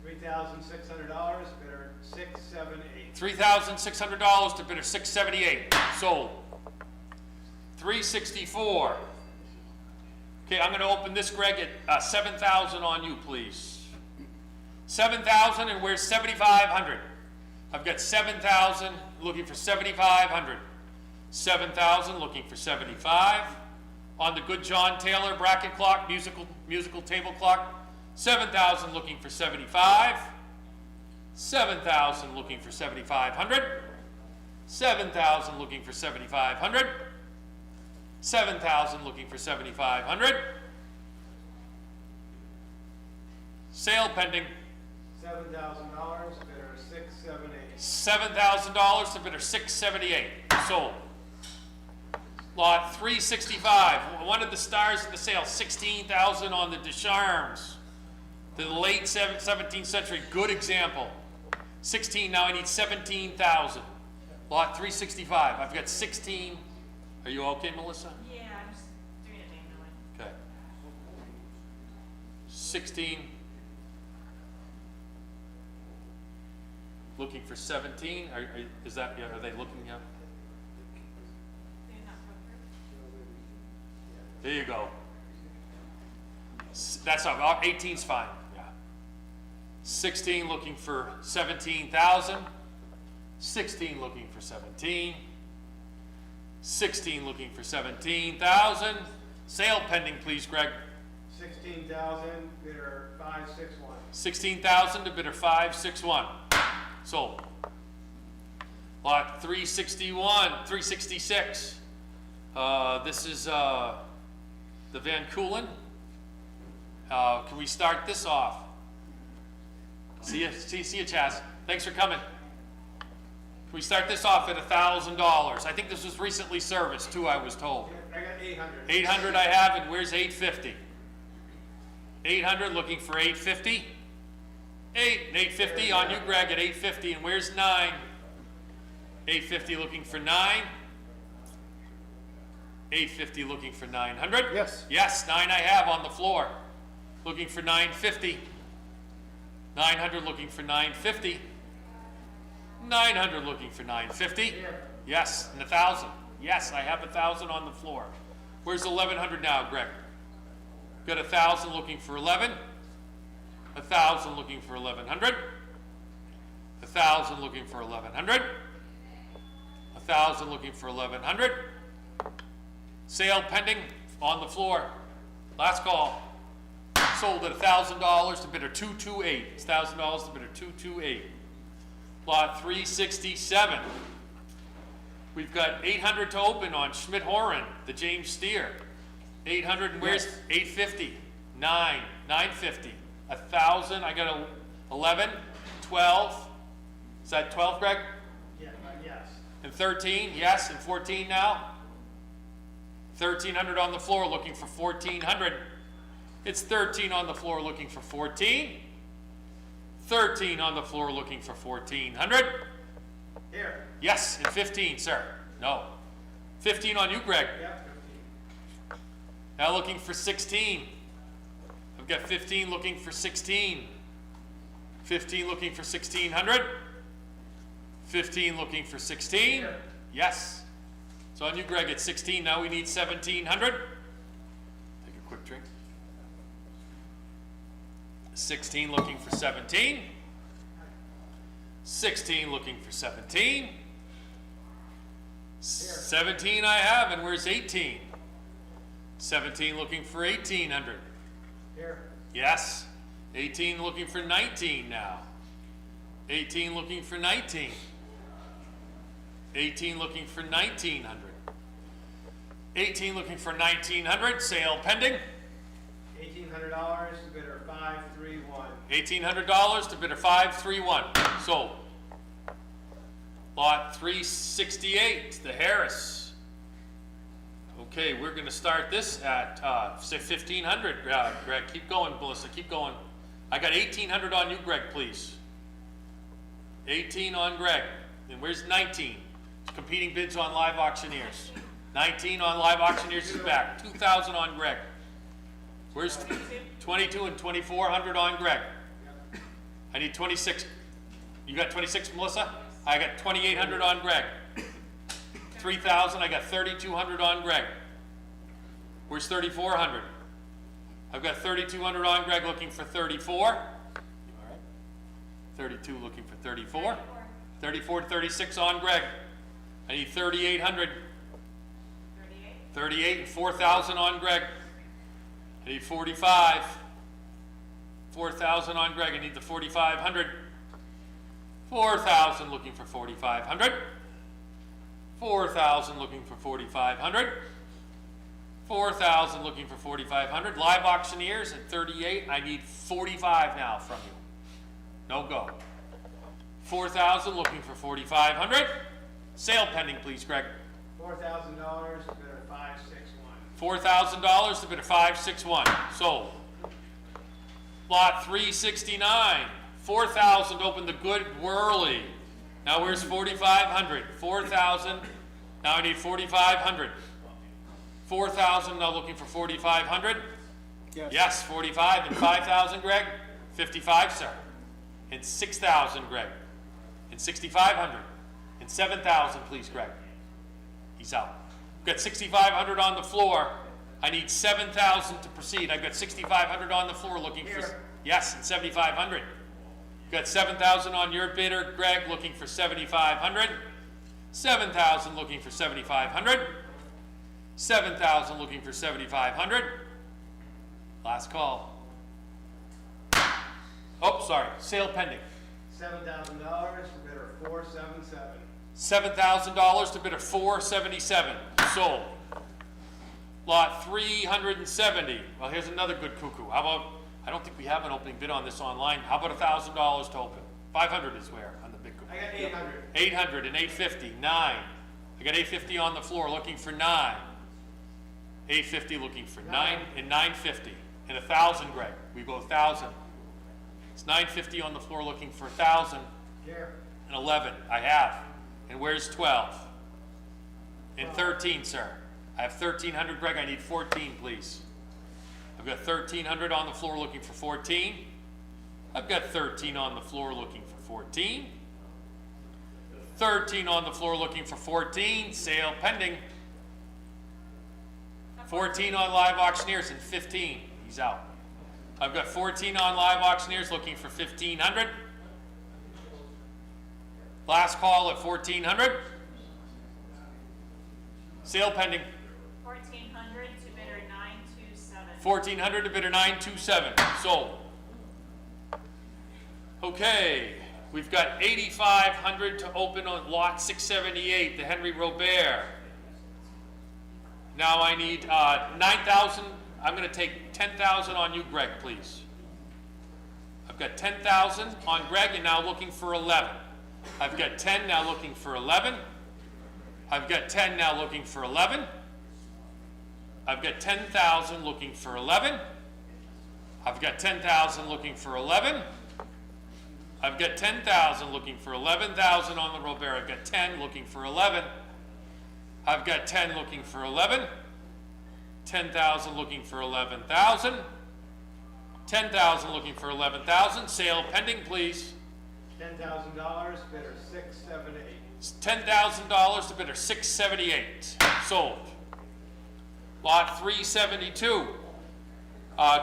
$3,600, bidder 678. $3,600 to bidder 678. Sold. 364. Okay, I'm gonna open this, Greg, at 7,000 on you, please. 7,000, and where's 7,500? I've got 7,000, looking for 7,500. 7,000, looking for 75. On the good John Taylor bracket clock, musical table clock, 7,000, looking for 75. 7,000, looking for 7,500. 7,000, looking for 7,500. 7,000, looking for 7,500. Sale pending. $7,000, bidder 678. $7,000 to bidder 678. Sold. Lot 365. One of the stars of the sale. 16,000 on the Descharmes. The late 17th century. Good example. 16. Now I need 17,000. Lot 365. I've got 16. Are you okay, Melissa? Yeah, I'm just doing it manually. Okay. 16. Looking for 17. Is that? Yeah, are they looking? Yeah. They're not brokered. There you go. That's not. 18's fine. Yeah. 16 looking for 17,000. 16 looking for 17. 16 looking for 17,000. Sale pending, please, Greg. 16,000, bidder 561. 16,000 to bidder 561. Sold. Lot 361, 366. This is the Van Coolen. Can we start this off? See you, Chaz. Thanks for coming. Can we start this off at $1,000? I think this was recently serviced too, I was told. I got 800. 800 I have, and where's 850? 800 looking for 850. 850 on you, Greg, at 850, and where's 9? 850 looking for 9. 850 looking for 900. Yes. Yes, 9 I have on the floor. Looking for 950. 900 looking for 950. 900 looking for 950. Yes, and 1,000. Yes, I have 1,000 on the floor. Where's 1,100 now, Greg? Got 1,000 looking for 11. 1,000 looking for 1,100. 1,000 looking for 1,100. 1,000 looking for 1,100. Sale pending on the floor. Last call. Sold at $1,000 to bidder 228. It's $1,000 to bidder 228. Lot 367. We've got 800 to open on Schmitt Horan, the James Steer. 800, and where's 850? 9, 950. 1,000, I got 11, 12. Is that 12, Greg? Yeah, yes. And 13, yes, and 14 now. 1,300 on the floor looking for 1,400. It's 13 on the floor looking for 14. 13 on the floor looking for 1,400. Here. Yes, and 15, sir. No. 15 on you, Greg. Yep, 15. Now looking for 16. I've got 15 looking for 16. 15 looking for 1,600. 15 looking for 16. Yes. So on you, Greg, at 16. Now we need 1,700. Take a quick drink. 16 looking for 17. 16 looking for 17. 17 I have, and where's 18? 17 looking for 1,800. Here. Yes. 18 looking for 19 now. 18 looking for 19. 18 looking for 1,900. 18 looking for 1,900. Sale pending. $1,800 to bidder 531. $1,800 to bidder 531. Sold. Lot 368, the Harris. Okay, we're going to start this at say 1,500. Greg, keep going, Melissa, keep going. I got 1,800 on you, Greg, please. 18 on Greg. And where's 19? Competing bids on Live Auctioneers. 19 on Live Auctioneers is back. 2,000 on Greg. Where's 22 and 2,400 on Greg? I need 26. You got 26, Melissa? I got 2,800 on Greg. 3,000. I got 3,200 on Greg. Where's 3,400? I've got 3,200 on Greg, looking for 34. All right. 32 looking for 34. 34 to 36 on Greg. I need 3,800. 38 and 4,000 on Greg. I need 45. 4,000 on Greg. I need the 4,500. 4,000 looking for 4,500. 4,000 looking for 4,500. 4,000 looking for 4,500. Live auctioneers at 38. I need 45 now from you. No go. 4,000 looking for 4,500. Sale pending, please, Greg. $4,000, bidder 561. $4,000 to bidder 561. Sold. Lot 369. 4,000 open the good whirly. Now where's 4,500? 4,000. Now I need 4,500. 4,000 now looking for 4,500. Yes, 45 and 5,000, Greg. 55, sir. And 6,000, Greg. And 6,500. And 7,000, please, Greg. He's out. I've got 6,500 on the floor. I need 7,000 to proceed. I've got 6,500 on the floor looking for, yes, and 7,500. Got 7,000 on your bidder, Greg, looking for 7,500. 7,000 looking for 7,500. 7,000 looking for 7,500. Last call. Oh, sorry, sale pending. $7,000 for bidder 477. $7,000 to bidder 477. Sold. Lot 370. Well, here's another good cuckoo. How about, I don't think we have an opening bid on this online. How about $1,000 to open? 500 is where on the big cuckoo. I got 800. 800 and 850. 9. I got 850 on the floor looking for 9. 850 looking for 9 and 950. And 1,000, Greg. We go 1,000. It's 950 on the floor looking for 1,000. Here. And 11. I have. And where's 12? And 13, sir. I have 1,300, Greg. I need 14, please. I've got 1,300 on the floor looking for 14. I've got 13 on the floor looking for 14. 13 on the floor looking for 14. Sale pending. 14 on live auctioneers and 15. He's out. I've got 14 on live auctioneers looking for 1,500. Last call at 1,400. Sale pending. 1,400 to bidder 927. 1,400 to bidder 927. Sold. Okay, we've got 8,500 to open on lot 678, the Henry Robert. Now I need 9,000. I'm going to take 10,000 on you, Greg, please. I've got 10,000 on Greg and now looking for 11. I've got 10 now looking for 11. I've got 10 now looking for 11. I've got 10,000 looking for 11. I've got 10,000 looking for 11. I've got 10,000 looking for 11,000 on the Robert. I've got 10 looking for 11. I've got 10 looking for 11. 10,000 looking for 11,000. 10,000 looking for 11,000. Sale pending, please. $10,000, bidder 678. $10,000 to bidder 678. Sold. Lot 372.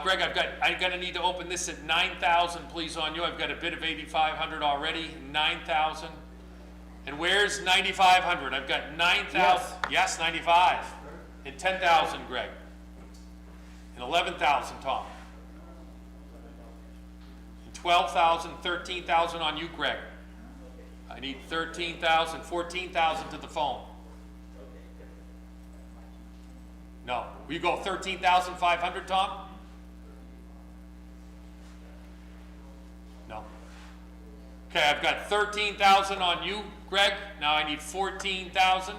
Greg, I'm gonna need to open this at 9,000, please, on you. I've got a bid of 8,500 already. 9,000. And where's 9,500? I've got 9,000. Yes, 95. And 10,000, Greg. And 11,000, Tom. And 12,000, 13,000 on you, Greg. I need 13,000, 14,000 to the phone. No. Will you go 13,500, Tom? No. Okay, I've got 13,000 on you, Greg. Now I need 14,000.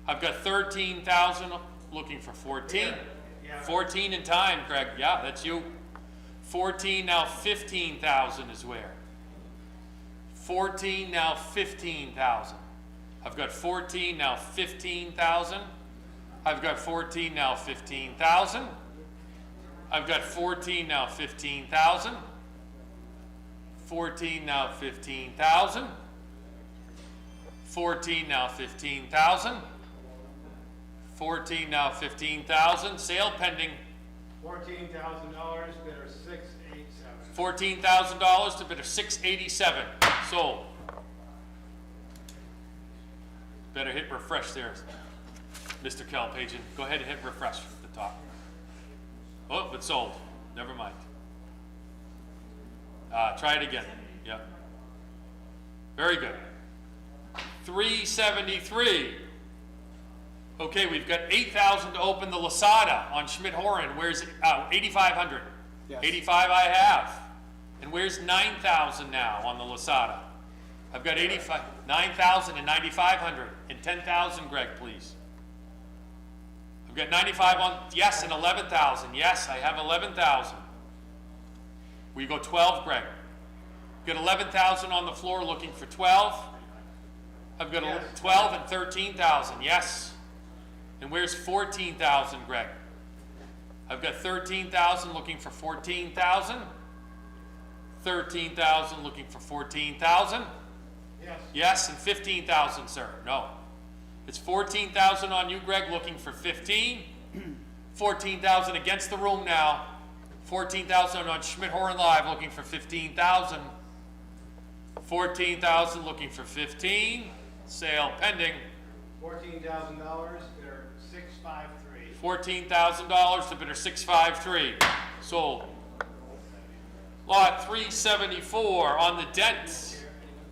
I've got 13,000 looking for 14. Yeah. 14 in time, Greg. Yeah, that's you. 14, now 15,000 is where? 14, now 15,000. I've got 14, now 15,000. I've got 14, now 15,000. I've got 14, now 15,000. 14, now 15,000. 14, now 15,000. 14, now 15,000. Sale pending. $14,000, bidder 687. $14,000 to bidder 687. Sold. Better hit refresh there, Mr. Calpagian. Go ahead and hit refresh at the top. Oh, it's sold. Never mind. Try it again. Yep. Very good. 373. Okay, we've got 8,000 to open the Lasada on Schmitt Horan. Where's 8,500? Yes. 85 I have. And where's 9,000 now on the Lasada? I've got 9,000 and 9,500 and 10,000, Greg, please. I've got 95 on, yes, and 11,000. Yes, I have 11,000. We go 12, Greg. Got 11,000 on the floor looking for 12. I've got 12 and 13,000. Yes. And where's 14,000, Greg? I've got 13,000 looking for 14,000. 13,000 looking for 14,000. Yes. Yes, and 15,000, sir. No. It's 14,000 on you, Greg, looking for 15. 14,000 against the room now. 14,000 on Schmitt Horan Live looking for 15,000. 14,000 looking for 15. Sale pending. $14,000, bidder 653. $14,000 to bidder 653. Sold. Lot 374 on the dent.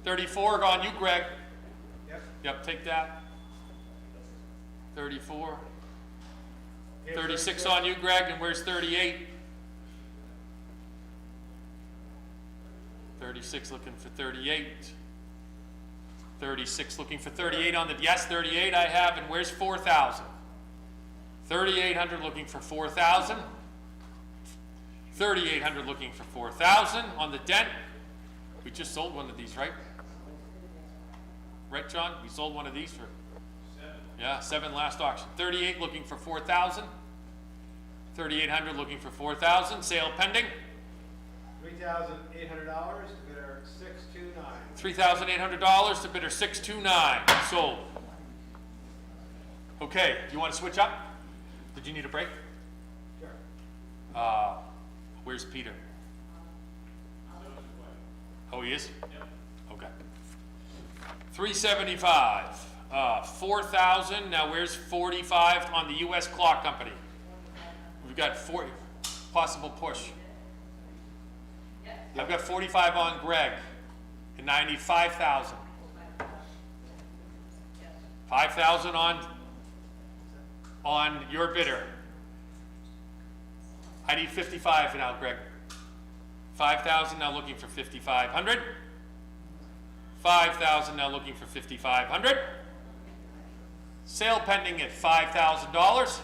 34 on you, Greg. Yep. Yep, take that. 34. 36 on you, Greg, and where's 38? 36 looking for 38. 36 looking for 38 on the, yes, 38 I have, and where's 4,000? 3,800 looking for 4,000. 3,800 looking for 4,000 on the dent. We just sold one of these, right? Right, John? We sold one of these for 7. Yeah, 7 last auction. 38 looking for 4,000. 3,800 looking for 4,000. Sale pending. $3,800 to bidder 629. $3,800 to bidder 629. Sold. Okay, you want to switch up? Did you need a break? Sure. Where's Peter? Oh, he is? Yep. Okay. 375. 4,000. Now where's 45 on the U.S. Clock Company? We've got 40. Possible push. I've got 45 on Greg. And I need 5,000. 5,000 on your bidder. I need 55 now, Greg. 5,000 now looking for 5,500. 5,000 now looking for 5,500. Sale pending at $5,000.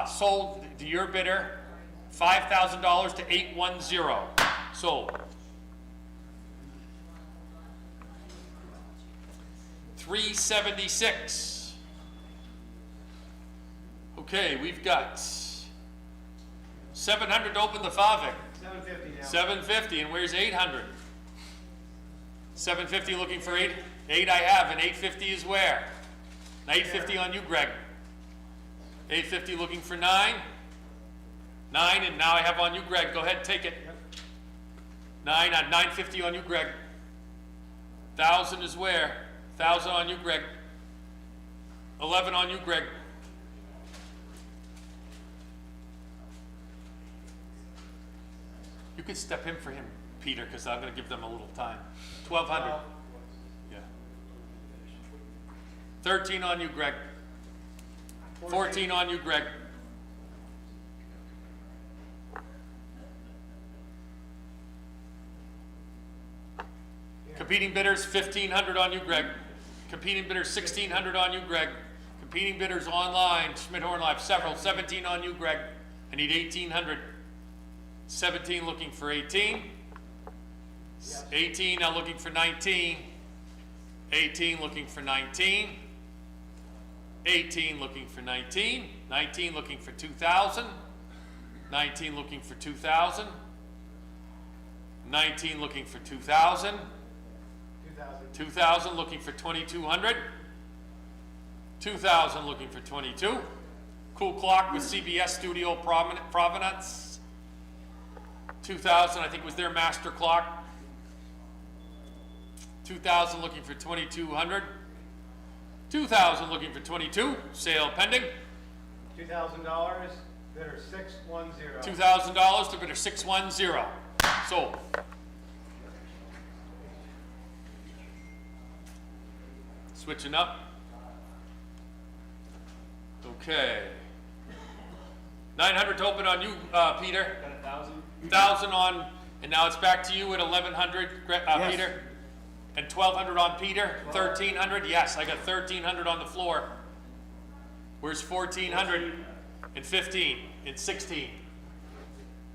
Sold to your bidder, $5,000 to 810. Sold. 376. Okay, we've got 700 to open the Favik. 750 now. 750, and where's 800? 750 looking for 8. 8 I have, and 850 is where? 850 on you, Greg. 850 looking for 9. 9, and now I have on you, Greg. Go ahead, take it. 9 on 950 on you, Greg. 1,000 is where? 1,000 on you, Greg. 11 on you, Greg. You could step in for him, Peter, because I'm going to give them a little time. 1,200. Yeah. 13 on you, Greg. 14 on you, Greg. Competing bidders, 1,500 on you, Greg. Competing bidders, 1,600 on you, Greg. Competing bidders online, Schmitt Horan Live, several, 17 on you, Greg. I need 1,800. 17 looking for 18. 18 now looking for 19. 18 looking for 19. 18 looking for 19. 19 looking for 2,000. 19 looking for 2,000. 19 looking for 2,000. 2,000 looking for 2,200. 2,000 looking for 22. Cool clock with CBS Studio Provenance. 2,000, I think was their master clock. 2,000 looking for 2,200. 2,000 looking for 22, sale pending. $2,000, bidder 610. $2,000 to bidder 610. Sold. Switching up. Okay. 900 to open on you, Peter. Got 1,000? 1,000 on, and now it's back to you at 1,100, Yes. Peter. And 1,200 on Peter. 1,300. Yes, I got 1,300 on the floor. Where's 1,400? And 15. And 16.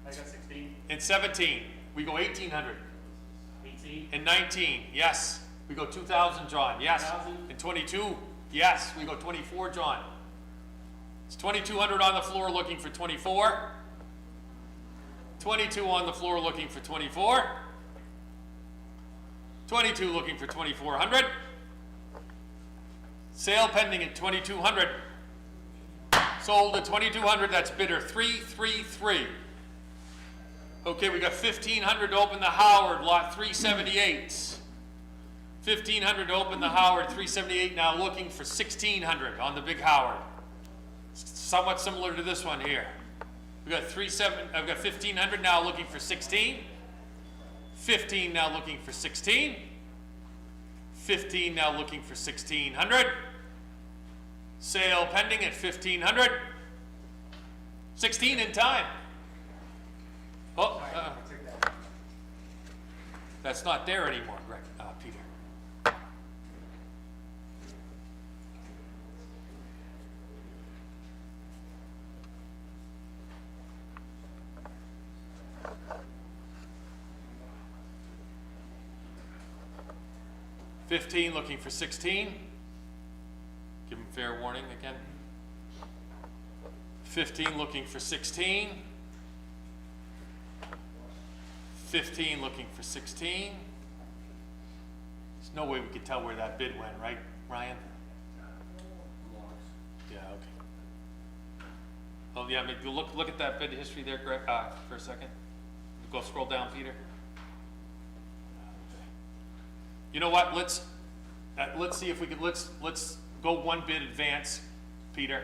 I got 16, And 17. We go 1,800. 18, And 19. Yes. We go 2,000, John. Yes. 2,000. And 22. Yes. We go 24, John. It's 2,200 on the floor looking for 24. 22 on the floor looking for 24. 22 looking for 2,400. Sale pending at 2,200. Sold at 2,200. That's bidder 333. Okay, we got 1,500 to open the Howard, lot 378. 1,500 to open the Howard, 378. Now looking for 1,600 on the big Howard. Somewhat similar to this one here. We got I've got 1,500 now looking for 16. 15 now looking for 16. 15 now looking for 1,600. Sale pending at 1,500. 16 in time. Oh, that's not there anymore, Greg, Peter. $15 looking for 16. Give him fair warning again. 15 looking for 16. 15 looking for 16. There's no way we could tell where that bid went, right, Ryan? Yeah, okay. Oh, yeah, maybe look at that bid history there, Greg, for a second. Go scroll down, Peter. Okay. You know what? Let's see if we could. Let's go one bid advance, Peter.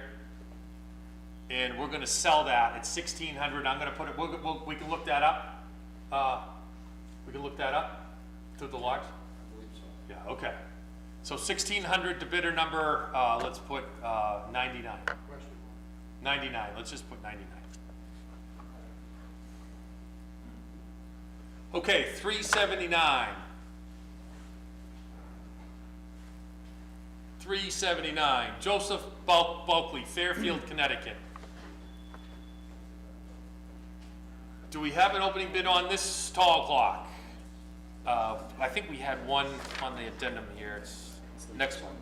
And we're going to sell that at 1,600. I'm going to put it. We can look that up. We can look that up to the lot. Yeah. Okay. So 1,600 to bidder number. Let's put 99. 99. Let's just put 99. Okay. 379. 379. Joseph Bulkley, Fairfield, Connecticut. Do we have an opening bid on this tall clock? I think we had one on the addendum here. It's the next one.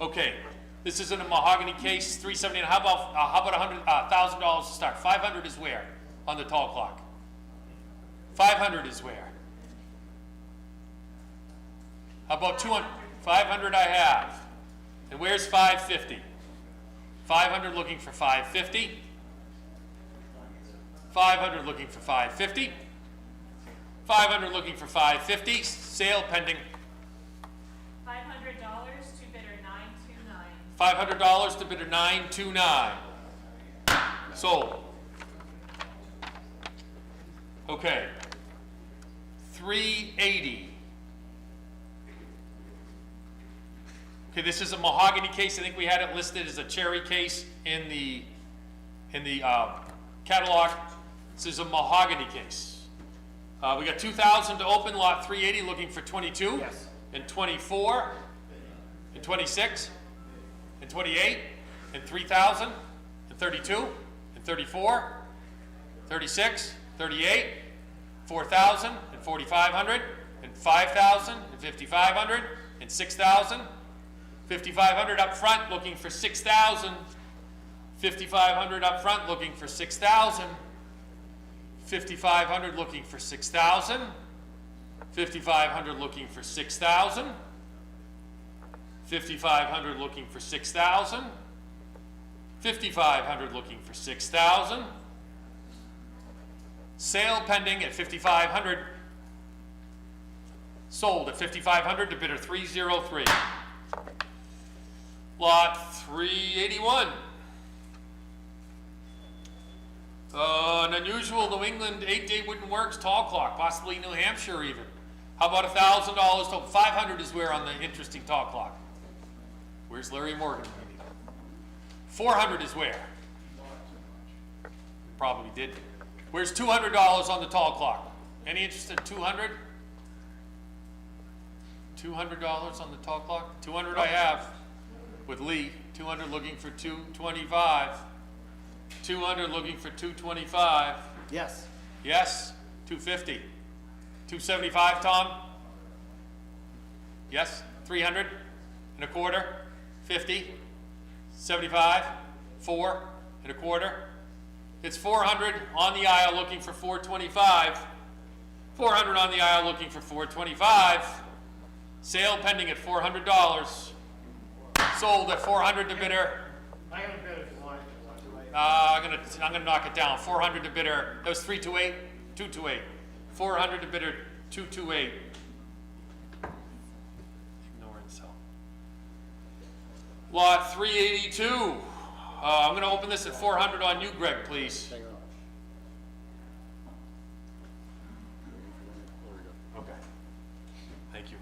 Okay, this is in a mahogany case, 379. How about $100,000 to start? 500 is where on the tall clock? 500 is where? How about 200? 500 I have. And where's 550? 500 looking for 550. 500 looking for 550. 500 looking for 550. Sale pending. $500 to bidder 929. $500 to bidder 929. Sold. Okay. 380. Okay, this is a mahogany case. I think we had it listed as a cherry case in the catalog. This is a mahogany case. We got 2,000 to open, lot 380, looking for 22. Yes. And 24. And 26. And 28. And 3,000. And 32. And 34. 36. 38. 4,000. And 4,500. And 5,000. And 5,500. And 6,000. 5,500 up front, looking for 6,000. 5,500 up front, looking for 6,000. 5,500 looking for 6,000. 5,500 looking for 6,000. 5,500 looking for 6,000. 5,500 looking for 6,000. Sale pending at 5,500. Sold at 5,500 to bidder 303. Lot 381. An unusual New England 8-day wooden works tall clock, possibly New Hampshire even. How about $1,000 total? 500 is where on the interesting tall clock? Where's Larry Morgan? 400 is where? Probably did. Where's $200 on the tall clock? Any interest in 200? $200 on the tall clock? 200 I have with Lee. 200 looking for 225. 200 looking for 225. Yes. Yes? 250. 275, Tom? Yes? 300 and a quarter? 50? 75? 4 and a quarter? It's 400 on the aisle looking for 425. 400 on the aisle looking for 425. Sale pending at $400. Sold at 400 to bidder. I got a bid if you want it. It's not too late. I'm gonna knock it down. 400 to bidder. That was 328, 228. 400 to bidder, 228. Ignore and sell. Lot 382. I'm gonna open this at 400 on you, Greg, please. Okay. Thank you.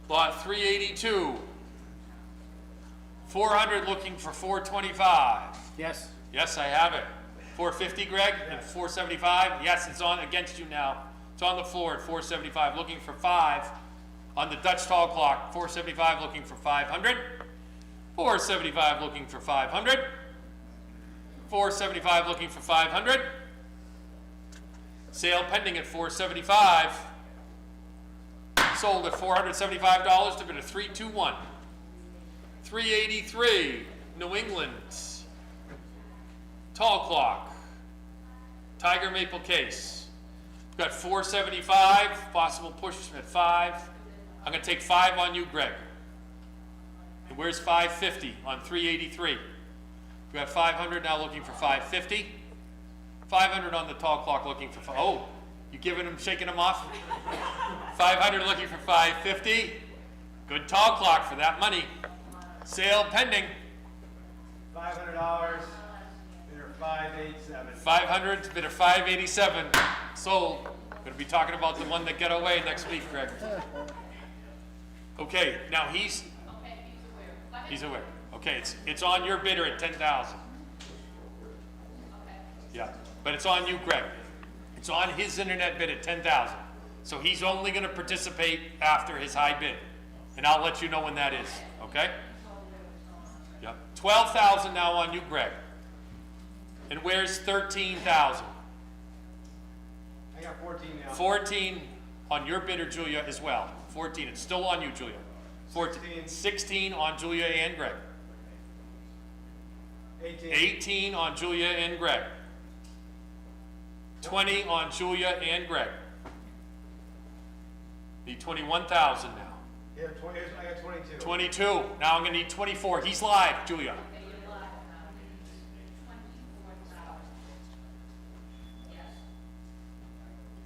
Lot 382. 400 looking for 425. Yes. Yes, I have it. 450, Greg, and 475. Yes, it's on against you now. It's on the floor at 475, looking for 5 on the Dutch tall clock. 475 looking for 500. 475 looking for 500. 475 looking for 500. Sale pending at 475. Sold at $475 to bidder 321. 383, New England. Tall clock. Tiger maple case. We've got 475, possible push at 5. I'm going to take 5 on you, Greg. And where's 550 on 383? We got 500 now looking for 550. 500 on the tall clock looking for, oh, you giving him, shaking him off? 500 looking for 550. Good tall clock for that money. Sale pending. $500. Bidder 587. 500 to bidder 587. Sold. Going to be talking about the one that got away next week, Greg. Okay, now he's aware. Okay, it's on your bidder at 10,000. Yeah, but it's on you, Greg. It's on his internet bid at 10,000. So he's only going to participate after his high bid, and I'll let you know when that is. Okay? Yep. 12,000 now on you, Greg. And where's 13,000? I got 14 now. 14 on your bidder, Julia, as well. 14. It's still on you, Julia. 14. 16 on Julia and Greg. 18. 18 on Julia and Greg. 20 on Julia and Greg. Need 21,000 now. Yeah, 20. I got 22. 22. Now I'm going to need 24. He's live, Julia.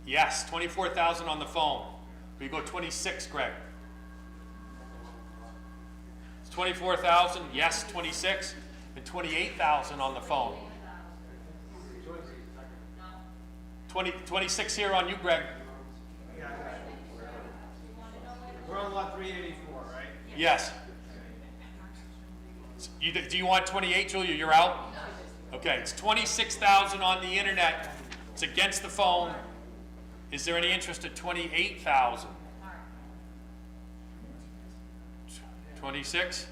Yes, 24,000 on the phone. We go 26, Greg. It's 24,000. Yes, 26. And 28,000 on the phone. 26 here on you, Greg. We're on lot 384, right? Yes. Do you want 28, Julia? You're out? Okay, it's 26,000 on the internet. It's against the phone. Is there any interest at 28,000? 26?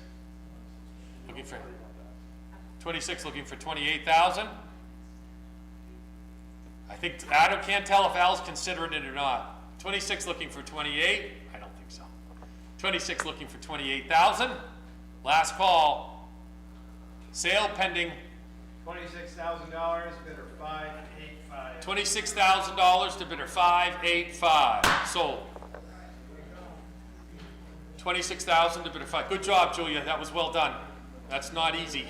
Looking for 26, looking for 28,000. I think I can't tell if Al's considering it or not. 26 looking for 28. I don't think so. 26 looking for 28,000. Last call. Sale pending. $26,000. Bidder 585. $26,000 to bidder 585. Sold. 26,000 to bidder 5. Good job, Julia. That was well done. That's not easy.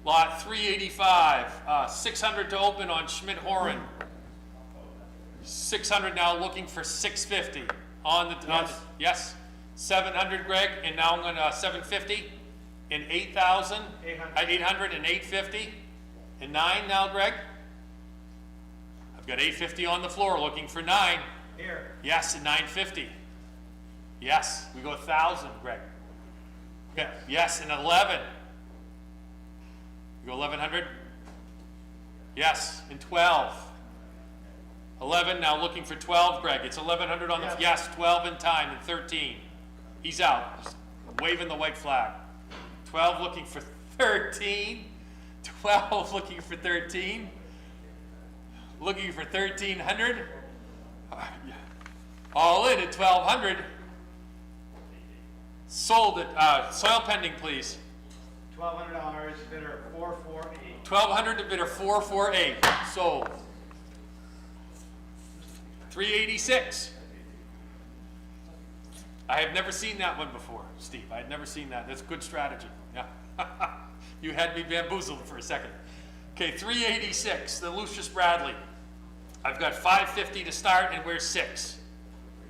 Lot 385, 600 to open on Schmitt Horan. 600 now, looking for 650 on the, yes. 700, Greg, and now I'm gonna, 750, and 8,000, 800 and 850, and 9 now, Greg. I've got 850 on the floor, looking for 9. Here. Yes, and 950. Yes, we go 1,000, Greg. Okay, yes, and 11. We go 1,100. Yes, and 12. 11, now looking for 12, Greg. It's 1,100 on the, yes, 12 in time, and 13. He's out, just waving the white flag. 12 looking for 13. 12 looking for 13. Looking for 1,300. All in at 1,200. Sold at, soil pending, please. $1,200, bidder 448. 1,200 to bidder 448. Sold. 386. I have never seen that one before, Steve. I had never seen that. That's good strategy. Yeah. You had me bamboozled for a second. Okay, 386, the Lucius Bradley. I've got 550 to start, and where's 6?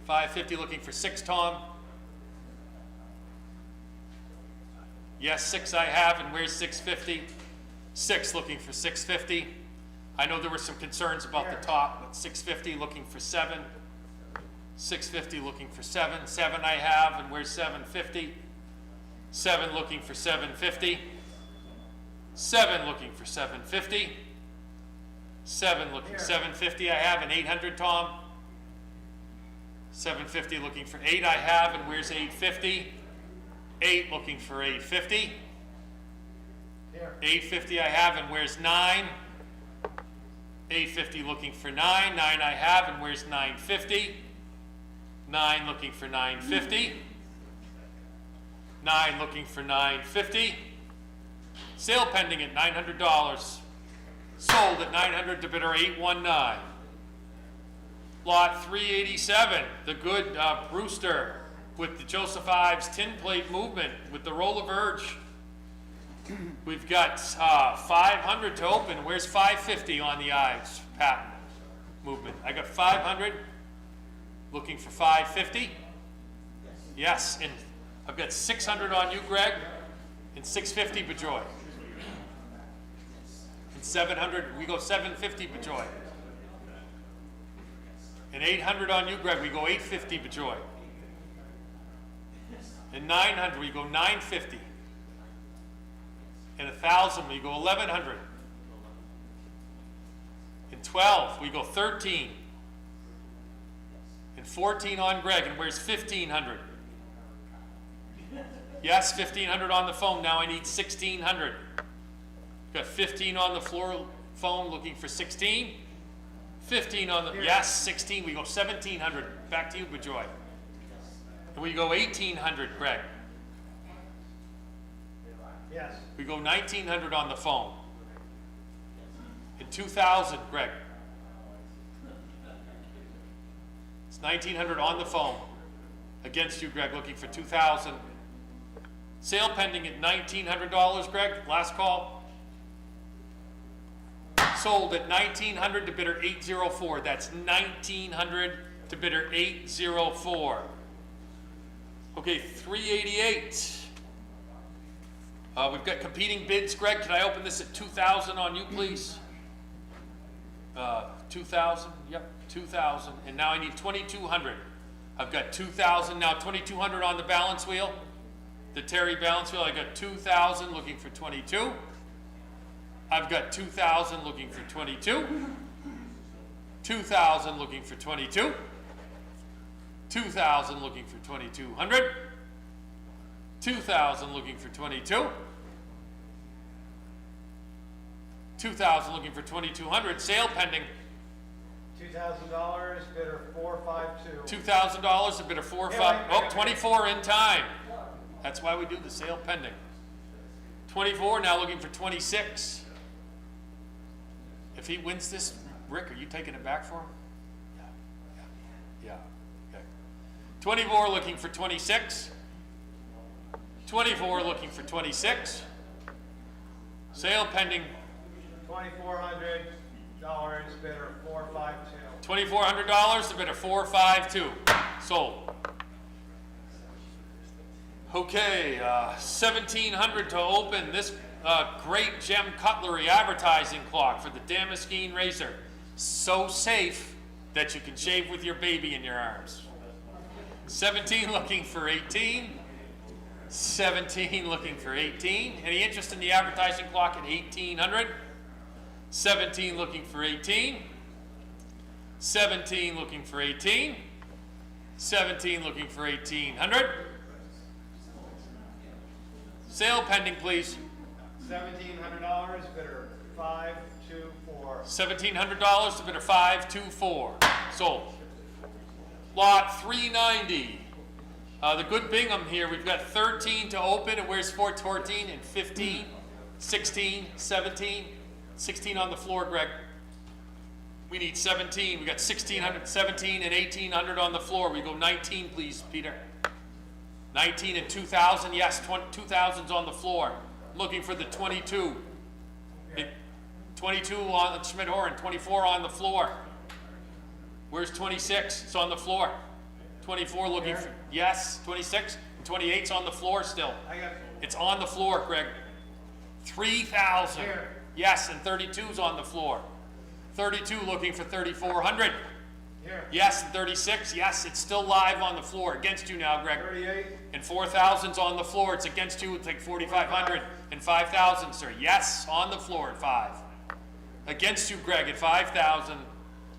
550 looking for 6, Tom. Yes, 6 I have, and where's 650? 6 looking for 650. I know there were some concerns about the top, but 650 looking for 7. 650 looking for 7. 7 I have, and where's 750? 7 looking for 750. 7 looking for 750. 7 looking 750 I have, and 800, Tom. 750 looking for 8 I have, and where's 850? 8 looking for 850. 850 I have, and where's 9? 850 looking for 9. 9 I have, and where's 950? 9 looking for 950. 9 looking for 950. Sale pending at $900. Sold at 900 to bidder 819. Lot 387, the good Brewster with the Joseph Ives tin plate movement with the roller verge. We've got 500 to open. Where's 550 on the Ives patent movement? I got 500. Looking for 550. Yes, and I've got 600 on you, Greg, and 650 Bejoy. And 700, we go 750 Bejoy. And 800 on you, Greg, we go 850 Bejoy. And 900, we go 950. And 1,000, we go 1,100. And 12, we go 13. And 14 on Greg, and where's 1,500? Yes, 1,500 on the phone, now I need 1,600. Got 15 on the floor phone, looking for 16. 15 on the, yes, 16, we go 1,700. Back to you, Bejoy. And we go 1,800, Greg. Yes. We go 1,900 on the phone. And 2,000, Greg. It's 1,900 on the phone. Against you, Greg, looking for 2,000. Sale pending at $1,900, Greg. Last call. Sold at 1,900 to bidder 804. That's 1,900 to bidder 804. Okay, 388. We've got competing bids, Greg. Can I open this at 2,000 on you, please? 2,000. Yep, 2,000. And now I need 2,200. I've got 2,000 now. 2,200 on the balance wheel. The Terry balance wheel. I got 2,000 looking for 22. I've got 2,000 looking for 22. 2,000 looking for 22. 2,000 looking for 2,200. 2,000 looking for 22. 2,000 looking for 2,200. Sale pending. $2,000, bidder 452. $2,000, a bid of 4, 5. Oh, 24 in time. That's why we do the sale pending. 24 now looking for 26. If he wins this, Rick, are you taking it back for him? Yeah. Okay. 24 looking for 26. 24 looking for 26. Sale pending, $2,400, bidder 452. $2,400, the bidder 452. Sold. Okay, 1,700 to open this great gem cutlery advertising clock for the Damascene razor. So safe that you can shave with your baby in your arms. 17 looking for 18. 17 looking for 18. Any interest in the advertising clock at 1,800? 17 looking for 18. 17 looking for 18. 17 looking for 1,800. Sale pending, please. $1,700, bidder 524. $1,700 to bidder 524. Sold. Lot 390. The good Bingham here, we've got 13 to open, and where's 14 and 15, 16, 17, 16 on the floor, Greg. We need 17. We got 1,600, 17 and 1,800 on the floor. We go 19, please, Peter. 19 and 2,000, yes, 2,000's on the floor. Looking for the 22. 22 on Schmitt Horan, 24 on the floor. Where's 26? It's on the floor. 24 looking for, yes, 26, and 28's on the floor still. I got It's on the floor, Greg. 3,000. Here. Yes, and 32's on the floor. 32 looking for 3,400. here. Yes, and 36. Yes, it's still live on the floor. Against you now, Greg. 38. And 4,000's on the floor. It's against you. It's like 4,500 and 5,000, sir. Yes, on the floor at 5. Against you, Greg, at 5,000.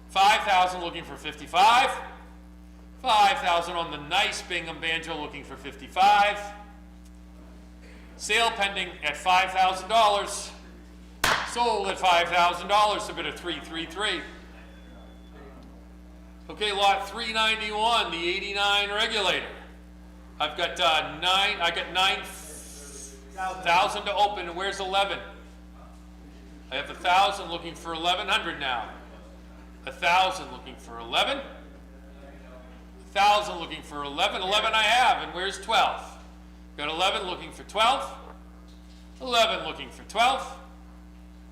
5,000 looking for 55. 5,000 on the nice Bingham banjo looking for 55. Sale pending at $5,000. Sold at $5,000, a bit of 333. Okay, lot 391, the 89 regulator. I've got 9,000 to open, and where's 11? I have 1,000 looking for 1,100 now. 1,000 looking for 11. 1,000 looking for 11. 11 I have, and where's 12? Got 11 looking for 12. 11 looking for 12.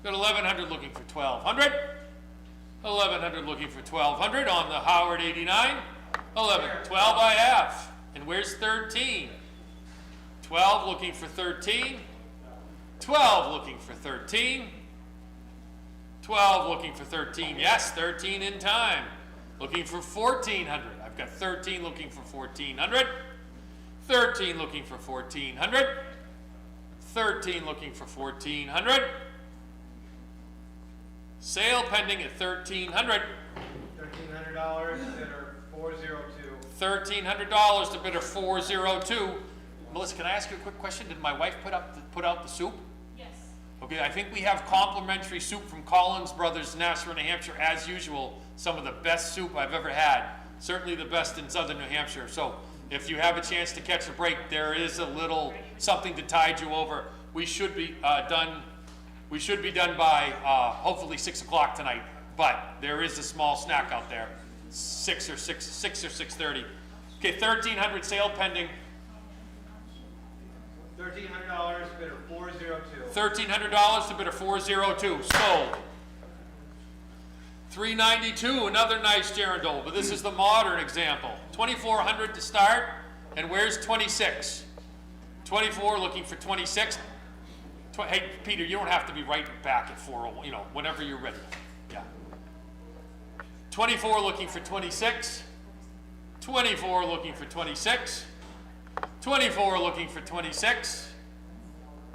Got 1,100 looking for 1,200. 1,100 looking for 1,200 on the Howard 89. 11, 12 I have. And where's 13? 12 looking for 13. 12 looking for 13. 12 looking for 13. Yes, 13 in time. Looking for 1,400. I've got 13 looking for 1,400. 13 looking for 1,400. 13 looking for 1,400. Sale pending at $1,300. $1,300, bidder 402. $1,300 to bidder 402. Melissa, can I ask you a quick question? Did my wife put out the soup? Yes. Okay, I think we have complimentary soup from Collins Brothers, Nassau, New Hampshire, as usual. Some of the best soup I've ever had. Certainly the best in southern New Hampshire. So if you have a chance to catch a break, there is a little something to tide you over. We should be done. We should be done by hopefully 6 o'clock tonight. But there is a small snack out there, 6 or 6:30. Okay, 1,300 sale pending. $1,300, bidder 402. $1,300 to bidder 402. Sold. 392, another nice Gerondole, but this is the modern example. 2,400 to start, and where's 26? 24 looking for 26. Hey, Peter, you don't have to be right back at 401, you know, whenever you're ready. Yeah. 24 looking for 26. 24 looking for 26. 24 looking for 26.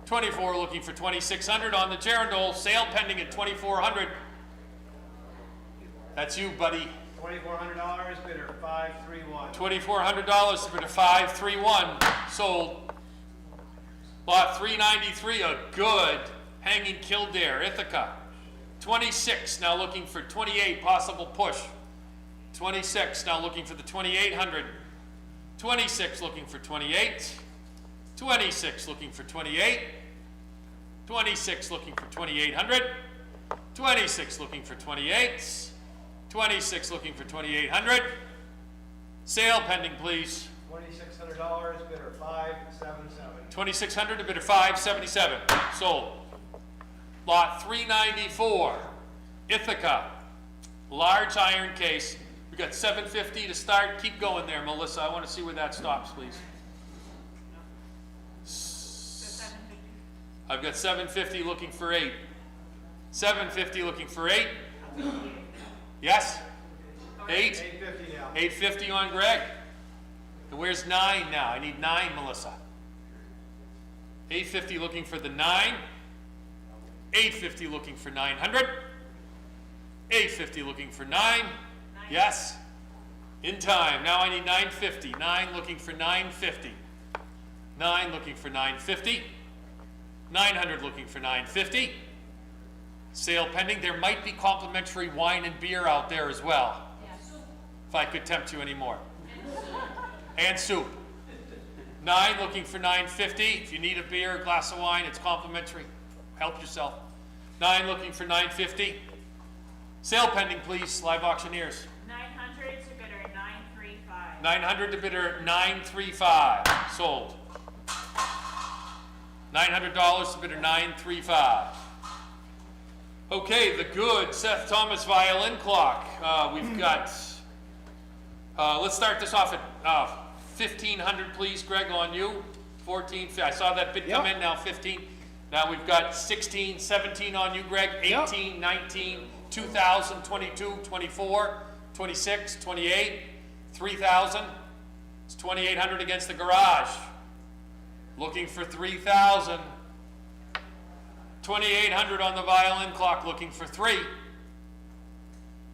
24 looking for 2,600 on the Gerondole. Sale pending at 2,400. That's you, buddy. $2,400, bidder 531. $2,400 for the 531. Sold. Lot 393, a good hanging Kildare, Ithaca. 26, now looking for 28, possible push. 26, now looking for the 2,800. 26 looking for 28. 26 looking for 28. 26 looking for 2,800. 26 looking for 28. 26 looking for 2,800. Sale pending, please. $2,600, bidder 577. 2,600 to bidder 577. Sold. Lot 394, Ithaca, large iron case. We got 750 to start. Keep going there, Melissa. I want to see where that stops, please. I've got 750 looking for 8. 750 looking for 8. Yes? 8? 850 now. 850 on Greg. And where's 9 now? I need 9, Melissa. 850 looking for the 9. 850 looking for 900. 850 looking for 9. Yes? In time. Now I need 950. 9 looking for 950. 9 looking for 950. 900 looking for 950. Sale pending. There might be complimentary wine and beer out there as well. If I could tempt you anymore. And soup. 9 looking for 950. If you need a beer, a glass of wine, it's complimentary. Help yourself. 9 looking for 950. Sale pending, please, live auctioneers. 900 to bidder 935. 900 to bidder 935. Sold. $900 to bidder 935. Okay, the good Seth Thomas violin clock. We've got, let's start this off at 1500, please, Greg, on you. 14, I saw that bid come in, now 15. Now we've got 16, 17 on you, Greg, 18, 19, 2000, 22, 24, 26, 28, 3000. It's 2800 against the garage. Looking for 3000. 2800 on the violin clock, looking for 3.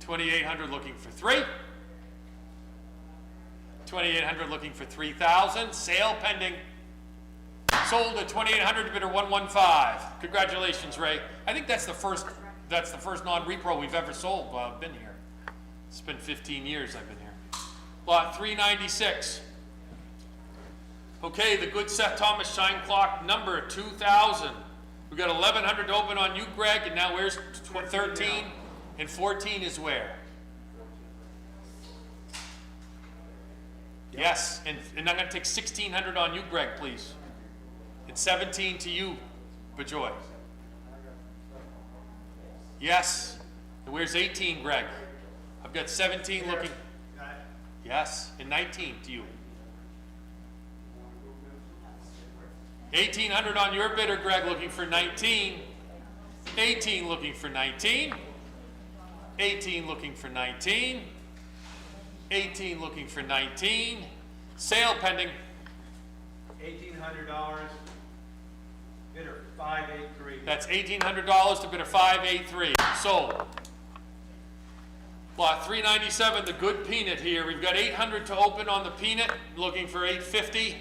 2800 looking for 3. 2800 looking for 3000. Sale pending. Sold at 2800 to bidder 115. Congratulations, Ray. I think that's the first non-repro we've ever sold while I've been here. It's been 15 years I've been here. Lot 396. Okay, the good Seth Thomas shine clock number 2000. We've got 1100 to open on you, Greg, and now where's 13? And 14 is where? Yes, and I'm going to take 1600 on you, Greg, please. And 17 to you, Bejoy. Yes, and where's 18, Greg? I've got 17 looking. Yes, and 19 to you. 1800 on your bidder, Greg, looking for 19. 18 looking for 19. 18 looking for 19. 18 looking for 19. Sale pending. $1,800. Bidder 583. That's $1,800 to bidder 583. Sold. Lot 397, the good peanut here. We've got 800 to open on the peanut, looking for 850.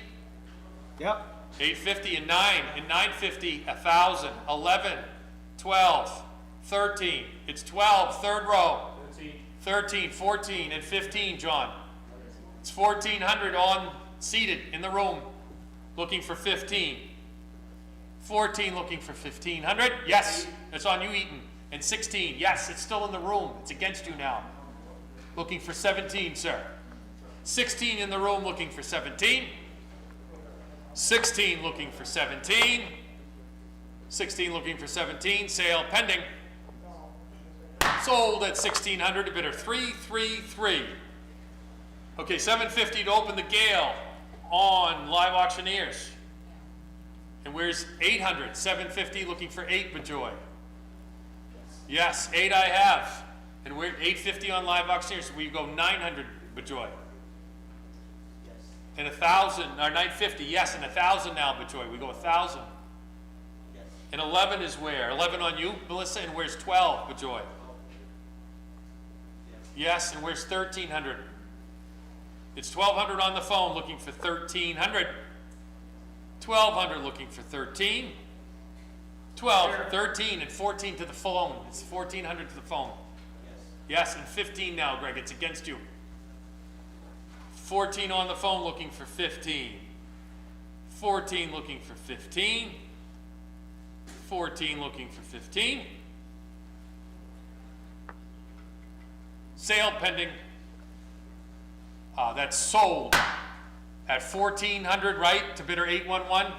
Yep. 850 and 9 and 950, 1,000, 11, 12, 13. It's 12, third row. 13, 14, and 15, John. It's 1,400 on seated in the room, looking for 15. 14 looking for 1,500. Yes, it's on you, Eaton. And 16. Yes, it's still in the room. It's against you now. Looking for 17, sir. 16 in the room, looking for 17. 16 looking for 17. 16 looking for 17. Sale pending. Sold at 1,600 to bidder 333. Okay, 750 to open the Gale on live auctioneers. And where's 800? 750 looking for 8, Bejoy. Yes, 8 I have. And we're 850 on live auctioneers. So we go 900, Bejoy. And 1,000, or 950, yes, and 1,000 now, Bejoy. We go 1,000. And 11 is where? 11 on you, Melissa, and where's 12, Bejoy? Yes, and where's 1,300? It's 1,200 on the phone looking for 1,300. 1,200 looking for 13. 12, 13, and 14 to the phone. It's 1,400 to the phone. Yes, and 15 now, Greg. It's against you. 14 on the phone looking for 15. 14 looking for 15. 14 looking for 15. Sale pending. That's sold at 1,400, right? To bidder 811.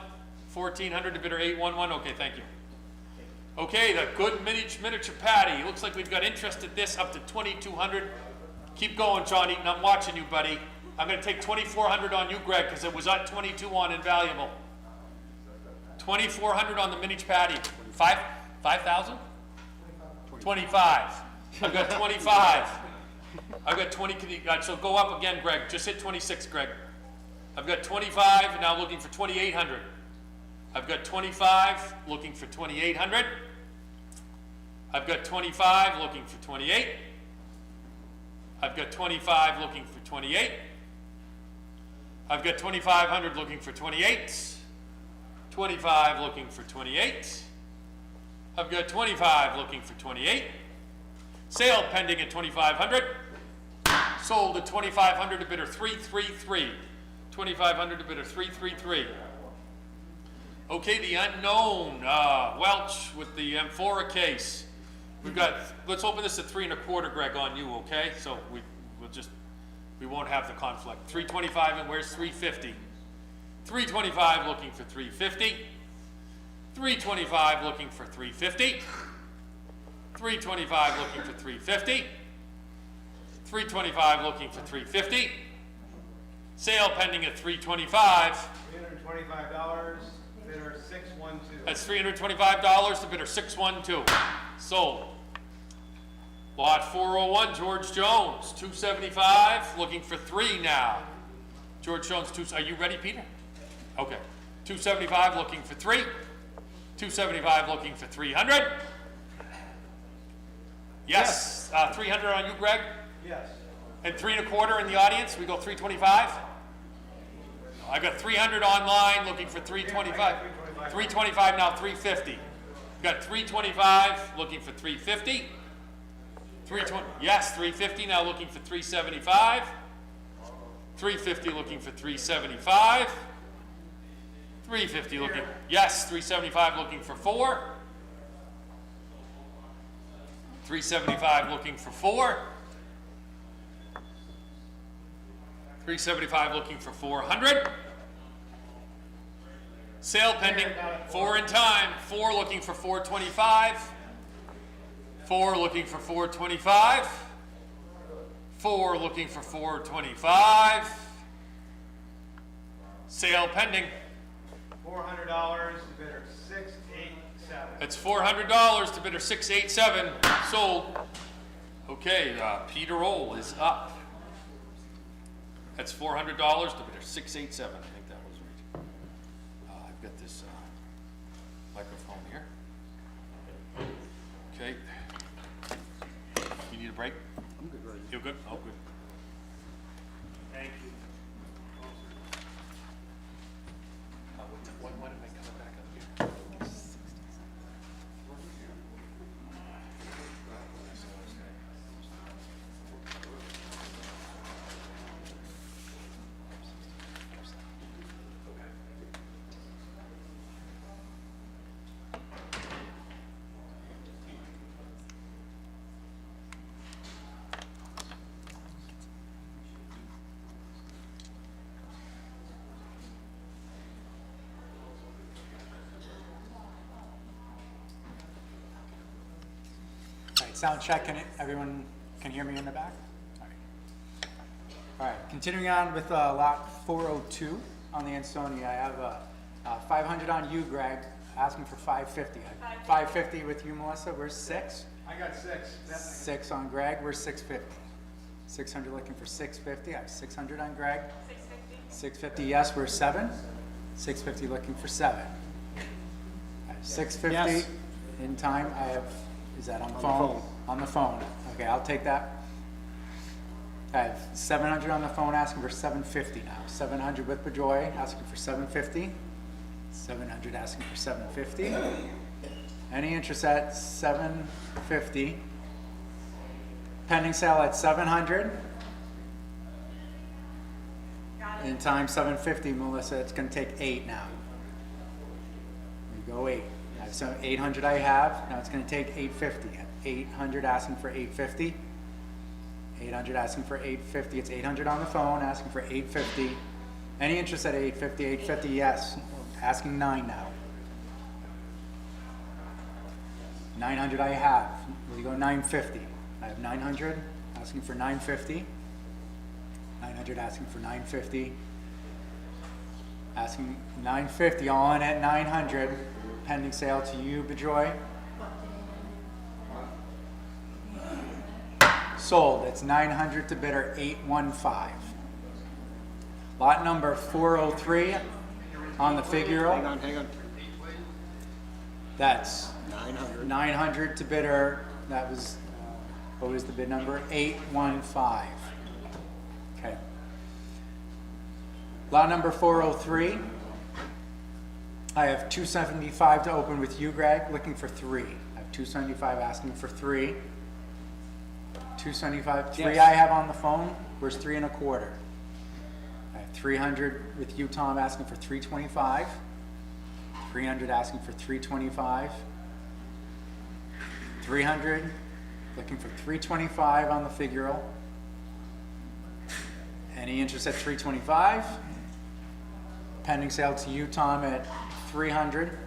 1,400 to bidder 811. Okay, thank you. Okay, the good miniature patty. Looks like we've got interest at this up to 2,200. Keep going, John Eaton. I'm watching you, buddy. I'm going to take 2,400 on you, Greg, because it was at 22 on Invaluable. 2,400 on the miniature patty. 5,000? 25. I've got 25. I've got 20. So go up again, Greg. Just hit 26, Greg. I've got 25, and now looking for 2,800. I've got 25, looking for 2,800. I've got 25, looking for 28. I've got 25, looking for 28. I've got 2,500, looking for 28. 25, looking for 28. I've got 25, looking for 28. Sale pending at 2,500. Sold at 2,500 to bidder 333. 2,500 to bidder 333. Okay, the unknown, Welch with the Amphora case. We've got, let's open this at 3 1/4, Greg, on you, okay? So we won't have the conflict. 325, and where's 350? 325 looking for 350. 325 looking for 350. 325 looking for 350. 325 looking for 350. Sale pending at 325. $325, bidder 612. That's $325 to bidder 612. Sold. Lot 401, George Jones, 275, looking for 3 now. George Jones, are you ready, Peter? Okay. 275 looking for 3. 275 looking for 300. Yes. 300 on you, Greg? Yes. And 3 1/4 in the audience. We go 325. I got 300 online, looking for 325. 325 now, 350. Got 325, looking for 350. 320. Yes, 350 now, looking for 375. 350 looking for 375. 350 looking. Yes, 375 looking for 4. 375 looking for 4. 375 looking for 400. Sale pending. 4 in time. 4 looking for 425. 4 looking for 425. 4 looking for 425. Sale pending. $400 to bidder 687. That's $400 to bidder 687. Sold. Okay, Peter Roll is up. That's $400 to bidder 687. I think that was right. I've got this microphone here. Okay. You need a break? I'm good, right? You're good? Oh, good. Thank you. When am I coming back up here? All right, sound check. Everyone can hear me in the back? All right. All right, continuing on with lot 402 on the Ansonia. I have 500 on you, Greg, asking for 550. 550 with you, Melissa. Where's 6? I got 6. 6 on Greg. Where's 650? 600 looking for 650. I have 600 on Greg. 650. 650, yes. Where's 7? 650 looking for 7. I have 650 Yes. in time. I have, is that on the the phone? phone. On the phone. Okay, I'll take that. I have 700 on the phone asking for 750 now. 700 with Bejoy asking for 750. 700 asking for 750. Any interest at 750? Pending sale at 700. Got In time 750, Melissa, it's gonna take 8 now. We go 8. I have some 800 I have, now it's gonna take 850. 800 asking for 850. 800 asking for 850, it's 800 on the phone, asking for 850. Any interest at 850? 850, yes. Asking 9 now. 900 I have. Will you go 950? I have 900, asking for 950. 900 asking for 950. Asking 950, all in at 900. Pending sale to you, Bejoy. Sold, it's 900 to bidder 815. Lot number 403 on the figural. Hang on. That's 900. 900 to bidder, that was, what was the bid number? 815. Okay. Lot number 403. I have 275 to open with you, Greg, looking for 3. I have 275 asking for 3. 275, 3 Yes. I have on the phone, where's 3 1/4? I have 300 with you, Tom, asking for 325. 300 asking for 325. 300, looking for 325 on the figural. Any interest at 325? Pending sale to you, Tom, at 300.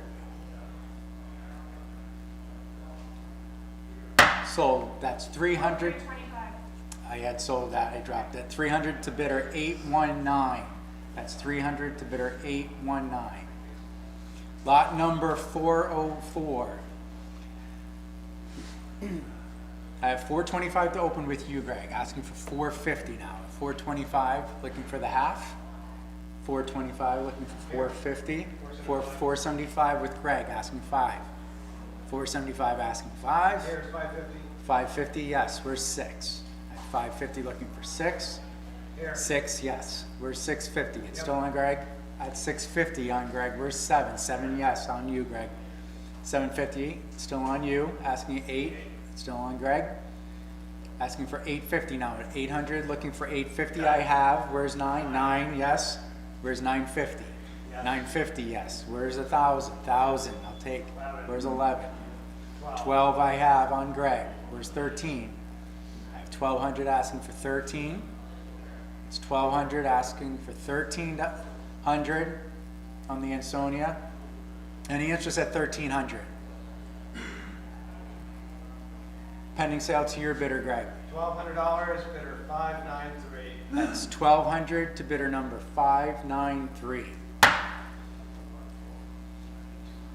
Sold, that's 300. I had sold that, I dropped it. 300 to bidder 819. That's 300 to bidder 819. Lot number 404. I have 425 to open with you, Greg, asking for 450 now. 425, looking for the half. 425, looking for 450. 475 with Greg, asking 5. 475, asking 5. Here's 550. 550, yes, where's 6? At 550, looking for 6. Here. 6, yes, where's 650? It's still on Greg? At 650 on Greg, where's 7? 7, yes, on you, Greg. 750, still on you, asking 8, still on Greg. Asking for 850 now, at 800, looking for 850 I have, where's 9? 9, yes, where's 950? 950, yes, where's 1,000? 1,000, I'll take, where's 11? 12 I have on Greg, where's 13? I have 1,200 asking for 13. It's 1,200 asking for 1,300 on the Ansonia. Any interest at 1,300? Pending sale to your bidder, Greg. $1,200, bidder 593. That's 1,200 to bidder number 593.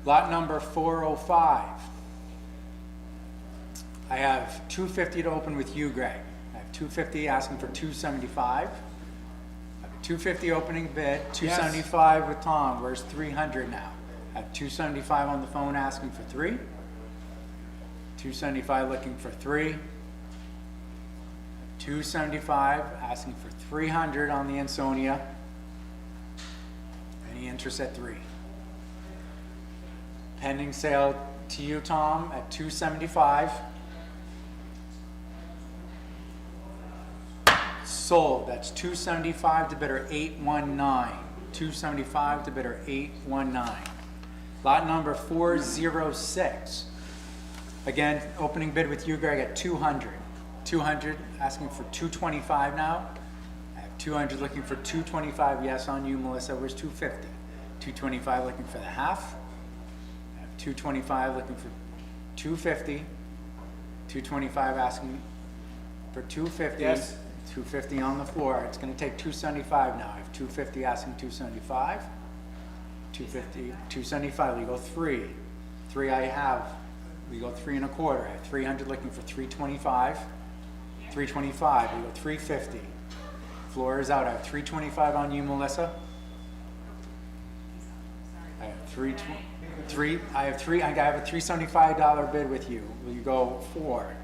Lot number 405. I have 250 to open with you, Greg. I have 250 asking for 275. I have a 250 opening bid, 275 with Tom. Where's 300 now? I have 275 on the phone asking for 3. 275 looking for 3. 275 asking for 300 on the Ansonia. Any interest at 3? Pending sale to you, Tom, at 275. Sold, that's 275 to bidder 819. 275 to bidder 819. Lot number 406. Again, opening bid with you, Greg, at 200. 200, asking for 225 now. I have 200 looking for 225, yes on you, Melissa. Where's 250? 225 looking for the half. I have 225 looking for 250. 225 asking for 250. Yes. 250 on the floor. It's going to take 275 now. I have 250 asking 275. 250, 275. We go 3. 3 I have. We go 3 1/4. I have 300 looking for 325. 325. We go 350. Floor is out. I have 325 on you, Melissa. I have 3. I have a $375 bid with you. Will you go 4?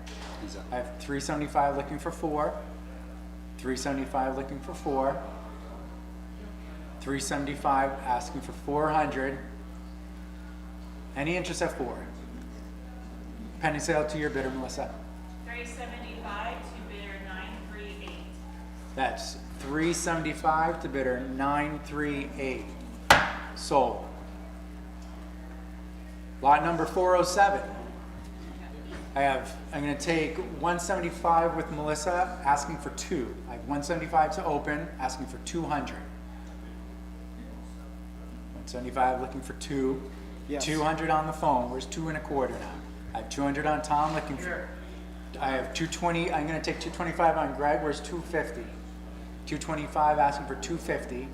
I have 375 looking for 4. 375 looking for 4. 375 asking for 400. Any interest at 4? Pending sale to your bidder, Melissa. 375 to bidder 938. That's 375 to bidder 938. Sold. Lot number 407. I'm going to take 175 with Melissa, asking for 2. I have 175 to open, asking for 200. 175 looking for 2. Yes. 200 on the phone. Where's 2 1/4 now? I have 200 on Tom, looking for, I have 220, I'm gonna take 225 on Greg, where's 250? 225, asking for 250.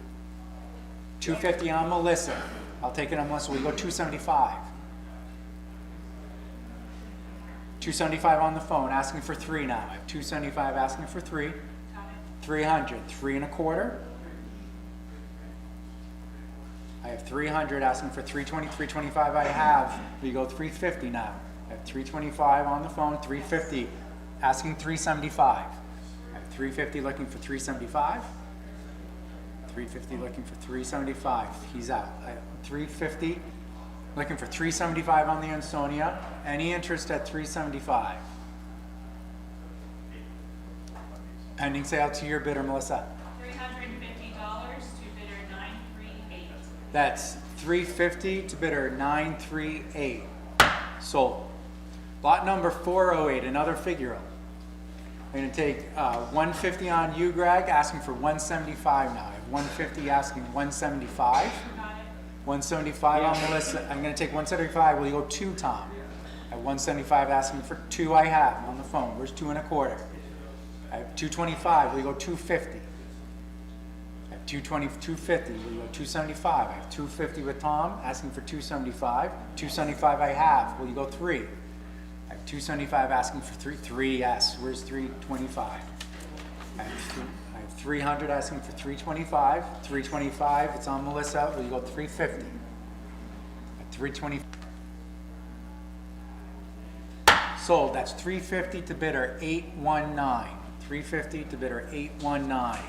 250 on Melissa. I'll take it on Melissa, we go 275. 275 on the phone, asking for 3 now. I have 275, asking for 3. 300, 3 and a quarter. I have 300, asking for 320, 325 I have. We go 350 now. I have 325 on the phone, 350, asking 375. I have 350 looking for 375. 350 looking for 375. He's out. I have 350 looking for 375 on the Ansonia. Any interest at 375? Pending sale to your bidder, Melissa. $350 to bidder 938. That's 350 to bidder 938. Sold. Lot number 408, another figure. I'm going to take 150 on you, Greg, asking for 175 now. I have 150 asking 175. Got it. 175 on Melissa. I'm going to take 175. Will you go 2, Tom? I have 175 asking for 2 I have on the phone. Where's 2 and a quarter? I have 225. Will you go 250? I have 220, 250. Will you go 275? I have 250 with Tom, asking for 275. 275 I have. Will you go 3? I have 275 asking for 3. 3, yes. Where's 325? I have 300 asking for 325. 325, it's on Melissa. Will you go 350? At 320. Sold. That's 350 to bidder 819. 350 to bidder 819.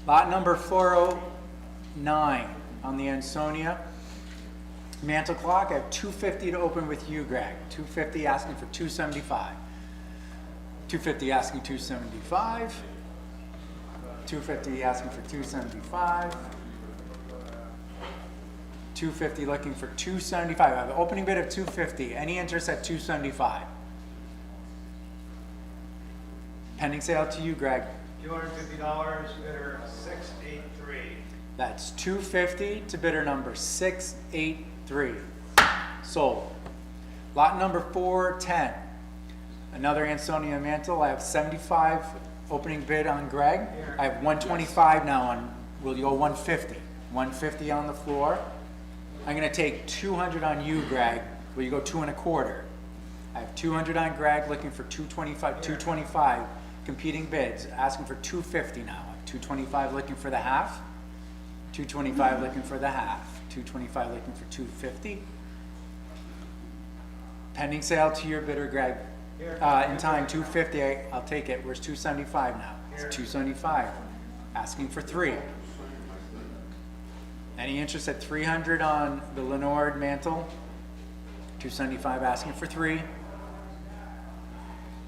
Lot number 409 on the Ansonia. Mantle clock, I have 250 to open with you, Greg. 250 asking for 275. 250 asking 275. 250 asking for 275. 250 looking for 275. I have an opening bid of 250. Any interest at 275? Pending sale to you, Greg. $250, bidder 683. That's 250 to bidder number 683. Sold. Lot number 410. Another Ansonia mantle. I have 75 opening bid on Greg. I have 125 now on, will you go 150? 150 on the floor. I'm gonna take 200 on you, Greg. Will you go 2 and a quarter? I have 200 on Greg, looking for 225, 225. Competing bids, asking for 250 now. I have 225 looking for the half. 225 looking for the half. 225 looking for 250. Pending sale to your bidder, Greg. In time, 250, I'll take it. Where's 275 now? It's 275. Asking for 3. Any interest at 300 on the Lenord mantle? 275 asking for 3.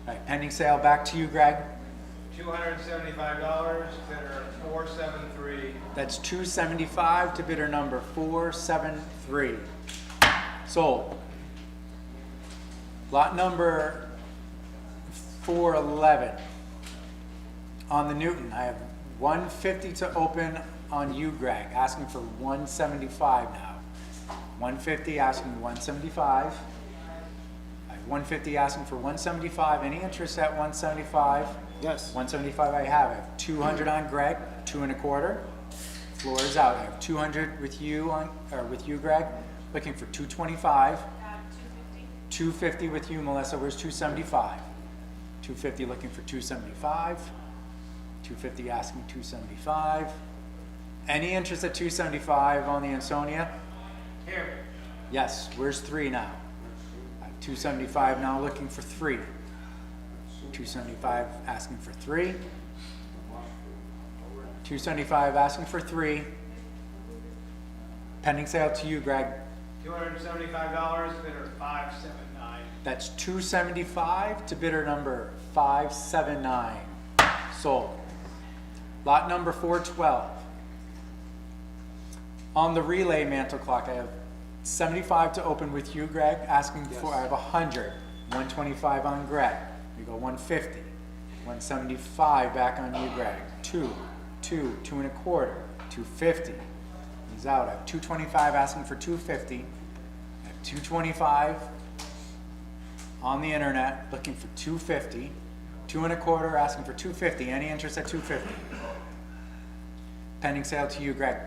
All right, pending sale back to you, Greg. $275, bidder 473. That's 275 to bidder number 473. Sold. Lot number 411. On the Newton, I have 150 to open on you, Greg, asking for 175 now. 150 asking 175. I have 150 asking for 175. Any interest at 175? Yes. 175 I have. I have 200 on Greg, 2 and a quarter. Floor is out. I have 200 with you on, or with you, Greg. Looking for 225. 250. 250 with you, Melissa. Where's 275? 250 looking for 275. 250 asking 275. Any interest at 275 on the Ansonia? Here. Yes. Where's 3 now? I have 275 now looking for 3. 275 asking for 3. 275 asking for 3. Pending sale to you, Greg. $275, bidder 579. That's 275 to bidder number 579. Sold. Lot number 412. On the relay mantle clock, I have 75 to open with you, Greg, asking for, I have 100. 125 on Greg. We go 150. 175 back on you, Greg. 2 and a quarter. 250. He's out. I have 225 asking for 250. I have 225. on the internet, looking for 250. 2 1/4, asking for 250. Any interest at 250? Pending sale to you, Greg.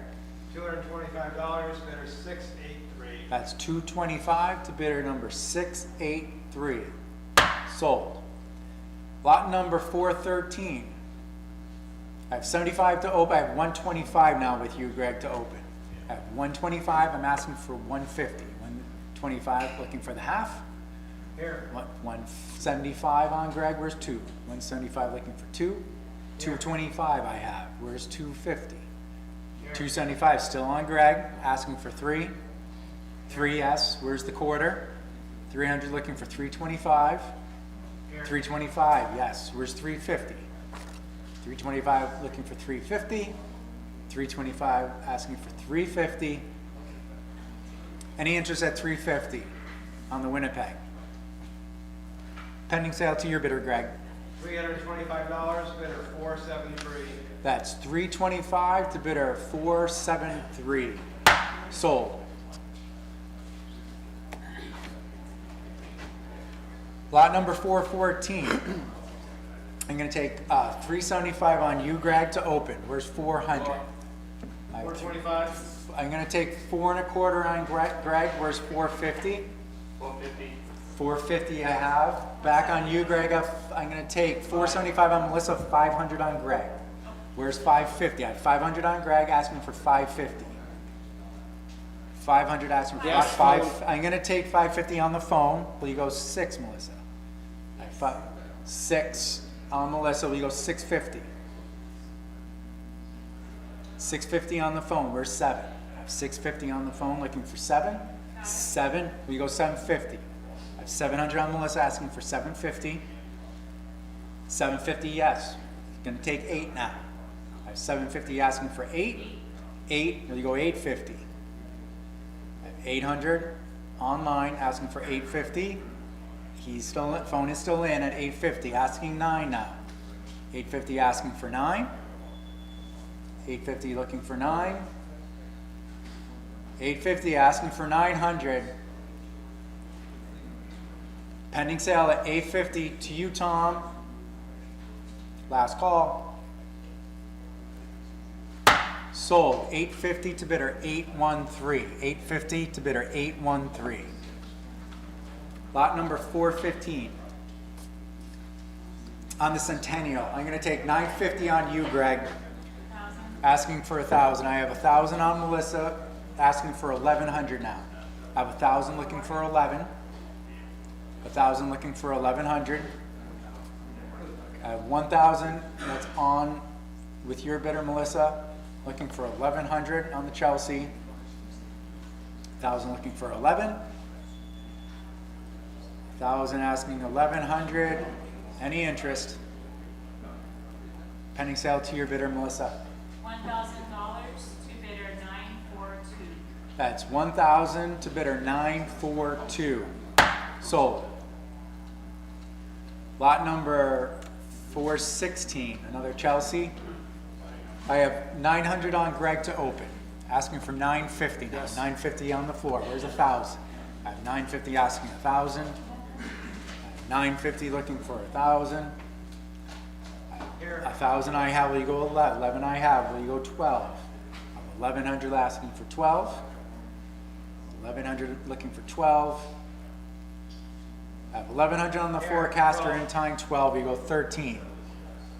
$225, bidder 683. That's 225 to bidder number 683. Sold. Lot number 413. I have 75 to open. I have 125 now with you, Greg, to open. I have 125. I'm asking for 150. 125, looking for the half. Here. 175 on Greg. Where's 2? 175 looking for 2. 225 I have. Where's 250? 275 still on Greg. Asking for 3. 3, yes. Where's the quarter? 300 looking for 325. 325, yes. Where's 350? 325 looking for 350. 325 asking for 350. Any interest at 350 on the Winnipeg? Pending sale to your bidder, Greg. $325, bidder 473. That's 325 to bidder 473. Sold. Lot number 414. I'm going to take 375 on you, Greg, to open. Where's 400? 425. I'm going to take 4 1/4 on Greg. Where's 450? 450. 450 I have. Back on you, Greg. I'm going to take 475 on Melissa, 500 on Greg. Where's 550? I have 500 on Greg, asking for 550. 500 asking for Yes, 5. I'm going to take 550 on the phone. Will you go 6, Melissa? 6 on Melissa. Will you go 650? 650 on the phone. Where's 7? I have 650 on the phone, looking for 7. 7. Will you go 750? I have 700 on Melissa, asking for 750. 750, yes. Going to take 8 now. I have 750 asking for 8. 8. Will you go 850? I have 800 online, asking for 850. Phone is still in at 850, asking 9 now. 850 asking for 9. 850 looking for 9. 850 asking for 900. Pending sale at 850 to you, Tom. Last call. Sold. 850 to bidder 813. 850 to bidder 813. Lot number 415. On the Centennial, I'm going to take 950 on you, Greg. Asking for 1,000. I have 1,000 on Melissa. Asking for 1,100 now. I have 1,000 looking for 11. 1,000 looking for 1,100. I have 1,000 that's on with your bidder, Melissa. Looking for 1,100 on the Chelsea. 1,000 looking for 11. 1,000 asking 1,100. Any interest? Pending sale to your bidder, Melissa. $1,000 to bidder 942. That's 1,000 to bidder 942. Sold. Lot number 416, another Chelsea. I have 900 on Greg to open. Asking for 950 now. 950 on the floor. Where's 1,000? I have 950 asking 1,000. 950 looking for 1,000. 1,000 I have. Will you go 11? 11 I have. Will you go 12? I have 1,100 asking for 12. 1,100 looking for 12. I have 1,100 on the forecaster in time. 12. You go 13.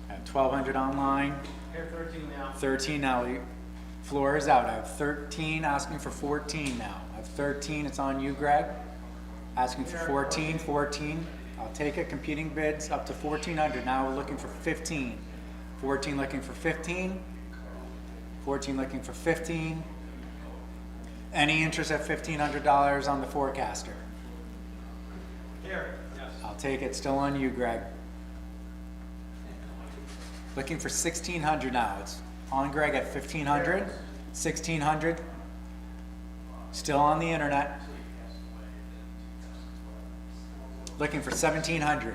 I have 1,200 online. Here, 13 now. 13 now. Floor is out. I have 13 asking for 14 now. I have 13. It's on you, Greg. Asking for 14. 14. I'll take it. Competing bids up to 1,400. Now we're looking for 15. 14 looking for 15. 14 looking for 15. Any interest at $1,500 on the forecaster? Here, yes. I'll take it. Still on you, Greg. Looking for 1,600 now. It's on Greg at 1,500. 1,600. Still on the internet. Looking for 1,700.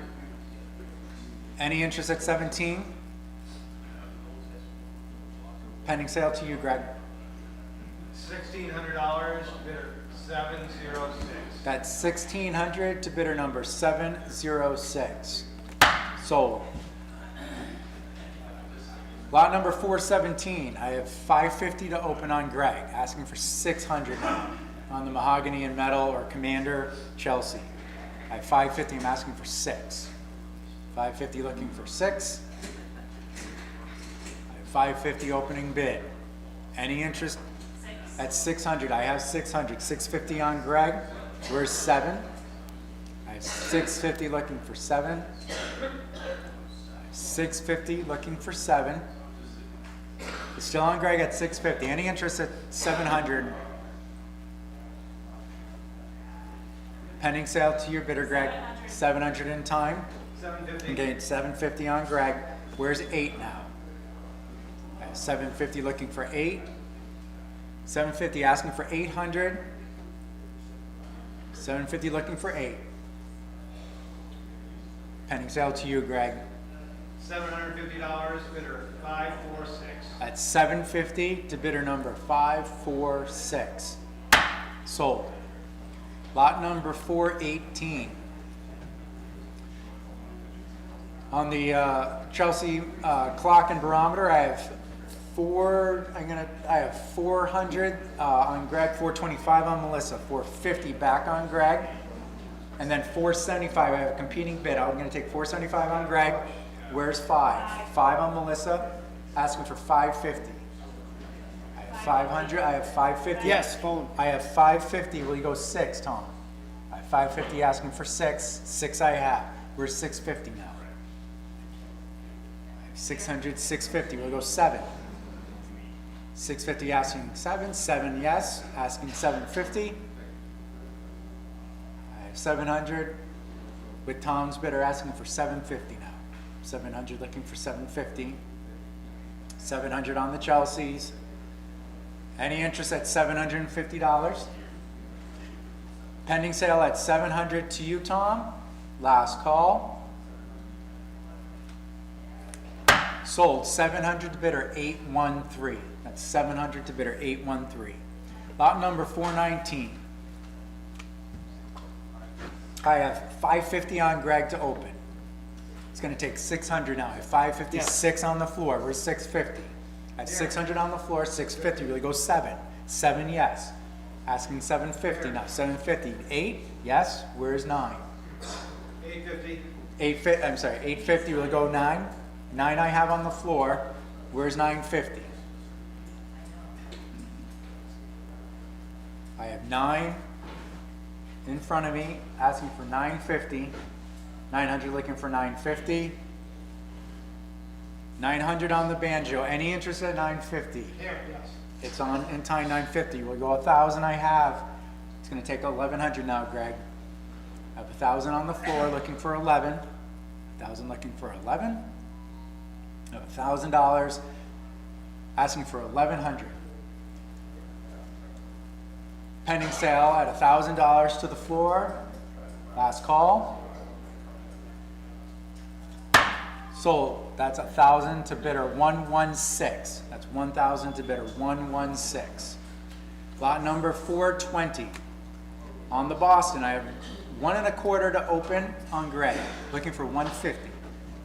Any interest at 17? Pending sale to you, Greg. $1,600, bidder 706. That's 1,600 to bidder number 706. Sold. Lot number 417, I have 550 to open on Greg, asking for 600 now on the mahogany and metal or Commander Chelsea. I have 550, I'm asking for 6. 550 looking for 6. I have 550 opening bid. Any interest? At 600, I have 600. 650 on Greg. Where's 7? I have 650 looking for 7. 650 looking for 7. It's still on Greg at 650. Any interest at 700? Pending sale to your bidder, Greg. 700 in time. 750. Okay, 750 on Greg. Where's 8 now? I have 750 looking for 8. 750 asking for 800. 750 looking for 8. Pending sale to you, Greg. $750, bidder 546. At 750 to bidder number 546. Sold. Lot number 418. On the Chelsea clock and barometer, I have 400 on Greg, 425 on Melissa, 450 back on Greg, and then 475. I have a competing bid. I'm going to take 475 on Greg. Where's 5? 5 on Melissa, asking for 550. I have 500. I have 550. Yes, phone. I have 550. Will you go 6, Tom? I have 550 asking for 6. 6 I have. Where's 650 now? I have 600, 650. We'll go 7. 650 asking 7. 7 yes. Asking 750. I have 700 with Tom's bidder asking for 750 now. 700 looking for 750. 700 on the Chelseas. Any interest at $750? Pending sale at 700 to you, Tom. Last call. Sold 700 to bidder 813. That's 700 to bidder 813. Lot number 419. I have 550 on Greg to open. It's going to take 600 now. I have 556 on the floor. Where's 650? I have 600 on the floor, 650. Really go 7. 7 yes. Asking 750 now. 750. 8 yes. Where's 9? 850. 850. I'm sorry. 850. Really go 9. 9 I have on the floor. Where's 950? I have 9 in front of me, asking for 950. 900 looking for 950. 900 on the banjo. Any interest at 950? Here, yes. It's on in time 950. We'll go 1,000 I have. It's going to take 1,100 now, Greg. I have 1,000 on the floor looking for 11. 1,000 looking for 11. I have $1,000 asking for 1,100. Pending sale at $1,000 to the floor. Last call. Sold. That's 1,000 to bidder 116. That's 1,000 to bidder 116. Lot number 420. On the Boston, I have 1 1/4 to open on Greg. Looking for 150.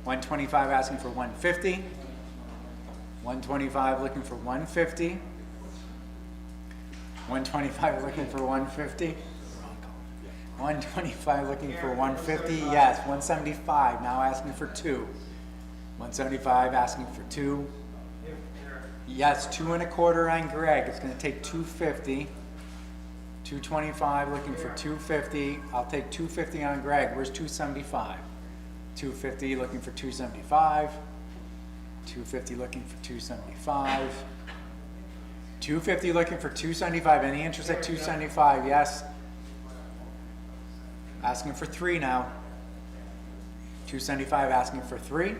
125 asking for 150. 125 looking for 150. 125 looking for 150. 125 looking for 150. Yes, 175 now asking for 2. 175 asking for 2. Yes, 2 1/4 on Greg. It's going to take 250. 225 looking for 250. I'll take 250 on Greg. Where's 275? 250 looking for 275. 250 looking for 275. 250 looking for 275. Any interest at 275? Yes. Asking for 3 now. 275 asking for 3.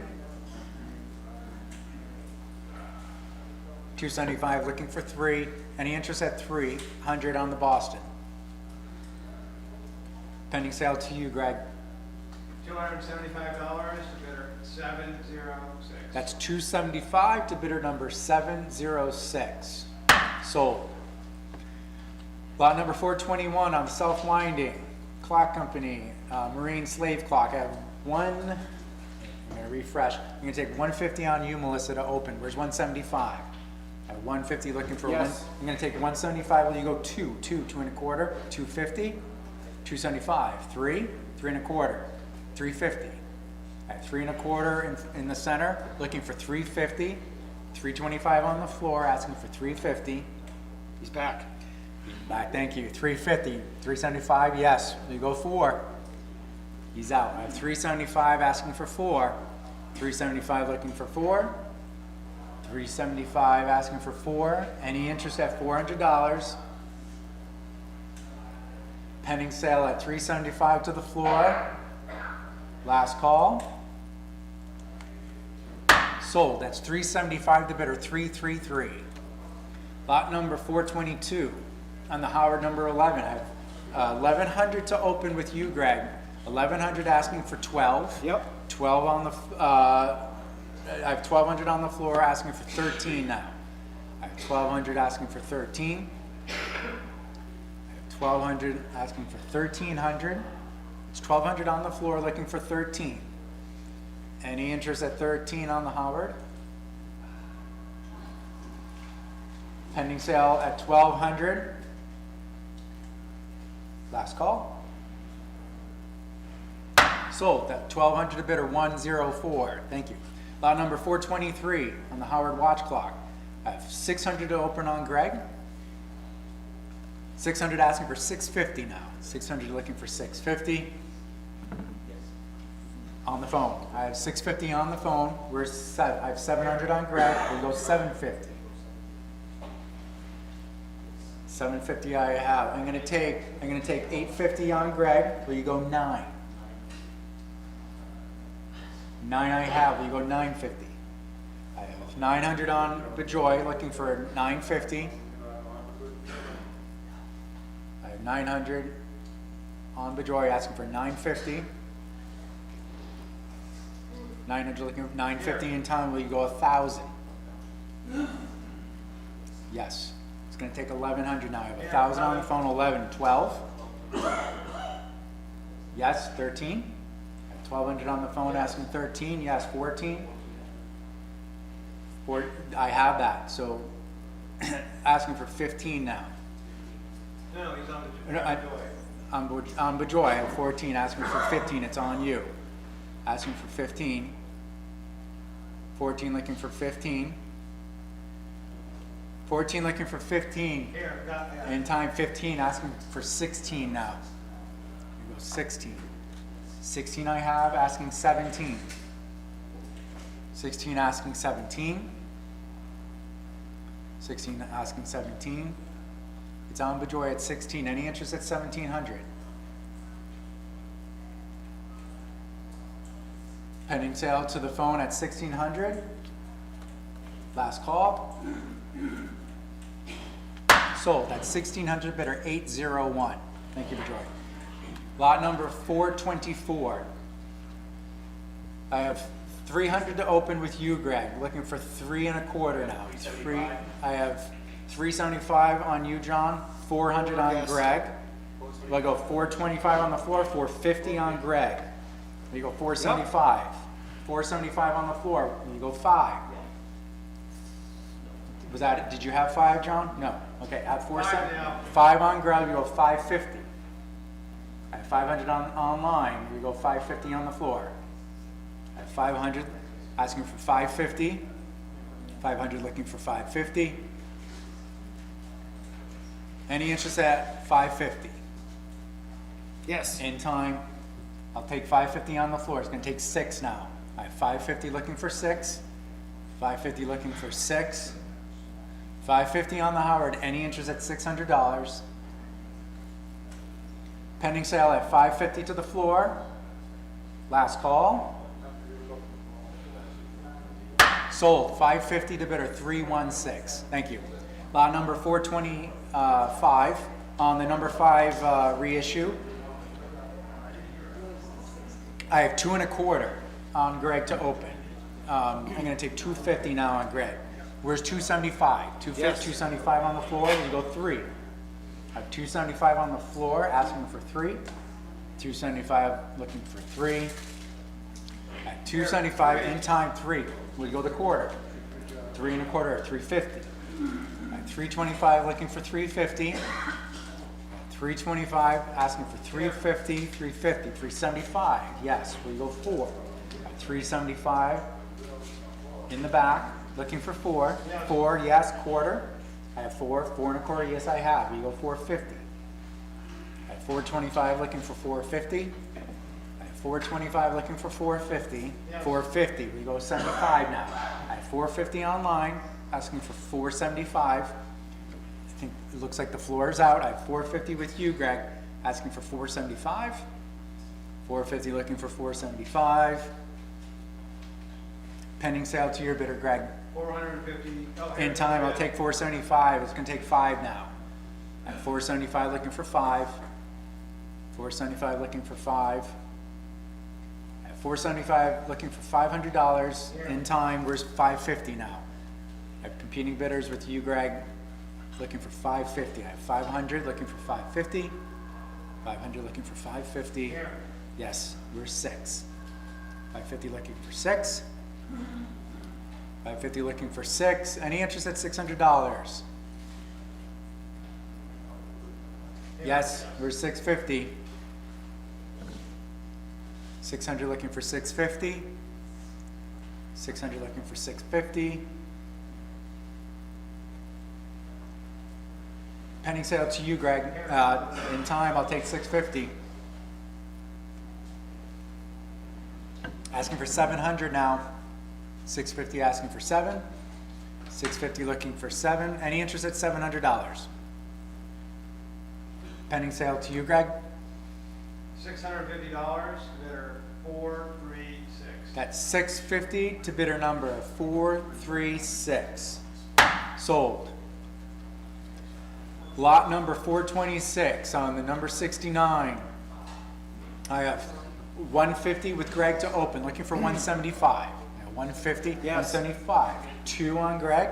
275 looking for 3. Any interest at 300 on the Boston? Pending sale to you, Greg. $275 to bidder 706. That's 275 to bidder number 706. Sold. Lot number 421 on self-winding, clock company, marine slave clock. I have one, I'm gonna refresh. I'm gonna take 150 on you, Melissa, to open. Where's 175? I have 150 looking for one. Yes. I'm gonna take 175, will you go two and a quarter, 250, 275, three and a quarter, 350. I have 3 and a quarter in the center, looking for 350, 325 on the floor, asking for 350. He's back. Back, thank you. 350, 375, yes. You go 4. He's out. I have 375 asking for 4. 375 looking for 4. 375 asking for 4. Any interest at $400? Pending sale at 375 to the floor. Last call. Sold. That's 375 to bidder 333. Lot number 422 on the Howard number 11. I have 1,100 to open with you, Greg. 1,100 asking for 12. Yep. 12 on the, I have 1,200 on the floor asking for 13 now. I have 1,200 asking for 13. I have 1,200 asking for 1,300. It's 1,200 on the floor looking for 13. Any interest at 13 on the Howard? Pending sale at 1,200. Last call. Sold at 1,200 to bidder 104. Thank you. Lot number 423 on the Howard watch clock. I have 600 to open on Greg. 600 asking for 650 now. 600 looking for 650. On the phone. I have 650 on the phone. I have 700 on Greg. We'll go 750. 750 I have. I'm gonna take 850 on Greg. Will you go 9? 9 I have. Will you go 950? I have 900 on Bejoy, looking for 950. I have 900 on Bejoy, asking for 950. 900 looking for 950 in time. Will you go 1,000? Yes. It's going to take 1,100 now. I have 1,000 on the phone. 11, 12. Yes, 13. 1,200 on the phone asking 13. Yes, 14. I have that. So asking for 15 now. No, he's on the. On Bejoy, I have 14 asking for 15. It's on you. Asking for 15. 14 looking for 15. 14 looking for 15. Here, got that. In time 15 asking for 16 now. You go 16. 16 I have asking 17. 16 asking 17. 16 asking 17. It's on Bejoy at 16. Any interest at 1,700? Pending sale to the phone at 1,600. Last call. Sold at 1,600 bidder 801. Thank you, Bejoy. Lot number 424. I have 300 to open with you, Greg. Looking for 3 and a quarter now. I have 375 on you, John. 400 on Yes. Greg. Will I go 425 on the floor? 450 on Greg. You go 475. 475 on the floor. You go 5. Was that it? Did you have 5, John? No. Okay, at 470. now. 5 on Greg, you go 550. At 500 online, we go 550 on the floor. At 500, asking for 550. 500 looking for 550. Any interest at 550? Yes. In time, I'll take 550 on the floor. It's gonna take 6 now. I have 550 looking for 6. 550 looking for 6. 550 on the Howard. Any interest at $600? Pending sale at 550 to the floor. Last call. Sold. 550 to bidder 316. Thank you. Lot number 425 on the number 5 reissue. I have 2 and a quarter on Greg to open. I'm going to take 250 now on Greg. Where's 275? 250, Yes. 275 on the floor. You go 3. I have 275 on the floor, asking for 3. 275 looking for 3. At 275 in time 3. We go the quarter. 3 and a quarter at 350. At 325 looking for 350. 325 asking for 350, 350, 375. Yes, we go 4. At 375 in the back looking for 4. 4, yes, quarter. I have 4, 4 and a quarter, yes I have. We go 450. At 425 looking for 450. At 425 looking for 450. 450, we go 75 now. At 450 online, asking for 475. I think it looks like the floor is out. I have 450 with you, Greg, asking for 475. 450 looking for 475. Pending sale to your bidder, Greg. 450. In time, I'll take 475. It's gonna take 5 now. At 475 looking for 5. 475 looking for 5. At 475 looking for $500. In time, where's 550 now? I have competing bidders with you, Greg, looking for 550. I have 500 looking for 550. 500 looking for 550. Yes, we're 6. 550 looking for 6. 550 looking for 6. Any interest at $600? Yes, we're 650. 600 looking for 650. 600 looking for 650. Pending sale to you, Greg. In time, I'll take 650. Asking for 700 now. 650 asking for 7. 650 looking for 7. Any interest at $700? Pending sale to you, Greg. $650, bidder 436. That's 650 to bidder number 436. Sold. Lot number 426 on the number 69. I have 150 with Greg to open, looking for 175. 150, 175. 2 on Greg,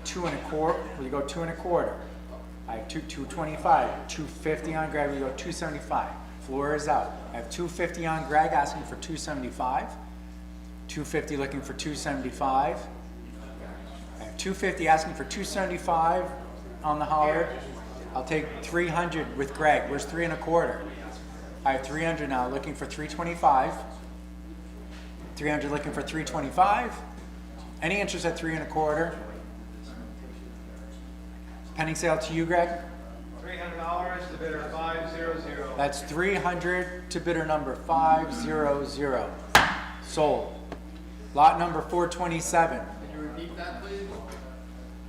2 and a quarter. We go 2 and a quarter. I have 225. 250 on Greg. We go 275. Floor is out. I have 250 on Greg, asking for 275. 250 looking for 275. I have 250 asking for 275 on the holler. I'll take 300 with Greg. Where's 3 and a quarter? I have 300 now, looking for 325. 300 looking for 325. Any interest at 3 and a quarter? Pending sale to you, Greg. $300 to bidder 500. That's 300 to bidder number 500. Sold. Lot number 427. Can you repeat that, please?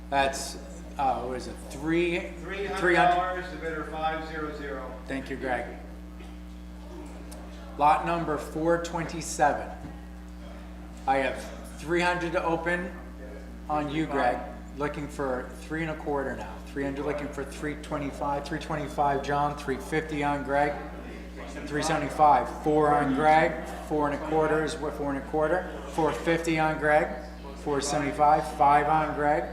That's, what is it, $300? $300 to bidder 500. Thank you, Greg. Lot number 427. I have 300 to open on you, Greg. Looking for 3 and a quarter now. 300 looking for 325. 325, John. 350 on Greg. 375. 4 on Greg. 4 and a quarter is what 4 and a quarter. 450 on Greg. 475. 5 on Greg.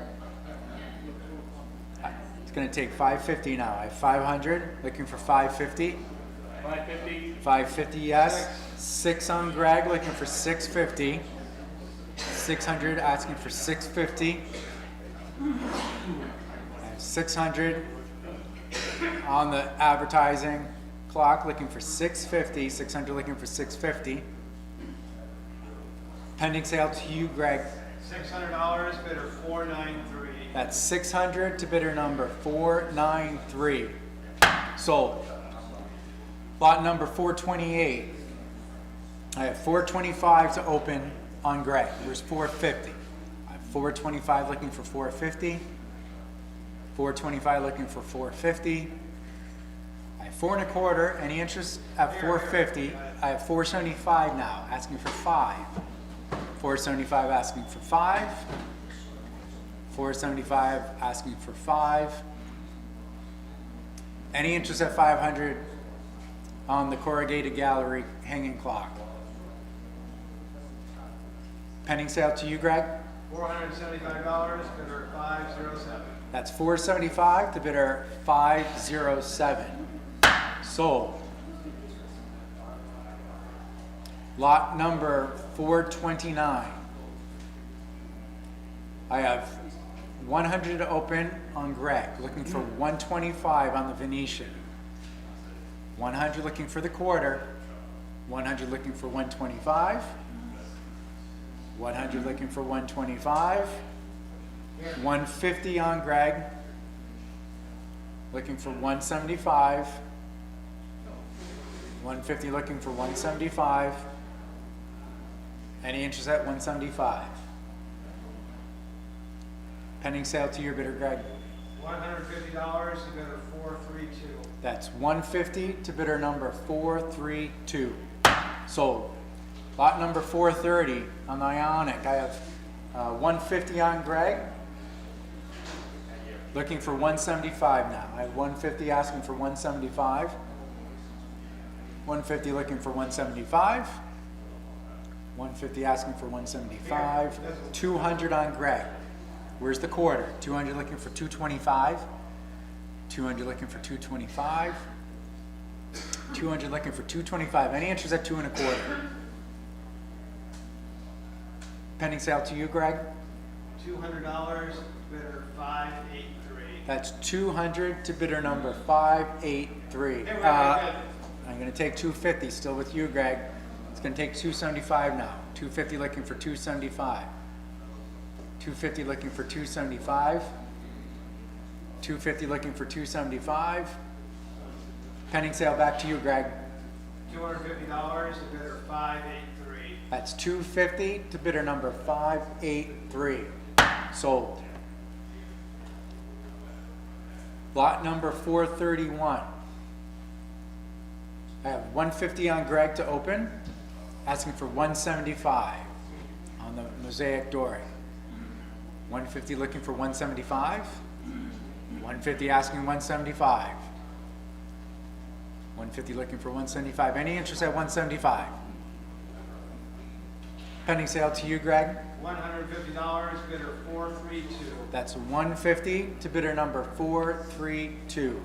It's going to take 550 now. I have 500 looking for 550. 550. 550, yes. 6 on Greg, looking for 650. 600, asking for 650. 600 on the advertising clock, looking for 650. 600 looking for 650. Pending sale to you, Greg. $600, bidder 493. That's 600 to bidder number 493. Sold. Lot number 428. I have 425 to open on Greg. There's 450. I have 425 looking for 450. 425 looking for 450. I have 4 and a quarter. Any interest at 450? I have 475 now, asking for 5. 475 asking for 5. 475 asking for 5. Any interest at 500 on the corrugated gallery hanging clock? Pending sale to you, Greg. $475, bidder 507. That's 475 to bidder 507. Sold. Lot number 429. I have 100 to open on Greg, looking for 125 on the Venetian. 100 looking for the quarter, 100 looking for 125, 100 looking for 125, 150 on Greg, looking for 175, 150 looking for 175. Any interest at 175? Pending sale to your bidder, Greg. $150 to bidder 432. That's 150 to bidder number 432. Sold. Lot number 430 on the Ionic. I have 150 on Greg. Looking for 175 now. I have 150 asking for 175. 150 looking for 175. 150 asking for 175. 200 on Greg. Where's the quarter? 200 looking for 225. 200 looking for 225. 200 looking for 225. Any interest at 2 1/4? Pending sale to you, Greg. $200 to bidder 583. That's 200 to bidder number 583. Hey, we're good. I'm going to take 250. Still with you, Greg. It's going to take 275 now. 250 looking for 275. 250 looking for 275. 250 looking for 275. Pending sale back to you, Greg. $250 to bidder 583. That's 250 to bidder number 583. Sold. Lot number 431. I have 150 on Greg to open, asking for 175 on the mosaic dory. 150 looking for 175. 150 asking 175. 150 looking for 175. Any interest at 175? Pending sale to you, Greg. $150 bidder 432. That's 150 to bidder number 432.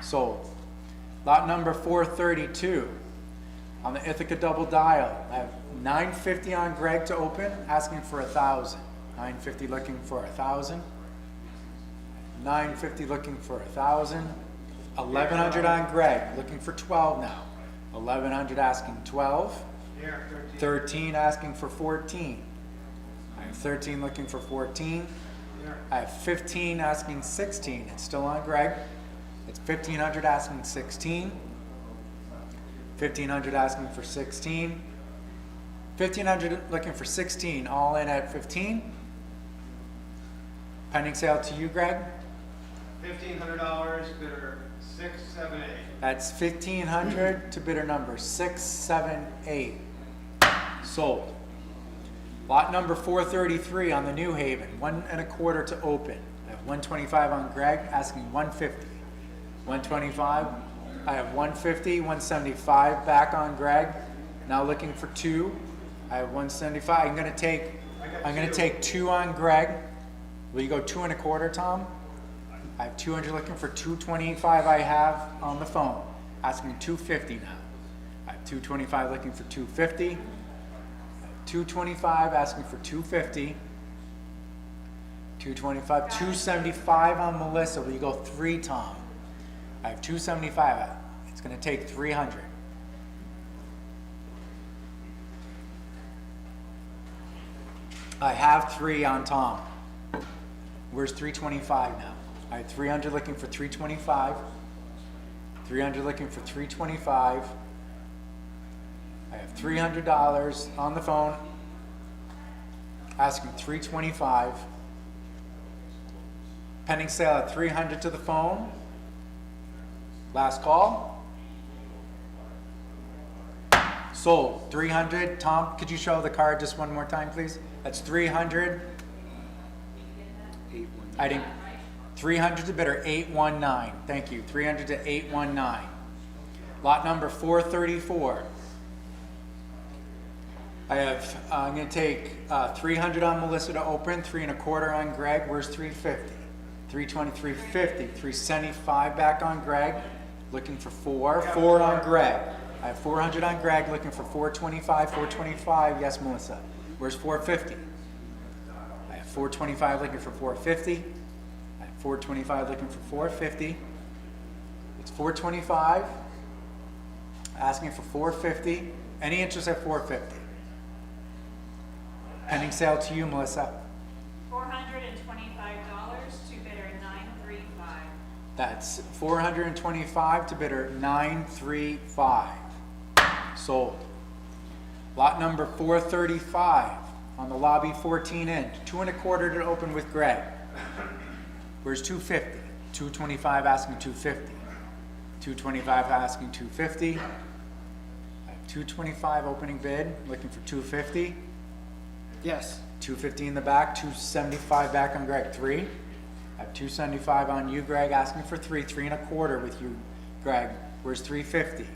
Sold. Lot number 432 on the Ithaca double dial. I have 950 on Greg to open, asking for 1,000. 950 looking for 1,000. 950 looking for 1,000. 1,100 on Greg, looking for 12 now. 1,100 asking 12. Here, 13. 13 asking for 14. I have 13 looking for 14. Here. I have 15 asking 16. It's still on Greg. It's 1,500 asking 16. 1,500 asking for 16. 1,500 looking for 16. All in at 15. Pending sale to you, Greg. $1,500 bidder 678. That's 1,500 to bidder number 678. Sold. Lot number 433 on the New Haven. 1 1/4 to open. I have 125 on Greg, asking 150. 125. I have 150, 175 back on Greg. Now looking for 2. I have 175. I'm gonna take 2 on Greg. Will you go 2 1/4, Tom? I have 200 looking for 225. I have on the phone, asking 250 now. I have 225 looking for 250. 225 asking for 250. 225, 275 on Melissa. Will you go 3, Tom? I have 275. It's going to take 300. I have 3 on Tom. Where's 325 now? I have 300 looking for 325. 300 looking for 325. I have $300 on the phone, asking 325. Pending sale at 300 to the phone. Last call. Sold. 300. Tom, could you show the card just one more time, please? That's 300. I didn't. 300 to bidder 819. Thank you. 300 to 819. Lot number 434. I'm going to take 300 on Melissa to open, 3 1/4 on Greg. Where's 350? 320, 350, 375 back on Greg, looking for 4 on Greg. I have 400 on Greg, looking for 425, 425, yes, Melissa. Where's 450? I have 425 looking for 450. I have 425 looking for 450. It's 425, asking for 450. Any interest at 450? Pending sale to you, Melissa. $425, two bidder 935. That's 425 to bidder 935. Sold. Lot number 435 on the lobby 14 inch, 2 1/4 to open with Greg. Where's 250? 225 asking 250. 225 asking 250. I have 225 opening bid, looking for 250. Yes. 250 in the back, 275 back on Greg. 3. I have 275 on you, Greg, asking for 3 1/4 with you, Greg. Where's 350?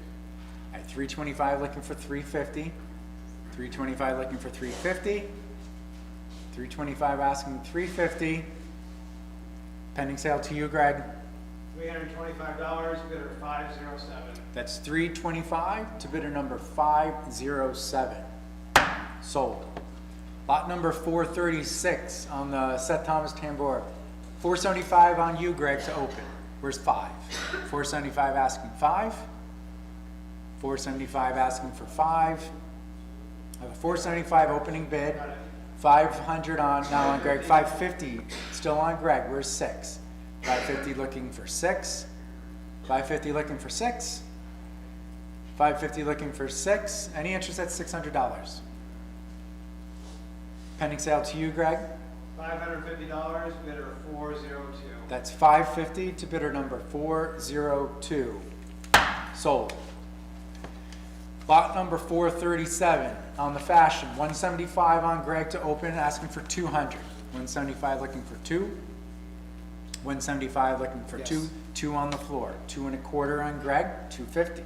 I have 325 looking for 350. 325 looking for 350. 325 asking 350. Pending sale to you, Greg. $325, bidder 507. That's 325 to bidder number 507. Sold. Lot number 436 on the Seth Thomas Tambor. 475 on you, Greg, to open. Where's 5? 475 asking 5. 475 asking for 5. I have a 475 opening bid. 500 on now on Greg. 550 still on Greg. Where's 6? 550 looking for 6. 550 looking for 6. 550 looking for 6. Any interest at $600? Pending sale to you, Greg. $550, bidder 402. That's 550 to bidder number 402. Sold. Lot number 437 on the fashion. 175 on Greg to open, asking for 200. 175 looking for 2. 175 looking for 2. 2 on the floor. 2 1/4 on Greg. 250.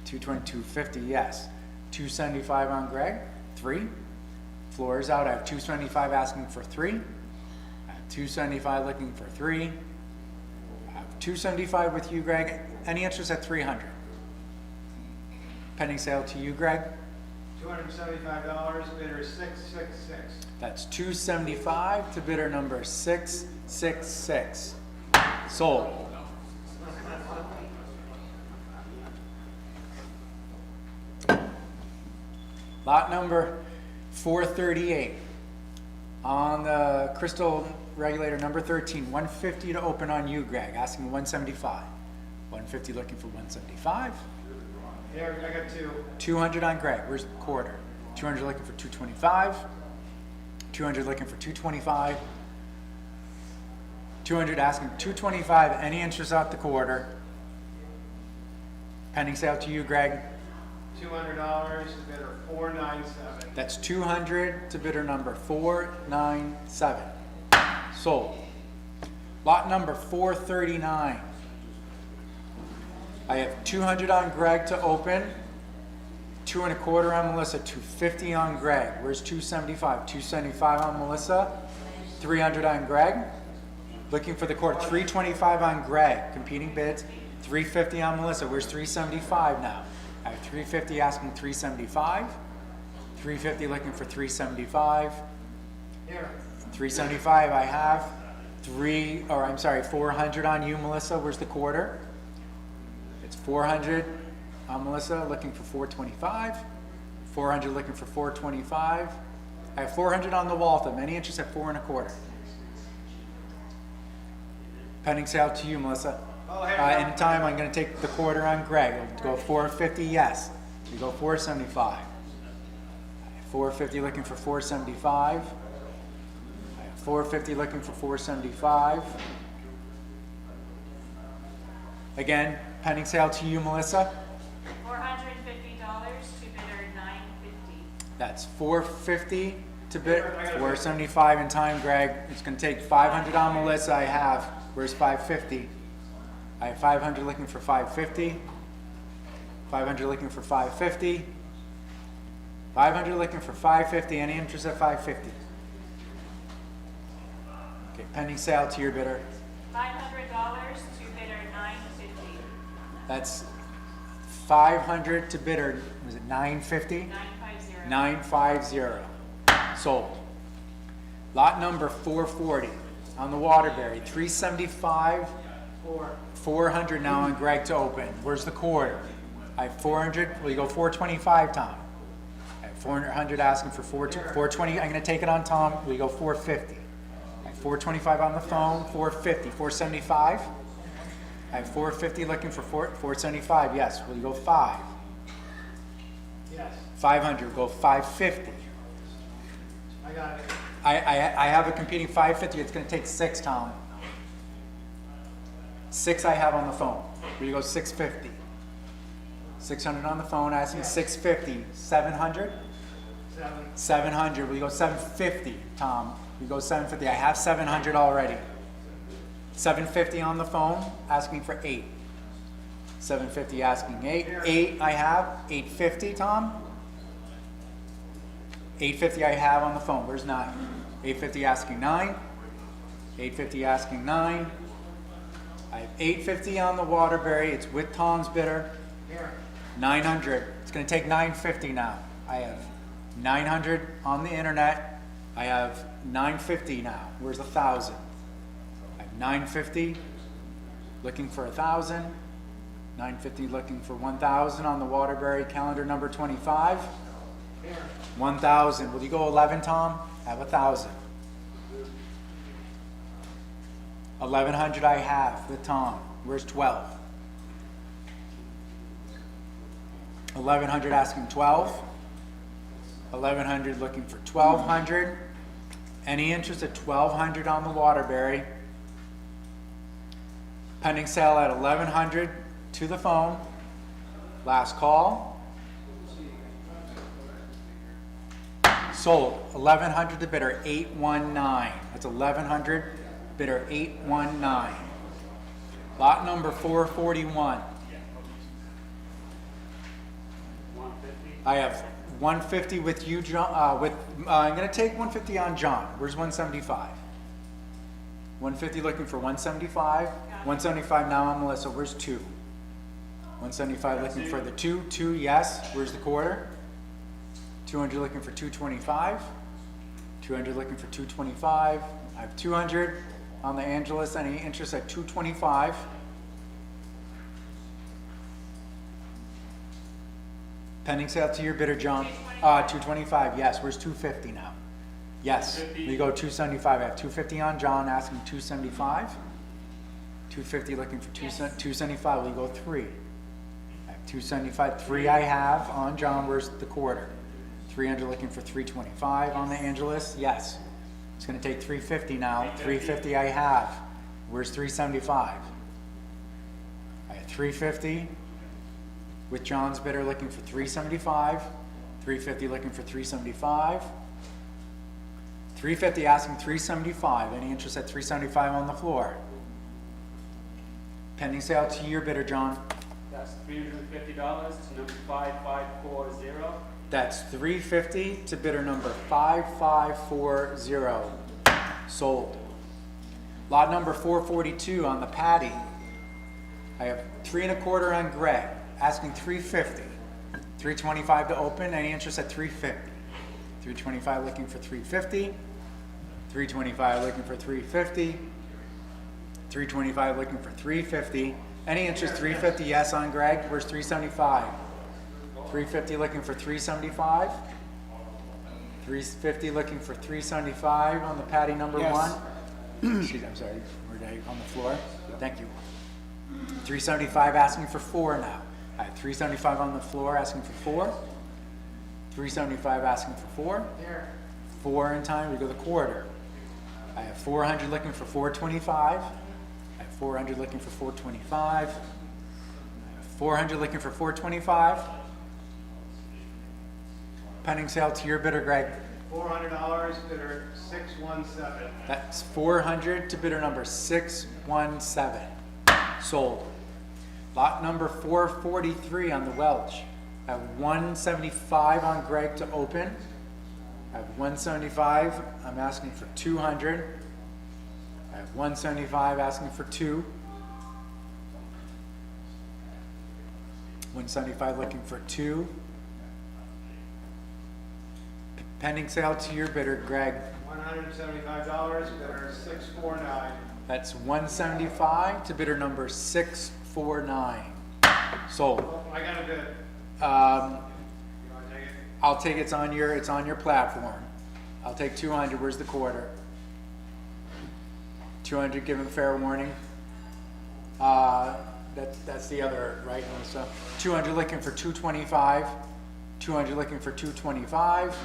220, 250, yes. 275 on Greg. 3. Floor is out. I have 275 asking for 3. I have 275 looking for 3. I have 275 with you, Greg. Any interest at 300? Pending sale to you, Greg. $275, bidder 666. That's 275 to bidder number 666. Sold. Lot number 438 on the crystal regulator number 13, 150 to open on you, Greg, asking 175. 150 looking for 175. Yeah, I got 2. 200 on Greg. Where's the quarter? 200 looking for 225. 200 looking for 225. 200 asking 225. Any interest out the quarter? Pending sale to you, Greg. $200, bidder 497. That's 200 to bidder number 497. Sold. Lot number 439. I have 200 on Greg to open. 2 1/4 on Melissa. 250 on Greg. Where's 275? 275 on Melissa. 300 on Greg. Looking for the quarter. 325 on Greg. Competing bids. 350 on Melissa. Where's 375 now? I have 350 asking 375. 350 looking for 375. Here. 375 I have. 400 on you, Melissa. Where's the quarter? It's 400 on Melissa, looking for 425. 400 looking for 425. I have 400 on the Waltham. Any interest at 4 1/4? Pending sale to you, Melissa. In time, I'm going to take the quarter on Greg. We'll go 450, yes. We go 475. 450 looking for 475. I have 450 looking for 475. Again, pending sale to you, Melissa. $450 to bidder 950. That's 450 to bid. 475 in time, Greg. It's going to take 500 on Melissa. I have. Where's 550? I have 500 looking for 550. 500 looking for 550. 500 looking for 550. Any interest at 550? Okay, pending sale to your bidder. $500 to bidder 950. That's 500 to bidder, was it 950? 950. 950. Sold. Lot number 440 on the Waterbury, 375. 400 now on Greg to open. Where's the quarter? I have 400. Will you go 425, Tom? I have 400 asking for 420. I'm going to take it on Tom. Will you go 450? I have 425 on the phone. 450. 475. I have 450 looking for 475. Yes. Will you go 5? Yes, 500. Go 550. I got it. I have a competing 550. It's going to take 6, Tom. 6 I have on the phone. Will you go 650? 600 on the phone, asking 650. 700? 700. Will you go 750, Tom? Will you go 750? I have 700 already. 750 on the phone, asking for 8. 750 asking 8. 8 I have. 850, Tom? 850 I have on the phone. Where's 9? 850 asking 9. 850 asking 9. I have 850 on the Waterbury. It's with Tom's bidder. 900. It's going to take 950 now. I have 900 on the internet. I have 950 now. Where's 1,000? I have 950 looking for 1,000. 950 looking for 1,000 on the Waterbury, calendar number 25. 1,000. Will you go 11, Tom? I have 1,000. 1,100 I have with Tom. Where's 12? 1,100 asking 12. 1,100 looking for 1,200. Any interest at 1,200 on the Waterbury? Pending sale at 1,100 to the phone. Last call. Sold. 1,100 to bidder 819. That's 1,100. Bidder 819. Lot number 441. I have 150 with you, John. I'm going to take 150 on John. Where's 175? 150 looking for 175. 175 now on Melissa. Where's 2? 175 looking for the 2. 2, yes. Where's the quarter? 200 looking for 225. 200 looking for 225. I have 200 on the Angelus. Any interest at 225? Pending sale to your bidder, John. 225, yes. Where's 250 now? Yes. We go 275. I have 250 on John, asking 275. 250 looking for 275. Will you go 3? I have 275. 3 I have on John. Where's the quarter? 300 looking for 325 on the Angelus. Yes. It's going to take 350 now. 350 I have. Where's 375? I have 350 with John's bidder looking for 375. 350 looking for 375. 350 asking 375. Any interest at 375 on the floor? Pending sale to your bidder, John. That's $350 to number 5540. That's 350 to bidder number 5540. Sold. Lot number 442 on the Patty. I have 3 1/4 on Greg, asking 350. 325 to open. Any interest at 350? 325 looking for 350. 325 looking for 350. 325 looking for 350. Any interest 350? Yes on Greg. Where's 375? 350 looking for 375. 350 looking for 375 on the Patty number 1. Excuse me, I'm sorry. We're on the floor. Thank you. 375 asking for 4 now. I have 375 on the floor asking for 4. 375 asking for 4. 4 in time. We go the quarter. I have 400 looking for 425. I have 400 looking for 425. I have 400 looking for 425. Pending sale to your bidder, Greg. $400, bidder 617. That's 400 to bidder number 617. Sold. Lot number 443 on the Welch. I have 175 on Greg to open. I have 175. I'm asking for 200. I have 175 asking for 2. 175 looking for 2. Pending sale to your bidder, Greg. $175, bidder 649. That's 175 to bidder number 649. Sold. Oh, I got a bid. You Um, wanna take it? I'll take it's on your platform. I'll take 200. Where's the quarter? 200. Give him fair warning. That's the other, right, Melissa? 200 looking for 225. 200 looking for 225.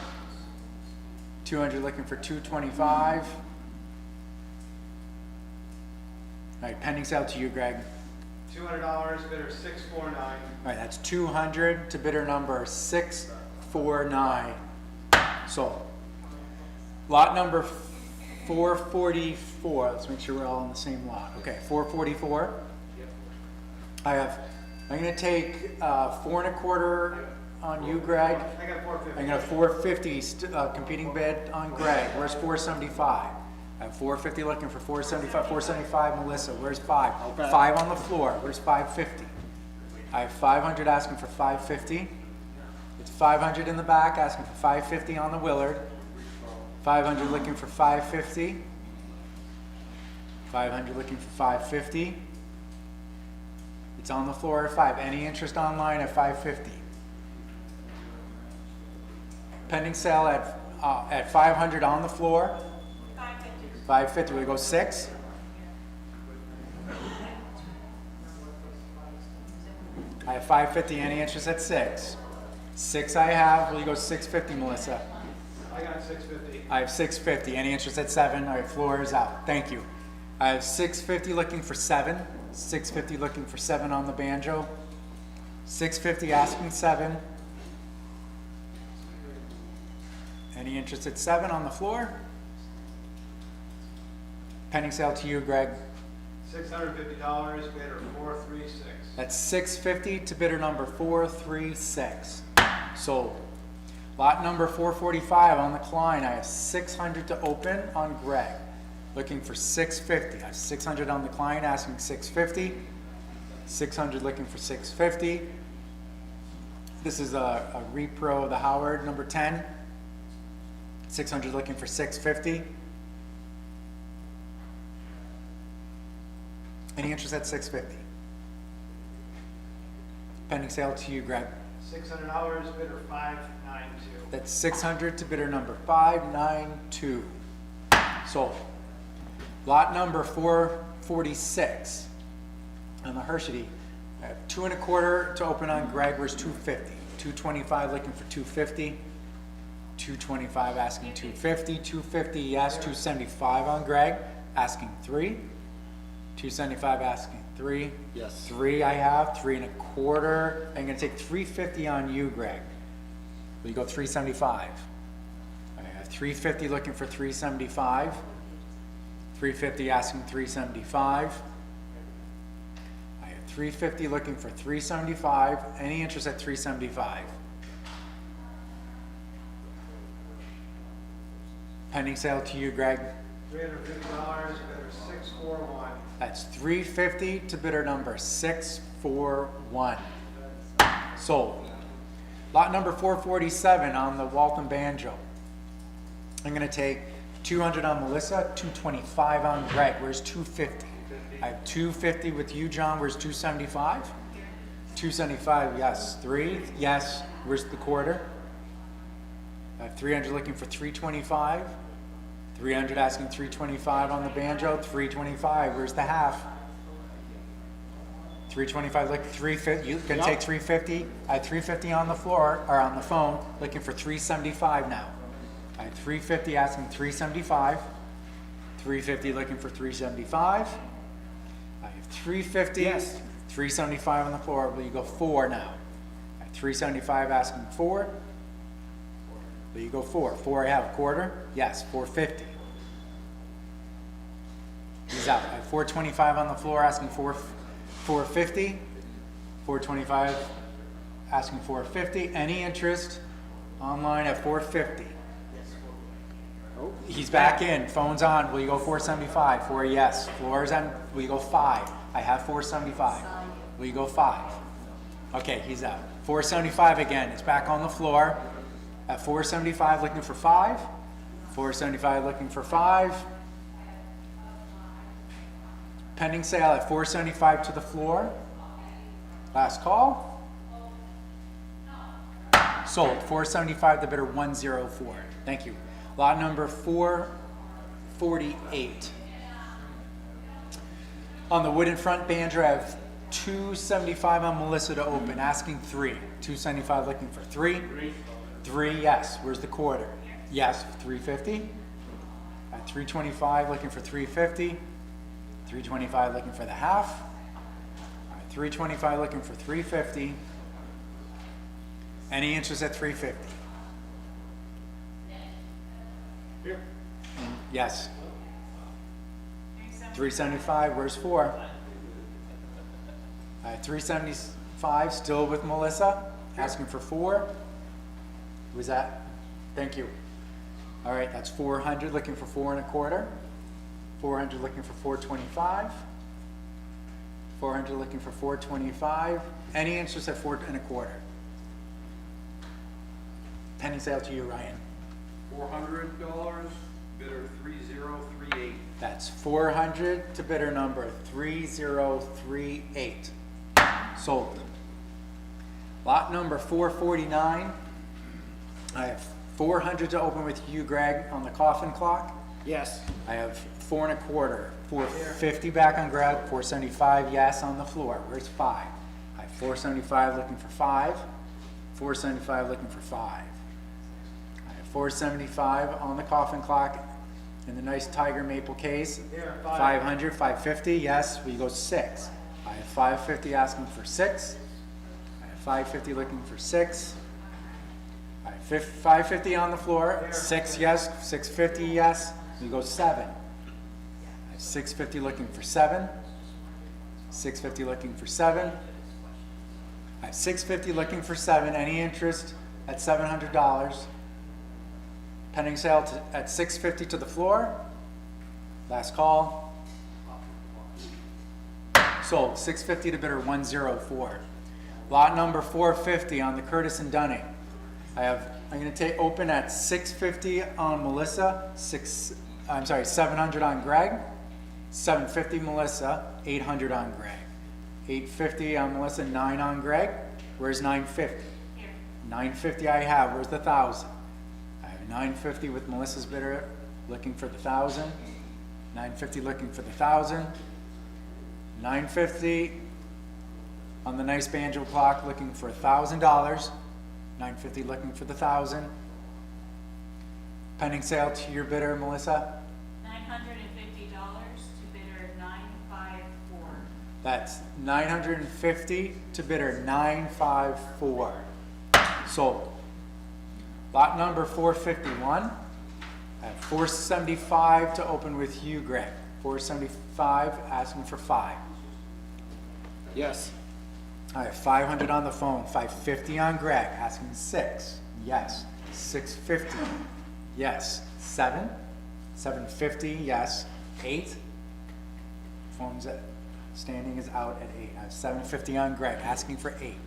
200 looking for 225. All right, pending sale to you, Greg. $200, bidder 649. All right, that's 200 to bidder number 649. Sold. Lot number 444. Let's make sure we're all on the same lot. Okay, 444. I'm gonna take 4 1/4 on you, Greg. I got 450. I'm gonna 450 competing bid on Greg. Where's 475? I have 450 looking for 475. 475, Melissa. Where's 5? 5 on the floor. Where's 550? I have 500 asking for 550. It's 500 in the back asking for 550 on the Willard. 500 looking for 550. 500 looking for 550. It's on the floor at 5. Any interest online at 550? Pending sale at 500 on the floor. 550. 550. We go 6. I have 550. Any interest at 6? 6 I have. Will you go 650, Melissa? I got 650. I have 650. Any interest at 7? All right, floor is out. Thank you. I have 650 looking for 7. 650 looking for 7 on the banjo. 650 asking 7. Any interest at 7 on the floor? Pending sale to you, Greg. $650, bidder 436. That's 650 to bidder number 436. Sold. Lot number 445 on the Klein. I have 600 to open on Greg. Looking for 650. I have 600 on the Klein, asking 650. 600 looking for 650. This is a repro of the Howard, number 10. 600 looking for 650. Any interest at 650? Pending sale to you, Greg. $600, bidder 592. That's 600 to bidder number 592. Sold. Lot number 446 on the Hershey. I have 2 1/4 to open on Greg. Where's 250? 225 looking for 250. 225 asking 250. 250 yes. 275 on Greg asking 3. 275 asking 3. Yes. 3 I have. 3 1/4. I'm gonna take 350 on you, Greg. Will you go 375? I have 350 looking for 375. 350 asking 375. I have 350 looking for 375. Any interest at 375? Pending sale to you, Greg. $350, bidder 641. That's 350 to bidder number 641. Sold. Lot number 447 on the Walton Banjo. I'm gonna take 200 on Melissa, 225 on Greg. Where's 250? I have 250 with you, John. Where's 275? 275, yes. 3, yes. Where's the quarter? I have 300 looking for 325. 300 asking 325 on the banjo. 325, where's the half? 325, look, 350, you can take 350. I have 350 on the floor, or on the phone, looking for 375 now. I have 350 asking 375. 350 looking for 375. I have 350. Yes. 375 on the floor. Will you go 4 now? I have 375 asking 4. Will you go 4? 4 I have a quarter? Yes, 450. He's out. I have 425 on the floor asking 450. 425 asking 450. Any interest online at 450? He's back in, phone's on, will you go 475? 4, yes. Floor's on, will you go 5? I have 475. Will you go 5? Okay, he's out. 475 again, it's back on the floor. At 475, looking for 5. 475, looking for 5. Pending sale at 475 to the floor. Last call. Sold, 475, the bidder 104. Thank you. Lot number 448. On the wooden front banjo, I have 275 on Melissa to open, asking 3. 275 looking for 3. 3, yes. Where's the quarter? Yes, 350. At 325 looking for 350. 325 looking for the half. At 325 looking for 350. Any interest at 350? Here. Yes. 375, where's 4? All right, 375, still with Melissa, asking for 4. Who was that? Thank you. All right, that's 400, looking for 4 1/4. 400 looking for 425. 400 looking for 425. Any interest at 4 1/4? Pending sale to you, Ryan. $400, bidder 3038. That's 400 to bidder number 3038. Sold. Lot number 449. I have 400 to open with you, Greg, on the coffin clock. Yes. I have 4 1/4. 450 back on Greg. 475, yes, on the floor. Where's 5? I have 475 looking for 5. 475 looking for 5. I have 475 on the coffin clock in the nice tiger maple case. 500, 550, yes, we go 6. I have 550 asking for 6. I have 550 looking for 6. I have 550 on the floor, 6 yes, 650 yes, we go 7. I have 650 looking for 7. 650 looking for 7. I have 650 looking for 7. Any interest at $700? Pending sale at 650 to the floor. Last call. Sold, 650 to bidder 104. Lot number 450 on the Curtis and Dunning. I'm going to take open at 650 on Melissa, 700 on Greg, 750 Melissa, 800 on Greg, 850 on Melissa, 9 on Greg. Where's 950? Here. 950 I have. Where's the 1,000? I have 950 with Melissa's bidder, looking for the 1,000. 950 looking for the 1,000. 950 on the nice banjo clock, looking for $1,000. 950 looking for the 1,000. Pending sale to your bidder, Melissa. $950 to bidder 954. That's 950 to bidder 954. Sold. Lot number 451. I have 475 to open with you, Greg. 475 asking for 5. Yes. I have 500 on the phone, 550 on Greg, asking 6, yes. 650, yes. 7, 750, yes. 8, phone's standing is out at 8. I have 750 on Greg, asking for 8.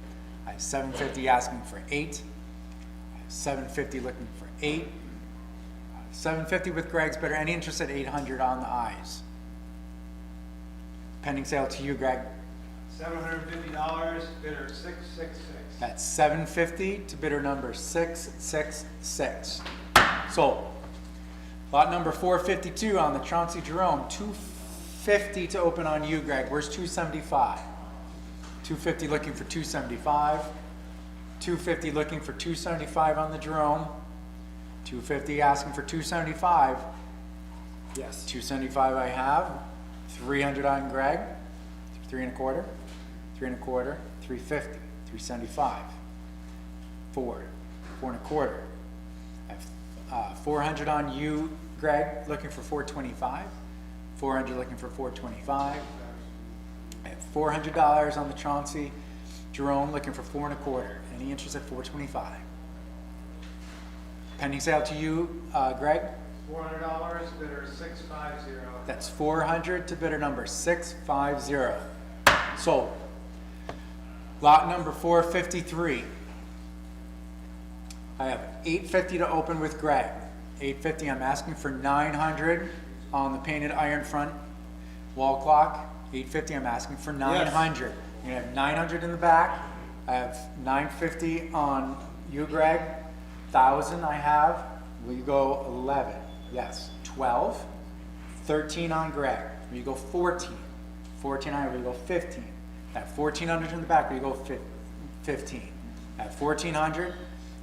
I have 750 asking for 8. I have 750 looking for 8. 750 with Greg's bidder. Any interest at 800 on the eyes? Pending sale to you, Greg. $750, bidder 666. That's 750 to bidder number 666. Sold. Lot number 452 on the Chauncey Jerome, 250 to open on you, Greg. Where's 275? 250 looking for 275. 250 looking for 275 on the Jerome. 250 asking for 275. Yes. 275 I have. 300 on Greg. 3 1/4. 3 1/4. 350. 375. 4. 4 1/4. I have 400 on you, Greg, looking for 425. 400 looking for 425. I have $400 on the Chauncey Jerome, looking for 4 1/4. Any interest at 425? Pending sale to you, Greg? $400, bidder 650. That's 400 to bidder number 650. Sold. Lot number 453. I have 850 to open with Greg. 850, I'm asking for 900 on the painted iron front wall clock. 850, I'm asking for 900. You have 900 in the back. I have 950 on you, Greg. 1,000 I have. Will you go 11? Yes. 12. 13 on Greg. Will you go 14? 14 I will you go 15. I have 1,400 in the back. Will you go 15? I have 1,400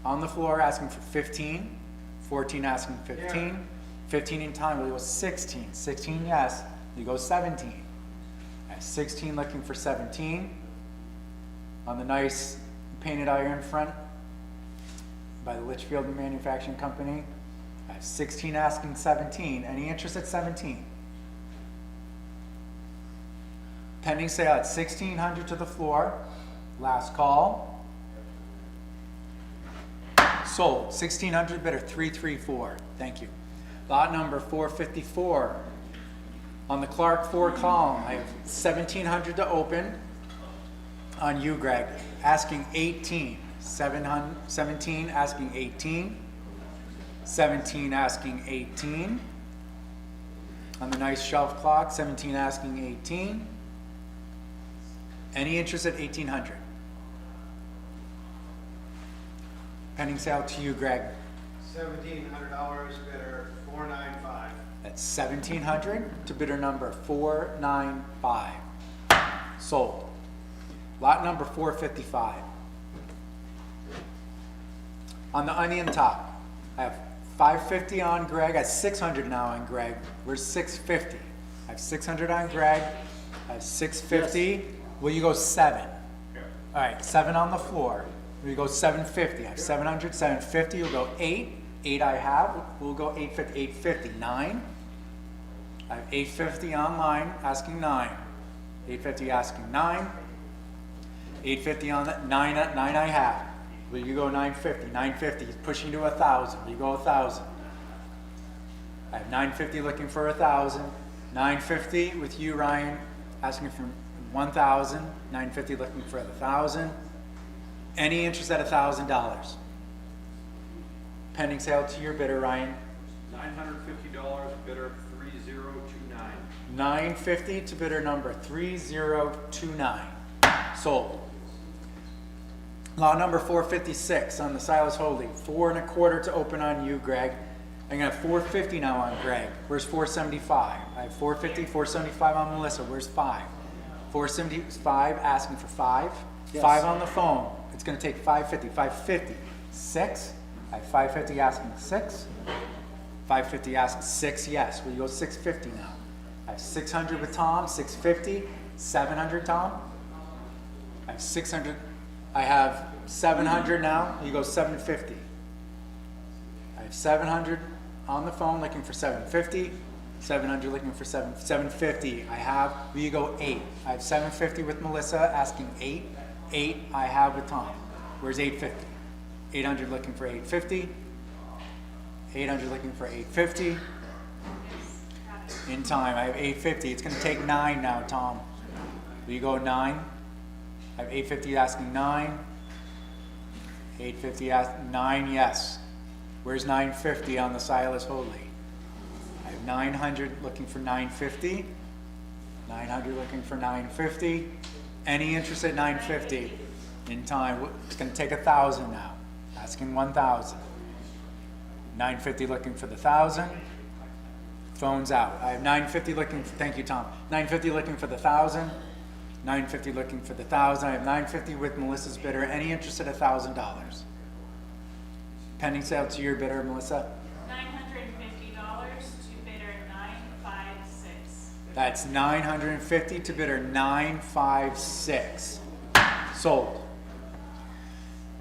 on the floor asking for 15. 14 asking 15. Yeah. 15 in time. Will you go 16? 16 yes. Will you go 17? I have 16 looking for 17. On the nice painted iron front by the Litchfield Manufacturing Company. I have 16 asking 17. Any interest at 17? Pending sale at 1,600 to the floor. Last call. Sold. 1,600 bidder 334. Thank you. Lot number 454. On the Clark 4 column, I have 1,700 to open. On you, Greg, asking 18. 17 asking 18. 17 asking 18. On the nice shelf clock, 17 asking 18. Any interest at 1,800? Pending sale to you, Greg. $1,700, bidder 495. That's 1,700 to bidder number 495. Sold. Lot number 455. On the onion top, I have 550 on Greg. I have 600 now on Greg. Where's 650? I have 600 on Greg. I have 650. Will you go 7? All right, 7 on the floor. Will you go 750? I have 700, 750. You'll go 8. 8 I have. We'll go 850. 850. 9. I have 850 online, asking 9. 850 asking 9. 850 on that. 9 I have. Will you go 950? 950. He's pushing to 1,000. Will you go 1,000? I have 950 looking for 1,000. 950 with you, Ryan, asking for 1,000. 950 looking for 1,000. Any interest at $1,000? Pending sale to your bidder, Ryan. $950, bidder 3029. 950 to bidder number 3029. Sold. Lot number 456 on the Silas Holding. 4 1/4 to open on you, Greg. I'm gonna have 450 now on Greg. Where's 475? I have 450, 475 on Melissa. Where's 5? 475 asking for 5. 5 on the phone. It's gonna take 550. 550. 6. I have 550 asking 6. 550 asking 6. Yes. Will you go 650 now? I have 600 with Tom. 650. 700, Tom. I have 600. I have 700 now. You go 750. I have 700 on the phone looking for 750. 700 looking for 750. I have. Will you go 8? I have 750 with Melissa asking 8. 8 I have with Tom. Where's 850? 800 looking for 850. 800 looking for 850. In time. I have 850. It's going to take 9 now, Tom. Will you go 9? I have 850 asking 9. 850 asking 9, yes. Where's 950 on the Silas Hoadley? I have 900 looking for 950. 900 looking for 950. Any interest at 950? In time. It's going to take 1,000 now. Asking 1,000. 950 looking for the 1,000. Phone's out. I have 950 looking for, thank you, Tom. 950 looking for the 1,000. 950 looking for the 1,000. I have 950 with Melissa's bidder. Any interest at $1,000? Pending sale to your bidder, Melissa. $950 to bidder 956. That's 950 to bidder 956. Sold.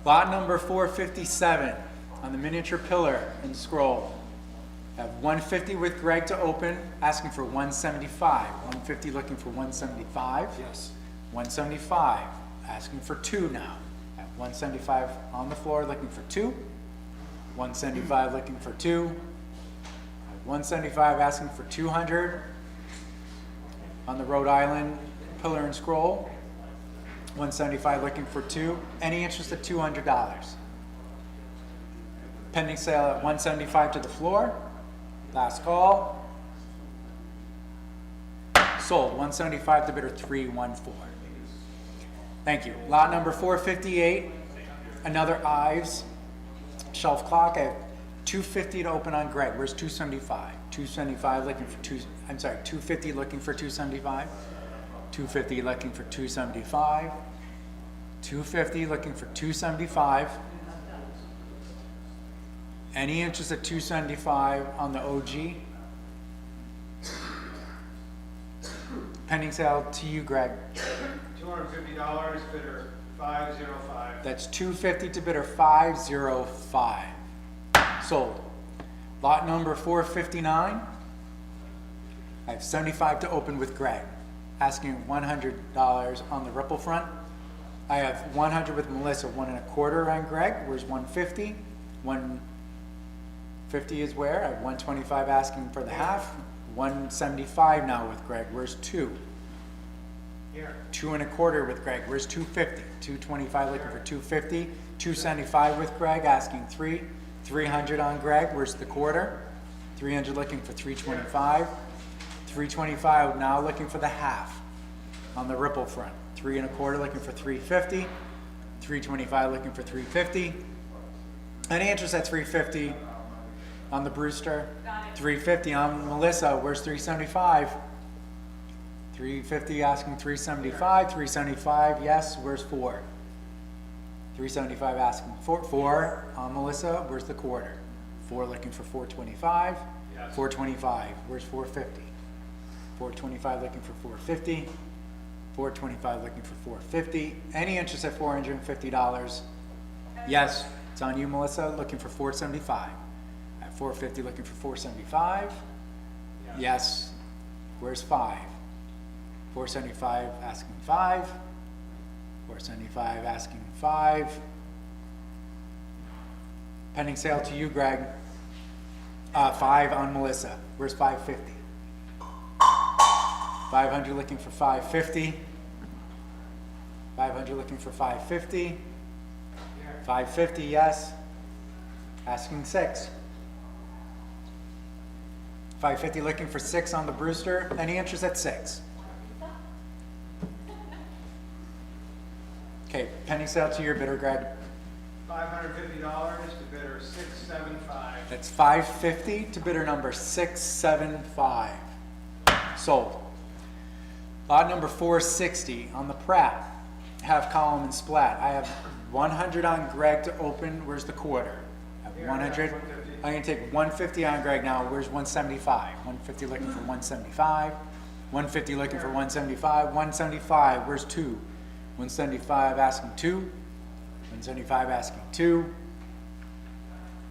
Lot number 457 on the miniature pillar and scroll. I have 150 with Greg to open, asking for 175. 150 looking for 175. Yes. 175, asking for 2 now. I have 175 on the floor looking for 2. 175 looking for 2. I have 175 asking for 200 on the Rhode Island Pillar and Scroll. 175 looking for 2. Any interest at $200? Pending sale at 175 to the floor. Last call. Sold. 175 to bidder 314. Thank you. Lot number 458. Another Ives shelf clock. I have 250 to open on Greg. Where's 275? 275 looking for 250 looking for 275. 250 looking for 275. 250 looking for 275. Any interest at 275 on the OG? Pending sale to you, Greg. $250, bidder 505. That's 250 to bidder 505. Sold. Lot number 459. I have 75 to open with Greg. Asking $100 on the Ripple front. I have 100 with Melissa, 1 1/4 on Greg. Where's 150? 150 is where? I have 125 asking for the half. 175 now with Greg. Where's 2? Here. 2 1/4 with Greg. Where's 250? 225 looking for 250. 275 with Greg, asking 3. 300 on Greg. Where's the quarter? 300 looking for 325. 325 now looking for the half on the Ripple front. 3 1/4 looking for 350. 325 looking for 350. Any interest at 350 on the Brewster? Got it. 350 on Melissa. Where's 375? 350 asking 375. 375, yes. Where's 4? 375 asking for 4 on Melissa. Where's the quarter? 4 looking for 425. 425. Where's 450? 425 looking for 450. 425 looking for 450. Any interest at $450? Yes. It's on you, Melissa. Looking for 475. At 450 looking for 475. Yes. Where's 5? 475 asking 5. 475 asking 5. Pending sale to you, Greg. 5 on Melissa. Where's 550? 500 looking for 550. 500 looking for 550. 550, yes. Asking 6. 550 looking for 6 on the Brewster. Any interest at 6? Okay, pending sale to your bidder, Greg. $550 to bidder 675. That's 550 to bidder number 675. Sold. Lot number 460 on the Pratt, half column and splat. I have 100 on Greg to open. Where's the quarter? I have 100. I'm gonna take 150 on Greg now. Where's 175? 150 looking for 175. 150 looking for 175. 175. Where's 2? 175 asking 2. 175 asking 2.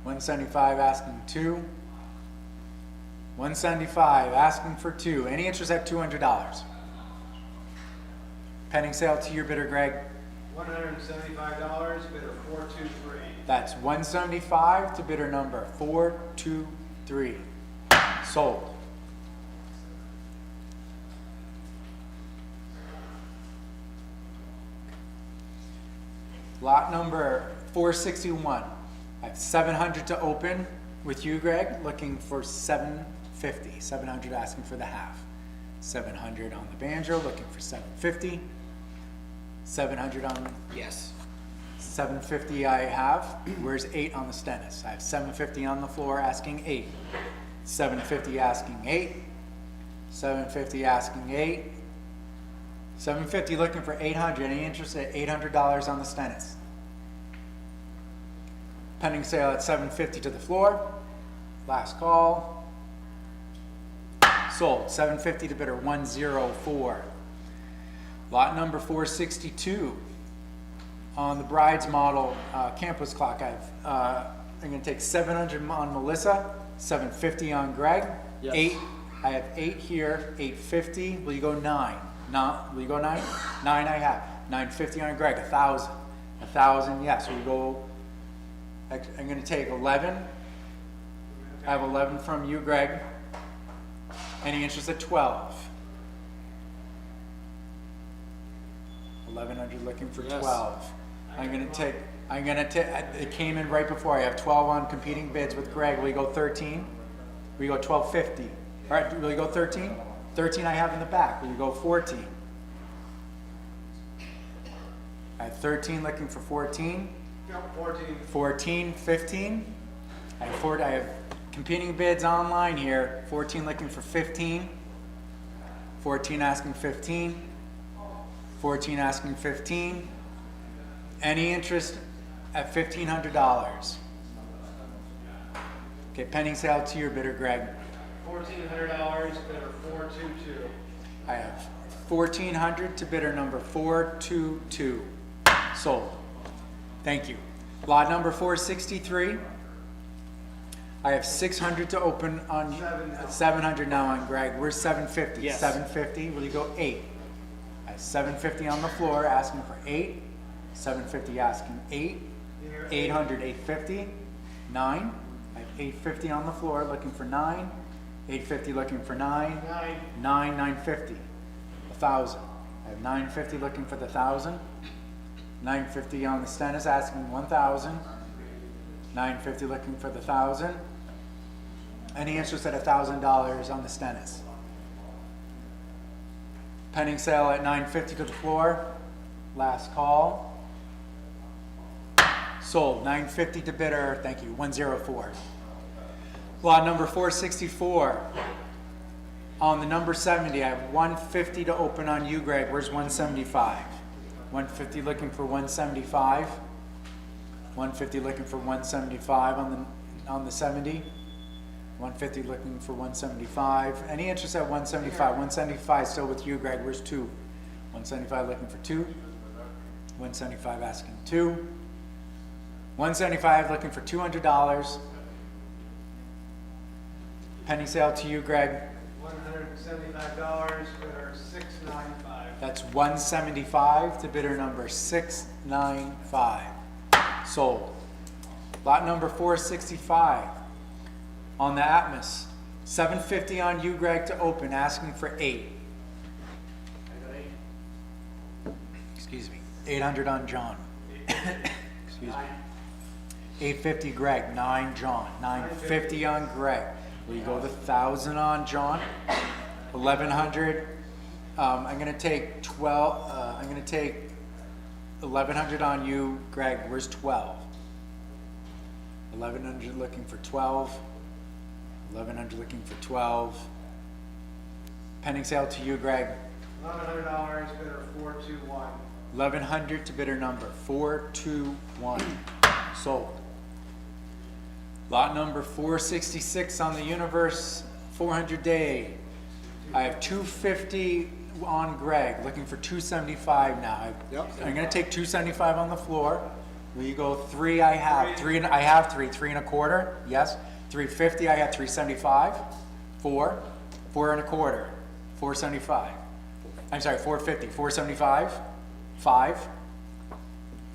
175 asking 2. 175 asking for 2. Any interest at $200? Pending sale to your bidder, Greg. $175, bidder 423. That's 175 to bidder number 423. Sold. Lot number 461. I have 700 to open with you, Greg, looking for 750. 700 asking for the half. 700 on the banjo, looking for 750. 700 on, yes. 750 I have. Where's 8 on the Stennis? I have 750 on the floor asking 8. 750 asking 8. 750 asking 8. 750 looking for 800. Any interest at $800 on the Stennis? Pending sale at 750 to the floor. Last call. Sold. 750 to bidder 104. Lot number 462 on the Bride's model campus clock. I'm going to take 700 on Melissa, 750 on Greg. Yes. 8. I have 8 here. 850. Will you go 9? Will you go 9? 9 I have. 950 on Greg. 1,000. 1,000. Yes. We go. I'm going to take 11. I have 11 from you, Greg. Any interest at 12? 1100 looking for 12. I'm gonna take, it came in right before. I have 12 on competing bids with Greg. Will you go 13? Will you go 1250? All right, will you go 13? 13 I have in the back. Will you go 14? I have 13 looking for 14. Yep, 14. 14, 15. I have competing bids online here. 14 looking for 15. 14 asking 15. 14 asking 15. Any interest at $1,500? Okay, pending sale to your bidder, Greg. $1,400, bidder 422. I have 1,400 to bidder number 422. Sold. Thank you. Lot number 463. I have 600 to open on 700 now on Greg. Where's 750? Yes. 750. Will you go 8? I have 750 on the floor asking for 8. 750 asking 8. 800, 850. 9. I have 850 on the floor looking for 9. 850 looking for 9. 950. 1,000. I have 950 looking for the 1,000. 950 on the stennis asking 1,000. 950 looking for the 1,000. Any interest at $1,000 on the stennis? Pending sale at 950 to the floor. Last call. Sold. 950 to bidder. Thank you. 104. Lot number 464. On the number 70, I have 150 to open on you, Greg. Where's 175? 150 looking for 175. 150 looking for 175 on the 70. 150 looking for 175. Any interest at 175? 175 still with you, Greg. Where's 2? 175 looking for 2. 175 asking 2. 175 looking for $200. Pending sale to you, Greg. $175, bidder 695. That's 175 to bidder number 695. Sold. Lot number 465 on the Atmos. 750 on you, Greg, to open, asking for 8. Excuse me. 800 on John. Excuse me. 850 Greg, 9 John. 950 on Greg. Will you go the 1,000 on John? 1,100. I'm gonna take 12. I'm gonna take 1,100 on you, Greg. Where's 12? 1,100 looking for 12. 1,100 looking for 12. Pending sale to you, Greg. $1,100, bidder 421. 1,100 to bidder number 421. Sold. Lot number 466 on the Universe 400 day. I have 250 on Greg, looking for 275 now. I'm gonna take 275 on the floor. Will you go 3? I have 3. I have 3. 3 and a quarter. Yes. 350. I have 375. 4. 4 and a quarter. 475. I'm sorry. 450. 475. 5.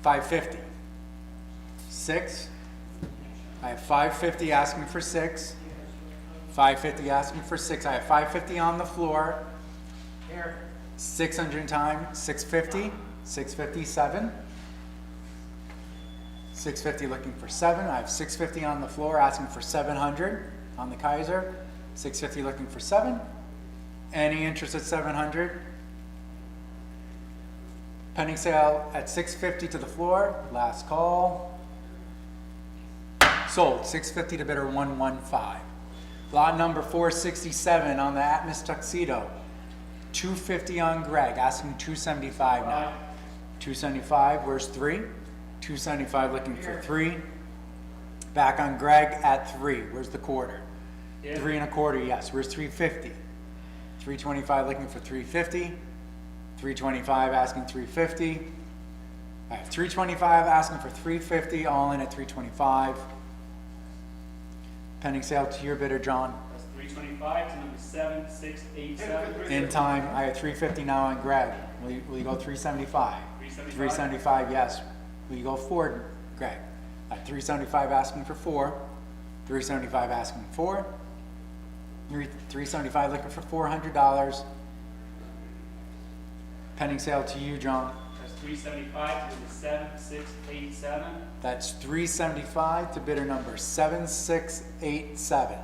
550. 6. I have 550 asking for 6. 550 asking for 6. I have 550 on the floor. Here. 600 in time. 650. 650. 7. 650 looking for 7. I have 650 on the floor asking for 700 on the Kaiser. 650 looking for 7. Any interest at 700? Pending sale at 650 to the floor. Last call. Sold. 650 to bidder 115. Lot number 467 on the Atmos Tuxedo. 250 on Greg, asking 275 now. 275, where's 3? 275 looking for 3. Back on Greg at 3. Where's the quarter? 3 and a quarter, yes. Where's 350? 325 looking for 350. 325 asking 350. I have 325 asking for 350, all in at 325. Pending sale to your bidder, John. That's 325 to number 7687. In time, I have 350 now on Greg. Will you go 375? 375, yes. Will you go 4, Greg? I have 375 asking for 4. 375 asking for. 375 looking for $400. Pending sale to you, John. That's 375 to the 7687. That's 375 to bidder number 7687.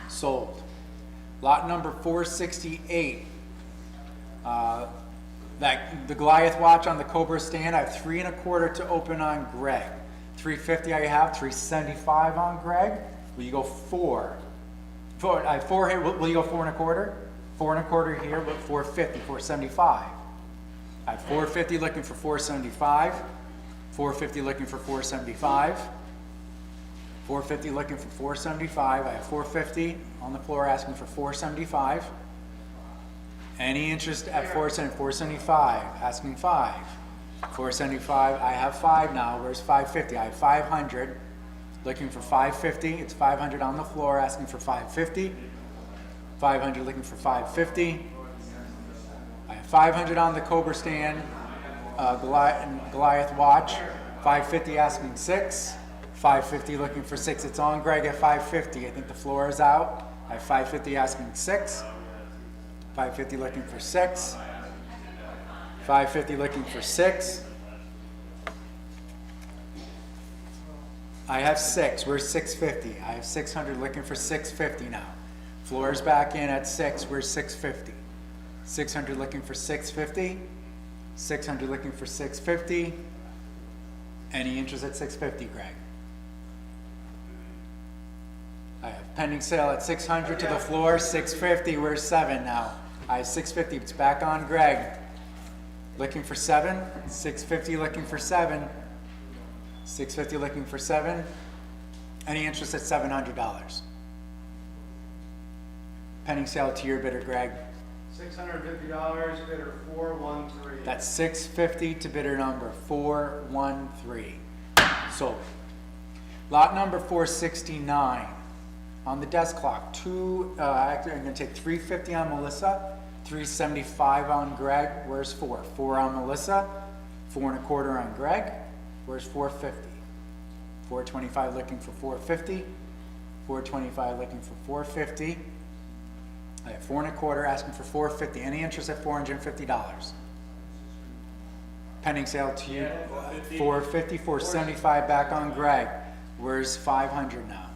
Sold. Lot number 468. The Goliath watch on the Cobra stand, I have 3 1/4 to open on Greg. 350 I have, 375 on Greg. Will you go 4? I have 4 here, will you go 4 1/4? 4 1/4 here, but 450, 475. I have 450 looking for 475. 450 looking for 475. 450 looking for 475. I have 450 on the floor asking for 475. Any interest at 475? Asking 5. 475. I have 5 now. Where's 550? I have 500. Looking for 550. It's 500 on the floor asking for 550. 500 looking for 550. I have 500 on the Cobra stand. Goliath watch. 550 asking 6. 550 looking for 6. It's on Greg at 550. I think the floor is out. I have 550 asking 6. 550 looking for 6. 550 looking for 6. I have 6. Where's 650? I have 600 looking for 650 now. Floor's back in at 6. Where's 650? 600 looking for 650. 600 looking for 650. Any interest at 650, Greg? I have pending sale at 600 to the floor, 650. Where's 7 now? I have 650. It's back on Greg. Looking for 7. 650 looking for 7. 650 looking for 7. Any interest at $700? Pending sale to your bidder, Greg. $650, bidder 413. That's 650 to bidder number 413. Sold. Lot number 469. On the desk clock, actually I'm gonna take 350 on Melissa, 375 on Greg. Where's 4? 4 on Melissa, 4 1/4 on Greg. Where's 450? 425 looking for 450. 425 looking for 450. I have 4 1/4 asking for 450. Any interest at $450? Pending sale to you. 450, 475 back on Greg. Where's 500 now?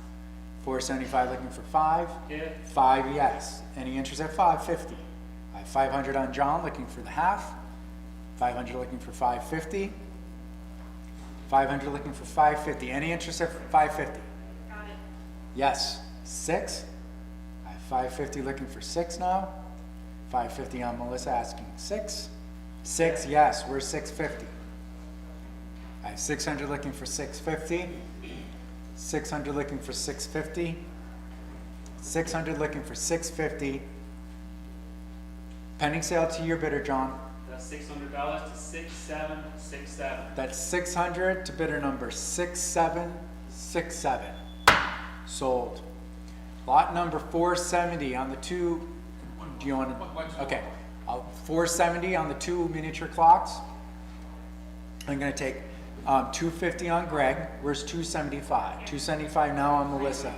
475 looking for 5. Yeah. 5, yes. Any interest at 550? I have 500 on John looking for the half. 500 looking for 550. 500 looking for 550. Any interest at 550? Got it. Yes. 6. I have 550 looking for 6 now. 550 on Melissa asking 6. 6, yes. Where's 650? I have 600 looking for 650. 600 looking for 650. 600 looking for 650. Pending sale to your bidder, John. That's $600 to 6767. That's 600 to bidder number 6767. Sold. Lot number 470 on the 2. Do you want to? Okay. 470 on the 2 miniature clocks. I'm going to take 250 on Greg. Where's 275? 275 now on Melissa.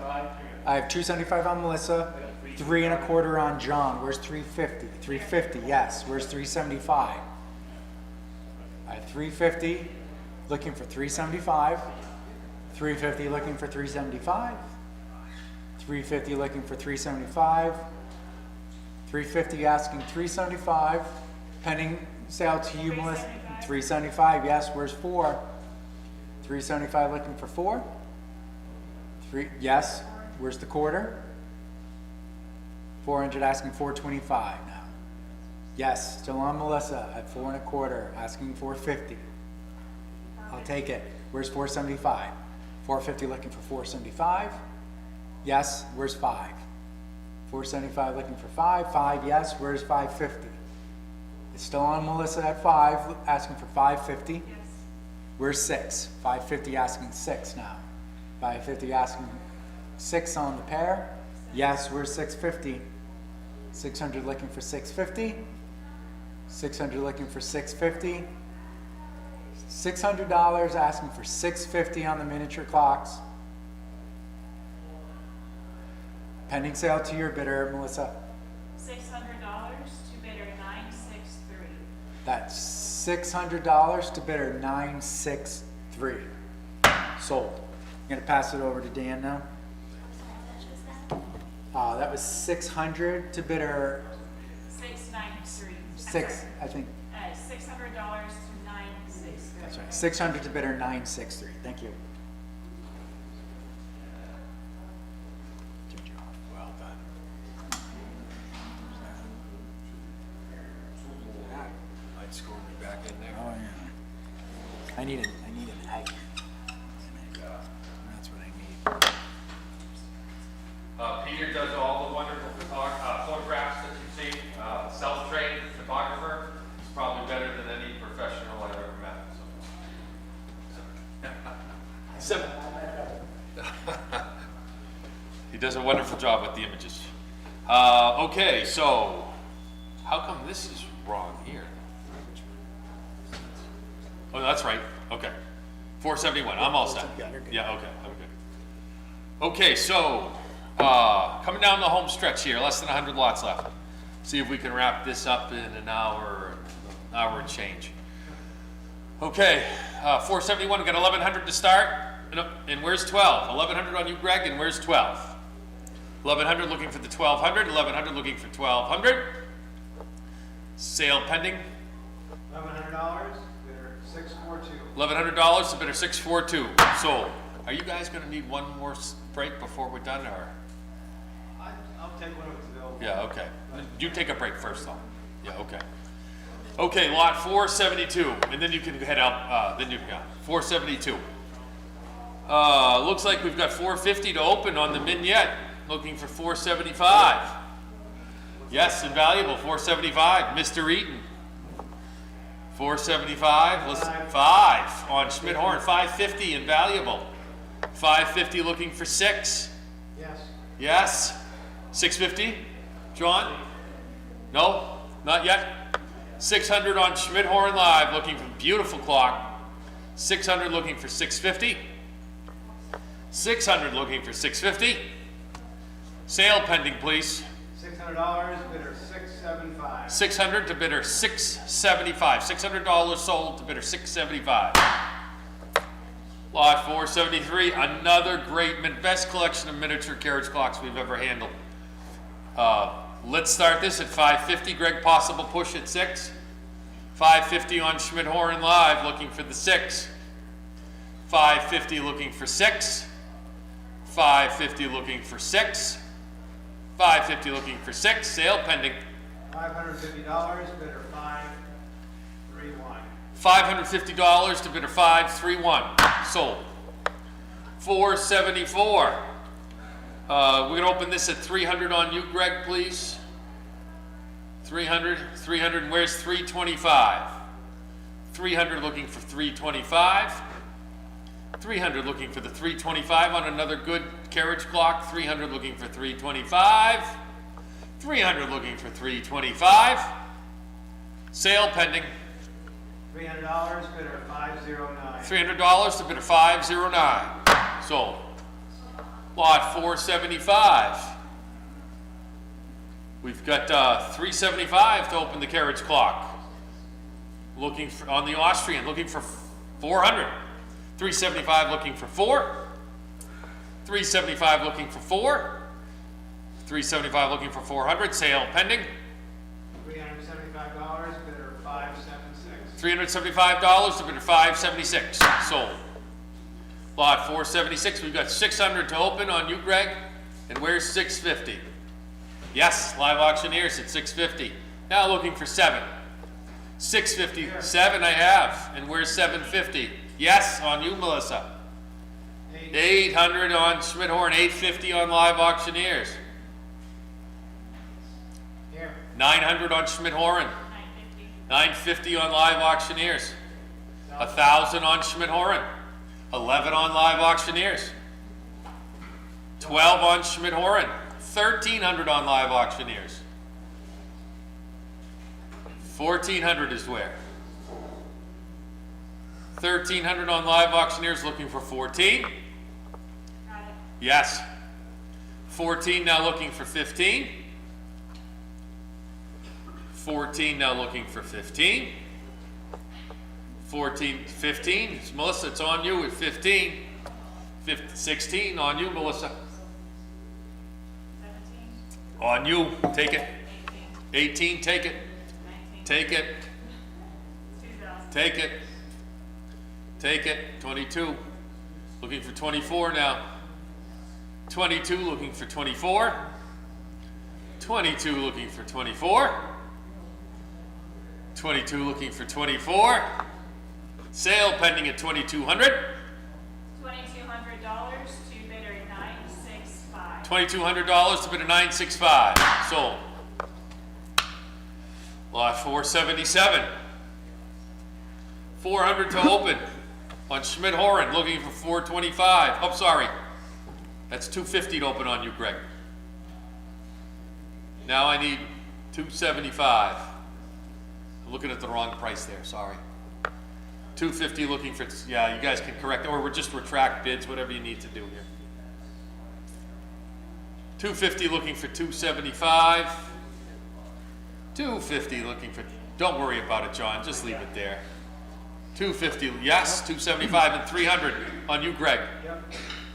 I have 275 on Melissa. 3 1/4 on John. Where's 350? 350, yes. Where's 375? I have 350 looking for 375. 350 looking for 375. 350 looking for 375. 350 asking 375. Pending sale to you, Melissa. 375, yes. Where's 4? 375 looking for 4. 3, yes. Where's the quarter? 400 asking 425 now. Yes, still on Melissa at 4 1/4 asking 450. I'll take it. Where's 475? 450 looking for 475. Yes, where's 5? 475 looking for 5. 5, yes. Where's 550? It's still on Melissa at 5 asking for 550. Yes. Where's 6? 550 asking 6 now. 550 asking 6 on the pair. Yes, where's 650? 600 looking for 650. 600 looking for 650. $600 asking for 650 on the miniature clocks. Pending sale to your bidder, Melissa. $600 to bidder 963. That's $600 to bidder 963. Sold. I'm gonna pass it over to Dan now. That was 600 to bidder 693. six, I think, $600 to 963. that's right. 600 to bidder 963. Thank you. Good job. Well done. Might score me back in there. Oh, yeah. I need an egg. That's what I need. Peter does all the wonderful photographs that you've seen. Self-trained photographer. He's probably better than any professional I've ever met. So. He does a wonderful job with the images. Okay, so how come this is wrong here? Oh, that's right. Okay. 471. I'm all set. Yeah, okay. I'm good. Okay, so coming down the home stretch here, less than 100 lots left. See if we can wrap this up in an hour and change. Okay, 471, we got 1,100 to start. And where's 12? 1,100 on you, Greg, and where's 12? 1,100 looking for the 1,200, 1,100 looking for 1,200. Sale pending. $1,100, bidder 642. $1,100 to bidder 642. Sold. Are you guys going to need one more break before we're done, or? I'll take one of its available. Yeah, okay. You take a break first, though. Yeah, okay. Okay, lot 472, and then you can head out. Then you can 472. Looks like we've got 450 to open on the Mignette. Looking for 475. Yes, invaluable. 475. Mr. Eaton. 475. Listen, 5 on Schmitt Horan. 550. Invaluable. 550. Looking for 6. Yes. Yes. 650. John? No, not yet. 600 on Schmitt Horan Live. Looking for beautiful clock. 600 looking for 650. 600 looking for 650. Sale pending, please. $600, bidder 675. 600 to bidder 675. $600 sold to bidder 675. Lot 473, another great, best collection of miniature carriage clocks we've ever handled. Let's start this at 550. Greg, possible push at 6. 550 on Schmitt Horan Live, looking for the 6. 550 looking for 6. 550 looking for 6. 550 looking for 6. Sale pending. $550, bidder 531. $550 to bidder 531. Sold. 474. We're going to open this at 300 on you, Greg, please. 300, 300, and where's 325? 300 looking for 325. 300 looking for the 325 on another good carriage clock. 300 looking for 325. 300 looking for 325. Sale pending. $300, bidder 509. $300 to bidder 509. Sold. Lot 475. We've got 375 to open the carriage clock. Looking for, on the Austrian, looking for 400. 375 looking for 4. 375 looking for 4. 375 looking for 400. Sale pending. $375, bidder 576. $375 to bidder 576. Sold. Lot 476. We've got 600 to open on you, Greg. And where's 650? Yes, live auctioneers at 650. Now looking for 7. 657 I have. And where's 750? Yes, on you, Melissa. 800 on Schmitt Horan. 850 on live auctioneers. Here. 900 on Schmitt Horan. 950. 950 on live auctioneers. 1,000 on Schmitt Horan. 11 on live auctioneers. 12 on Schmitt Horan. 1,300 on live auctioneers. 1,400 is where? 1,300 on live auctioneers looking for 14. Got it. Yes. 14 now looking for 15. 14 now looking for 15. 14, 15. Melissa, it's on you at 15. 16 on you, Melissa. 17, On you, take it. 18, 18, take it. 19, Take it. 2000, Take it. Take it. 22. Looking for 24 now. 22 looking for 24. 22 looking for 24. 22 looking for 24. Sale pending at $2,200. $2,200 to bidder 965. $2,200 to bid a 965. Sold. Lot 477. 400 to open on Schmitt Horan, looking for 425. Oh, sorry. That's 250 to open on you, Greg. Now I need 275. I'm looking at the wrong price there, sorry. 250 looking for, yeah, you guys can correct, or we'll just retract bids, whatever you need to do here. 250 looking for 275. 250 looking for, don't worry about it, John, just leave it there. 250, yes, 275 and 300 on you, Greg.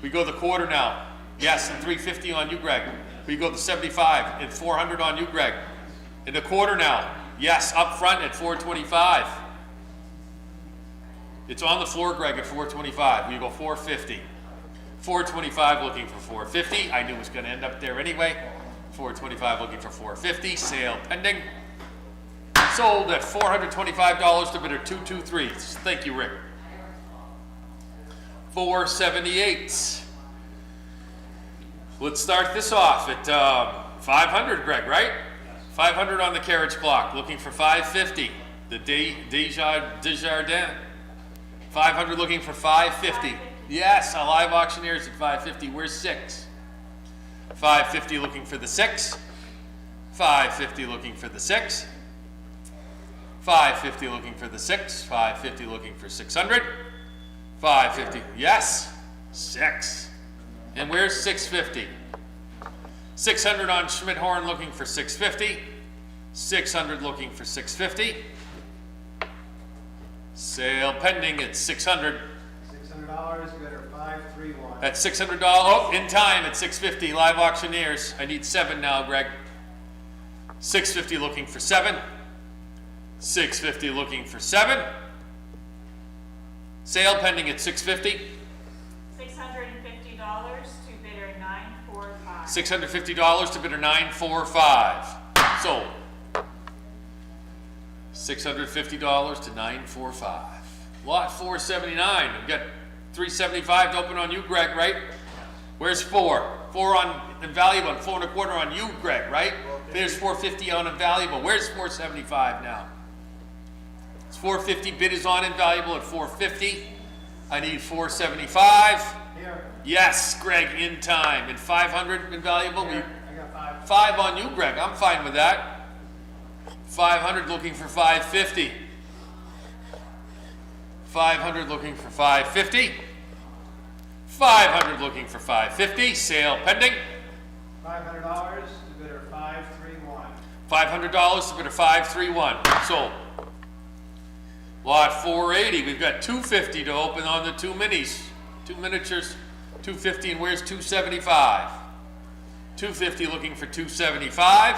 We go the quarter now. Yes, and 350 on you, Greg. We go the 75 and 400 on you, Greg. In the quarter now. Yes, up front at 425. It's on the floor, Greg, at 425. We go 450. 425 looking for 450. I knew it was going to end up there anyway. 425 looking for 450. Sale pending. Sold at $425 to bidder 223. Thank you, Rick. 478. Let's start this off at 500, Greg, right? 500 on the carriage clock. Looking for 550. The Desjardins. 500 looking for 550. Yes, a live auctioneer's at 550. Where's 6? 550 looking for the 6. 550 looking for the 6. 550 looking for the 6. 550 looking for 600. 550. Yes. 6. And where's 650? 600 on Schmitt Horan looking for 650. 600 looking for 650. Sale pending at 600. $600, bidder 531. At $600. Oh, in time at 650. Live auctioneers. I need 7 now, Greg. 650 looking for 7. 650 looking for 7. Sale pending at 650. $650 to bidder 945. $650 to bidder 945. Sold. $650 to 945. Lot 479. We've got 375 to open on you, Greg, right? Where's 4? 4 on invaluable and 4 1/4 on you, Greg, right? There's 450 on invaluable. Where's 475 now? It's 450. Bid is on invaluable at 450. I need 475. Here, Yes, Greg, in time. And 500 invaluable. I got 5. 5 on you, Greg. I'm fine with that. 500 looking for 550. 500 looking for 550. 500 looking for 550. Sale pending. $500 to bidder 531. $500 to bidder 531. Sold. Lot 480. We've got 250 to open on the 2 minis. 2 miniatures. 250 and where's 275? 250 looking for 275.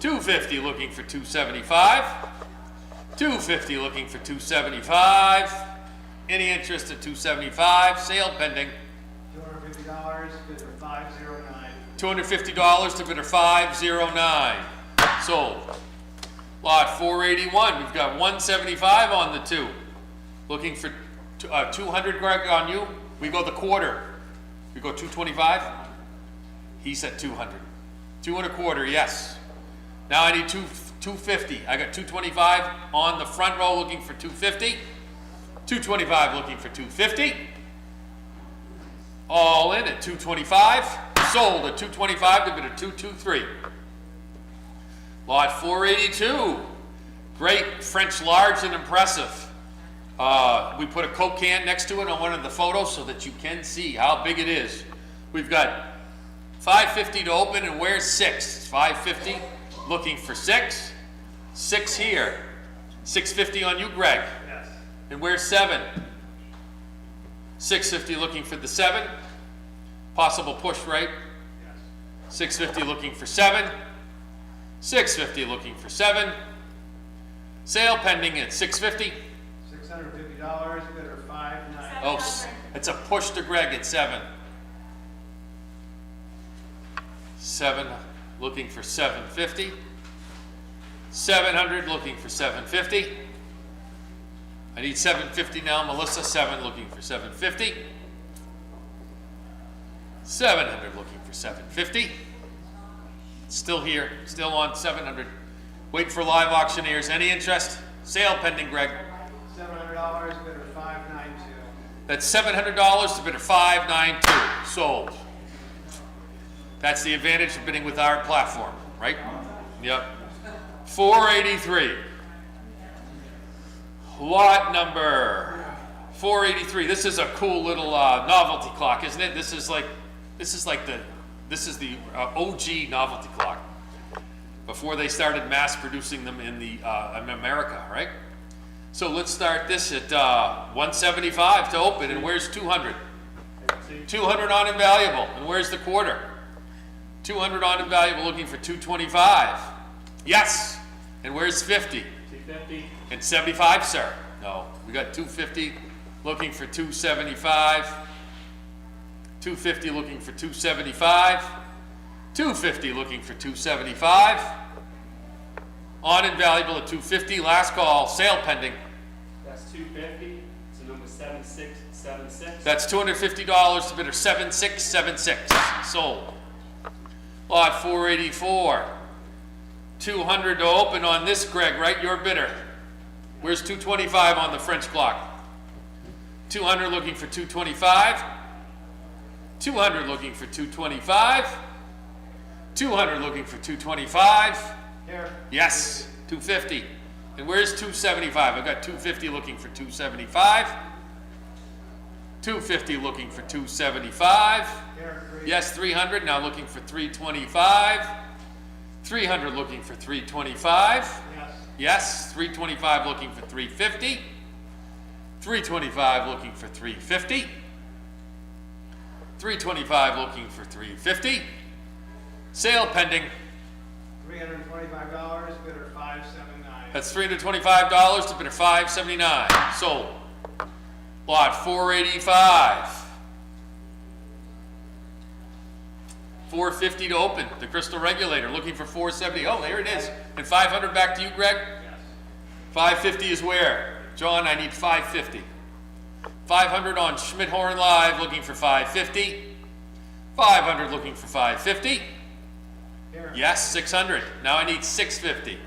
250 looking for 275. 250 looking for 275. Any interest at 275? Sale pending. $250, bidder 509. $250 to bidder 509. Sold. Lot 481. We've got 175 on the 2. Looking for 200, Greg, on you. We go the quarter. We go 225. He's at 200. 2 1/4, yes. Now I need 250. I got 225 on the front row looking for 250. 225 looking for 250. All in at 225. Sold at 225 to bid at 223. Lot 482. Great French large and impressive. We put a Coke can next to it on one of the photos so that you can see how big it is. We've got 550 to open, and where's 6? 550, looking for 6. 6 here. 650 on you, Greg. Yes. And where's 7? 650 looking for the 7. Possible push, right? Yes. 650 looking for 7. 650 looking for 7. Sale pending at 650. $650, bidder 590. Oh, it's a push to Greg at 7. 7 looking for 750. 700 looking for 750. I need 750 now, Melissa. 7 looking for 750. 700 looking for 750. Still here, still on 700. Waiting for live auctioneers. Any interest? Sale pending, Greg. $700, bidder 592. That's $700 to bidder 592. Sold. That's the advantage of bidding with our platform, right? Yep. 483. Lot number 483. This is a cool little novelty clock, isn't it? This is the OG novelty clock before they started mass producing them in America, right? So let's start this at 175 to open, and where's 200? 200 on invaluable, and where's the quarter? 200 on invaluable, looking for 225. Yes, and where's 50? 250. And 75, sir? No, we got 250, looking for 275. 250 looking for 275. 250 looking for 275. On invaluable at 250. Last call. Sale pending. That's 250. It's number 7676. That's $250 to bidder 7676. Sold. Lot 484. 200 to open on this, Greg, right? Your bidder. Where's 225 on the French clock? 200 looking for 225. 200 looking for 225. 200 looking for 225. Here. Yes, 250. And where's 275? I've got 250 looking for 275. 250 looking for 275. Here, 3. Yes, 300. Now looking for 325. 300 looking for 325. Yes. Yes, 325 looking for 350. 325 looking for 350. 325 looking for 350. Sale pending. $325, bidder 579. That's $325 to bidder 579. Sold. Lot 485. 450 to open. The crystal regulator looking for 470. Oh, there it is. And 500 back to you, Greg. Yes. 550 is where? John, I need 550. 500 on Schmitt Horan Live, looking for 550. 500 looking for 550. Here. Yes, 600. Now I need 650.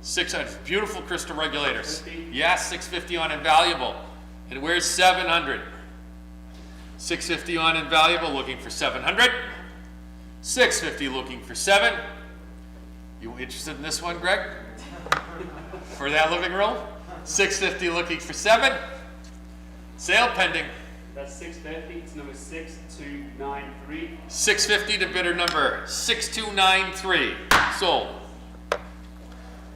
600. Beautiful crystal regulators. 650. Yes, 650 on invaluable. And where's 700? 650 on invaluable, looking for 700. 650 looking for 7. You interested in this one, Greg? For that living room? 650 looking for 7. Sale pending. That's 650. It's number 6293. 650 to bidder number 6293. Sold.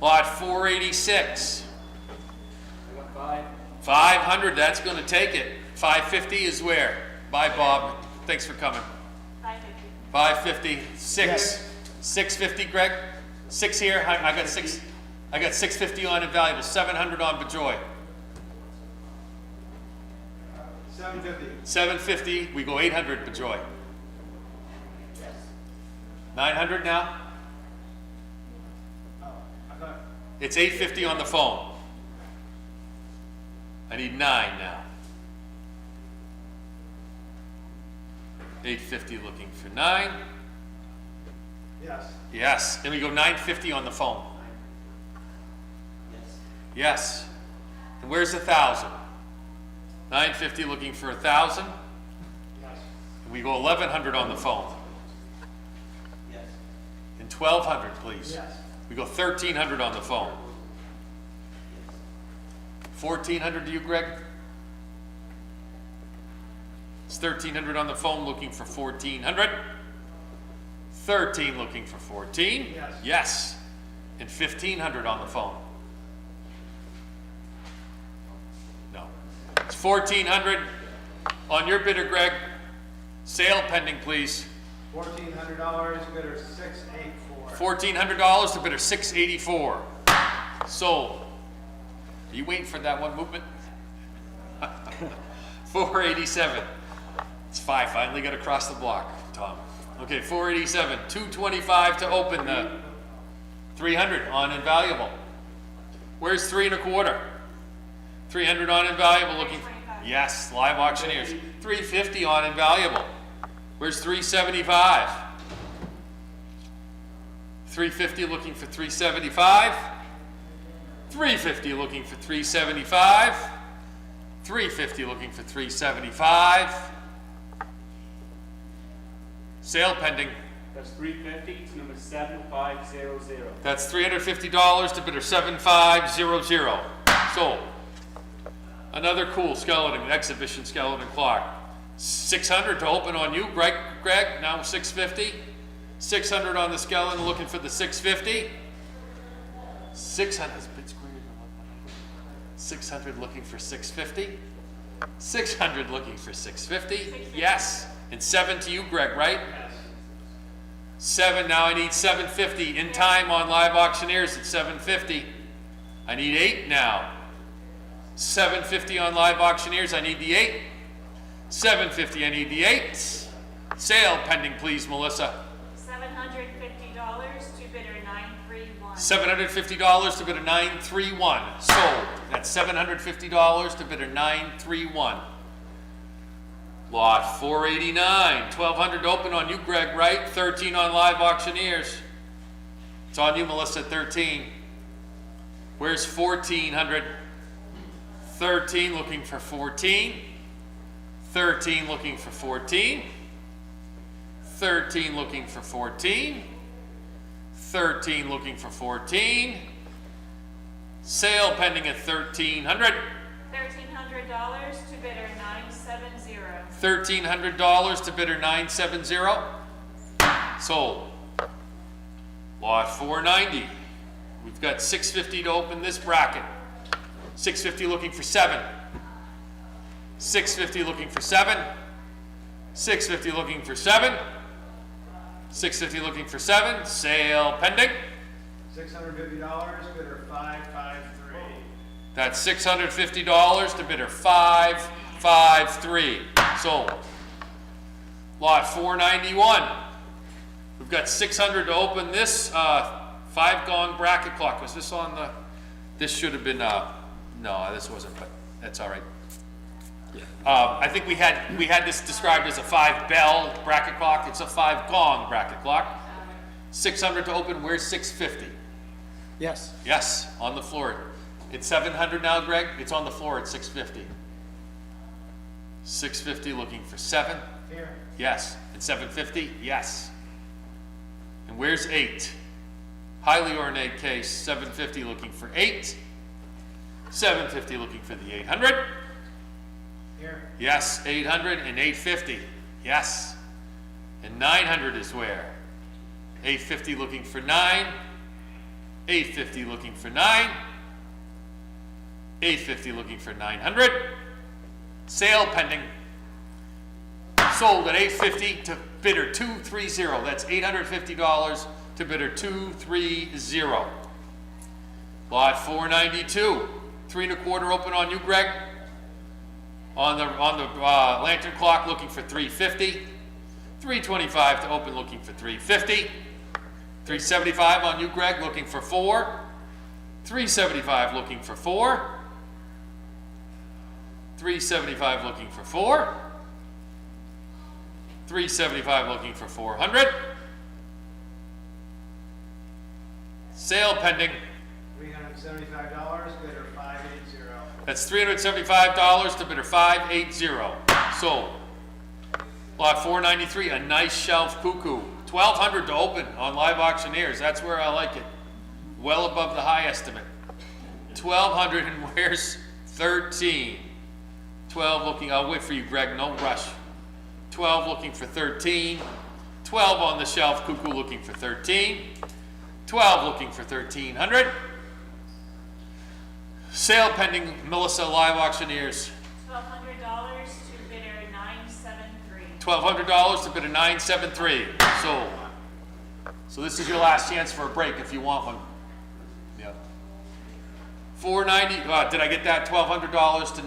Lot 486. I got 5. 500, that's going to take it. 550 is where? Bye, Bob. Thanks for coming. 550. 550. 6. 650, Greg. 6 here. I got 6. I got 650 on invaluable. 700 on Bejoy. 750. 750. We go 800 Bejoy. 900 now. Oh, I thought, It's 850 on the phone. I need 9 now. 850 looking for 9. yes. Yes. Then we go 950 on the phone. Yes. And where's 1,000? 950 looking for 1,000. Yes. And we go 1,100 on the phone. Yes. And 1,200, please. Yes. We go 1,300 on the phone. 1,400 to you, Greg? It's 1,300 on the phone, looking for 1,400. 13 looking for 14. Yes. Yes. And 1500 on the phone. No. It's 1400 on your bidder, Greg. Sale pending, please. $1,400, bidder 684. $1,400 to bidder 684. Sold. Are you waiting for that one movement? 487. It's 5. Finally got across the block, Tom. Okay, 487. 225 to open the 300 on invaluable. Where's 3 1/4? 300 on invaluable looking. 325. Yes, live auctioneers. 350 on invaluable. Where's 375? 350 looking for 375. 350 looking for 375. 350 looking for 375. Sale pending. That's 350, it's number 7500. That's $350 to bidder 7500. Sold. Another cool skeleton, exhibition skeleton clock. 600 to open on you, Greg, now 650. 600 on the skeleton, looking for the 650. 600, is bid square even like my number? 600 looking for 650. 600 looking for 650. Yes. And 7 to you, Greg, right? Yes. 7, now I need 750 in time on live auctioneers at 750. I need 8 now. 750 on live auctioneers, I need the 8. 750, I need the 8. Sale pending, please, Melissa. $750 to bidder 931. $750 to bidder 931. Sold. That's $750 to bidder 931. Lot 489. 1200 to open on you, Greg, right? 13 on live auctioneers. It's on you, Melissa, 13. Where's 1400? 13 looking for 14. 13 looking for 14. 13 looking for 14. 13 looking for 14. Sale pending at 1300. $1,300 to bidder 970. $1,300 to bidder 970. Sold. Lot 490. We've got 650 to open this bracket. 650 looking for 7. 650 looking for 7. 650 looking for 7. 650 looking for 7. Sale pending. $650, bidder 553. That's $650 to bidder 553. Sold. Lot 491. We've got 600 to open this 5-gong bracket clock. Was this on the? This should have been. No, this wasn't. But that's all right. I think we had this described as a 5-bell bracket clock. It's a 5-gong bracket clock. 600 to open. Where's 650? Yes. Yes, on the floor. It's 700 now, Greg. It's on the floor at 650. 650 looking for 7. Here. Yes. And 750? Yes. And where's 8? Highly ornate case. 750 looking for 8. 750 looking for the 800. Here. Yes. 800 and 850. Yes. And 900 is where? 850 looking for 9. 850 looking for 9. 850 looking for 900. Sale pending. Sold at 850 to bidder 230. That's $850 to bidder 230. Lot 492. 3 1/4 open on you, Greg. On the lantern clock looking for 350. 325 to open looking for 350. 375 on you, Greg, looking for 4. 375 looking for 4. 375 looking for 4. 375 looking for 400. Sale pending. $375, bidder 580. That's $375 to bidder 580. Sold. Lot 493, a nice shelf cuckoo. 1200 to open on live auctioneers. That's where I like it. Well above the high estimate. 1200 and where's 13? 12 looking, I'll wait for you, Greg, no rush. 12 looking for 13. 12 on the shelf, Cuckoo looking for 13. 12 looking for 1,300. Sale pending, Melissa, live auctioneers. $1,200 to bidder 973. $1,200 to bid a 973, sold. So this is your last chance for a break if you want one. Yeah. 490, did I get that? $1,200 to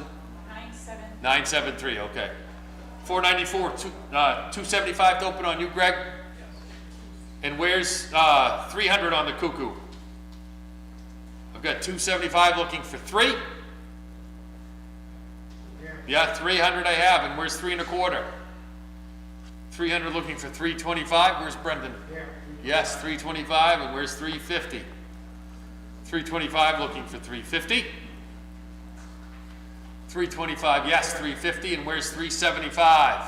973, okay. 494, 275 to open on you, Greg? And where's 300 on the Cuckoo? I've got 275 looking for 3. Yeah, 300 I have, and where's 3 1/4? 300 looking for 325, where's Brendan? Yes, 325, and where's 350? 325 looking for 350. 325, yes, 350, and where's 375?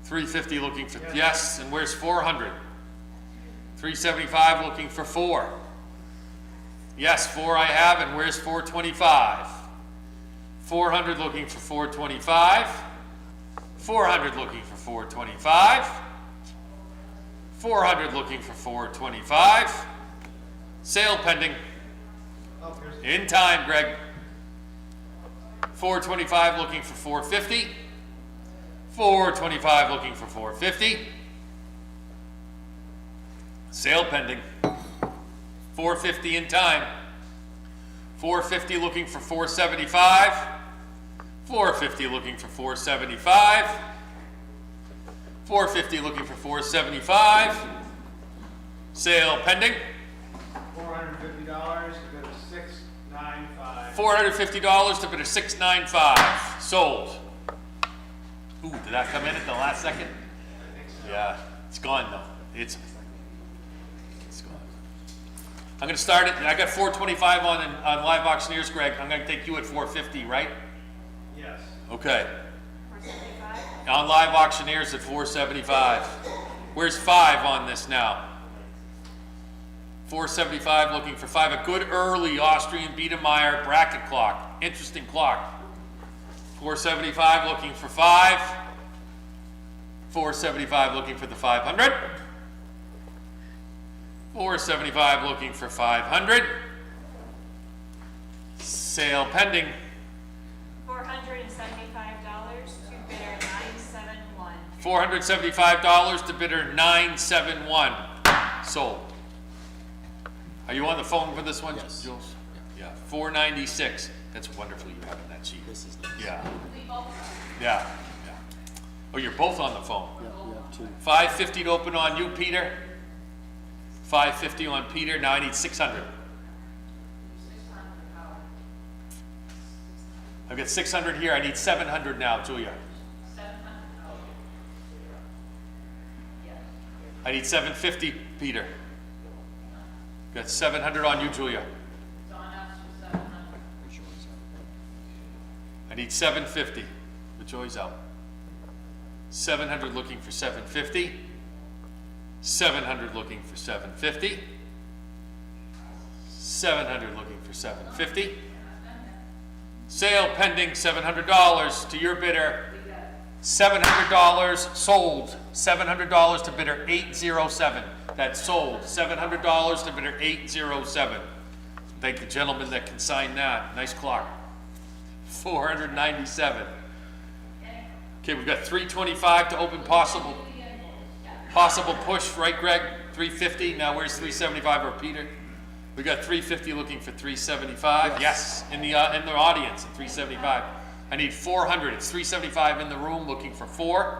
350 looking for, yes, and where's 400? 375 looking for 4. Yes, 4 I have, and where's 425? 400 looking for 425. 400 looking for 425. 400 looking for 425. Sale pending. In time, Greg. 425 looking for 450. 425 looking for 450. Sale pending. 450 in time. 450 looking for 475. 450 looking for 475. 450 looking for 475. Sale pending. $450 to bid a 695. $450 to bid a 695. Sold. Ooh, did that come in at the last second? Yeah, it's gone though. It's gone. I'm gonna start it. I got 425 on live auctioneers, Greg. I'm gonna take you at 450, right? Yes. Okay. 475. On live auctioneers at 475. Where's 5 on this now? 475 looking for 5. A good early Austrian Biedermeier bracket clock. Interesting clock. 475 looking for 5. 475 looking for the 500. 475 looking for 500. Sale pending. $475 to bidder 971. $475 to bidder 971. Sold. Are you on the phone for this one, Yes. Jules? Yeah. 496. That's wonderful you having that sheet. This is nice. Yeah. Yeah. Yeah. Oh, you're both on the phone. Yeah, we have 2. 550 to open on you, Peter. 550 on Peter. Now I need 600. I've got 600 here. I need 700 now, Julia. I need 750, Peter. Got 700 on you, Julia. I need 750. The joy's out. 700 looking for 750. 700 looking for 750. 700 looking for 750. Sale pending, $700 to your bidder. $700 sold. $700 to bidder 807. That's sold. $700 to bidder 807. Thank the gentleman that can sign that. Nice clock. 497. Okay, we've got 325 to open possible push, right, Greg? 350. Now where's 375 or Peter? We got 350 looking for 375. Yes, in the audience at 375. I need 400. It's 375 in the room looking for 4.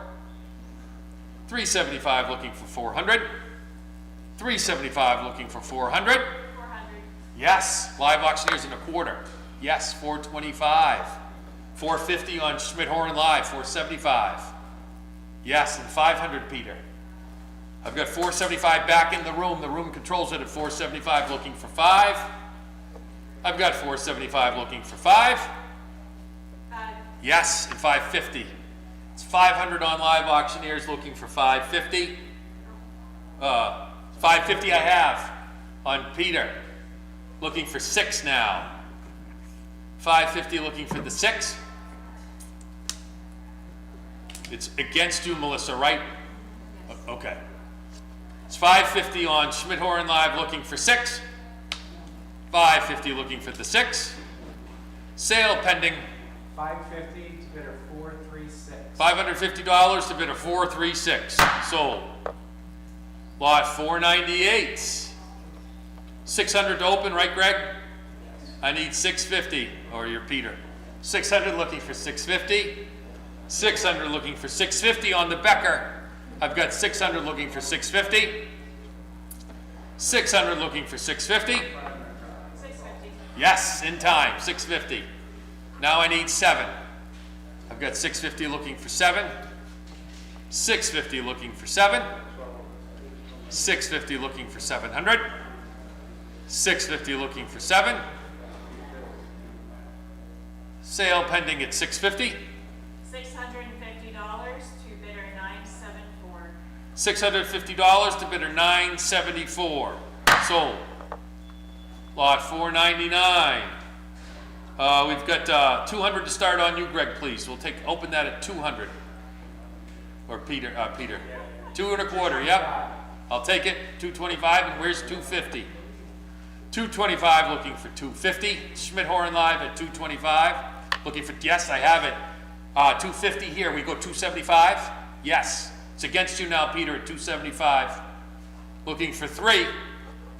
375 looking for 400. 375 looking for 400. 400. Yes, live auctioneers in 1/4. Yes, 425. 450 on Schmitt Horan Live, 475. Yes, and 500, Peter. I've got 475 back in the room. The room controls it at 475 looking for 5. I've got 475 looking for 5. Yes, and 550. It's 500 on live auctioneers looking for 550. 550 I have on Peter. Looking for 6 now. 550 looking for the 6. It's against you, Melissa, right? Okay. It's 550 on Schmitt Horan Live, looking for 6. 550 looking for the 6. Sale pending. $550 to bidder 436. $550 to bidder 436. Sold. Lot 498. 600 to open, right, Greg? I need 650, or you're Peter. 600 looking for 650. 600 looking for 650 on the Becker. I've got 600 looking for 650. 600 looking for 650. 650. Yes, in time, 650. Now I need 7. I've got 650 looking for 7. 650 looking for 7. 650 looking for 700. 650 looking for 7. Sale pending at 650. $650 to bidder 974. $650 to bidder 974. Sold. Lot 499. We've got 200 to start on you, Greg, please. We'll open that at 200. Or Peter. 2 1/4, yep. I'll take it. 225, and where's 250? 225 looking for 250. Schmitt Horan Live at 225. Looking for, yes, I have it. 250 here. We go 275. Yes. It's against you now, Peter, at 275. Looking for 3.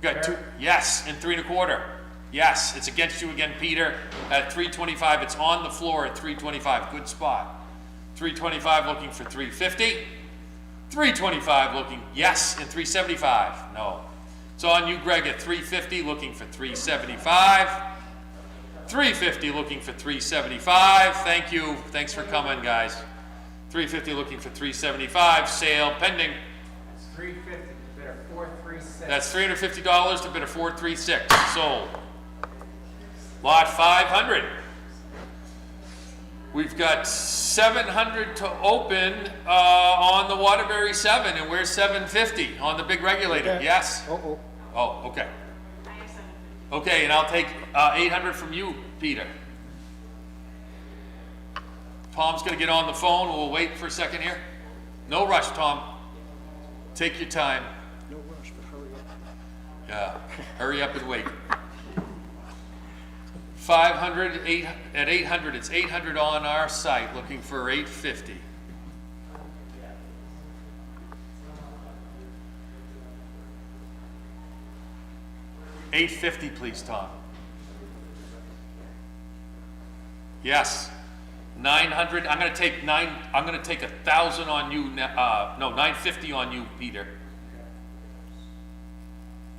Got 2. Yes, and 3 1/4. Yes, it's against you again, Peter, at 325. It's on the floor at 325. Good spot. 325 looking for 350. 325 looking, yes, and 375. No. It's on you, Greg, at 350 looking for 375. 350 looking for 375. Thank you. Thanks for coming, guys. 350 looking for 375. Sale pending. It's $350 to bidder 436. That's $350 to bidder 436. Sold. Lot 500. We've got 700 to open on the Waterbury 7, and where's 750 on the big regulator? Yes? Oh, okay. I have 750. Okay, and I'll take 800 from you, Peter. Tom's gonna get on the phone. We'll wait for a second here. No rush, Tom. Take your time. No rush, but hurry up. Yeah, hurry up and wait. 500, at 800, it's 800 on our site, looking for 850. $850, please, Tom. Yes. 900. I'm gonna take 1,000 on you. No, 950 on you, Peter.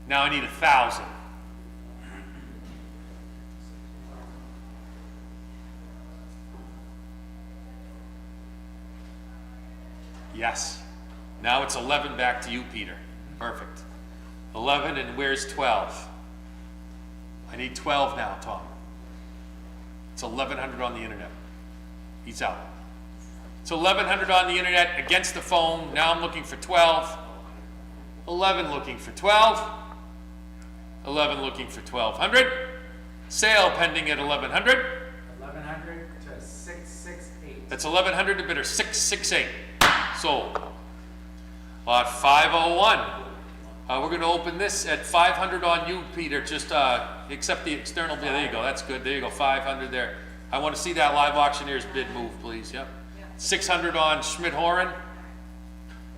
Now I need 1,000. Yes. Now it's 11 back to you, Peter. Perfect. 11, and where's 12? I need 12 now, Tom. It's 1,100 on the internet. He's out. It's 1,100 on the internet against the phone. Now I'm looking for 12. 11 looking for 12. 11 looking for 1,200. Sale pending at 1,100. 1,100 to 668. That's 1,100 to bidder 668. Sold. Lot 501. We're going to open this at 500 on you, Peter. Just accept the external bid. There you go. That's good. There you go. 500 there. I want to see that live auctioneer's bid move, please. Yep. 600 on Schmitt Horan.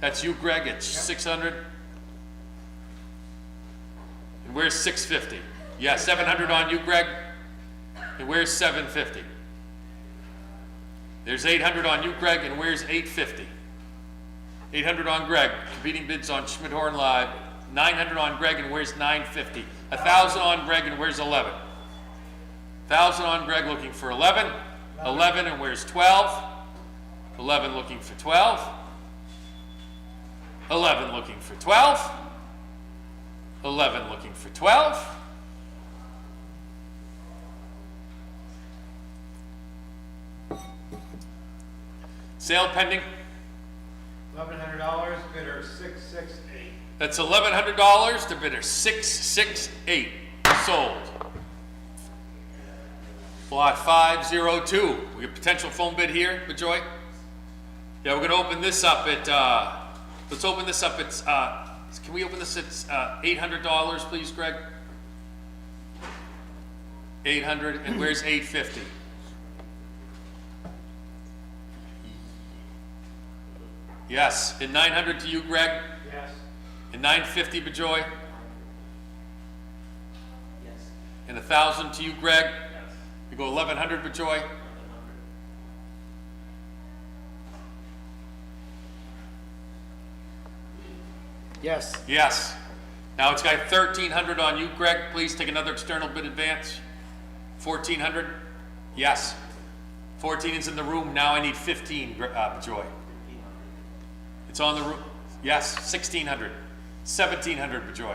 That's you, Greg. It's 600. And where's 650? Yeah, 700 on you, Greg. And where's 750? There's 800 on you, Greg. And where's 850? 800 on Greg. Competing bids on Schmitt Horan Live. 900 on Greg, and where's 950? 1,000 on Greg, and where's 11? 1,000 on Greg, looking for 11. 11, and where's 12? 11 looking for 12. 11 looking for 12. 11 looking for 12. Sale pending. $1,100, bidder 668. That's $1,100 to bidder 668. Sold. Lot 502. We have potential phone bid here, Bajoy. Yeah, we're going to open this up at Let's open this up, it's, can we open this at $800, please, Greg? 800, and where's 850? Yes, and 900 to you, Greg? Yes. And 950, Bejoy? Yes. And 1,000 to you, Greg? We go 1,100, Bejoy? Yes. Yes. Now it's got 1,300 on you, Greg. Please take another external bid advance. 1,400? Yes. 14 is in the room. Now I need 15, Joy. It's on the room. Yes, 1,600. 1,700, Joy.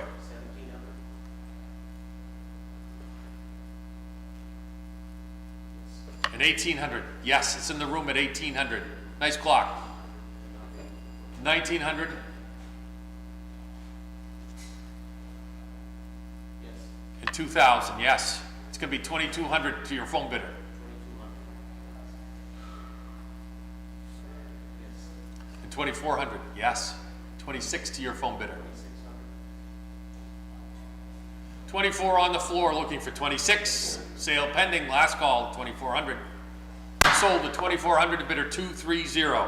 And 1,800. Yes, it's in the room at 1,800. Nice clock. 1,900. And 2,000, yes. It's going to be 2,200 to your phone bidder. And 2,400, yes. 26 to your phone bidder. 24 on the floor, looking for 26. Sale pending, last call, 2,400. Sold at 2,400 to bidder 230.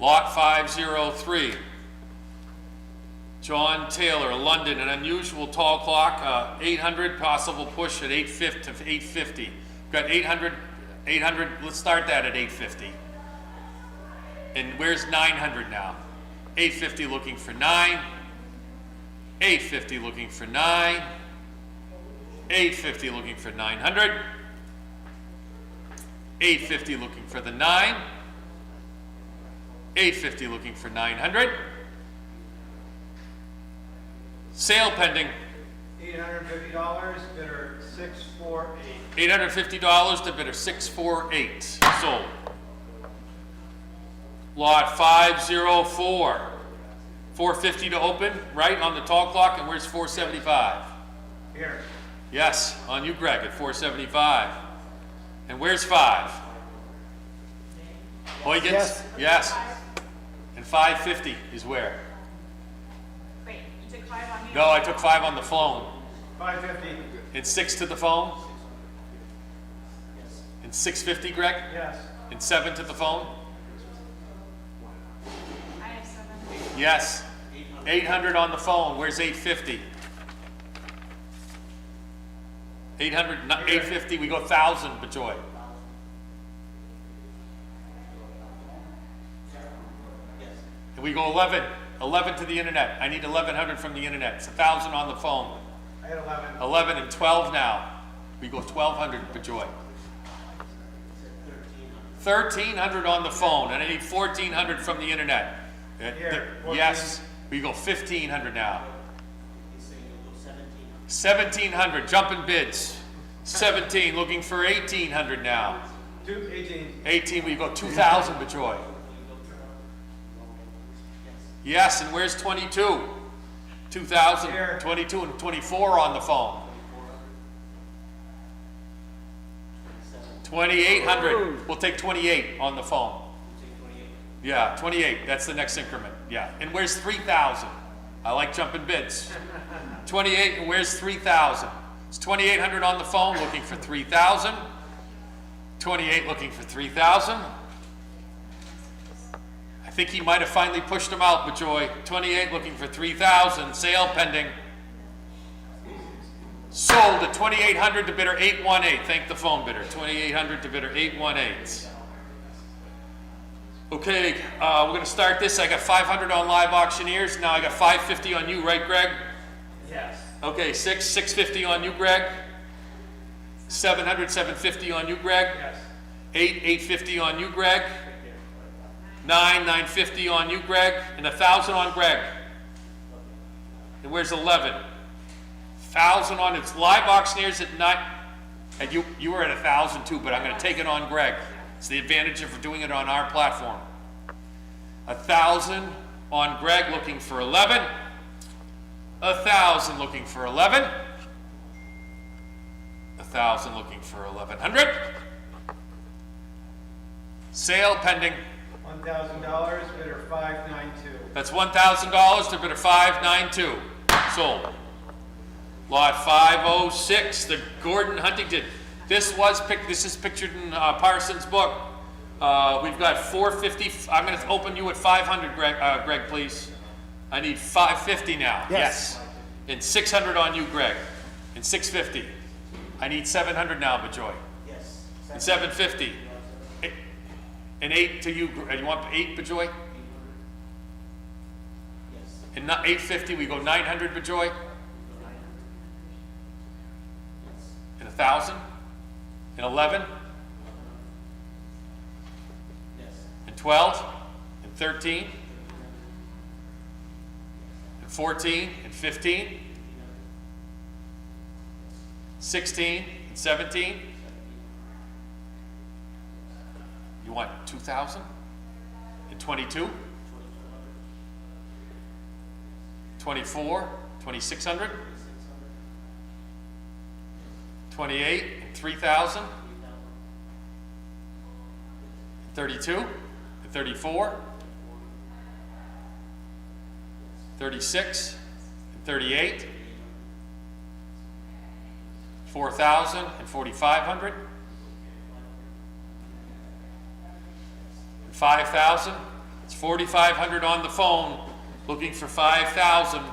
Lot 503. John Taylor, London, an unusual tall clock, 800, possible push at 850. Got 800, let's start that at 850. And where's 900 now? 850 looking for 9. 850 looking for 9. 850 looking for 900. 850 looking for the 9. 850 looking for 900. Sale pending. $850, bidder 648. $850 to bidder 648. Sold. Lot 504. 450 to open, right on the tall clock, and where's 475? Here. Yes, on you, Greg, at 475. And where's 5? Huygens? Yes. Yes. And 550 is where? Wait, you took 5 on me? No, I took 5 on the phone. 550. And 6 to the phone? And 650, Greg? Yes. And 7 to the phone? I have 7. Yes. 800 on the phone. Where's 850? 800, 850, we go 1,000, Bejoy. And we go 11 to the internet. I need 1,100 from the internet. It's 1,000 on the phone. I had 11. 11 and 12 now. We go 1,200, Bejoy. 1,300 on the phone, and I need 1,400 from the internet. Here, 14. Yes, we go 1,500 now. 1,700, jumping bids. 17, looking for 1,800 now. 18. 18, we go 2,000, Bejoy. Yes, and where's 22? 2,000, Here. 22 and 24 on the phone. 2,800, we'll take 28 on the phone. Yeah, 28, that's the next increment, yeah. And where's 3,000? I like jumping bids. 28, and where's 3,000? It's 2,800 on the phone, looking for 3,000. 28 looking for 3,000. I think he might have finally pushed him out, Bejoy. 28 looking for 3,000, sale pending. Sold at 2,800 to bidder 818. Thank the phone bidder. 2,800 to bidder 818. Okay, we're going to start this. I got 500 on live auctioneers. Now I got 550 on you, right, Greg? Yes. Okay, 650 on you, Greg. 700, 750 on you, Greg. Yes. 850 on you, Greg. 950 on you, Greg. And 1,000 on Greg. And where's 11? 1,000 on its live auctioneers at 9. And you were at 1,000 too, but I'm going to take it on Greg. It's the advantage of doing it on our platform. 1,000 on Greg, looking for 11. 1,000 looking for 11. 1,000 looking for 1,100. Sale pending. $1,000, bidder 592. That's $1,000 to bidder 592. Sold. Lot 506, the Gordon Huntington. This is pictured in Parsons' book. We've got 450. I'm going to open you at 500, Greg, please. I need 550 now. Yes. And 600 on you, Greg. And 650. I need 700 now, Bajoy. Yes. And 750. And 8 to you. You want 8, Bajoy? Yes. And not 850. We go 900, Bajoy. And 1,000. And 11. Yes. And 12. And 13. And 14. And 15. 16. And 17. You want 2,000? And 22? 24? 2,600? 28? And 3,000? 32? And 34? 36? And 38? 4,000 and 4,500? 5,000. It's 4,500 on the phone, looking for 5,000.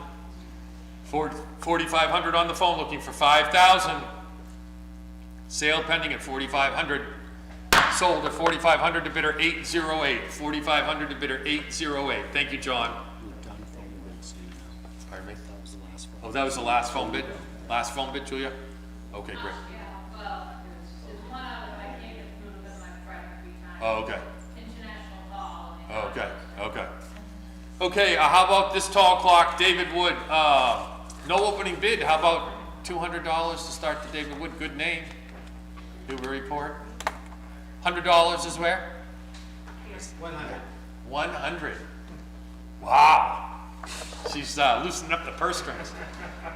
4,500 on the phone, looking for 5,000. Sale pending at 4,500. Sold at 4,500 to bidder 808. 4,500 to bidder 808. Thank you, John. Pardon me? Oh, that was the last phone bid? Last phone bid, Julia? Okay, great. Yeah, well, there's one out of, I can't get through them, I've tried 3 times. Oh, okay. International Hall. Okay, okay. Okay, how about this tall clock, David Wood? No opening bid, how about $200 to start the David Wood, good name. Newburyport. $100 is where? 100. 100. Wow. She's loosening up the purse strings.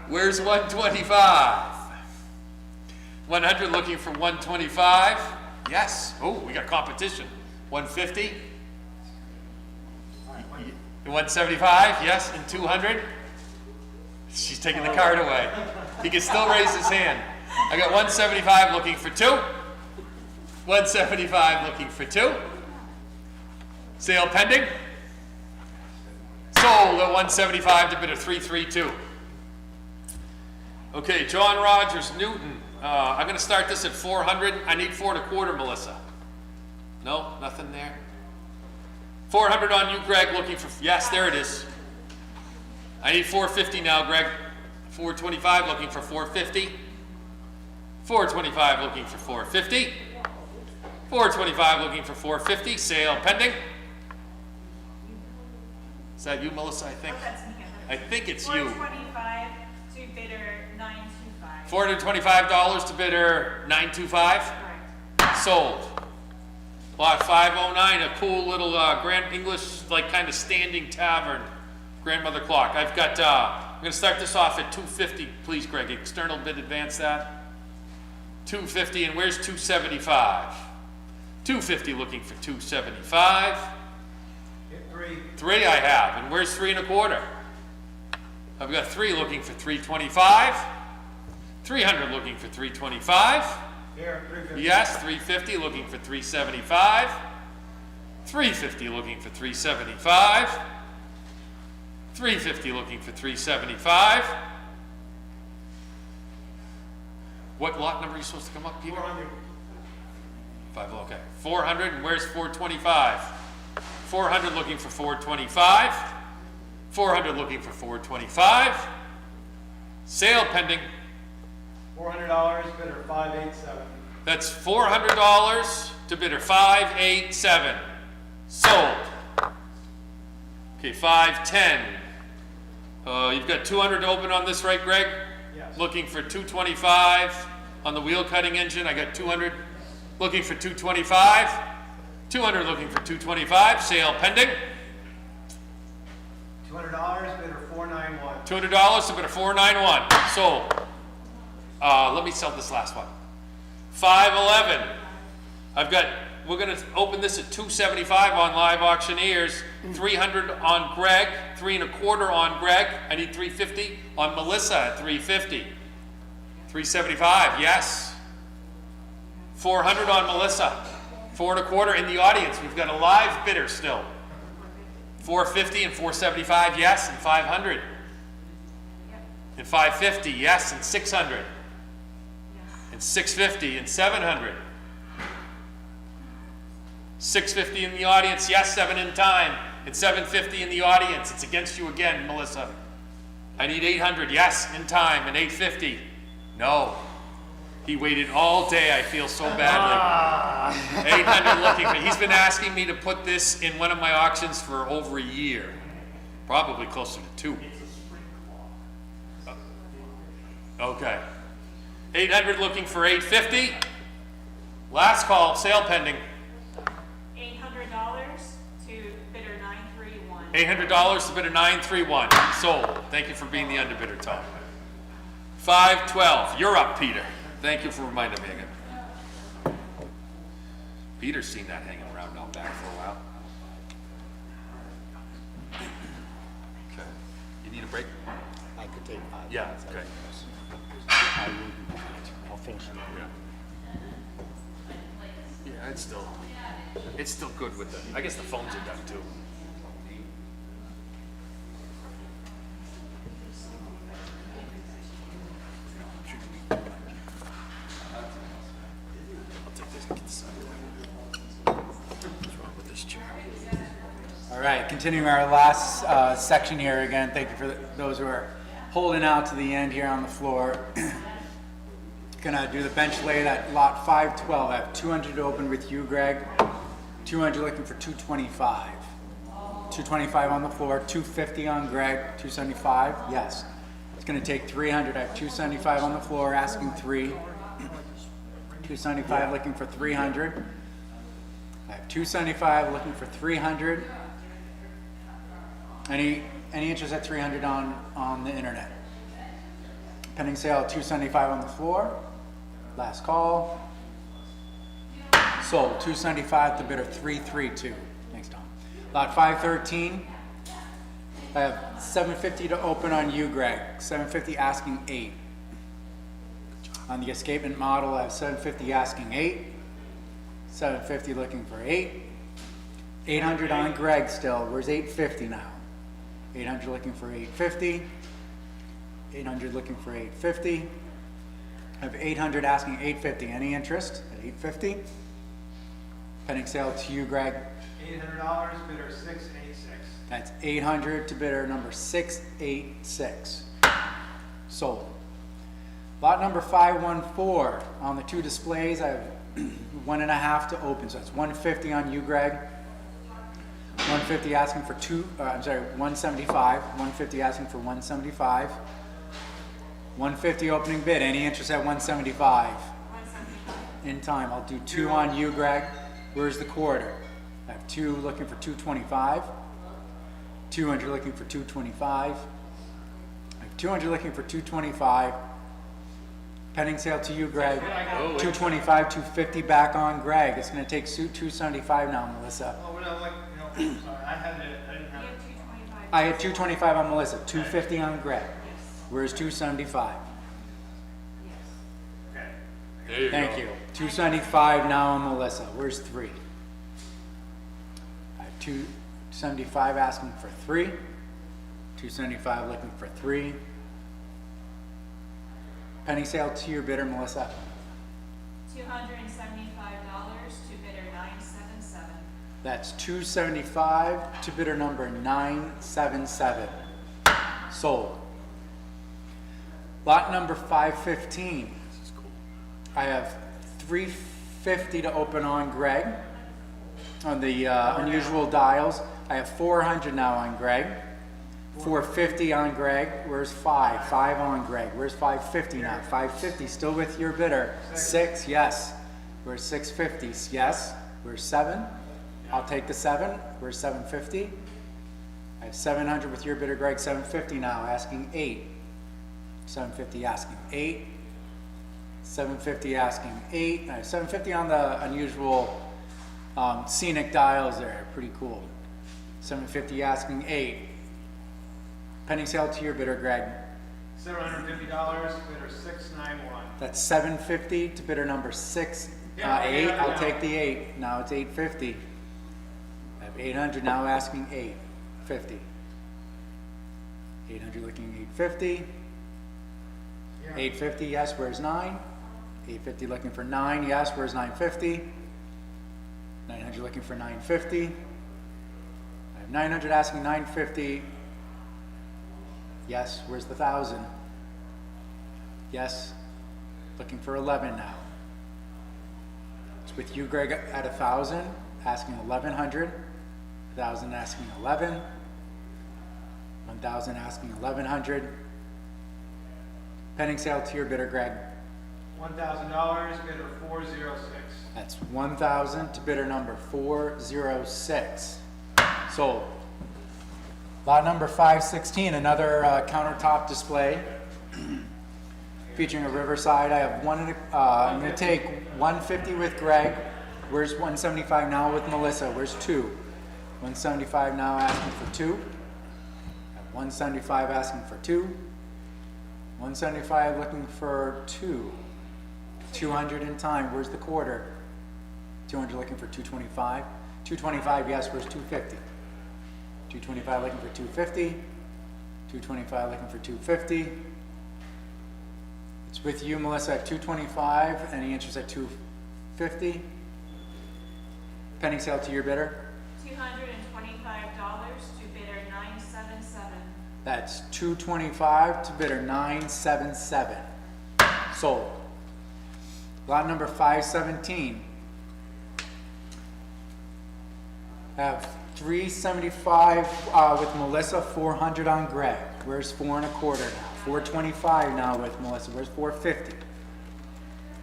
Where's 125? 100 looking for 125. Yes. Oh, we got competition. 150. 175. Yes. And 200. She's taking the card away. He can still raise his hand. I got 175 looking for 2. 175 looking for 2. Sale pending. Sold at 175 to bidder 332. Okay, John Rogers, Newton. I'm going to start this at 400. I need 4 1/4, Melissa. No, nothing there. 400 on you, Greg. Looking for, yes, there it is. I need 450 now, Greg. 425 looking for 450. 425 looking for 450. 425 looking for 450. Sale pending. Is that you, Melissa? I think. Oh, that's me. I think it's you. 425 to bidder 925. $425 to bidder 925. Correct. Sold. Lot 509, a cool little Grand English, like kind of standing tavern, grandmother clock. I've got, I'm going to start this off at 250, please, Greg. External bid, advance that. 250, and where's 275? 250 looking for 275. Hit 3. 3 I have, and where's 3 1/4? I've got 3 looking for 325. 300 looking for 325. Here, 350. Yes, 350 looking for 375. 350 looking for 375. 350 looking for 375. What lot number are you supposed to come up, Peter? 400. 5, okay. 400, and where's 425? 400 looking for 425. 400 looking for 425. Sale pending. $400, bidder 587. That's $400 to bidder 587. Sold. Okay, 510. You've got 200 to open on this, right, Greg? Yes. Looking for 225 on the wheel cutting engine. I got 200 looking for 225. 200 looking for 225. Sale pending. $200, bidder 491. $200 to bidder 491. Sold. Let me sell this last one. 511. I've got we're gonna open this at 275 on Live Auctioneers, 300 on Greg, 3 1/4 on Greg. I need 350 on Melissa at 350. 375, yes. 400 on Melissa. 4 1/4 in the audience. We've got a live bidder still. 450 and 475, yes, and 500. And 550, yes, and 600. And 650 and 700. 650 in the audience, yes, 7 in time. And 750 in the audience. It's against you again, Melissa. I need 800, yes, in time, and 850. No. He waited all day, I feel so badly. 800 looking for, he's been asking me to put this in one of my auctions for over a year. Probably closer to 2. Okay. 800 looking for 850. Last call, sale pending. $800 to bidder 931. $800 to bidder 931. Sold. Thank you for being the underbidder, Tom. 512. You're up, Peter. Thank you for reminding me again. Peter's seen that hanging around out back for a while. Okay. You need a break? I could take 5 Yeah, minutes. okay. I'll finish it. Yeah, it's still good with the, I guess the phones are done too. I'll take this and get this out. What's wrong with this chair? All right, continuing our last section here again. Thank you for those who are holding out to the end here on the floor. Gonna do the bench lay at lot 512. I have 200 to open with you, Greg. 200 looking for 225. 225 on the floor, 250 on Greg, 275, yes. It's gonna take 300. I have 275 on the floor, asking 3. 275 looking for 300. I have 275 looking for 300. Any interest at 300 on the internet? Pending sale at 275 on the floor. Last call. Sold 275 to bidder 332. Thanks, Tom. Lot 513. I have 750 to open on you, Greg. 750 asking 8. On the escapement model, I have 750 asking 8. 750 looking for 8. 800 on Greg still. Where's 850 now? 800 looking for 850. 800 looking for 850. I have 800 asking 850. Any interest at 850? Pending sale to you, Greg. $800, bidder 686. That's 800 to bidder number 686. Sold. Lot number 514. On the 2 displays, I have 1.5 to open. So that's 150 on you, Greg. 150 asking for 175. 150 asking for 175. 150 opening bid. Any interest at 175? 175. In time. I'll do 2 on you, Greg. Where's the quarter? I have 2 looking for 225. 200 looking for 225. I have 200 looking for 225. Pending sale to you, Greg. 225, 250 back on Greg. It's going to take 275 now, Melissa. Oh, well, sorry, I didn't have You it. have 225. I had 225 on Melissa, 250 on Greg. Where's 275? Okay. There you Thank go. you. 275 now on Melissa. Where's 3? I have 275 asking for 3. 275 looking for 3. Pending sale to your bidder, Melissa. $275 to bidder 977. That's 275 to bidder number 977. Sold. Lot number 515. I have 350 to open on Greg. On the unusual dials, I have 400 now on Greg. 450 on Greg. Where's 5? 5 on Greg. Where's 550 now? 550 still with your bidder. 6, yes. Where's 650? Yes. Where's 7? I'll take the 7. Where's 750? I have 700 with your bidder, Greg. 750 now, asking 8. 750 asking 8. 750 asking 8. I have 750 on the unusual Scenic dials there, pretty cool. 750 asking 8. Pending sale to your bidder, Greg. $750, bidder 691. That's 750 to bidder number 6, Yeah, 8. yeah, I'll yeah. take the 8. Now it's 850. I have 800 now asking 850. 800 looking 850. 850, yes, where's 9? 850 looking for 9, yes, where's 950? 900 looking for 950. I have 900 asking 950. Yes, where's the 1,000? Yes, looking for 11 now. It's with you, Greg, at 1,000, asking 1,100. 1,000 asking 11. 1,000 asking 1,100. Pending sale to your bidder, Greg. $1,000, bidder 406. That's 1,000 to bidder number 406. Sold. Lot number 516, another countertop display featuring a Riverside. I have one. I'm going to take 150 with Greg. Where's 175 now with Melissa? Where's 2? 175 now asking for 2. 175 asking for 2. 175 looking for 2. 200 in time. Where's the quarter? 200 looking for 225. 225, yes, where's 250? 225 looking for 250. 225 looking for 250. It's with you, Melissa, at 225. Any interest at 250? Pending sale to your bidder? $225 to bidder 977. That's 225 to bidder 977. Sold. Lot number 517. Have 375 with Melissa, 400 on Greg. Where's 4 1/4 now? 425 now with Melissa. Where's 450?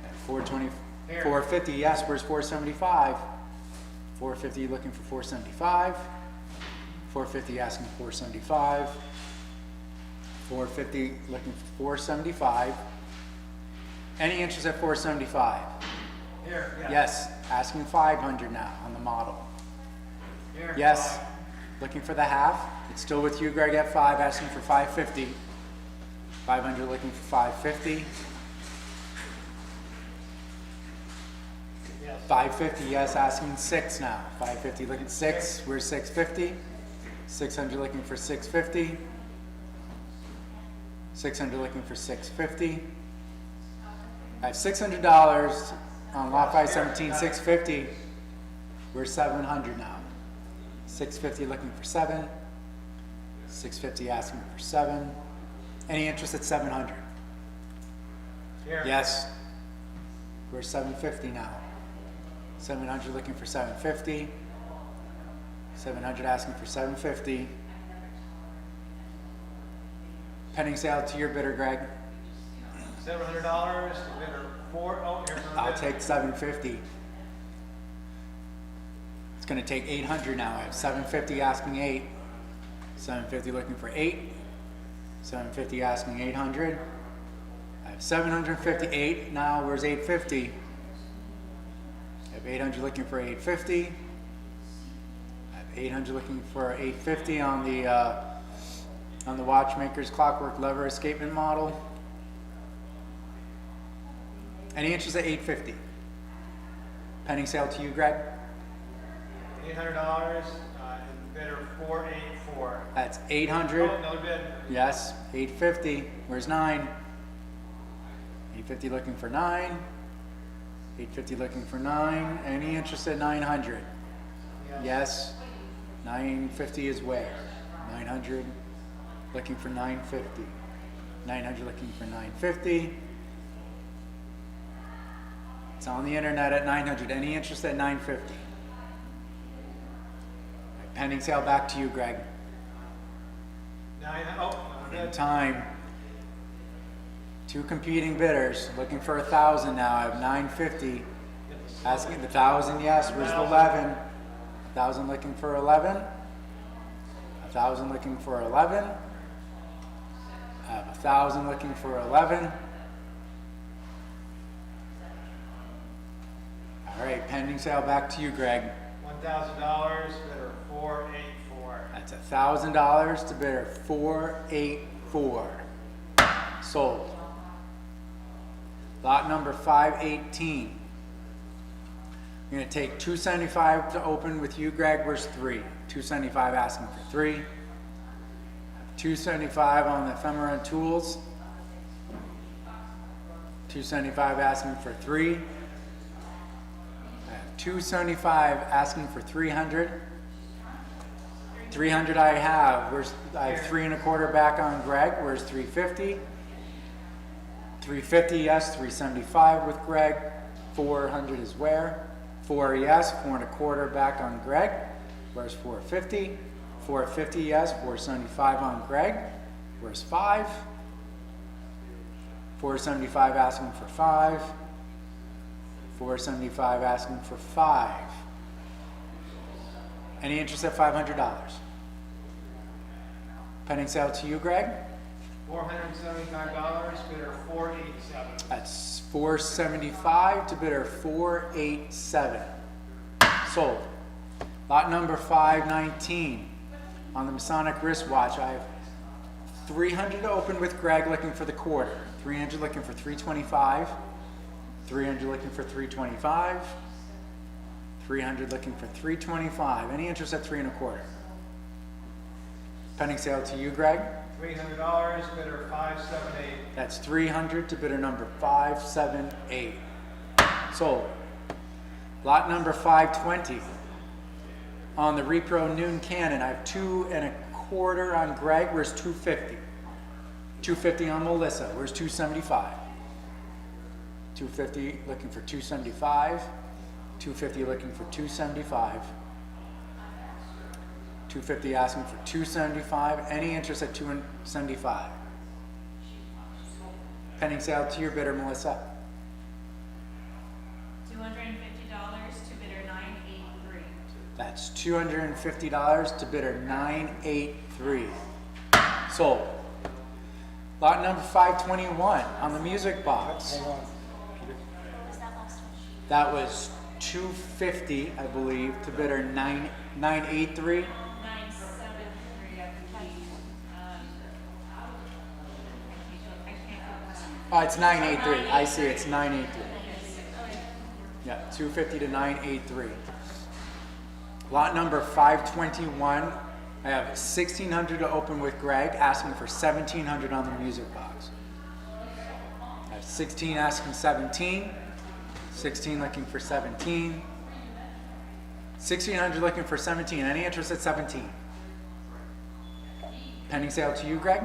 At 420, 450, yes. Where's 475? 450 looking for 475. 450 asking 475. 450 looking for 475. Any interest at 475? Here, yeah. Yes, asking 500 now on the model. Here. Yes, looking for the half. It's still with you, Greg, at 5, asking for 550. 500 looking for 550. 550, yes, asking 6 now. 550 looking 6. Where's 650? 600 looking for 650. 600 looking for 650. I have $600 on lot 517, 650. We're 700 now. 650 looking for 7. 650 asking for 7. Any interest at 700? Here. Yes. We're 750 now. 700 looking for 750. 700 asking for 750. Pending sale to your bidder, Greg. $700, bidder 4. Oh, here's another I'll bid. take 750. It's going to take 800 now. I have 750 asking 8. 750 looking for 8. 750 asking 800. I have 758 now. Where's 850? I have 800 looking for 850. I have 800 looking for 850 on the watchmaker's clockwork lever escapement model. Any interest at 850? Pending sale to you, Greg? $800, and bidder 484. That's Oh, 800. another bid. Yes, 850. Where's 9? 850 looking for 9. 850 looking for 9. Any interest at 900? Yes. 950 is where? 900 looking for 950. 900 looking for 950. It's on the internet at 900. Any interest at 950? Pending sale back to you, Greg. Another In bid. time. 2 competing bidders looking for 1,000 now. I have 950. Asking the 1,000, yes. Where's the 11? 1,000 looking for 11. 1,000 looking for 11. I have 1,000 looking for 11. All right, pending sale back to you, Greg. $1,000, bidder 484. That's $1,000 to bidder 484. Sold. Lot number 518. I'm gonna take 275 to open with you, Greg. Where's 3? 275 asking for 3. 275 on the ephemera tools. 275 asking for 3. I have 275 asking for 300. 300 I have. I have 3 1/4 back on Greg. Where's 350? 350 yes, 375 with Greg. 400 is where? 4 yes, 4 1/4 back on Greg. Where's 450? 450 yes, 475 on Greg. Where's 5? 475 asking for 5. 475 asking for 5. Any interest at $500? Pending sale to you, Greg? $475, bidder 487. That's 475 to bidder 487. Sold. Lot number 519 on the Masonic wristwatch. I have 300 to open with Greg looking for the quarter. 300 looking for 325. 300 looking for 325. 300 looking for 325. Any interest at 3 1/4? Pending sale to you, Greg? $300, bidder 578. That's 300 to bidder number 578. Sold. Lot number 520 on the Repro Noon Cannon. I have 2 1/4 on Greg. Where's 250? 250 on Melissa. Where's 275? 250 looking for 275. 250 looking for 275. 250 asking for 275. Any interest at 275? Pending sale to your bidder, Melissa. $250 to bidder 983. That's $250 to bidder 983. Sold. Lot number 521 on the music box. What was that last one? That was 250, I believe, to bidder 983. 973, I believe. Oh, it's 983. I see, it's 983. Yeah, 250 to 983. Lot number 521. I have 1,600 to open with Greg, asking for 1,700 on the music box. I have 16 asking 17. 16 looking for 17. 1,600 looking for 17. Any interest at 17? Pending sale to you, Greg?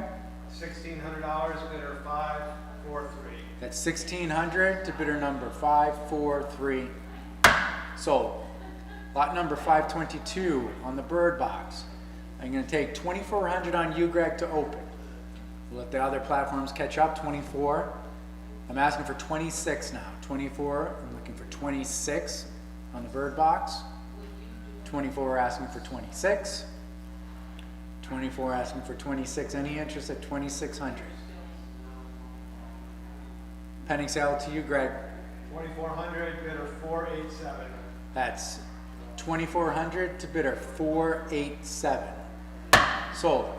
$1,600, bidder 543. That's 1,600 to bidder number 543. Sold. Lot number 522 on the bird box. I'm going to take 2,400 on you, Greg, to open. We'll let the other platforms catch up. 24. I'm asking for 26 now. 24. I'm looking for 26 on the bird box. 24 asking for 26. 24 asking for 26. Any interest at 2,600? Pending sale to you, Greg. 2,400, bidder 487. That's 2,400 to bidder 487. Sold.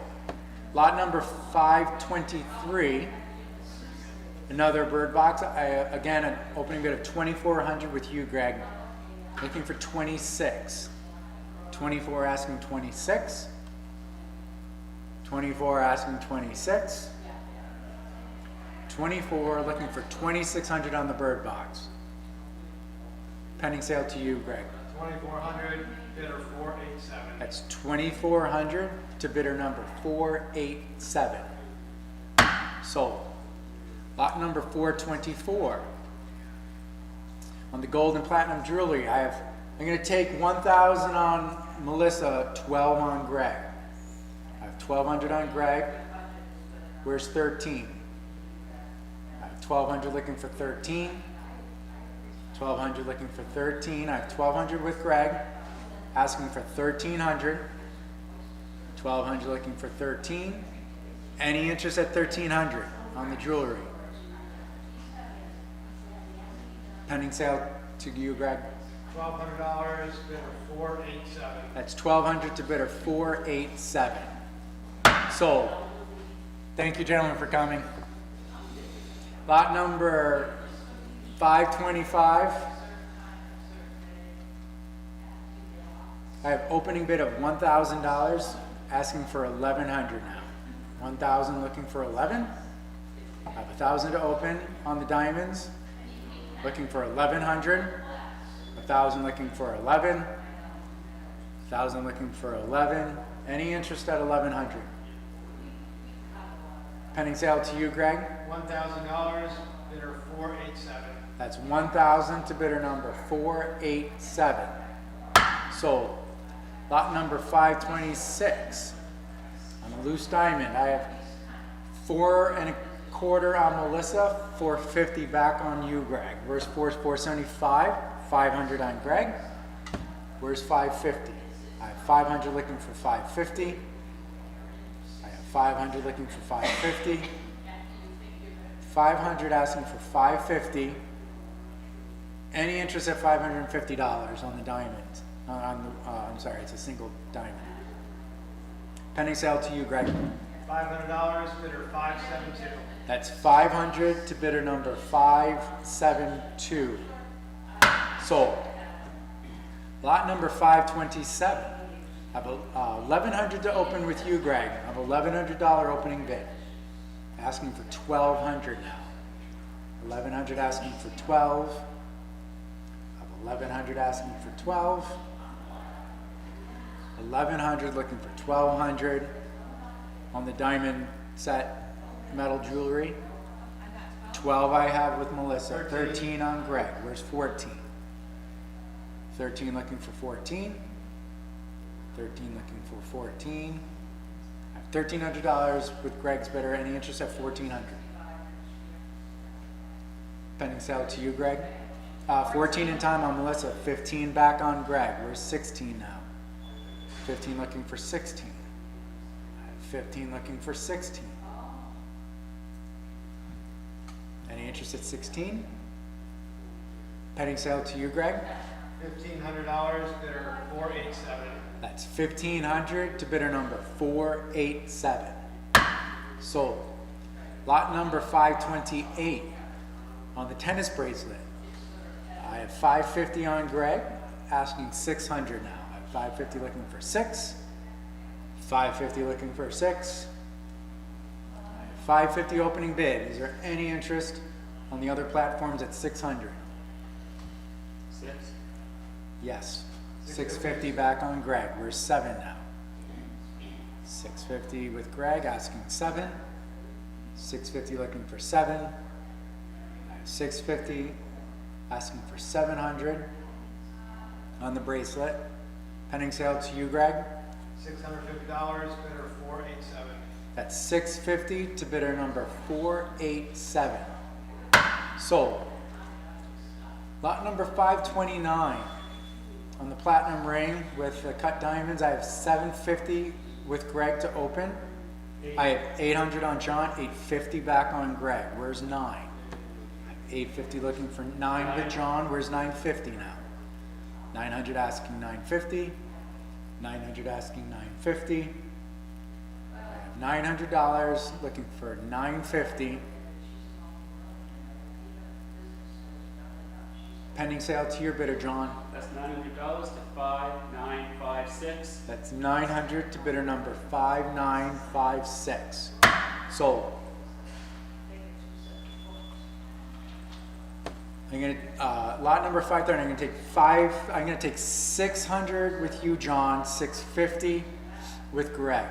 Lot number 523. Another bird box. Again, an opening bid of 2,400 with you, Greg. Looking for 26. 24 asking 26. 24 asking 26. 24 looking for 2,600 on the bird box. Pending sale to you, Greg. 2,400, bidder 487. That's 2,400 to bidder number 487. Sold. Lot number 424. On the gold and platinum jewelry, I'm going to take 1,000 on Melissa, 12 on Greg. I have 1,200 on Greg. Where's 13? I have 1,200 looking for 13. 1,200 looking for 13. I have 1,200 with Greg, asking for 1,300. 1,200 looking for 13. Any interest at 1,300 on the jewelry? Pending sale to you, Greg. $1,200, bidder 487. That's 1,200 to bidder 487. Sold. Thank you, gentlemen, for coming. Lot number 525. I have opening bid of $1,000, asking for 1,100 now. 1,000 looking for 11. I have 1,000 to open on the diamonds, looking for 1,100. 1,000 looking for 11. 1,000 looking for 11. Any interest at 1,100? Pending sale to you, Greg. $1,000, bidder 487. That's 1,000 to bidder number 487. Sold. Lot number 526. On a loose diamond, I have 4.25 on Melissa, 450 back on you, Greg. Where's 475? 500 on Greg. Where's 550? I have 500 looking for 550. I have 500 looking for 550. 500 asking for 550. Any interest at $550 on the diamond? I'm sorry, it's a single diamond. Pending sale to you, Greg. $500, bidder 572. That's 500 to bidder number 572. Sold. Lot number 527. I have $1,100 to open with you, Greg. I have $1,100 opening bid. Asking for 1,200 now. 1,100 asking for 12. I have 1,100 asking for 12. 1,100 looking for 1,200 on the diamond set metal jewelry. 12 I have with Melissa. 13 on Greg. Where's 14? 13 looking for 14. 13 looking for 14. I have $1,300 with Greg's bidder. Any interest at 1,400? Pending sale to you, Greg. 14 in time on Melissa. 15 back on Greg. Where's 16 now? 15 looking for 16. I have 15 looking for 16. Any interest at 16? Pending sale to you, Greg. $1,500, bidder 487. That's 1,500 to bidder number 487. Sold. Lot number 528 on the tennis bracelet. I have 550 on Greg, asking 600 now. I have 550 looking for 6. 550 looking for 6. I have 550 opening bid. Is there any interest on the other platforms at 600? 6. Yes. 650 back on Greg. We're 7 now. 650 with Greg, asking 7. 650 looking for 7. I have 650 asking for 700 on the bracelet. Pending sale to you, Greg. $650, bidder 487. That's 650 to bidder number 487. Sold. Lot number 529 on the platinum ring with the cut diamonds. I have 750 with Greg to open. I have 800 on John, 850 back on Greg. Where's 9? I have 850 looking for 9 with John. Where's 950 now? 900 asking 950. 900 asking 950. I have $900 looking for 950. Pending sale to your bidder, John. That's $900 to 5956. That's 900 to bidder number 5956. Sold. I'm gonna lot number 530. I'm gonna take 600 with you, John. 650 with Greg.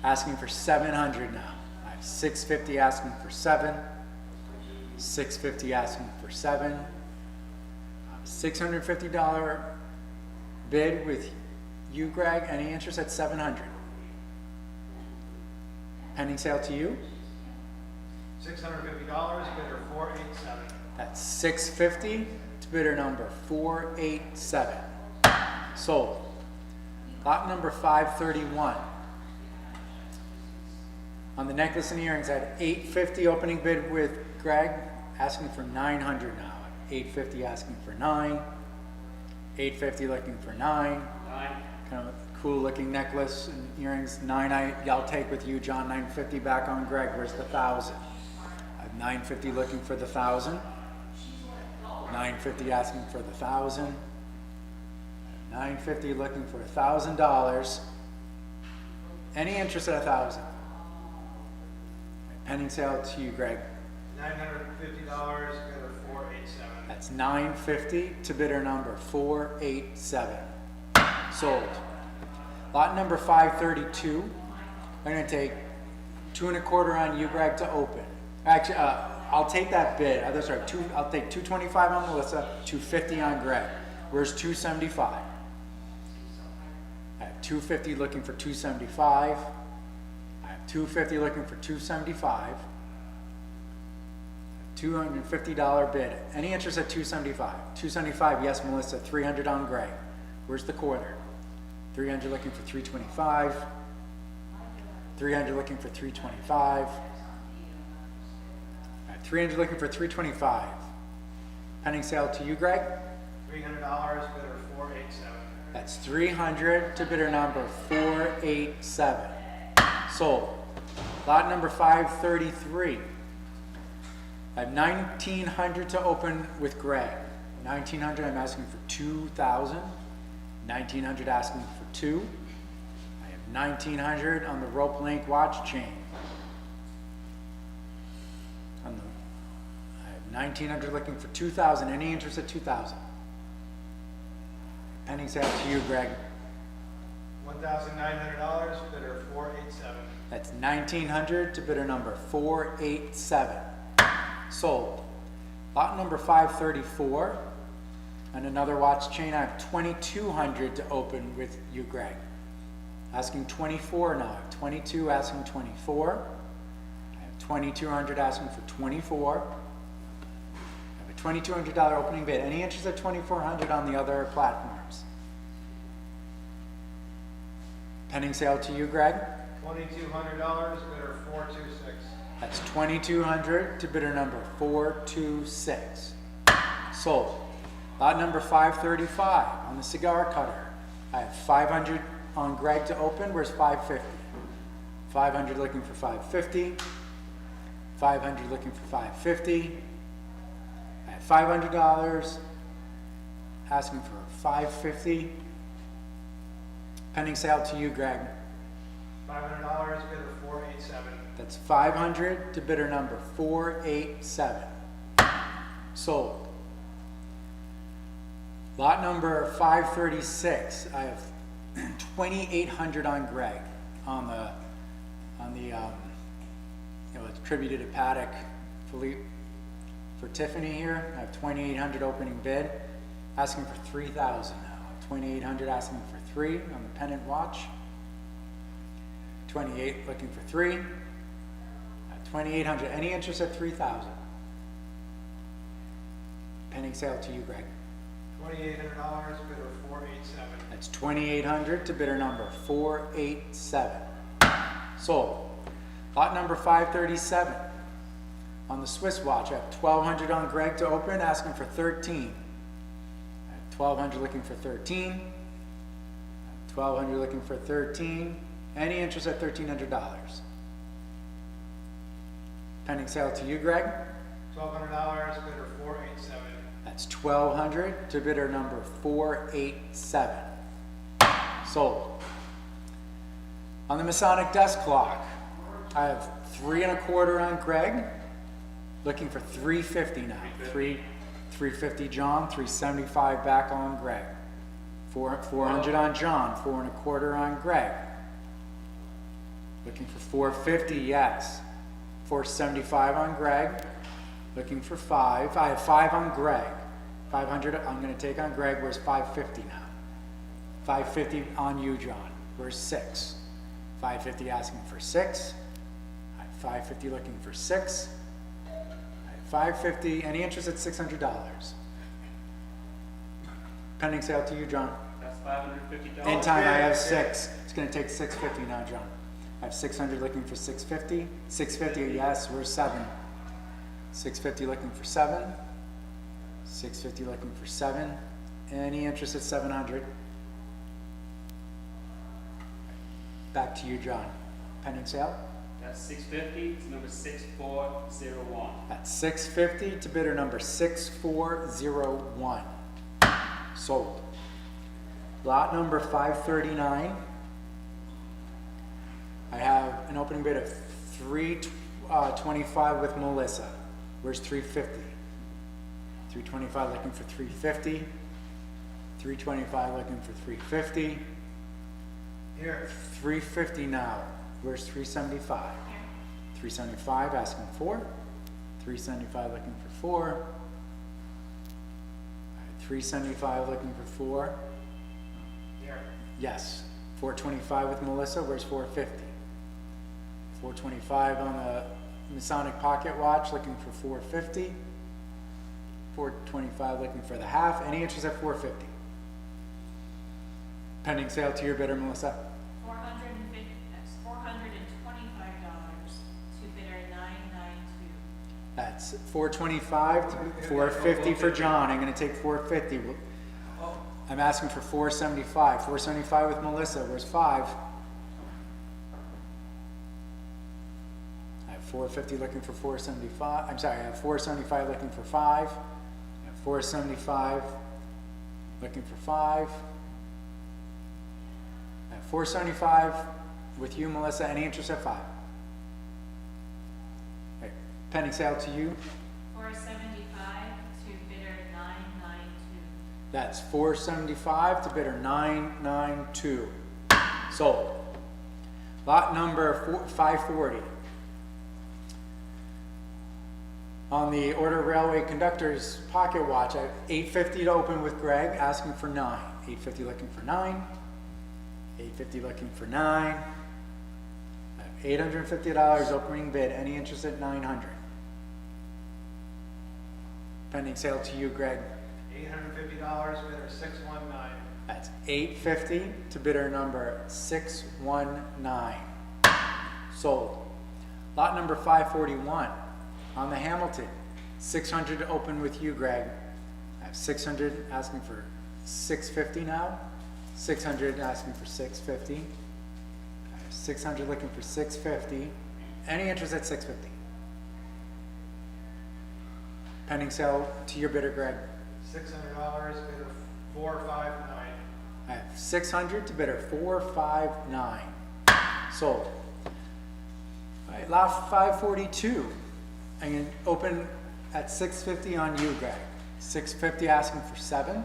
Asking for 700 now. I have 650 asking for 7. 650 asking for 7. $650 bid with you, Greg. Any interest at 700? Pending sale to you. $650, bidder 487. That's 650 to bidder number 487. Sold. Lot number 531. On the necklace and earrings, I had 850 opening bid with Greg, asking for 900 now. 850 asking for 9. 850 looking for 9. 9. Kind of a cool looking necklace and earrings. 9 I'll take with you, John. 950 back on Greg. Where's the 1,000? I have 950 looking for the 1,000. 950 asking for the 1,000. 950 looking for $1,000. Any interest at 1,000? Pending sale to you, Greg. $950, bidder 487. That's 950 to bidder number 487. Sold. Lot number 532. I'm going to take 2 1/4 on you, Greg, to open. Actually, I'll take that bid. That's right. I'll take 225 on Melissa, 250 on Greg. Where's 275? I have 250 looking for 275. I have 250 looking for 275. $250 bid. Any interest at 275? 275, yes, Melissa. 300 on Greg. Where's the quarter? 300 looking for 325. 300 looking for 325. 300 looking for 325. Pending sale to you, Greg. $300, bidder 487. That's 300 to bidder number 487. Sold. Lot number 533. I have 1,900 to open with Greg. 1,900, I'm asking for 2,000. 1,900 asking for 2. I have 1,900 on the rope link watch chain. I have 1,900 looking for 2,000. Any interest at 2,000? Pending sale to you, Greg. $1,900, bidder 487. That's 1,900 to bidder number 487. Sold. Lot number 534. And another watch chain. I have 2,200 to open with you, Greg. Asking 24 now. I have 22 asking 24. I have 2,200 asking for 24. I have a $2,200 opening bid. Any interest at 2,400 on the other platforms? Pending sale to you, Greg. $2,200, bidder 426. That's 2,200 to bidder number 426. Sold. Lot number 535 on the cigar cutter. I have 500 on Greg to open. Where's 550? 500 looking for 550. 500 looking for 550. I have $500 asking for 550. Pending sale to you, Greg. $500, bidder 487. That's 500 to bidder number 487. Sold. Lot number 536. I have 2,800 on Greg on the it's attributed to Paddock Philippe for Tiffany here. I have 2,800 opening bid, asking for 3,000 now. 2,800 asking for 3 on the pendant watch. 28 looking for 3. 2,800. Any interest at 3,000? Pending sale to you, Greg. $2,800, bidder 487. That's 2,800 to bidder number 487. Sold. Lot number 537. On the Swiss watch, I have 1,200 on Greg to open, asking for 13. I have 1,200 looking for 13. 1,200 looking for 13. Any interest at $1,300? Pending sale to you, Greg. $1,200, bidder 487. That's 1,200 to bidder number 487. Sold. On the Masonic desk clock, I have 3 1/4 on Greg, looking for 350 now. 350 John, 375 back on Greg. 400 on John, 4 1/4 on Greg. Looking for 450, yes. 475 on Greg. Looking for 5. I have 5 on Greg. 500 I'm going to take on Greg. Where's 550 now? 550 on you, John. Where's 6? 550 asking for 6. I have 550 looking for 6. I have 550. Any interest at $600? Pending sale to you, John. That's $550. In time, I have 6. It's going to take 650 now, John. I have 600 looking for 650. 650, yes. Where's 7? 650 looking for 7. 650 looking for 7. Any interest at 700? Back to you, John. Pending sale? That's 650 to number 6401. At 650 to bidder number 6401. Sold. Lot number 539. I have an opening bid of 325 with Melissa. Where's 350? 325 looking for 350. 325 looking for 350. Here. 350 now. Where's 375? 375 asking for 4. 375 looking for 4. All right, 375 looking for 4. Here. Yes. 425 with Melissa. Where's 450? 425 on the Masonic pocket watch looking for 450. 425 looking for the half. Any interest at 450? Pending sale to your bidder, Melissa. That's $425 to bidder 992. That's 425 to 450 for John. I'm going to take 450. I'm asking for 475. 475 with Melissa. Where's 5? I have 450 looking for 475. I'm sorry, I have 475 looking for 5. I have 475 looking for 5. I have 475 with you, Melissa. Any interest at 5? Okay. Pending sale to you. 475 to bidder 992. That's 475 to bidder 992. Sold. Lot number 540. On the Order Railway Conductor's pocket watch, I have 850 to open with Greg, asking for 9. 850 looking for 9. 850 looking for 9. I have $850 opening bid. Any interest at 900? Pending sale to you, Greg. $850, bidder 619. That's 850 to bidder number 619. Sold. Lot number 541 on the Hamilton. 600 to open with you, Greg. I have 600 asking for 650 now. 600 asking for 650. I have 600 looking for 650. Any interest at 650? Pending sale to your bidder, Greg. $600, bidder 459. I have 600 to bidder 459. Sold. All right, lot 542. I'm going to open at 650 on you, Greg. 650 asking for 7.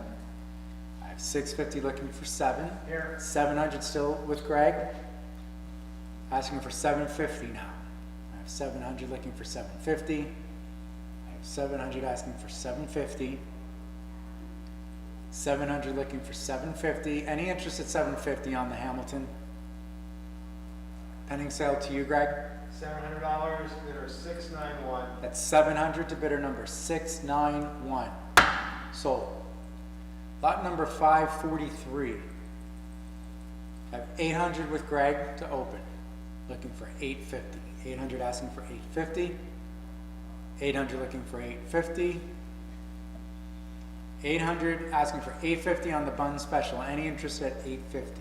I have 650 looking for 7. Here. 700 still with Greg. Asking for 750 now. I have 700 looking for 750. I have 700 asking for 750. 700 looking for 750. Any interest at 750 on the Hamilton? Pending sale to you, Greg. $700, bidder 691. That's 700 to bidder number 691. Sold. Lot number 543. I have 800 with Greg to open. Looking for 850. 800 asking for 850. 800 looking for 850. 800 asking for 850 on the bun special. Any interest at 850?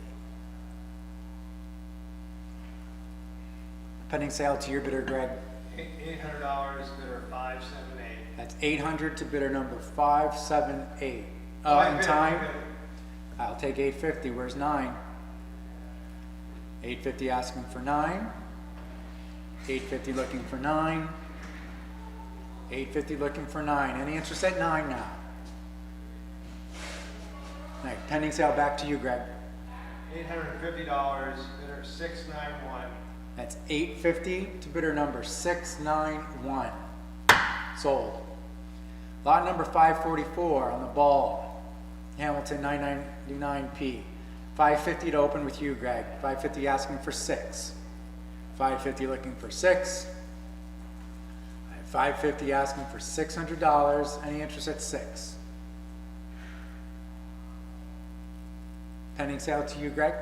Pending sale to your bidder, Greg. $800, bidder 578. That's 800 to bidder number 578. In time, I'll take 850. Where's 9? 850 asking for 9. 850 looking for 9. 850 looking for 9. Any interest at 9 now? All right, pending sale back to you, Greg. $850, bidder 691. That's 850 to bidder number 691. Sold. Lot number 544 on the ball. Hamilton 999P. 550 to open with you, Greg. 550 asking for 6. 550 looking for 6. 550 asking for $600. Any interest at 6? Pending sale to you, Greg.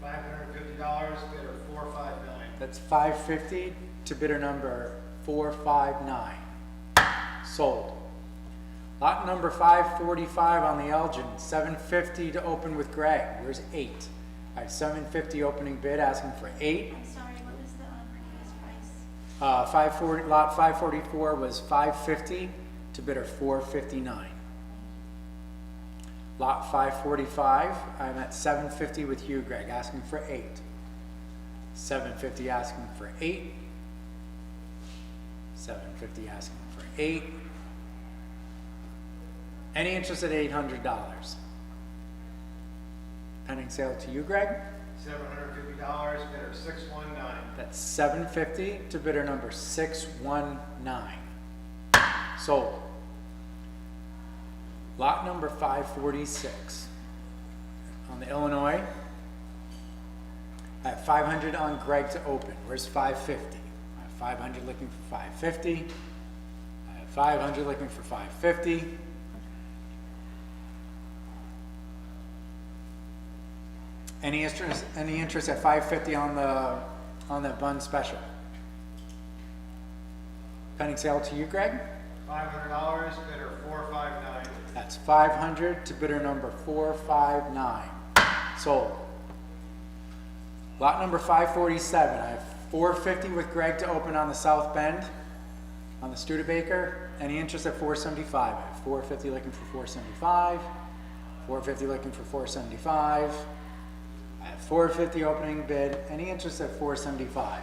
$550, bidder 459. That's 550 to bidder number 459. Sold. Lot number 545 on the Elgin, 750 to open with Greg. Where's 8? I have 750 opening bid, asking for 8. I'm sorry, what was the previous price? 540, lot 544 was 550 to bidder 459. Lot 545, I'm at 750 with you, Greg, asking for 8. 750 asking for 8. 750 asking for 8. Any interest at $800? Pending sale to you, Greg? $750, bidder 619. That's 750 to bidder number 619. Sold. Lot number 546 on the Illinois. I have 500 on Greg to open. Where's 550? I have 500 looking for 550. I have 500 looking for 550. Any interest at 550 on the bun special? Pending sale to you, Greg? $500, bidder 459. That's 500 to bidder number 459. Sold. Lot number 547. I have 450 with Greg to open on the South Bend on the Studebaker. Any interest at 475? I have 450 looking for 475. 450 looking for 475. I have 450 opening bid. Any interest at 475?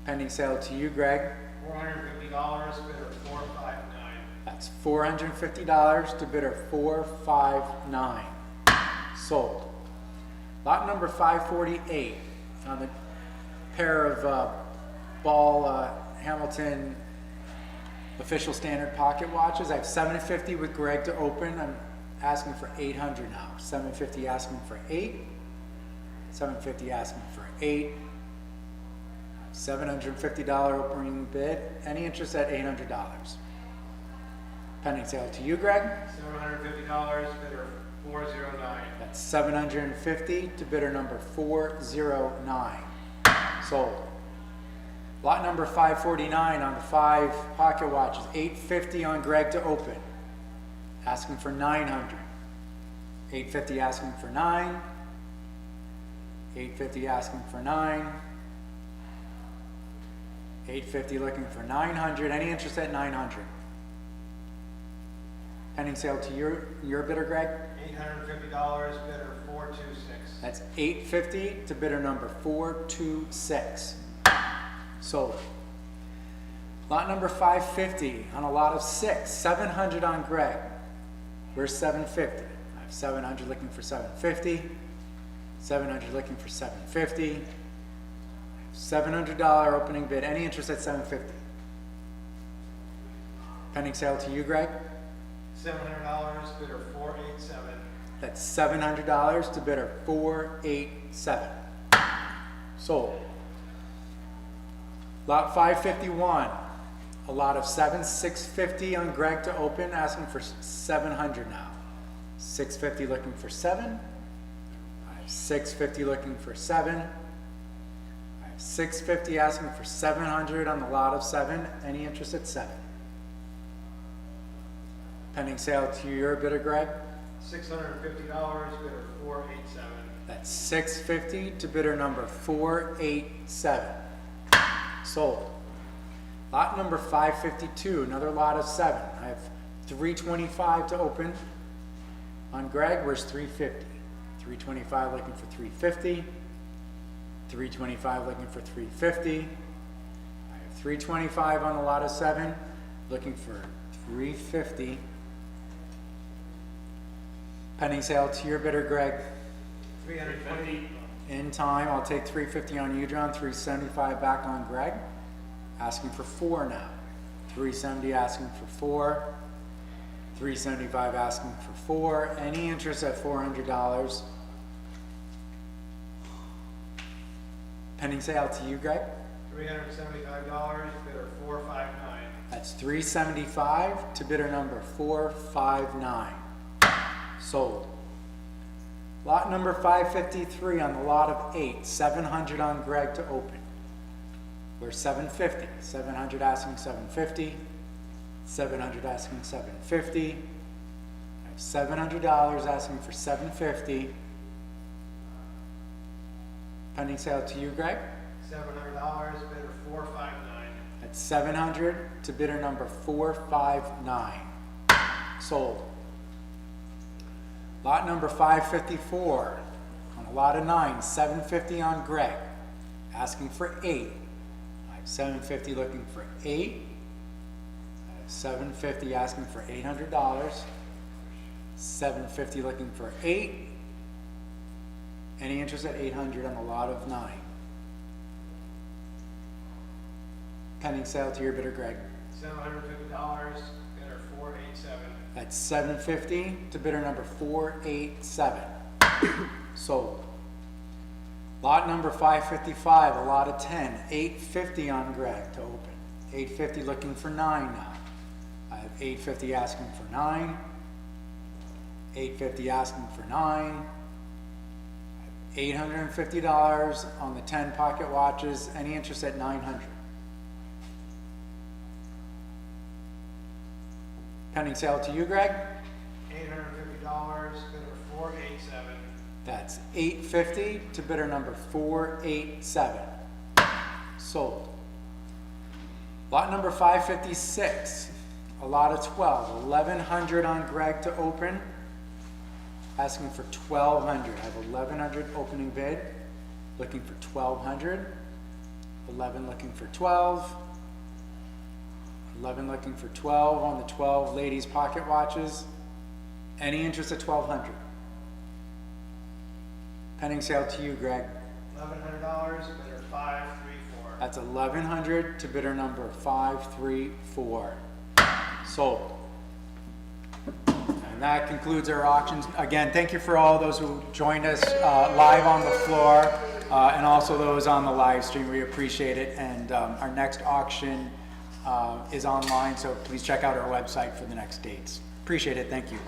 Pending sale to you, Greg. $450, bidder 459. That's $450 to bidder 459. Sold. Lot number 548 on the pair of Ball Hamilton official standard pocket watches. I have 750 with Greg to open. I'm asking for 800 now. 750 asking for 8. 750 asking for 8. $750 opening bid. Any interest at $800? Pending sale to you, Greg. $750, bidder 409. That's 750 to bidder number 409. Sold. Lot number 549 on the 5 pocket watches. 850 on Greg to open. Asking for 900. 850 asking for 9. 850 asking for 9. 850 looking for 900. Any interest at 900? Pending sale to your bidder, Greg? $850, bidder 426. That's 850 to bidder number 426. Sold. Lot number 550 on a lot of 6. 700 on Greg. Where's 750? I have 700 looking for 750. 700 looking for 750. $700 opening bid. Any interest at 750? Pending sale to you, Greg? $700, bidder 487. That's $700 to bidder 487. Sold. Lot 551, a lot of 7, 650 on Greg to open, asking for 700 now. 650 looking for 7. I have 650 looking for 7. I have 650 asking for 700 on the lot of 7. Any interest at 7? Pending sale to your bidder, Greg? $650, bidder 487. That's 650 to bidder number 487. Sold. Lot number 552, another lot of 7. I have 325 to open on Greg. Where's 350? 325 looking for 350. 325 looking for 350. I have 325 on the lot of 7, looking for 350. Pending sale to your bidder, Greg. 320. In time, I'll take 350 on you, John. 375 back on Greg. Asking for 4 now. 370 asking for 4. 375 asking for 4. Any interest at $400? Pending sale to you, Greg. $375, bidder 459. That's 375 to bidder number 459. Sold. Lot number 553 on the lot of 8. 700 on Greg to open. We're 750. 700 asking 750. 700 asking 750. I have $700 asking for 750. Pending sale to you, Greg. $700, bidder 459. That's 700 to bidder number 459. Sold. Lot number 554 on a lot of 9, 750 on Greg. Asking for 8. I have 750 looking for 8. I have 750 asking for $800. 750 looking for 8. Any interest at 800 on a lot of 9? Pending sale to your bidder, Greg. $750, bidder 487. That's 750 to bidder number 487. Sold. Lot number 555, a lot of 10, 850 on Greg to open. 850 looking for 9 now. I have 850 asking for 9. 850 asking for 9. $850 on the 10 pocket watches. Any interest at 900? Pending sale to you, Greg. $850, bidder 487. That's 850 to bidder number 487. Sold. Lot number 556, a lot of 12, 1100 on Greg to open. Asking for 1200. I have 1100 opening bid, looking for 1200. 11 looking for 12. 11 looking for 12 on the 12 ladies pocket watches. Any interest at 1200? Pending sale to you, Greg. $1,100, bidder 534. That's 1100 to bidder number 534. Sold. And that concludes our auctions. Again, thank you for all those who joined us live on the floor and also those on the live stream. We appreciate it. And our next auction is online, so please check out our website for the next dates. Appreciate it. Thank you.